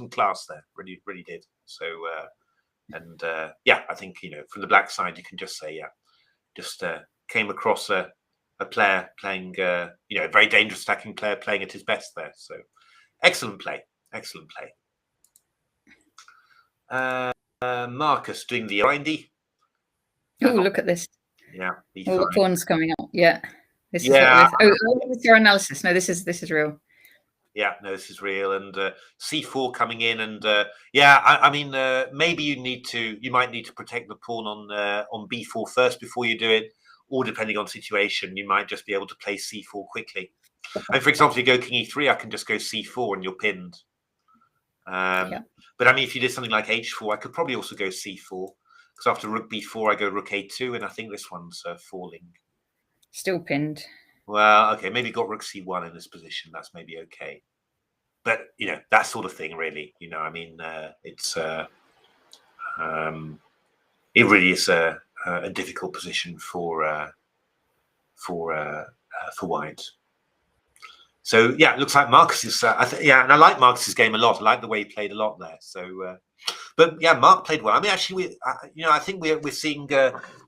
class there. Really, really did. So I think from the black side you can just say came across a player playing a very dangerous attacking player playing at his best there. So excellent play. Excellent play. Marcus doing the grindy. Oh, look at this. Yeah. All the pawns coming up. Yeah. This is this is your analysis. No, this is real. Yeah, no, this is real. And c4 coming in, and I mean, maybe you might need to protect the pawn on b4 first before you do it, or depending on situation, you might just be able to play c4 quickly. And for example, if you go king e3, I can just go c4 and you're pinned. But I mean, if you did something like h4, I could probably also go c4. Because after rook b4, I go rook a2, and I think this one's falling. Still pinned. Well, okay, maybe got rook c1 in this position. That's maybe okay. But, that sort of thing, really. I mean, it's it really is a difficult position for white. So, yeah, it looks like Marcus is... and I like Marcus's game a lot. I like the way he played a lot there. So... but yeah, Mark played well. I mean, actually, I think we're seeing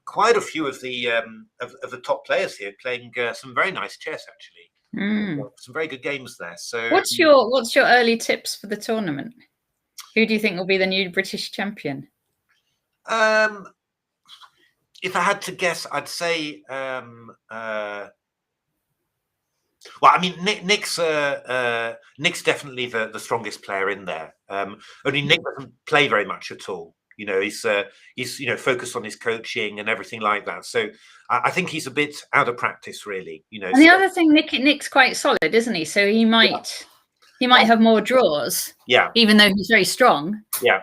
quite a few of the top players here playing some very nice chess. Actually, some very good games there. So, what's your early tips for the tournament? Who do you think will be the new British champion? If I had to guess, I'd say. Well, I mean, Nick's definitely the strongest player in there. Only Nick doesn't play very much at all. He's focused on his coaching and everything like that. So I think he's a bit out of practice, really. And the other thing, Nick's quite solid, isn't he? So he might have more draws. Yeah. Even though he's very strong. Yeah.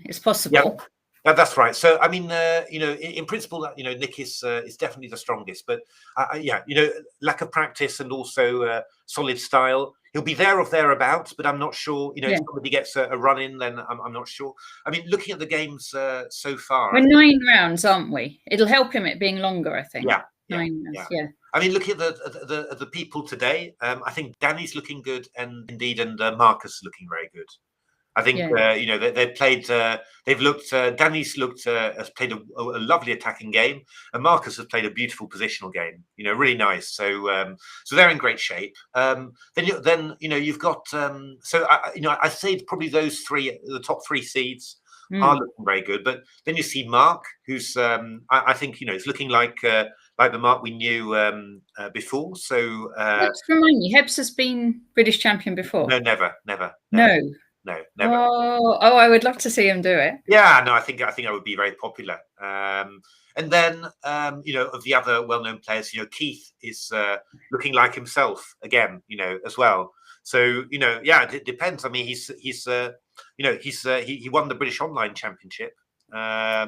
It's possible. That's right. So, I mean, in principle, Nick is definitely the strongest. But yeah, lack of practice and also solid style. He'll be there or thereabouts, but I'm not sure. If somebody gets a run in, then I'm not sure. I mean, looking at the games so far, we're 9 rounds, aren't we? It'll help him it being longer, I think. Yeah, 9 rounds. Yeah. I mean, looking at the people today, I think Danny's looking good, and indeed, and Marcus looking very good. I think they've played. They've looked. Danny's looked has played a lovely attacking game, and Marcus has played a beautiful positional game. Really nice. So they're in great shape. Then you've got. I say probably those three, the top 3 seeds, are looking very good. But then you see Mark, who's I think it's looking like the Mark we knew before. So Let's remind me, Hebs has been British champion before. No, never. No, never. Oh, I would love to see him do it. Yeah, no, I think that would be very popular. And then of the other well-known players, Keith is looking like himself again, as well. So it depends. I mean, he won the British Online Championship. I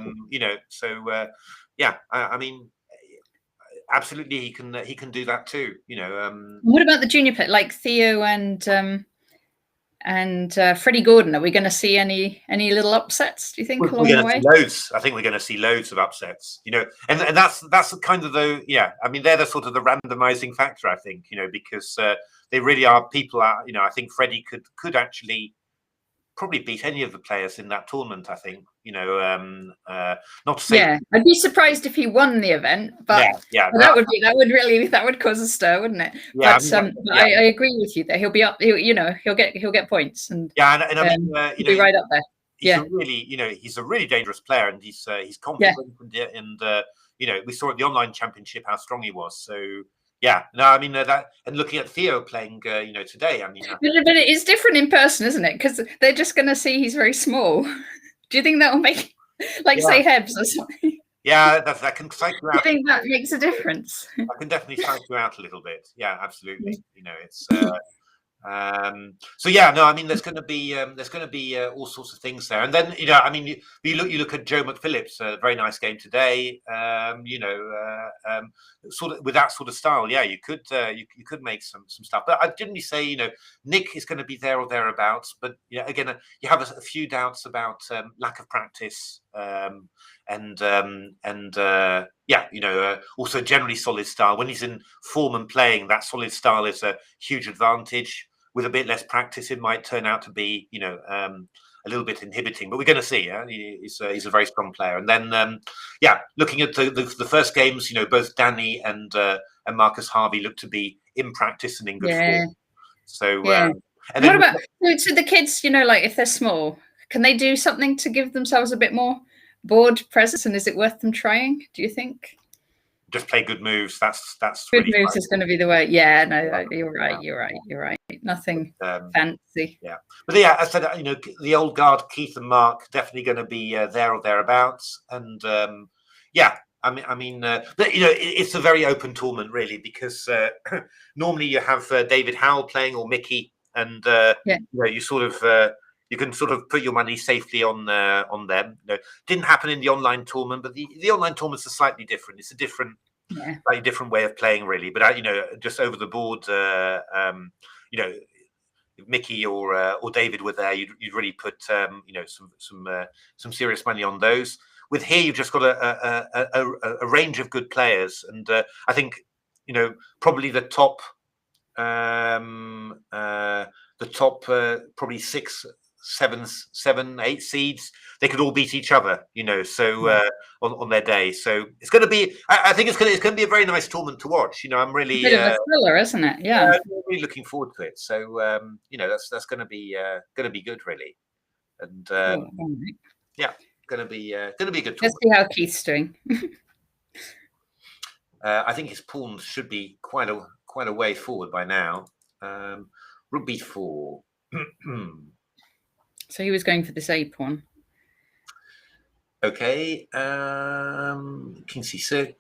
mean, absolutely, he can do that too. What about the junior play, like Theo and Freddie Gordon? Are we going to see any little upsets, do you think, along the way? Loads. I think we're going to see loads of upsets, and that's kind of I mean, they're the sort of the randomizing factor, I think, because they really are people I think Freddie could actually probably beat any of the players in that tournament, I think, not to say. Yeah, I'd be surprised if he won the event, but that would cause a stir, wouldn't it? Yeah, but I agree with you that he'll be up. He'll get points, and I mean, he'll be right up there. He's he's a really dangerous player, and he's confident, and we saw at the online championship how strong he was. So. Yeah, no, I mean that, and looking at Theo playing, today, I mean, but it is different in person, isn't it? Because they're just going to see he's very small. Do you think that will make, say, Hebs or something? Yeah, that can psych you out. Do you think that makes a difference? I can definitely psych you out a little bit. Yeah, absolutely. It's. So yeah, no, I mean, there's going to be all sorts of things there, and then I mean, you look at Joe McPhillips, a very nice game today. Sort of with that sort of style, yeah, you could make some stuff. But I didn't say Nick is going to be there or thereabouts, but again, you have a few doubts about lack of practice, also generally solid style. When he's in form and playing, that solid style is a huge advantage. With a bit less practice, it might turn out to be, a little bit inhibiting. But we're going to see. Yeah? He's a very strong player. And then, looking at the first games, both Danny and Marcus Harvey look to be in practice and in good form. So, and what about the kids? If they're small, can they do something to give themselves a bit more board presence? And is it worth them trying, do you think? Just play good moves. That's good really moves is going to be the way. Yeah, no, you're right. Nothing fancy. Yeah, but yeah, I said the old guard Keith and Mark definitely going to be there or thereabouts, and I mean, but it's a very open tournament really, because normally you have David Howell playing or Mickey, and you sort of. You can sort of put your money safely on them. Didn't happen in the online tournament, but the online tournaments are slightly different. It's a slightly different way of playing, really. But just over the board, if Mickey or David were there, you'd really put some serious money on those. With here, you've just got a range of good players, and I think probably the top probably 6, 7, 8 seeds, they could all beat each other, on their day. So it's going to be, I think it's going to be a very nice tournament to watch. I'm really a bit of a thriller, isn't it? Yeah, I'm really looking forward to it. So that's going to be good, really, and going to be a good tournament. Let's see how Keith's doing. I think his pawns should be quite a way forward by now. Rook b4. So he was going for this A pawn. Okay. King c6.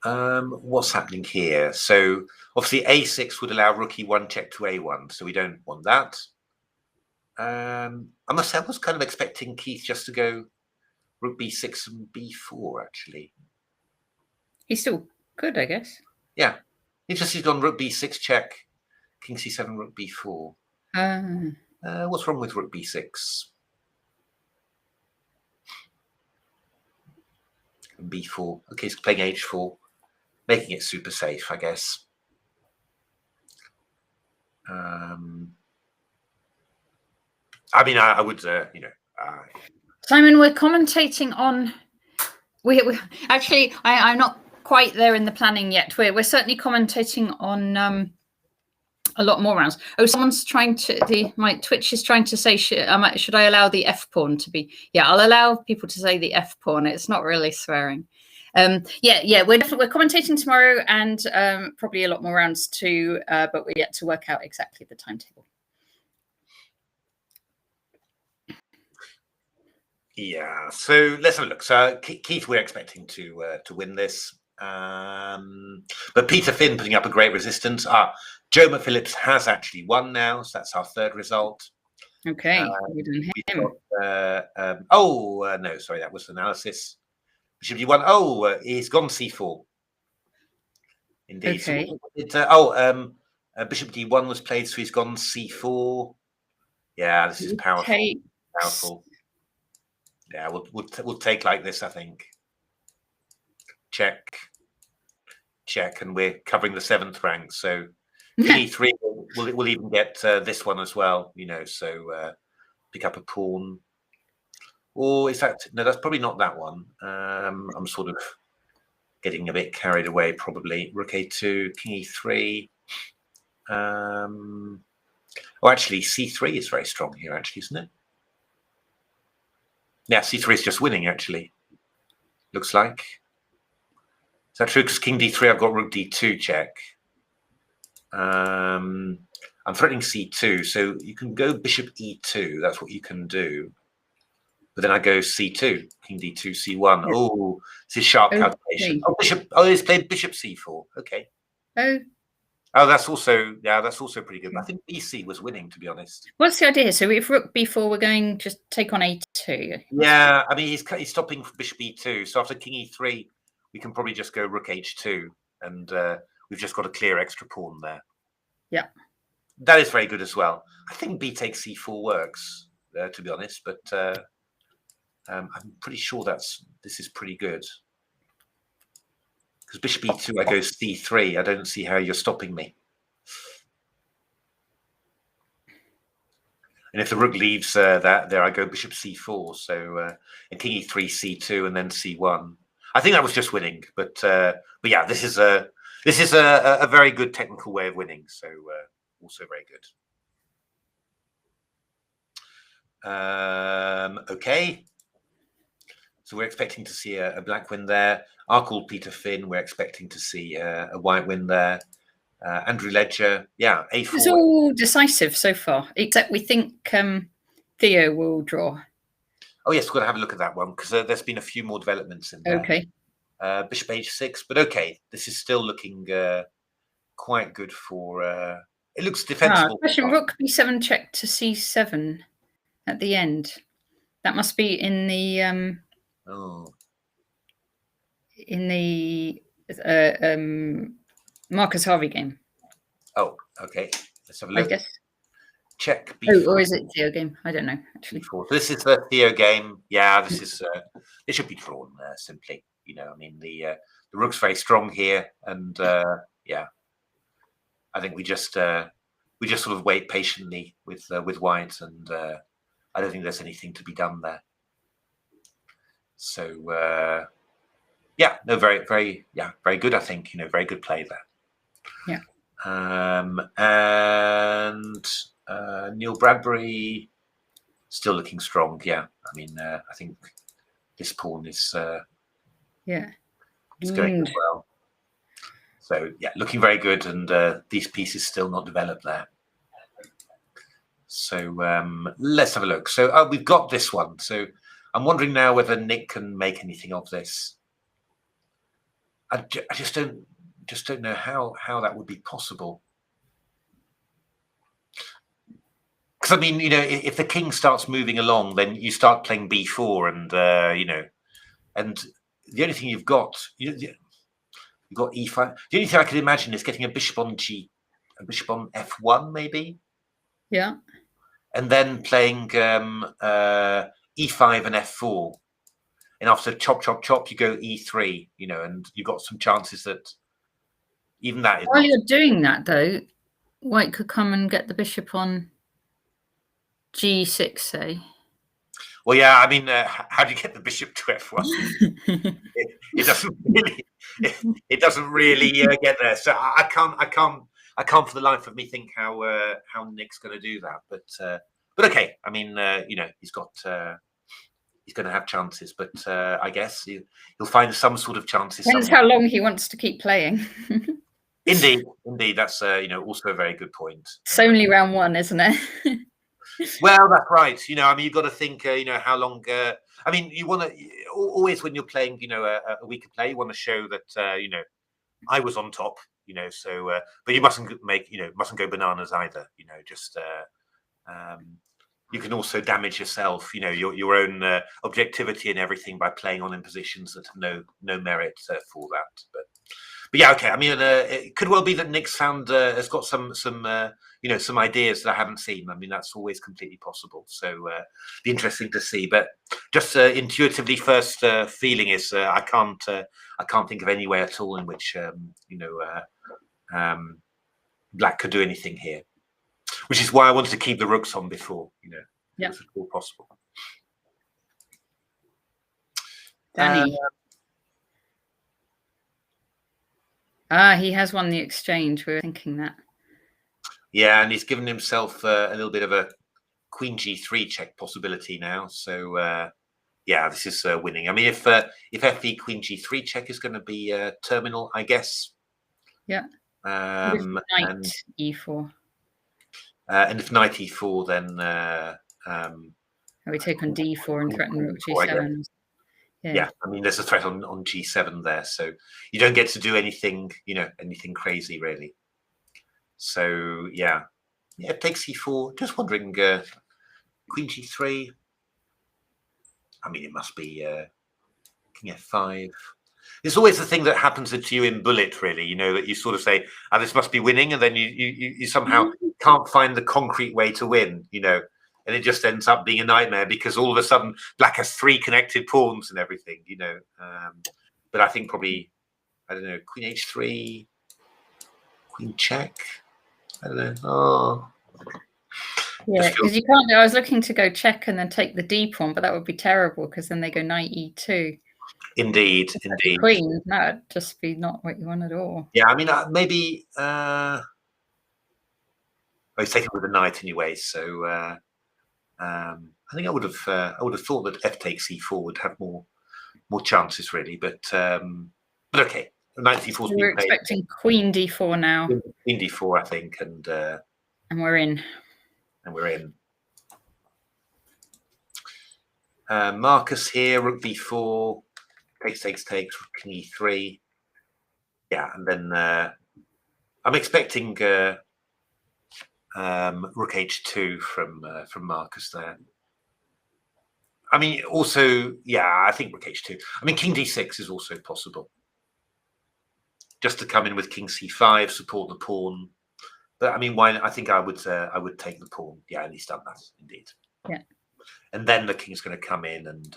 What's happening here? So obviously a6 would allow rook e1 check to a1, so we don't want that. I must say, I was kind of expecting Keith just to go rook b6 and b4, actually. He's still good, I guess. Yeah. He's gone rook b6 check, king c7, rook b4. What's wrong with rook b6? And b4. Okay, he's playing h4, making it super safe, I guess. I mean, I would, Simon, we're commentating on. We actually, I'm not quite there in the planning yet. We're certainly commentating on a lot more rounds. Oh, someone's trying to. My Twitch is trying to say, should I allow the F pawn to be? Yeah, I'll allow people to say the F pawn. It's not really swearing. Yeah, we're commentating tomorrow, and probably a lot more rounds too. But we're yet to work out exactly the timetable. Yeah, so let's have a look. So Keith, we're expecting to win this, but Peter Finn putting up a great resistance. Joe McPhillips has actually won now, so that's our third result. Okay, him. No, sorry, that was analysis. Bishop d1. Oh, he's gone c4. Indeed. Okay. So Bishop d1 was played, so he's gone c4. Yeah, this is powerful. Powerful. Yeah, we'll take like this, I think. Check, and we're covering the 7th rank. So e3 will even get this one as well. So pick up a pawn. Or is that no? That's probably not that one. I'm sort of getting a bit carried away. Probably rook a2, king e3. Actually, c3 is very strong here. Actually, isn't it? Yeah, c3 is just winning, actually. Looks like. Is that true? Because king d3, I've got rook d2 check. I'm threatening c2, so you can go bishop e2. That's what you can do. But then I go c2, king d2, c1. Yes. Oh, this is sharp calculation. He's played bishop c4. Okay. Oh, that's also pretty good. I think bc was winning, to be honest. What's the idea? So if rook b4, we're going to take on a2. Yeah, I mean he's stopping for bishop e2. So after king e3, we can probably just go rook h2, and we've just got a clear extra pawn there. Yeah, that is very good as well. I think b takes c4 works, to be honest, but I'm pretty sure this is pretty good. Because bishop e2, I go c3. I don't see how you're stopping me. And if the rook leaves there, I go bishop c4. So and king e3, c2, and then c1. I think that was just winning, but yeah, this is a very good technical way of winning. So also very good. Okay. So we're expecting to see a black win there. Our called Peter Finn. We're expecting to see a white win there. Andrew Ledger, yeah, a4. It's all decisive so far, except we think Theo will draw. Oh yes, we're going to have a look at that one because there's been a few more developments in there. Okay. Bishop h6, but okay, this is still looking quite good for. It looks defensible. Question: rook b7 check to c7 at the end. That must be in the Marcus Harvey game. Oh, okay. Let's have a look. I guess. Check b4. Or is it Theo game? I don't know actually. B4. This is the Theo game. Yeah, this is. It should be drawn simply. I mean the rook's very strong here, and yeah, I think we just sort of wait patiently with white, and I don't think there's anything to be done there. So yeah, no, very good. I think very good play there. Yeah. And Neil Bradbury still looking strong. Yeah, I mean I think this pawn is it's going well. So yeah, looking very good, and these pieces still not developed there. So let's have a look. So we've got this one. So I'm wondering now whether Nick can make anything of this. I just don't know how that would be possible. I mean, if the king starts moving along, then you start playing b4, and and the only thing you've got e5. The only thing I could imagine is getting a bishop on f1 maybe. Yeah. And then playing e5 and f4, and after chop chop chop you go e3, and you've got some chances that even that is. While you're doing that, though, white could come and get the bishop on g6, say. Well, yeah, I mean, how do you get the bishop to f1? it doesn't really, it doesn't really get there. So I can't for the life of me think how Nick's going to do that. But okay, I mean, he's going to have chances, but I guess he'll find some sort of chances. Depends how long he wants to keep playing. Indeed. That's also a very good point. It's only round one, isn't it? Well, that's right. I mean, you've got to think, how long. I mean, you want to always when you're playing, a weaker play, you want to show that, I was on top, So, but you mustn't go bananas either. Just you can also damage yourself, your own objectivity and everything by playing on in positions that have no merit for that. But yeah, okay. I mean, it could well be that Nick's has got some ideas that I haven't seen. I mean, that's always completely possible. So, be interesting to see. But just intuitively, first feeling is I can't think of any way at all in which Black could do anything here, which is why I wanted to keep the rooks on before. Yeah, it was at all possible. Danny. He has won the exchange. We were thinking that. Yeah, and he's given himself a little bit of a queen g3 check possibility now. So yeah, this is winning. I mean, if FE queen g3 check is going to be terminal, I guess. Yeah. Knight e4. And if knight e4, then we take on d4 and threaten rook g7. Yeah, I mean, there's a threat on g7 there, so you don't get to do anything, anything crazy really. So yeah, it takes e4. Just wondering, queen g3. I mean, it must be king f5. It's always the thing that happens to you in bullet, really. That you sort of say, "Oh, this must be winning," and then you somehow can't find the concrete way to win. And it just ends up being a nightmare because all of a sudden Black has 3 connected pawns and everything, But I think probably, I don't know, queen h3, queen check. I don't know. Oh. Yeah, because you can't. I was looking to go check and then take the d pawn, but that would be terrible because then they go knight e2. Indeed. Queen, that'd just be not what you want at all. Yeah, I mean, maybe. He's taken with a knight anyway, so. I think I would have thought that f takes e4 would have more chances really, but okay. Knight d4. We're expecting queen d4 now. Queen d4, I think, and we're in. Marcus here, rook b4, takes, rook king e3. Yeah, and then I'm expecting rook h2 from Marcus there. I mean, also, yeah, I think rook h2. I mean, king d6 is also possible. Just to come in with king c5, support the pawn. But I mean, why? I think I would take the pawn. Yeah, and he's done that indeed. Yeah. And then the king's going to come in, and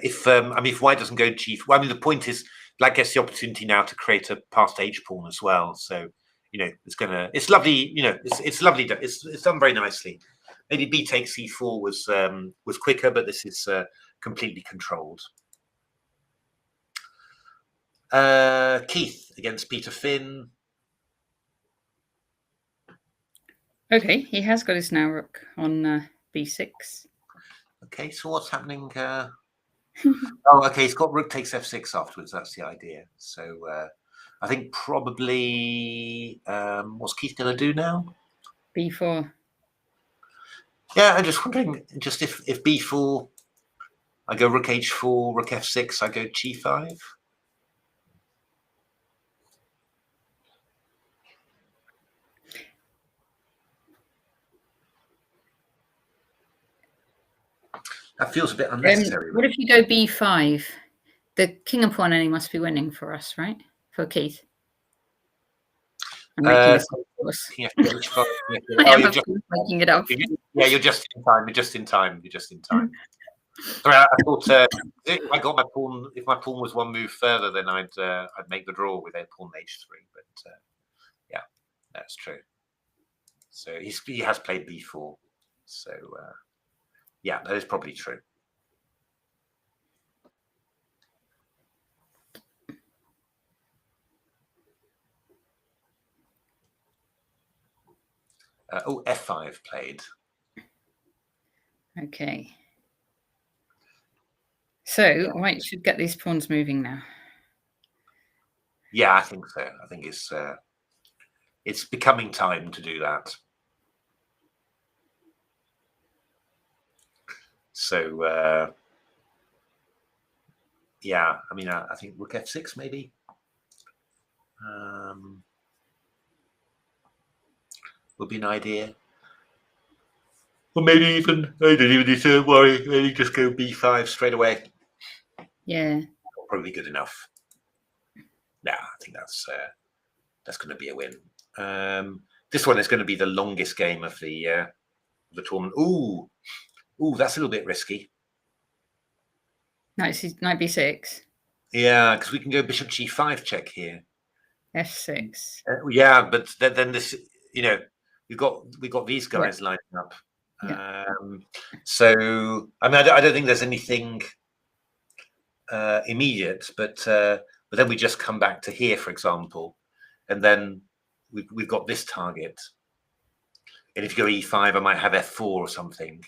if white doesn't go g4, well, I mean, the point is Black gets the opportunity now to create a passed h pawn as well. So it's lovely. It's lovely. It's done very nicely. Maybe b takes c4 was quicker, but this is completely controlled. Keith against Peter Finn. Okay, he has got his now rook on b6. Okay, so what's happening? Oh, okay, he's got rook takes f6 afterwards. That's the idea. So I think probably what's Keith going to do now? b4. Yeah, I'm just wondering, just if b4, I go rook h4, rook f6, I go g5. That feels a bit unnecessary. What if you go b5? The king and pawn only must be winning for us, right? For Keith. I'm making this up, of course. I am, of course, making it up. You're just in time. You're just in time. You're just in time. Sorry, I thought if I got my pawn, if my pawn was one move further, then I'd make the draw with a pawn h3. But yeah, that's true. So he has played b4. So yeah, that is probably true. Oh, f5 played. Okay. So white should get these pawns moving now. Yeah, I think so. I think it's becoming time to do that. So yeah, I mean, I think rook f6 maybe. Would be an idea. Or maybe even, I don't even need to worry, maybe just go b5 straight away. Yeah. Probably good enough. Yeah, I think that's going to be a win. This one is going to be the longest game of the tournament. Ooh, that's a little bit risky. Knight b6. Yeah, because we can go bishop g5 check here. f6. Yeah, but then this, you know, we've got these guys lining up. Yeah. So I mean, I don't think there's anything immediate, but then we just come back to here, for example, and then we've got this target. And if you go e5, I might have f4 or something.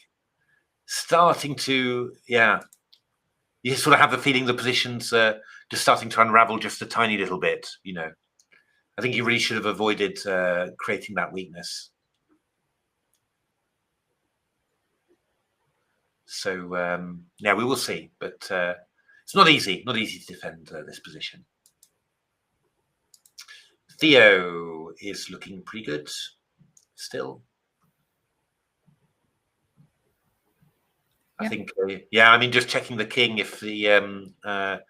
Starting to, yeah, you sort of have the feeling the position's just starting to unravel just a tiny little bit, you know. I think you really should have avoided creating that weakness. So yeah, we will see, but it's not easy to defend this position. Theo is looking pretty good still. I think, yeah, I mean, just checking the king. If the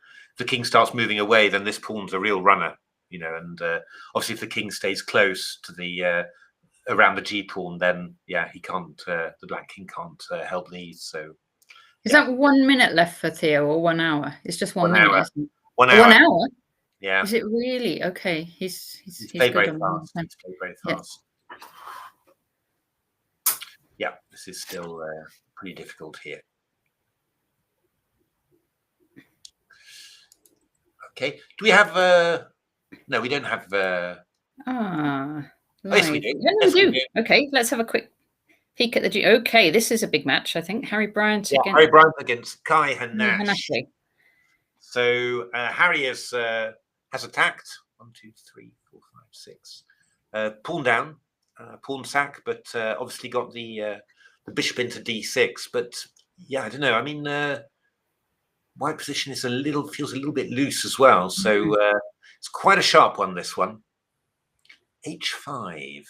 king starts moving away, then this pawn's a real runner, you know. And obviously, if the king stays close to the around the g pawn, then yeah, he can't. The black king can't help these. So is that 1 minute left for Theo, or 1 hour? It's just 1 minute. Hour. Isn't it? 1 hour. 1 hour. Yeah. Is it really? Okay. He's played good very fast. He's played very fast. Yeah, this is still pretty difficult here. Okay. Do we have no, we don't have yes, we do. Yeah, we do. Okay, let's have a quick peek at the G. Okay, this is a big match, I think. Harry Bryant against Kai Hanash. So Harry has attacked 1, 2, 3, 4, 5, 6. Pawn down, pawn sack, but obviously got the bishop into d6. But yeah, I don't know. I mean, white position is feels a little bit loose as well. So it's quite a sharp one, this one. h5.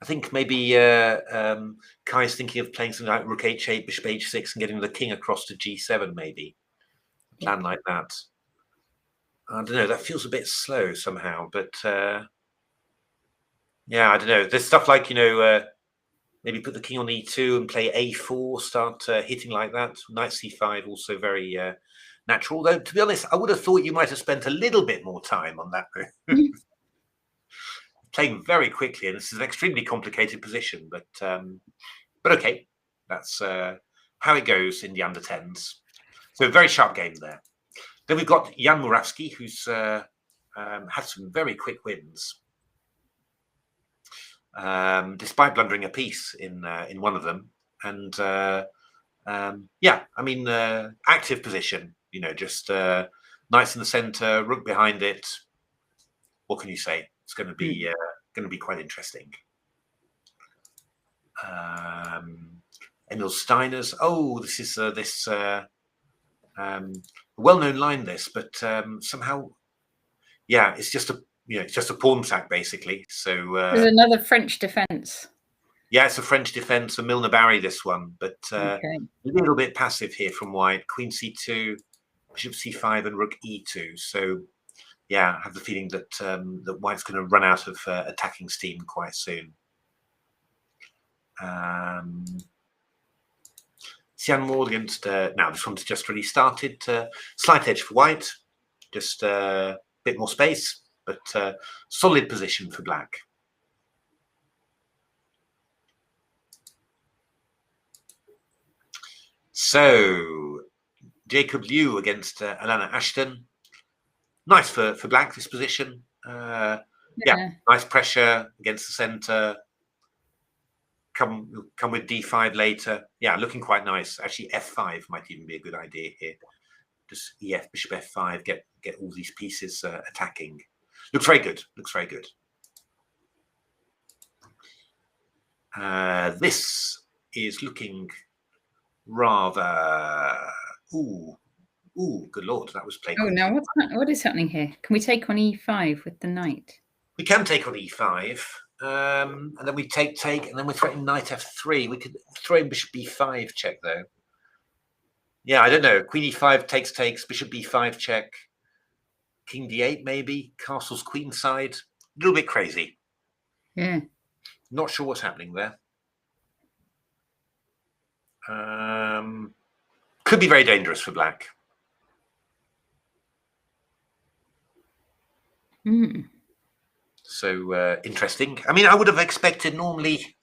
I think maybe Kai's thinking of playing something like rook h8, bishop h6, and getting the king across to g7, maybe. A plan like that. I don't know. That feels a bit slow somehow, but yeah, I don't know. There's stuff like, you know, maybe put the king on e2 and play a4, start hitting like that. Knight c5, also very natural. Though, to be honest, I would have thought you might have spent a little bit more time on that. Playing very quickly, and this is an extremely complicated position, but okay, that's how it goes in the under 10s. So a very sharp game there. Then we've got Jan Murawski, who's had some very quick wins, despite blundering a piece in one of them. And yeah, I mean, active position, you know, just knights in the center, rook behind it. What can you say? It's going to be quite interesting. Emil Steiner's. Oh, this is well-known line. This, but somehow, yeah, it's just a pawn sack basically. So there's another French defense. Yeah, it's a French defence, a Milner Barry, this one, but Okay. a little bit passive here from white. Queen c2, bishop c5, and rook e2. So, yeah, I have the feeling that that white's going to run out of attacking steam quite soon. Sian Moore against, now this one's just really started. Slight edge for white, just a bit more space, but solid position for black. So, Jacob Liu against Alana Ashton. Nice for black, this position. Yeah, nice pressure against the centre. Come with d5 later. Yeah, looking quite nice. Actually, f5 might even be a good idea here. Just ef, bishop f5, get all these pieces attacking. Looks very good. Looks very good. This is looking rather. Ooh, good lord, that was played. Oh, now what is happening here? Can we take on e5 with the knight? We can take on e5, and then we take, and then we're threatening knight f3. We could throw in bishop b5 check though. Yeah, I don't know. Queen e5 takes, bishop b5 check, king d8 maybe, castle's queen side. A little bit crazy. Yeah. Not sure what's happening there. Could be very dangerous for black. So interesting. I mean, I would have expected normally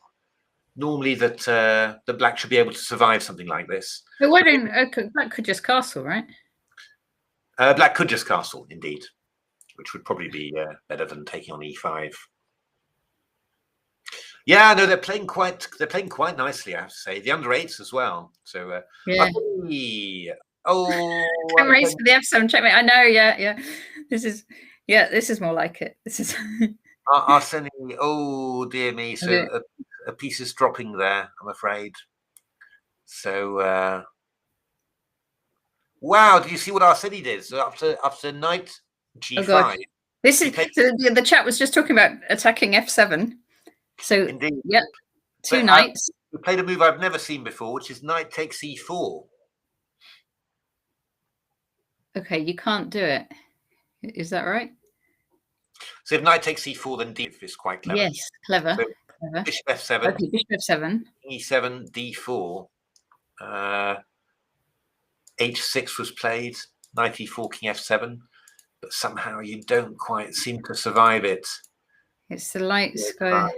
that the black should be able to survive something like this. But why don't black could just castle, right? Black could just castle, indeed, which would probably be better than taking on e5. Yeah, no, they're playing quite nicely, I have to say. The under eights as well. So yeah. Oh, race for the f7 checkmate. I know. Yeah. This is more like it. This is. Arseny. Oh dear me. So a piece is dropping there, I'm afraid. So wow, do you see what Arseny did? So after knight g5. Oh, this is the chat was just talking about attacking f7. So indeed, yep, two knights. We played a move I've never seen before, which is knight takes e4. Okay, you can't do it. Is that right? So if knight takes e4, then d is quite clever. Yes, clever. So clever. Bishop f7. Okay, bishop f7. e7, d4. h6 was played. Knight e4, king f7. But somehow you don't quite seem to survive it. It's the light square.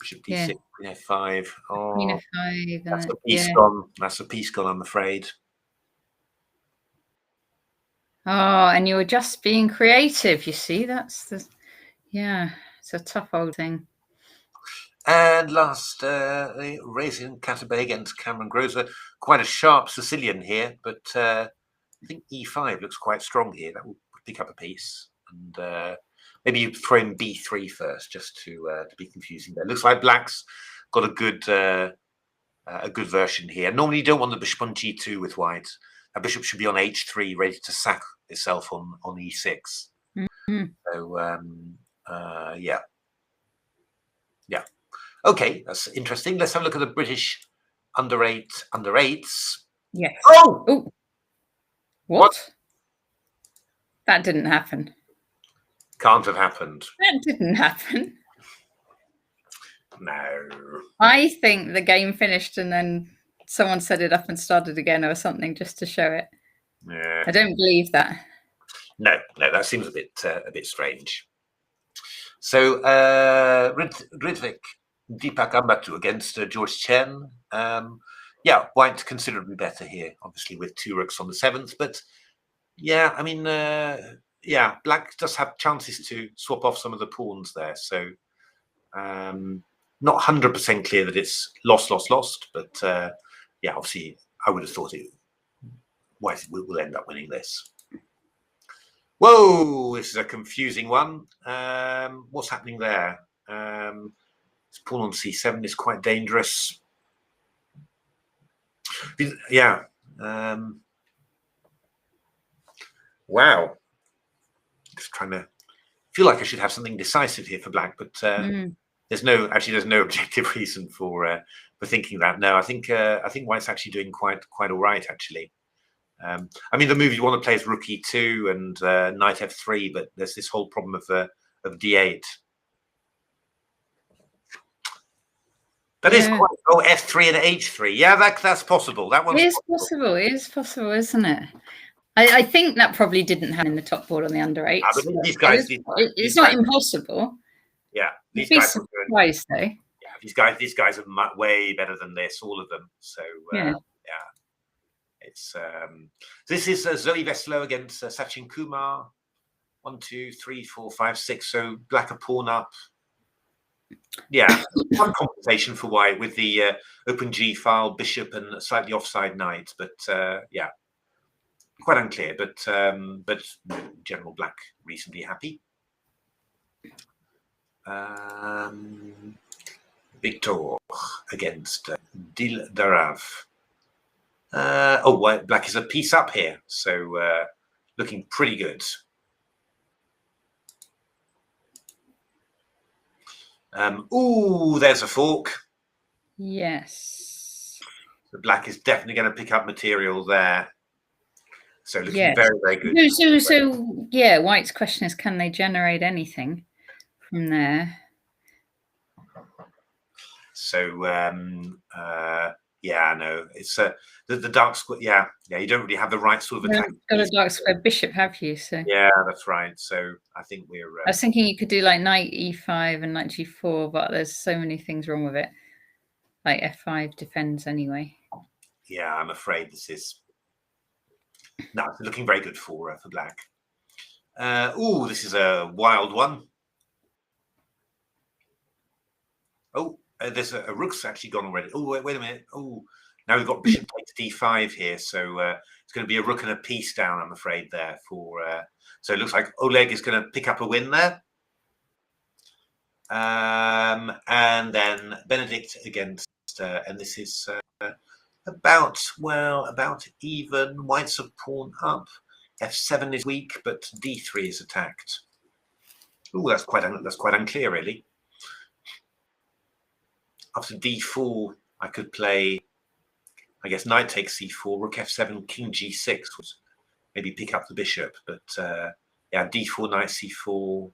Bishop d6, queen f5. Oh, queen f5. That's a piece gone. That's a piece gone, I'm afraid. Oh, and you're just being creative. You see, that's the it's a tough old thing. And last, Raisin Catabay against Cameron Grover. Quite a sharp Sicilian here, but I think e5 looks quite strong here. That will pick up a piece. And maybe you throw in b3 first, just to be confusing there. Looks like black's got a good version here. Normally you don't want the bishop on g2 with white. A bishop should be on h3, ready to sack itself on e6. So yeah. Okay, that's interesting. Let's have a look at the British under eights. Yes. Oh, what? That didn't happen. Can't have happened. That didn't happen. No. I think the game finished and then someone set it up and started again or something just to show it. Yeah. I don't believe that. No, that seems a bit strange. So Ridvik Deepak Ambatu against George Chen. Yeah, white considerably better here, obviously with two rooks on the 7th. But yeah, I mean, yeah, black does have chances to swap off some of the pawns there. So not 100% clear that it's lost. But yeah, obviously, I would have thought white will end up winning this. Whoa, this is a confusing one. What's happening there? This pawn on c7 is quite dangerous. Yeah. Wow. Just trying to feel like I should have something decisive here for black, but there's no objective reason for thinking that. No, I think White's actually doing quite all right actually. I mean, the move you want to play is rook e2 and knight f3, but there's this whole problem of d8. That is quite, f3 and h3. Yeah, that's possible. That one's possible. It is possible, isn't it? I think that probably didn't happen in the top board on the under 8s. But these guys, it's not impossible. Yeah, these guys are surprised though. Yeah, these guys are way better than this, all of them. So yeah. It's this is Zoe Veslo against Sachin Kumar. 1, 2, 3, 4, 5, 6. So black a pawn up. Yeah, one compensation for White with the open G file, bishop, and a slightly offside knight. But yeah, quite unclear. But general black reasonably happy. Victor against Dil Darav. White black is a piece up here, so looking pretty good. There's a fork. Yes. The black is definitely going to pick up material there. So looking very, very good. So yeah, White's question is, can they generate anything from there? So yeah, no, it's the dark square. Yeah, you don't really have the right sort of attack. Got a dark square bishop, have you? So yeah, that's right. So I think we're. I was thinking you could do like knight e5 and knight g4, but there's so many things wrong with it. Like f5 defends anyway. Yeah, I'm afraid this is. No, it's looking very good for black. This is a wild one. There's a rook's actually gone already. Wait a minute. Now we've got bishop takes d5 here, so it's going to be a rook and a piece down, I'm afraid, there for. So it looks like Oleg is going to pick up a win there. And then Benedict against, and this is about even. White's a pawn up. F7 is weak, but d3 is attacked. That's quite unclear, really. After d4, I could play, I guess, knight takes c4, rook f7, king g6 would maybe pick up the bishop. But yeah, d4, knight c4.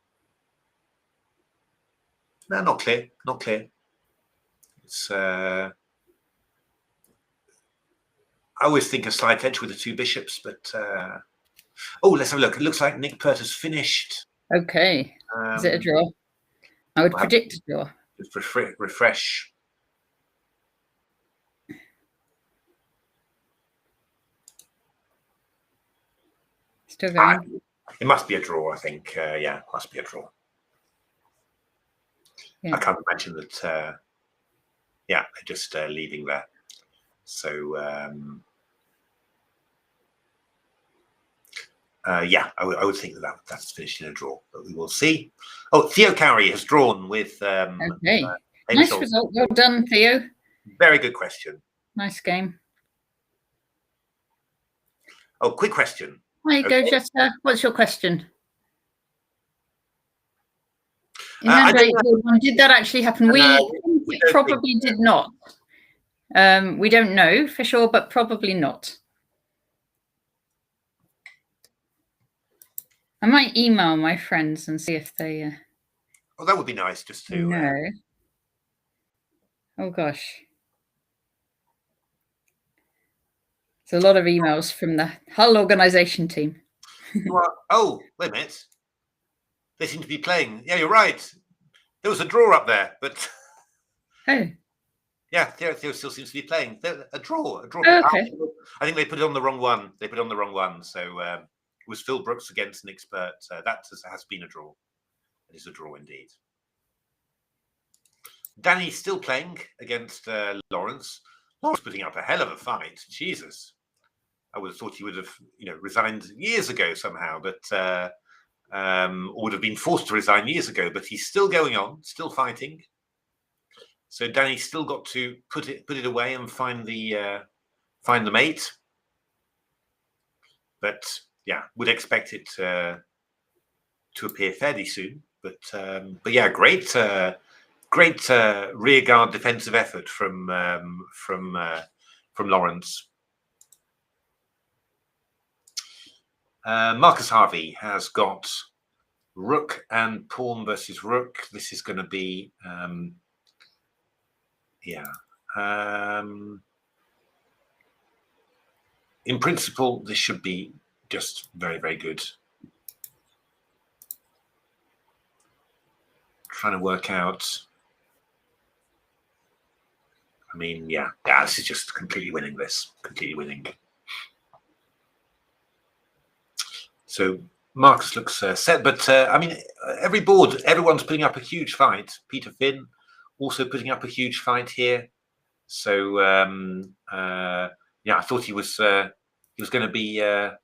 No, not clear. Not clear. It's. I always think a slight edge with the two bishops, but let's have a look. It looks like Nick Pert has finished. Okay. Is it a draw? I would predict a draw. Just refresh. Still going. It must be a draw, I think. Yeah, it must be a draw. Yeah. I can't imagine that. Yeah, they're just leaving there. So yeah, I would think that's finished in a draw, but we will see. Theo Cowrie has drawn with. Okay, nice result. Well done, Theo. Very good question. Nice game. Quick question. There you go, Jessica. What's your question? Did that actually happen? We probably did not. We don't know for sure, but probably not. I might email my friends and see if they. That would be nice, just to. No. Oh gosh. There's a lot of emails from the Hull organisation team. Well, wait a minute. They seem to be playing. Yeah, you're right. There was a draw up there, but. Oh. Yeah, Theo still seems to be playing. A draw. Oh, okay. I think they put it on the wrong one. So it was Phil Brooks against Nick Pert. That has been a draw. It is a draw indeed. Danny's still playing against Lawrence. Lawrence putting up a hell of a fight. Jesus. I would have thought he would have, resigned years ago somehow, but or would have been forced to resign years ago. But he's still going on, still fighting. So Danny's still got to put it away and find the mate. But yeah, would expect it to appear fairly soon. But yeah, great great rearguard defensive effort from Lawrence. Marcus Harvey has got rook and pawn versus rook. This is going to be, in principle, this should be just very, very good. Trying to work out. I mean, yeah, this is just completely winning this, completely winning. So Marcus looks set, but I mean, every board, everyone's putting up a huge fight. Peter Finn also putting up a huge fight here. So yeah, I thought he was going to be dead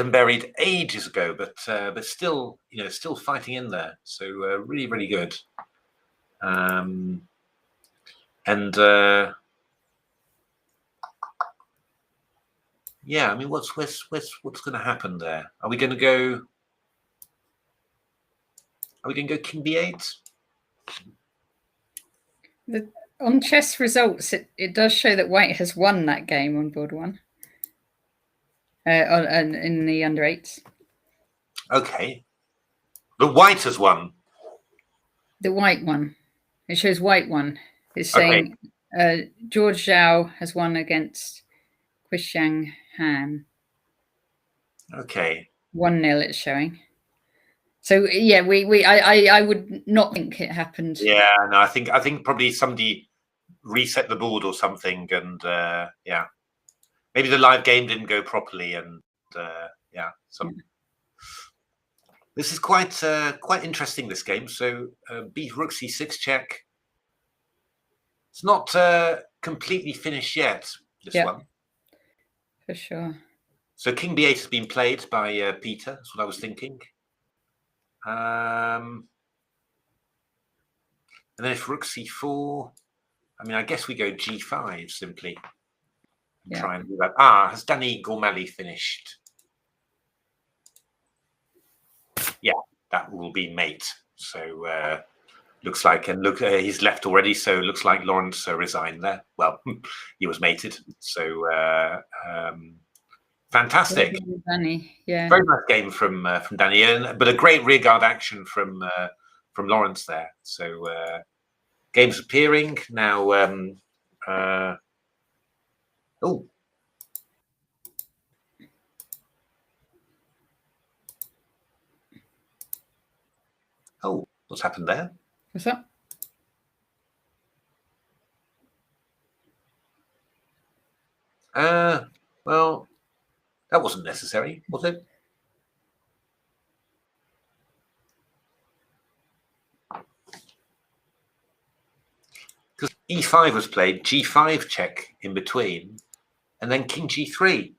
and buried ages ago, but still, you know, still fighting in there. So really, really good. And yeah, I mean, what's going to happen there? Are we going to go? Are we going to go King B8? On chess results, it does show that White has won that game on board 1. In the under 8s. Okay. The White has won. The White one. It shows White won. It's saying George Zhao has won against Kushal Han. Okay. 1-0 it's showing. So yeah, I would not think it happened. Yeah, no, I think probably somebody reset the board or something, and yeah, maybe the live game didn't go properly, and yeah, This is quite interesting, this game. So beat rook c6 check. It's not completely finished yet, this one. For sure. So king b8 has been played by Peter. That's what I was thinking. And then if rook c4, I mean, I guess we go g5 simply. Try and do that. Has Danny Gormali finished? Yeah, that will be mate. So looks like, and look, he's left already. So it looks like Lawrence resigned there. Well, he was mated. So fantastic. Danny, yeah. Very nice game from Danny, but a great rearguard action from Lawrence there. So game's appearing now. Oh, what's happened there? What's that? Well, that wasn't necessary, was it? Because e5 was played, g5 check in between, and then king g3.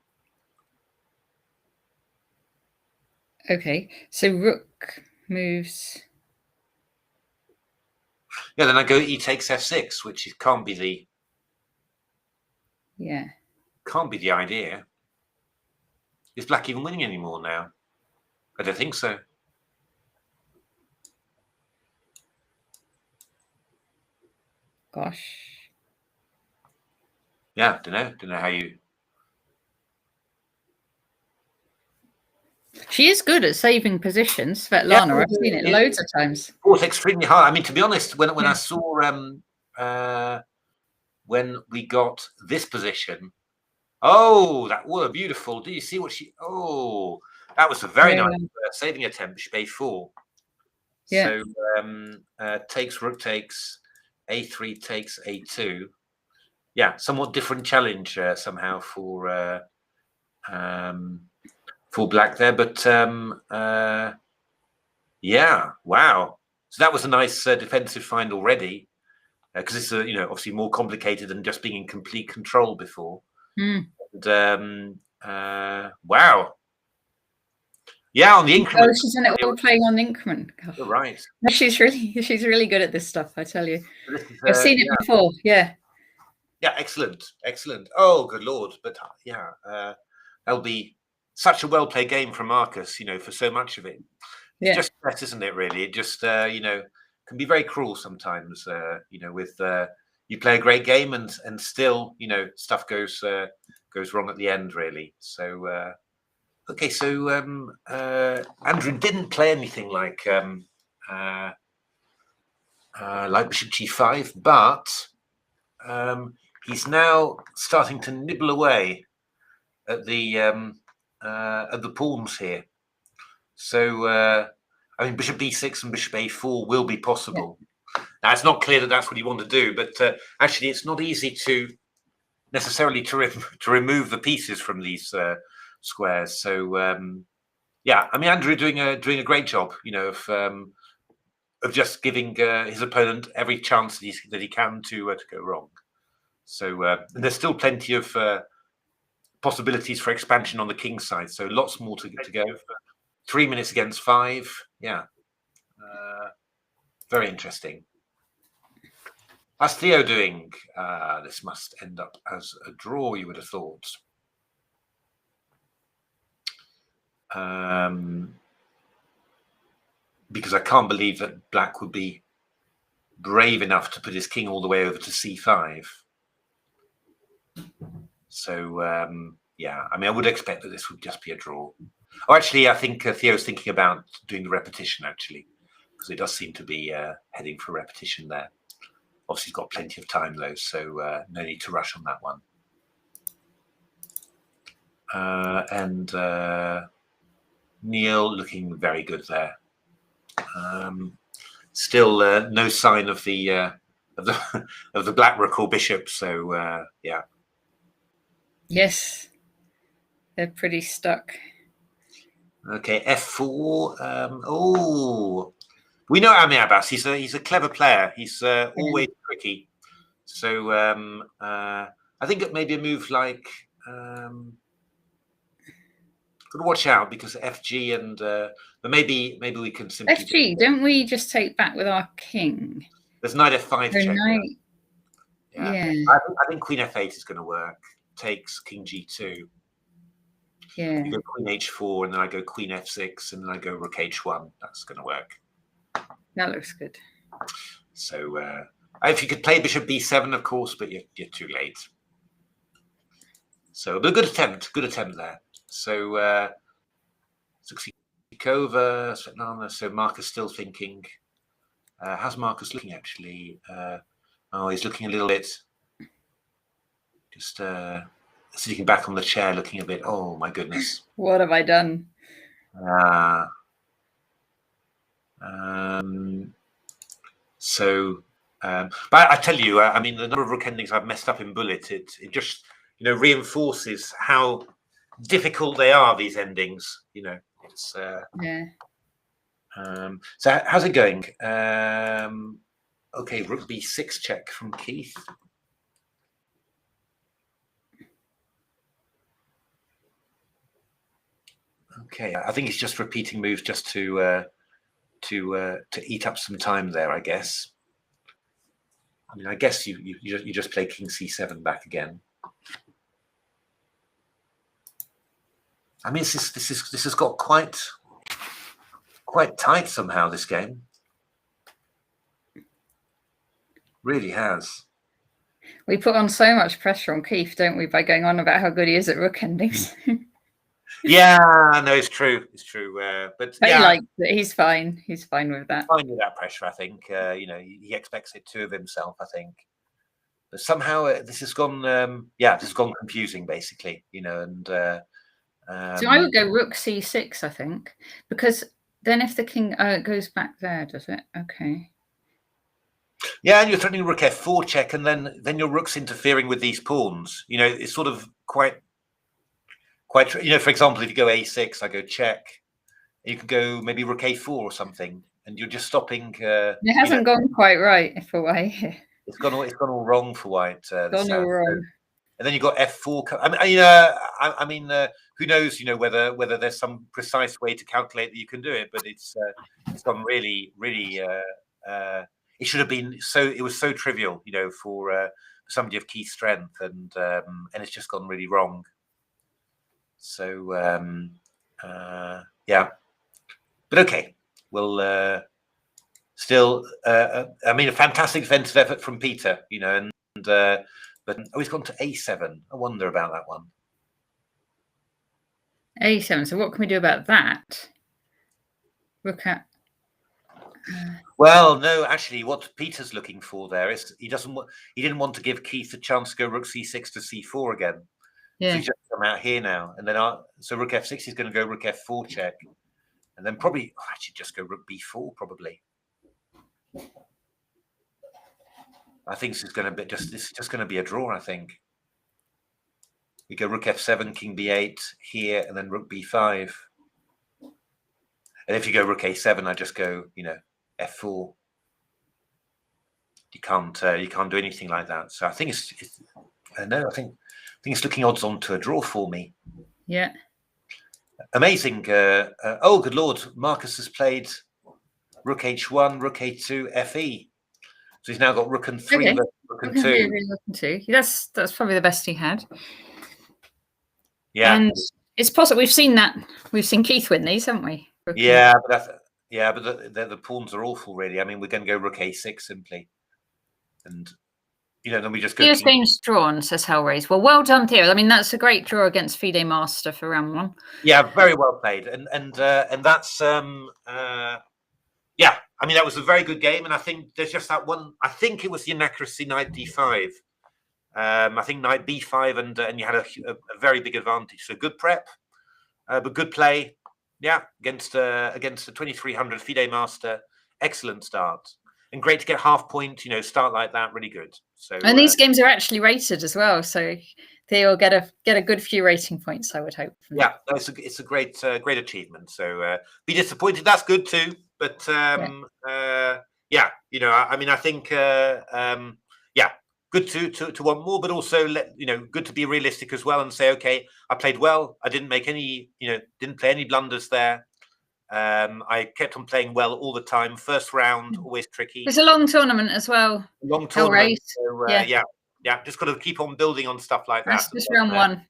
Okay, so rook moves. Yeah, then I go e takes f6, which can't be the. Yeah. Can't be the idea. Is black even winning anymore now? I don't think so. Gosh. Yeah, don't know how you. She is good at saving positions, Svetlana. I've seen it loads of times. Of course, extremely hard. I mean, to be honest, when I saw when we got this position, that were beautiful. Do you see what she? Oh, that was a very nice saving attempt. Bishop a4. Yeah. So takes rook takes, a3 takes a2. Yeah, somewhat different challenge somehow for black there, but yeah, wow. So that was a nice defensive find already, because it's obviously more complicated than just being in complete control before. And, wow. Yeah, on the increment. Oh, she's all playing on the increment. You're right. No, she's really good at this stuff, I tell you. I've seen it before. Yeah. Yeah, excellent. Oh, good Lord. But yeah, that'll be such a well-played game from Marcus, for so much of it. It's just chess, isn't it, really? It just, can be very cruel sometimes. You know, with you play a great game and still, you know, stuff goes wrong at the end, really. So okay, so Andrew didn't play anything like bishop g5, but he's now starting to nibble away at the pawns here. So I mean, bishop b6 and bishop a4 will be possible. Yeah. Now, it's not clear that that's what you want to do, but actually, it's not easy to necessarily to remove the pieces from these squares. So yeah, I mean, Andrew doing a great job, you know, of just giving his opponent every chance that he can to go wrong. So and there's still plenty of possibilities for expansion on the king's side. So lots more to go. 3 minutes against 5. Yeah, very interesting. How's Theo doing? This must end up as a draw, you would have thought. Because I can't believe that Black would be brave enough to put his king all the way over to c5. So yeah, I mean, I would expect that this would just be a draw. Oh, actually, I think Theo's thinking about doing the repetition, actually, because it does seem to be heading for repetition there. Obviously, he's got plenty of time, though, so no need to rush on that one. And Neil looking very good there. Still no sign of the black rook or bishop, so yeah. Yes, they're pretty stuck. Okay, f4. Oh, we know Amir Abbas. He's a clever player. He's always tricky. So I think it may be a move like gotta watch out because FG and but maybe we can simply FG. Don't we just take back with our king? There's knight f5 check. Knight. Yeah. I think queen f8 is going to work. Takes king g2. Yeah. You go queen h4, and then I go queen f6, and then I go rook h1. That's going to work. That looks good. So if you could play bishop b7, of course, but you're too late. So, but a good attempt there. So, Suksikova, Svetlana. So Marcus still thinking. How's Marcus looking actually? Oh, he's looking a little bit. Just sitting back on the chair, looking a bit. Oh my goodness! What have I done? But I tell you, I mean, the number of rook endings I've messed up in Bullet, it just reinforces how difficult they are. These endings, it's yeah. So how's it going? Okay, rook b6 check from Keith. Okay, I think he's just repeating moves just to eat up some time there, I guess. I mean, I guess you just play king c7 back again. I mean, this has got quite tight somehow, this game. Really has. We put on so much pressure on Keith, don't we, by going on about how good he is at rook endings? Yeah, no, it's true. It's true. But yeah, he likes it. He's fine. He's fine with that. Fine with that pressure, I think. He expects it too of himself, I think. But somehow this has gone. This has gone confusing, basically. And so I would go rook c6, I think, because then if the king it goes back there, does it? Okay. Yeah, and you're threatening rook f4 check, and then your rook's interfering with these pawns. It's sort of quite. For example, if you go a6, I go check. You can go maybe rook a4 or something, and you're just stopping. It hasn't gone quite right for white. It's gone all wrong for white. Gone all wrong. And then you got f4. I mean, who knows? Whether there's some precise way to calculate that you can do it, but it's gone really, really. It should have been so. It was so trivial, for somebody of Keith's strength, and it's just gone really wrong. So yeah, but okay, we'll still, I mean, a fantastic defensive effort from Peter, you know, but he's gone to A7. I wonder about that one. A7. So what can we do about that? Look at. Well, no, actually, what Peter's looking for there is he didn't want to give Keith a chance to go rook c6 to c4 again. Yeah. So he's just come out here now, and then so rook f6 is going to go rook f4 check, and then probably actually just go rook b4 probably. I think this is going to be just going to be a draw. I think we go rook f7, king b8 here, and then rook b5. And if you go rook a7, I just go, you know, f4. You can't do anything like that. So I think I think it's looking odds on to a draw for me. Yeah. Amazing. Oh, good Lord. Marcus has played rook h1, rook a2, fe. So he's now got rook and 3 Okay. rook and 2. Rook and 2. That's probably the best he had. Yeah. And it's possible we've seen Keith win these, haven't we? Yeah, but the pawns are awful, really. I mean, we're going to go rook a6 simply. And, you know, then we just go. Theo's game's drawn, says Hellraise. Well done, Theo. I mean, that's a great draw against FIDE Master for round 1. Yeah, very well played. And that's, yeah, I mean, that was a very good game. And I think there's just that one. I think it was the inaccuracy knight d5. I think knight b5 and you had a very big advantage. So good prep, but good play. Yeah, against the 2300 FIDE Master, excellent start, and great to get half point. You know, start like that, really good. So and these games are actually rated as well, so they will get a good few rating points, I would hope. Yeah, it's a great achievement. So be disappointed. That's good too, but yeah, you know, I mean, I think yeah. Good to want more, but also good to be realistic as well and say, okay, I played well. I didn't make any, didn't play any blunders there. I kept on playing well all the time. First round, always tricky. It's a long tournament as well. Long tournament. So, yeah. Just got to keep on building on stuff like that. That's just round 1.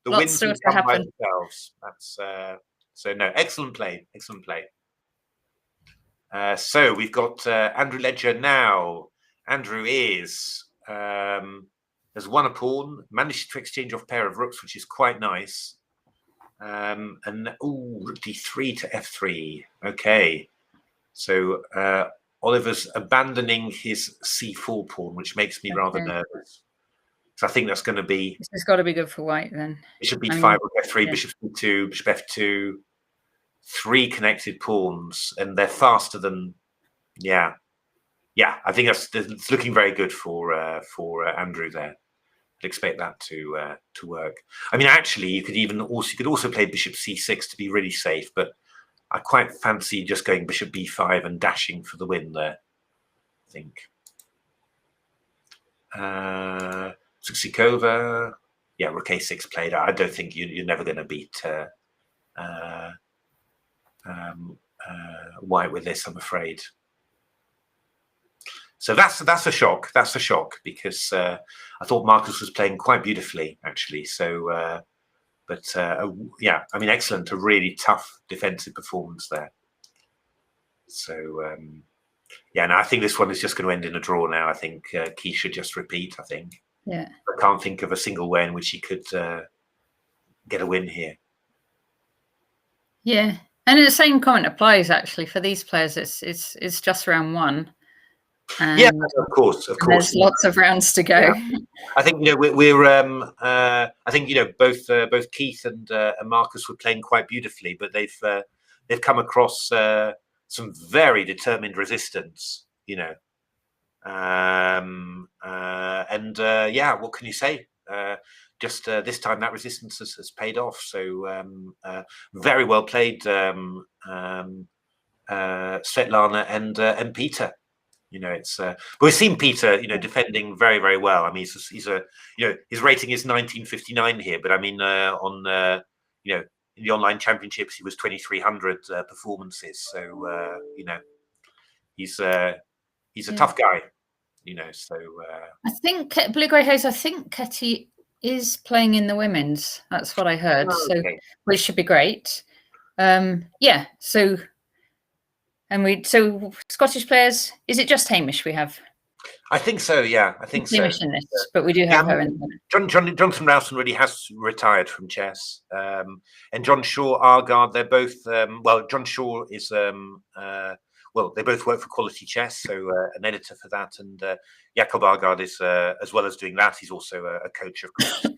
The wins will come by themselves. That's so no, excellent play, excellent play. So we've got Andrew Ledger now. Andrew has won a pawn, managed to exchange off a pair of rooks, which is quite nice. And rook d3 to f3. Okay, so Oliver's abandoning his c4 pawn, which makes me rather nervous. So I think that's going to be. This has got to be good for white then. Bishop b5, rook f3, bishop c2, bishop f2. 3 connected pawns, and they're faster than. Yeah, I think it's looking very good for Andrew there. I'd expect that to work. I mean, actually, you could also play bishop c6 to be really safe, but I quite fancy just going bishop b5 and dashing for the win there. I think. Suksikova, yeah, rook a6 played. I don't think you're never going to beat white with this, I'm afraid. So that's a shock. That's a shock because I thought Marcus was playing quite beautifully, actually. So, yeah, I mean, excellent. A really tough defensive performance there. So, yeah, no, I think this one is just going to end in a draw now. I think Keith should just repeat, I think. Yeah. I can't think of a single way in which he could get a win here. Yeah. And the same comment applies, actually, for these players. It's just round 1. Yeah, of course. There's lots of rounds to go. Yeah. I think we're. I think both Keith and Marcus were playing quite beautifully, but they've come across some very determined resistance. Yeah, what can you say? Just this time that resistance has paid off. So very well played, Svetlana and Peter. But we've seen Peter, defending very, very well. I mean, he's a his rating is 1959 here, but I mean, on in the online championships, he was 2300 performances. So he's a tough guy. So I think Blue Grey Haze. I think Ketty is playing in the women's. That's what I heard. Okay. So which should be great. Yeah. So. And so Scottish players, is it just Hamish we have? I think so, yeah. I think Hamish so. in this, but we do have her in there. Jonathan Rowson really has retired from chess. And John Shaw, Argard, they're both, John Shaw is, they both work for Quality Chess, so an editor for that. And Jakob Argard is, as well as doing that, he's also a coach, of course. So,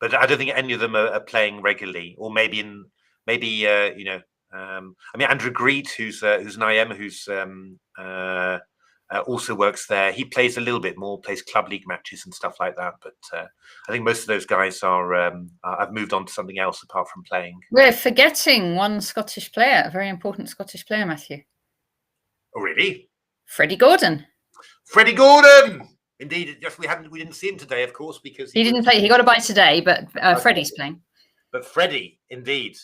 but I don't think any of them are playing regularly, or maybe Andrew Greet, who's an IM, who's also works there. He plays a little bit more, plays club league matches and stuff like that. But I think most of those guys have moved on to something else apart from playing. We're forgetting one Scottish player, a very important Scottish player, Matthew. Oh, really? Freddie Gordon. Freddie Gordon! Indeed, we didn't see him today, of course, because he didn't play. He got a bye today, but Freddie's playing. But Freddie, indeed,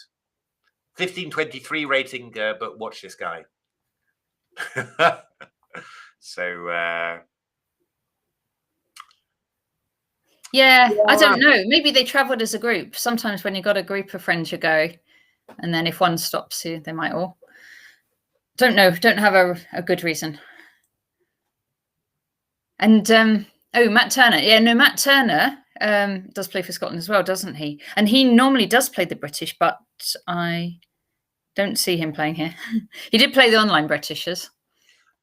1523 rating. But watch this guy. So yeah, I don't know. Maybe they travelled as a group. Sometimes when you've got a group of friends, you go, and then if one stops you, they might all. Don't know. Don't have a good reason. And Matt Turner. Yeah, no, Matt Turner does play for Scotland as well, doesn't he? And he normally does play the British, but I don't see him playing here. He did play the online Britishers.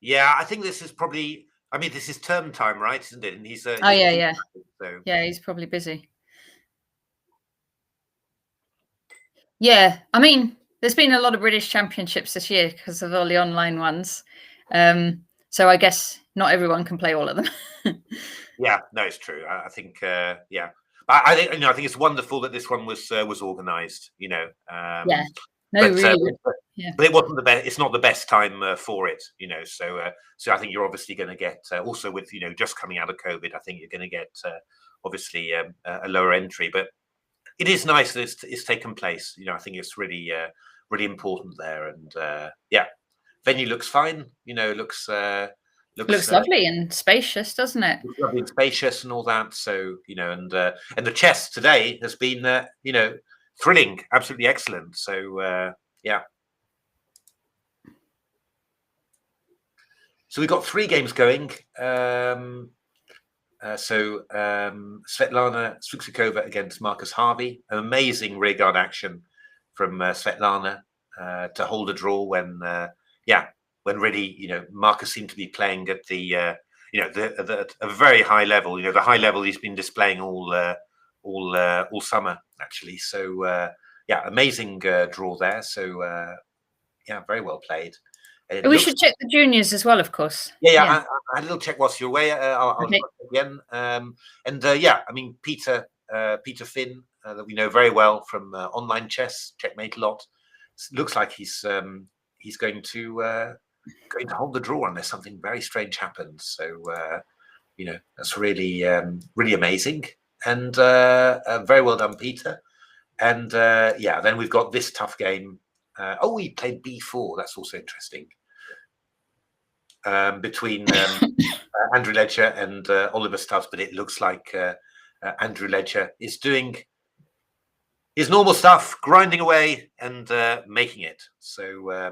Yeah, I think this is probably. I mean, this is term time, right? Isn't it? And he's. Oh yeah. So. Yeah, he's probably busy. Yeah, I mean, there's been a lot of British championships this year because of all the online ones. So I guess not everyone can play all of them. Yeah, no, it's true. I think, yeah, but I think it's wonderful that this one was organised. Yeah, no, really. But it wasn't the best. It's not the best time for it. So I think you're obviously going to get also with just coming out of COVID. I think you're going to get obviously a lower entry, but it is nice that it's taken place. I think it's really really important there, and yeah, venue looks fine. Looks lovely and spacious, doesn't it? Looks lovely and spacious and all that. So and the chess today has been thrilling, absolutely excellent. So yeah. So we've got 3 games going. Svetlana Suksukova against Marcus Harvey. An amazing rearguard action from Svetlana to hold a draw when really Marcus seemed to be playing at the a very high level. The high level he's been displaying all summer actually. So amazing draw there. So very well played. We should check the juniors as well, of course. Yeah. I had a little check whilst you're away. I'll check again. I mean, Peter Finn, that we know very well from online chess, checkmate a lot. Looks like he's going to hold the draw unless something very strange happens. So that's really really amazing, and very well done, Peter. And then we've got this tough game. He played b4. That's also interesting. Between Andrew Ledger and Oliver Stubbs, but it looks like Andrew Ledger is doing his normal stuff, grinding away and making it. So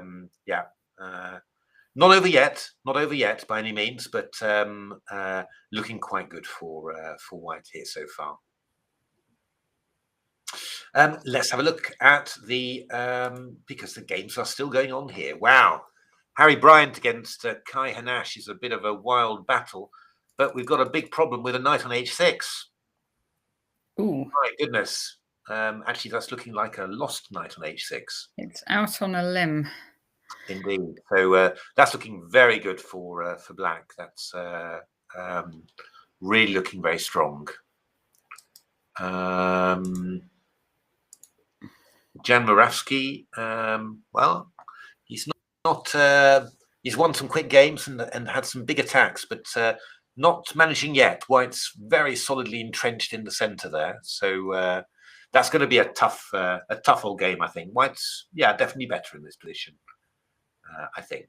not over yet by any means, but looking quite good for White here so far. Let's have a look at the because the games are still going on here. Wow. Harry Bryant against Kai Hanash is a bit of a wild battle, but we've got a big problem with a knight on h6. Ooh. My goodness. Actually, that's looking like a lost knight on h6. It's out on a limb. Indeed. So that's looking very good for Black. That's really looking very strong. Jan Moravsky, he's not he's won some quick games and had some big attacks, but not managing yet. White's very solidly entrenched in the center there, so that's going to be a tough old game. I think White's definitely better in this position. I think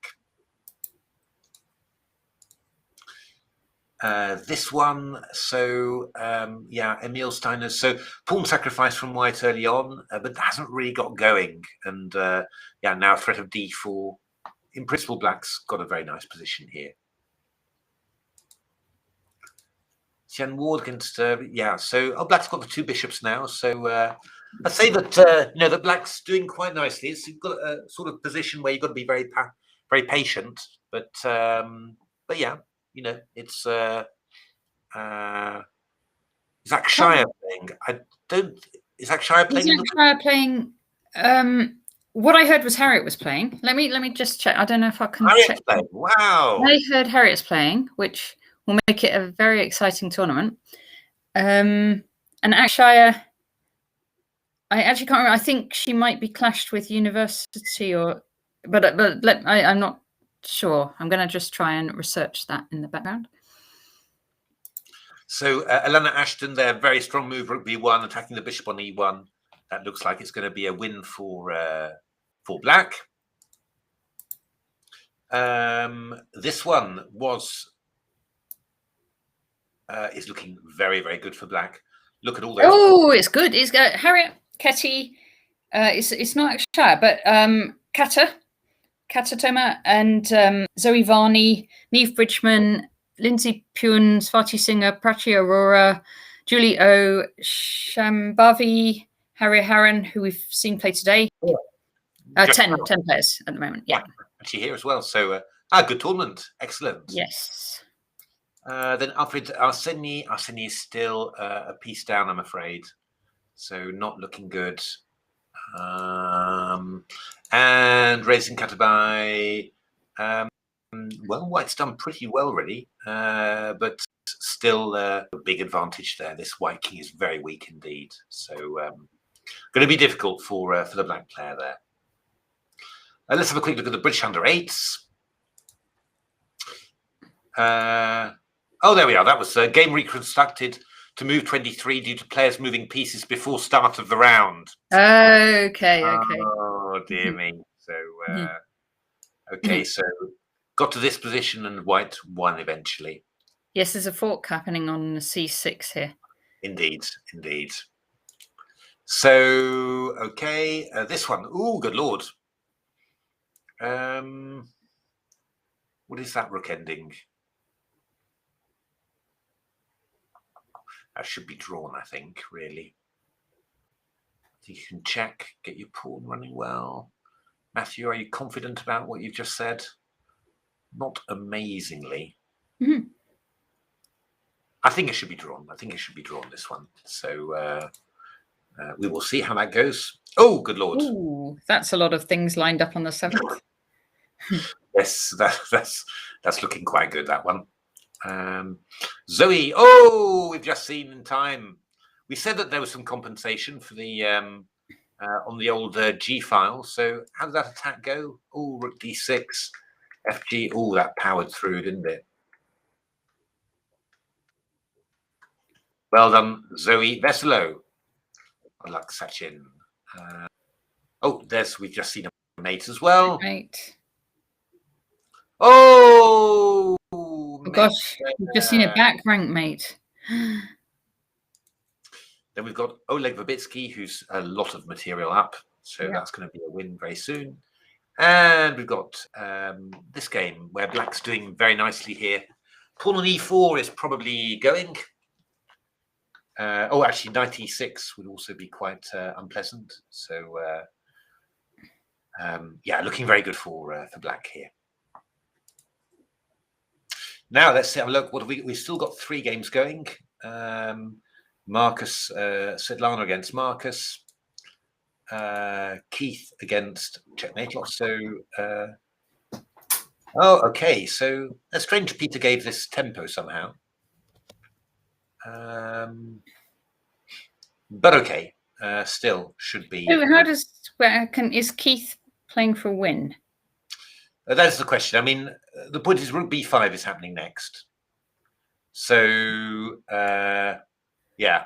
this one. So Emil Steiner. So pawn sacrifice from White early on, but hasn't really got going, and now threat of d4. in principle, black's got a very nice position here. Xian Ward against, yeah, so black's got the 2 bishops now. So I'd say that, that black's doing quite nicely. It's got a sort of position where you've got to be very patient. But yeah, it's Zach Shire playing. Is Zach Shire playing? Zach Shire playing. What I heard was Harriet was playing. Let me just check. I don't know if I can check. Playing. Wow. I heard Harriet's playing, which will make it a very exciting tournament. And Shire, I actually can't remember. I think she might be clashed with University, but I'm not sure. I'm going to just try and research that in the background. So Elena Ashton there, very strong move, rook b1, attacking the bishop on e1. That looks like it's going to be a win for black. This one is looking very, very good for black. Look at all those. Oh, it's good. It's got Harriet, Ketty. It's not Shire, but Kata Toma and Zoe Varney, Neve Bridgman, Lindsay Pune, Swati Singer, Prachi Aurora, Julie O, Shambhavi, Harriet Harron, who we've seen play today. 10 players at the moment. Yeah. Actually here as well. So good tournament. Excellent. Yes. Then Alfred Arseni is still a piece down, I'm afraid. So not looking good. And Racing Katabai. Well, White's done pretty well, really. But still a big advantage there. This White King is very weak indeed. So going to be difficult for the black player there. Let's have a quick look at the British under-8s. Oh, there we are. That was game reconstructed to move 23 due to players moving pieces before start of the round. Okay. Oh, dear me. So, okay, so got to this position and White won eventually. Yes, there's a fork happening on the c6 here. Indeed. So, okay, this one. Oh, good Lord. What is that rook ending? That should be drawn, I think, really. You can check, get your pawn running well. Matthew, are you confident about what you've just said? Not amazingly. Mm-hmm. I think it should be drawn. This one. So we will see how that goes. Oh, good Lord. Ooh, that's a lot of things lined up on the 7th. Yes, that's looking quite good, that one. Zoe, oh, we've just seen in time. We said that there was some compensation for the on the old G file. So how did that attack go? Oh, rook d6, fg. Oh, that powered through, didn't it? Well done, Zoe Veselo. Good luck, Sachin. We've just seen a mate as well. Right. Oh gosh, we've just seen a back rank mate. Then we've got Oleg Verbitsky, who's a lot of material up. So that's going to be a win very soon. And we've got this game where black's doing very nicely here. Pawn on e4 is probably going. Actually, knight e6 would also be quite unpleasant. So, looking very good for black here. Now let's have a look. What have we've still got 3 games going. Marcus Svetlana against Marcus. Keith against Checkmate. So, okay. So that's strange. Peter gave this tempo somehow. But okay, still should be. Is Keith playing for a win? That is the question. I mean, the point is rook b5 is happening next. So, yeah.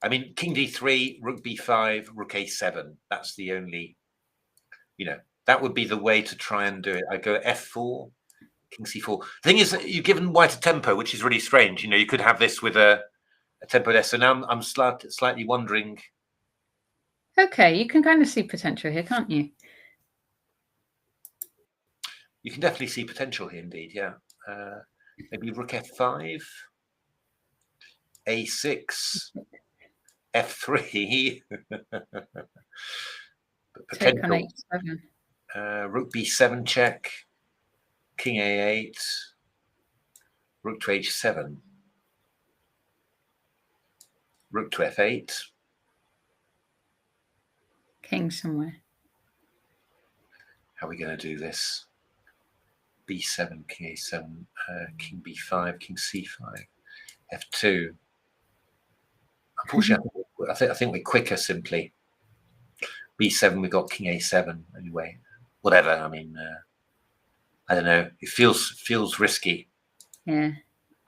I mean, king d3, rook b5, rook a7. That's the only, that would be the way to try and do it. I go f4, king c4. The thing is, you've given white a tempo, which is really strange. You could have this with a tempo there. So now I'm slightly wondering. Okay, you can kind of see potential here, can't you? You can definitely see potential here, indeed. Yeah, maybe rook f5, a6, f3. Take on Potential. h7. Rook b7 check, king a8, rook to h7, rook to f8. King somewhere. How are we going to do this? b7, king a7, king b5, king c5, f2. Unfortunately, I think we're quicker simply. b7, we've got king a7 anyway. Whatever. I mean, I don't know. It feels risky. Yeah.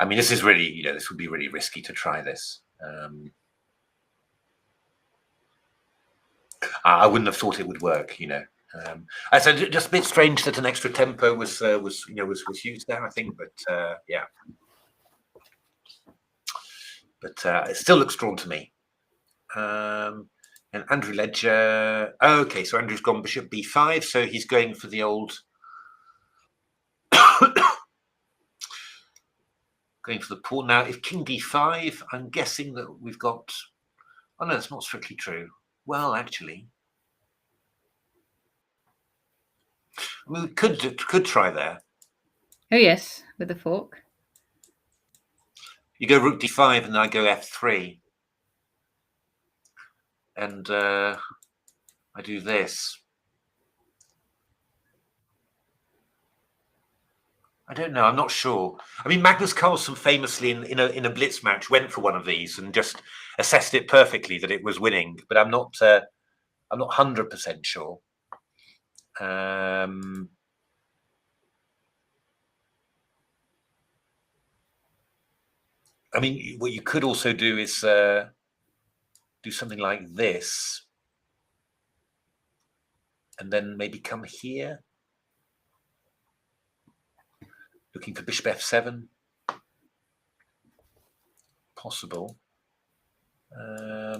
I mean, this is really, this would be really risky to try this. I wouldn't have thought it would work. I said just a bit strange that an extra tempo was used there. I think, but yeah. But it still looks drawn to me. And Andrew Ledger. Okay, so Andrew's gone bishop b5, so he's going for the old. Going for the pawn now. If king d5, I'm guessing that we've got. Oh no, it's not strictly true. Well, actually, I mean, we could try there. Oh yes, with the fork. You go rook d5, and then I go f3, and I do this. I don't know. I'm not sure. I mean, Magnus Carlsen famously in a blitz match went for one of these and just assessed it perfectly that it was winning. But I'm not 100% sure. I mean, what you could also do is do something like this, and then maybe come here. Looking for bishop f7. Possible. I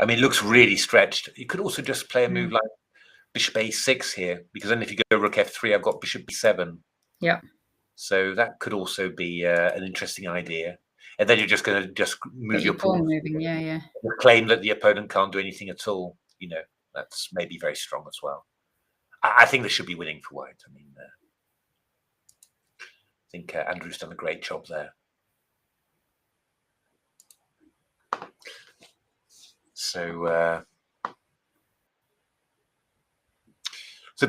mean, it looks really stretched. You could also just play a move like bishop a6 here, because then if you go rook f3, I've got bishop b7. Yeah. So that could also be an interesting idea. And then you're just going to move your pawn. Moving, yeah. Claim that the opponent can't do anything at all. That's maybe very strong as well. I think this should be winning for white. I mean, I think Andrew's done a great job there. So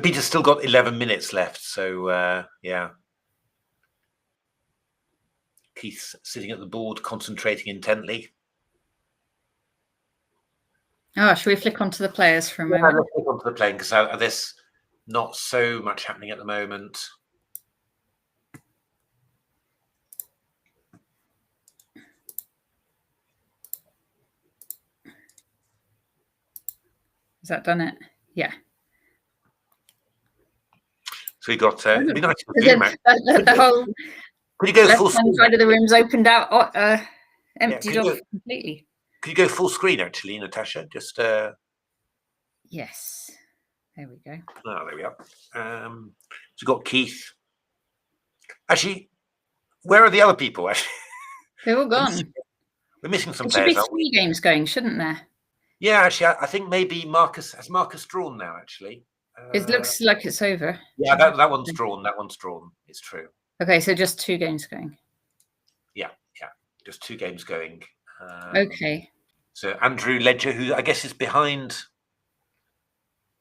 Peter's still got 11 minutes left. So yeah. Keith's sitting at the board, concentrating intently. Oh, should we flick onto the players for a moment? Let's flick onto the playing, because there's not so much happening at the moment. Has that done it? Yeah. So we got it'd be nice to the whole could you go full screen? Side of the room's opened out, emptied off completely. Could you go full screen actually, Natasha? Just yes. There we go. Oh, there we are. So we've got Keith. Actually, where are the other people? Actually, they're all gone. We're missing some there players. Should be 3 games going, shouldn't there? Yeah, actually, I think maybe Marcus drawn now. Actually, it looks like it's over. Yeah, that one's drawn. That one's drawn. It's true. Okay, so just 2 games going. Yeah, just 2 games going. Okay. So Andrew Ledger, who I guess is behind.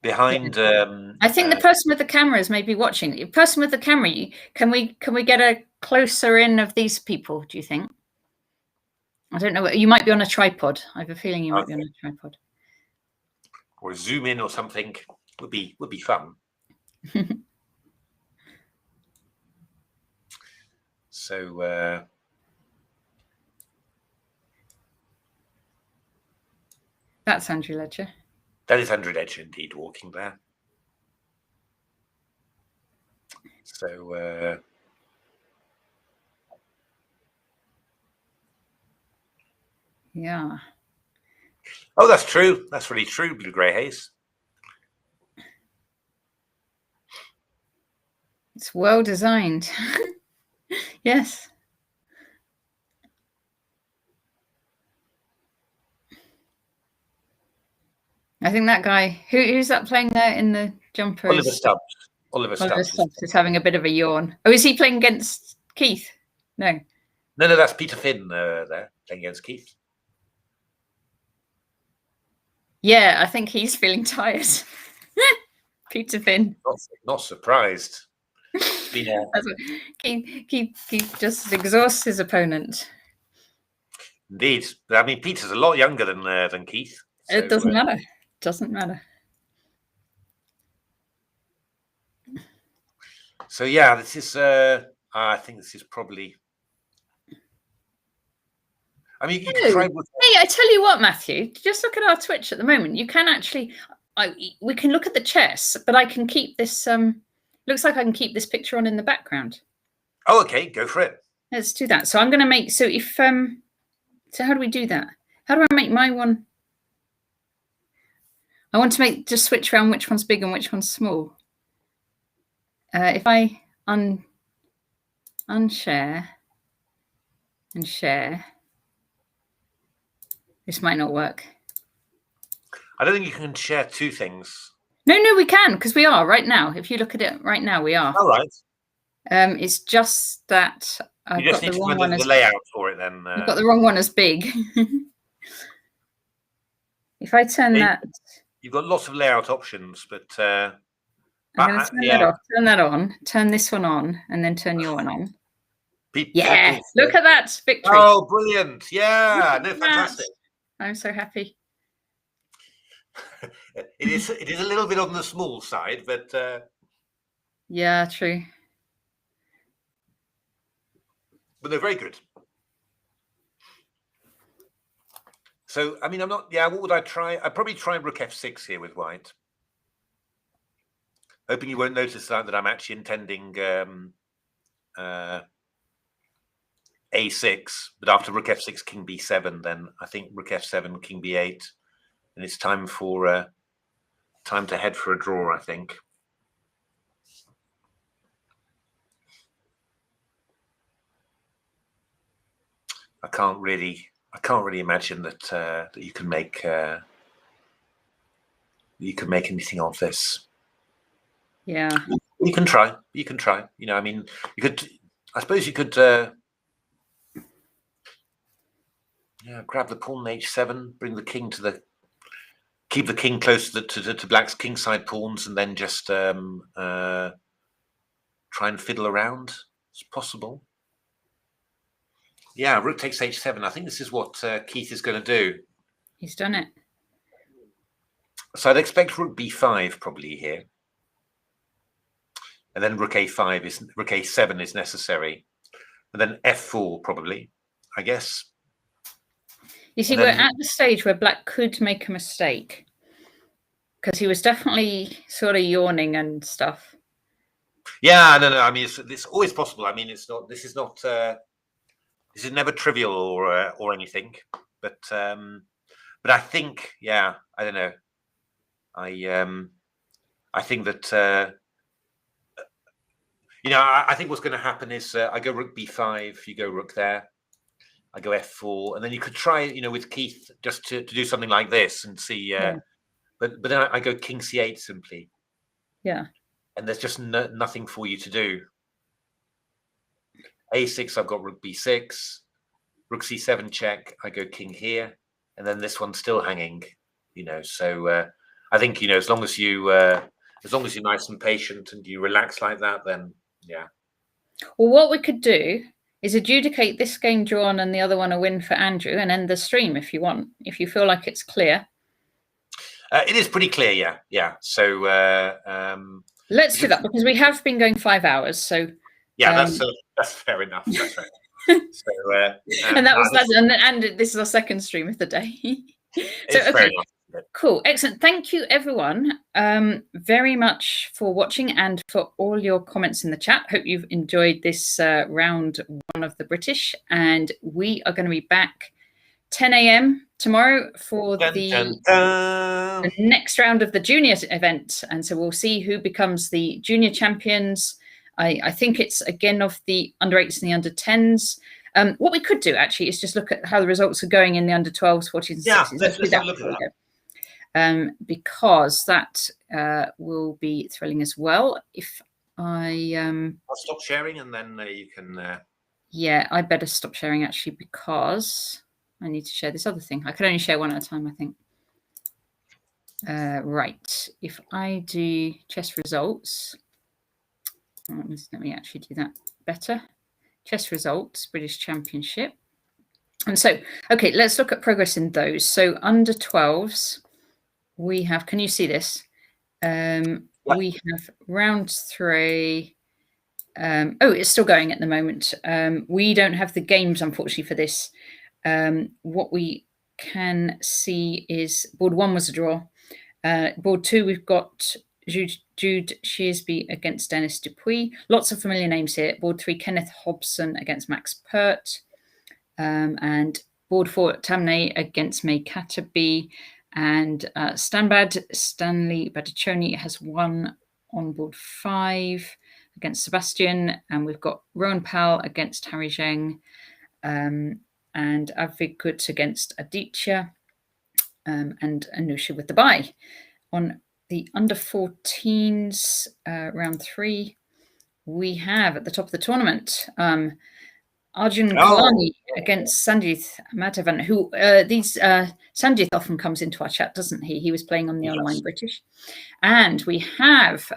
I think the person with the camera is maybe watching. The person with the camera, can we get a closer in of these people? Do you think? I don't know. You might be on a tripod. I have a feeling you might be on a tripod. Or zoom in or something would be fun. So that's Andrew Ledger. That is Andrew Ledger indeed walking there. So yeah. Oh, that's true. That's really true, Blue Grey Haze. It's well designed. Yes. I think that guy, who's that playing there in the jumper? Oliver Stubbs. Oliver Stubbs is having a bit of a yawn. Oh, is he playing against Keith? No. No, that's Peter Finn there playing against Keith. Yeah, I think he's feeling tired. Peter Finn. Not surprised. Keith just exhausts his opponent. Indeed. I mean, Peter's a lot younger than Keith. So, it doesn't matter. Doesn't matter. So yeah, this is. I think this is probably. I mean, you can try. Hey, I tell you what, Matthew. Just look at our Twitch at the moment. You can actually. We can look at the chess, but I can keep this. Looks like I can keep this picture on in the background. Oh, okay, go for it. Let's do that. So I'm going to make. So if so how do we do that? How do I make my one? I want to just switch around which one's big and which one's small. If I unshare and share, this might not work. I don't think you can share two things. No, we can, because we are right now. If you look at it right now, we are. All right. It's just that I've got the wrong one as the layout for it. Then I've got the wrong one as big. If I turn that, you've got lots of layout options, but I'm going to turn that off. Turn that on. Turn this one on, and then turn your one on. Yeah, look at that victory! Oh, brilliant! Yeah, no, fantastic. I'm so happy. It is a little bit on the small side, but yeah, true. But they're very good. So, I mean, I'm not. Yeah, what would I try? I'd probably try Rook F6 here with White. Hoping you won't notice that I'm actually intending A6, but after Rook F6, King B7, then I think Rook F7, King B8, and it's time for time to head for a draw, I think. I can't really imagine that that you can make anything of this. Yeah, you can try. You can try. You know, I mean, you could. I suppose you could. Yeah, grab the pawn on H7, bring the king to the. Keep the king close to Black's kingside pawns, and then just try and fiddle around. It's possible. Yeah, Rook takes H7. I think this is what Keith is going to do. He's done it. So I'd expect Rook B5 probably here. And then Rook A7 is necessary. And then F4 probably, I guess. You see, we're at the stage where Black could make a mistake. Because he was definitely sort of yawning and stuff. Yeah, no. I mean, it's always possible. I mean, it's not. This is not. This is never trivial or anything. But I think, yeah, I don't know. I think that you know, I think what's going to happen is I go Rook B5, you go Rook there, I go F4, and then you could try, you know, with Keith just to do something like this and see. But then I go King C8 simply. Yeah. And there's just nothing for you to do. A6, I've got Rook B6, Rook C7 check. I go King here, and then this one's still hanging. You know, so I think, you know, as long as you're nice and patient and you relax like that, then yeah. Well, what we could do is adjudicate this game drawn and the other one a win for Andrew, and end the stream if you want, if you feel like it's clear. It is pretty clear, yeah. So let's do that, because we have been going 5 hours. So yeah, that's fair enough. That's right. So, and that was that, and this is our second stream of the day. So okay, cool, excellent. Thank you, everyone, very much for watching and for all your comments in the chat. Hope you've enjoyed this round one of the British, and we are going to be back 10 a.m. tomorrow for the next round of the junior event, and so we'll see who becomes the junior champions I think it's again of the under 8s and the under 10s. What we could do actually is just look at how the results are going in the under 12s, 14s, and 16s. Let's have a look at that. Because that will be thrilling as well. If I'll stop sharing and then you can. Yeah, I better stop sharing actually because I need to share this other thing. I can only share one at a time, I think. Right. If I do chess results, let me actually do that better. Chess results, British Championship. And so, okay, let's look at progress in those. So under 12s, we have, can you see this? We have round 3. Oh, it's still going at the moment. We don't have the games, unfortunately, for this. What we can see is board 1 was a draw. Board 2, we've got Jude Shearsby against Dennis Dupuis. Lots of familiar names here. Board 3, Kenneth Hobson against Max Pert. And board 4, Tamnay against May Catterby. And Stanley Badiccioni has won on board 5 against Sebastian. And we've got Rowan Powell against Harry Zheng. And Avik Gut against Aditya. And Anusha with the bye. On the under 14s, round 3, we have at the top of the tournament Arjun Kalani against Sanjith Madhavan, who Sanjith often comes into our chat, doesn't he? He was playing on the Online British. And we have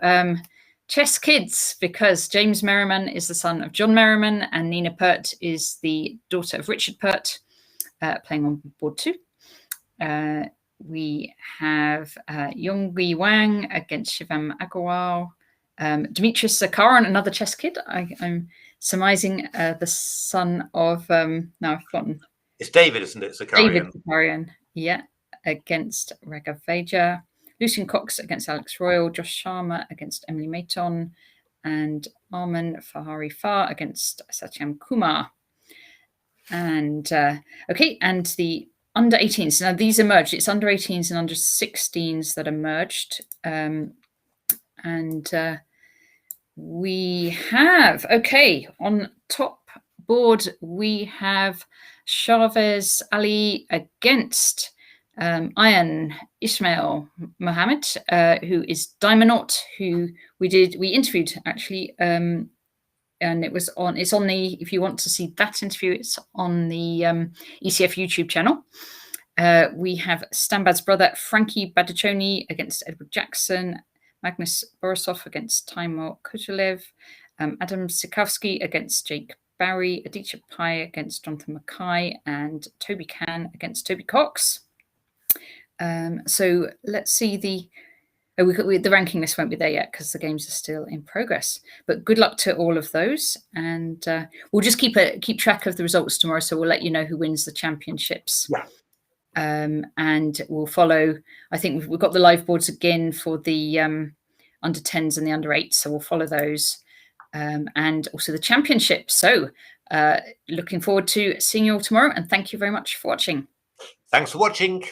chess kids, because James Merriman is the son of John Merriman and Nina Pert is the daughter of Richard Pert, playing on board 2. We have Yongyi Wang against Shivam Agarwal. Demetrius Zakaran, another chess kid. I'm surmising the son of, now I've forgotten. It's David, isn't it? Zakarian. David Zakarian, yeah, against Raghav Vaja. Lucian Cox against Alex Royal. Josh Sharma against Emily Mayton. And Arman Fahari Far against Satyam Kumar. And, okay, and the under 18s. Now these are merged. It's under 18s and under 16s that are merged. We have, okay, on top board, we have Chavez Ali against Ayan Ismail Mohammed, who is Diamonaut, who we interviewed actually. And it's on the, if you want to see that interview, it's on the ECF YouTube channel. We have Stanbad's brother, Frankie Badiccioni against Edward Jackson, Magnus Borisov against Timur Kutulev, Adam Sikowski against Jake Barry, Aditya Pai against Jonathan Mackay, and Toby Can against Toby Cox. So let's see the ranking list won't be there yet because the games are still in progress. But good luck to all of those, and we'll just keep track of the results tomorrow. So we'll let you know who wins the championships. Yeah. And we'll follow. I think we've got the live boards again for the under 10s and the under 8s, so we'll follow those, and also the championships. So looking forward to seeing you all tomorrow, and thank you very much for watching. Thanks for watching.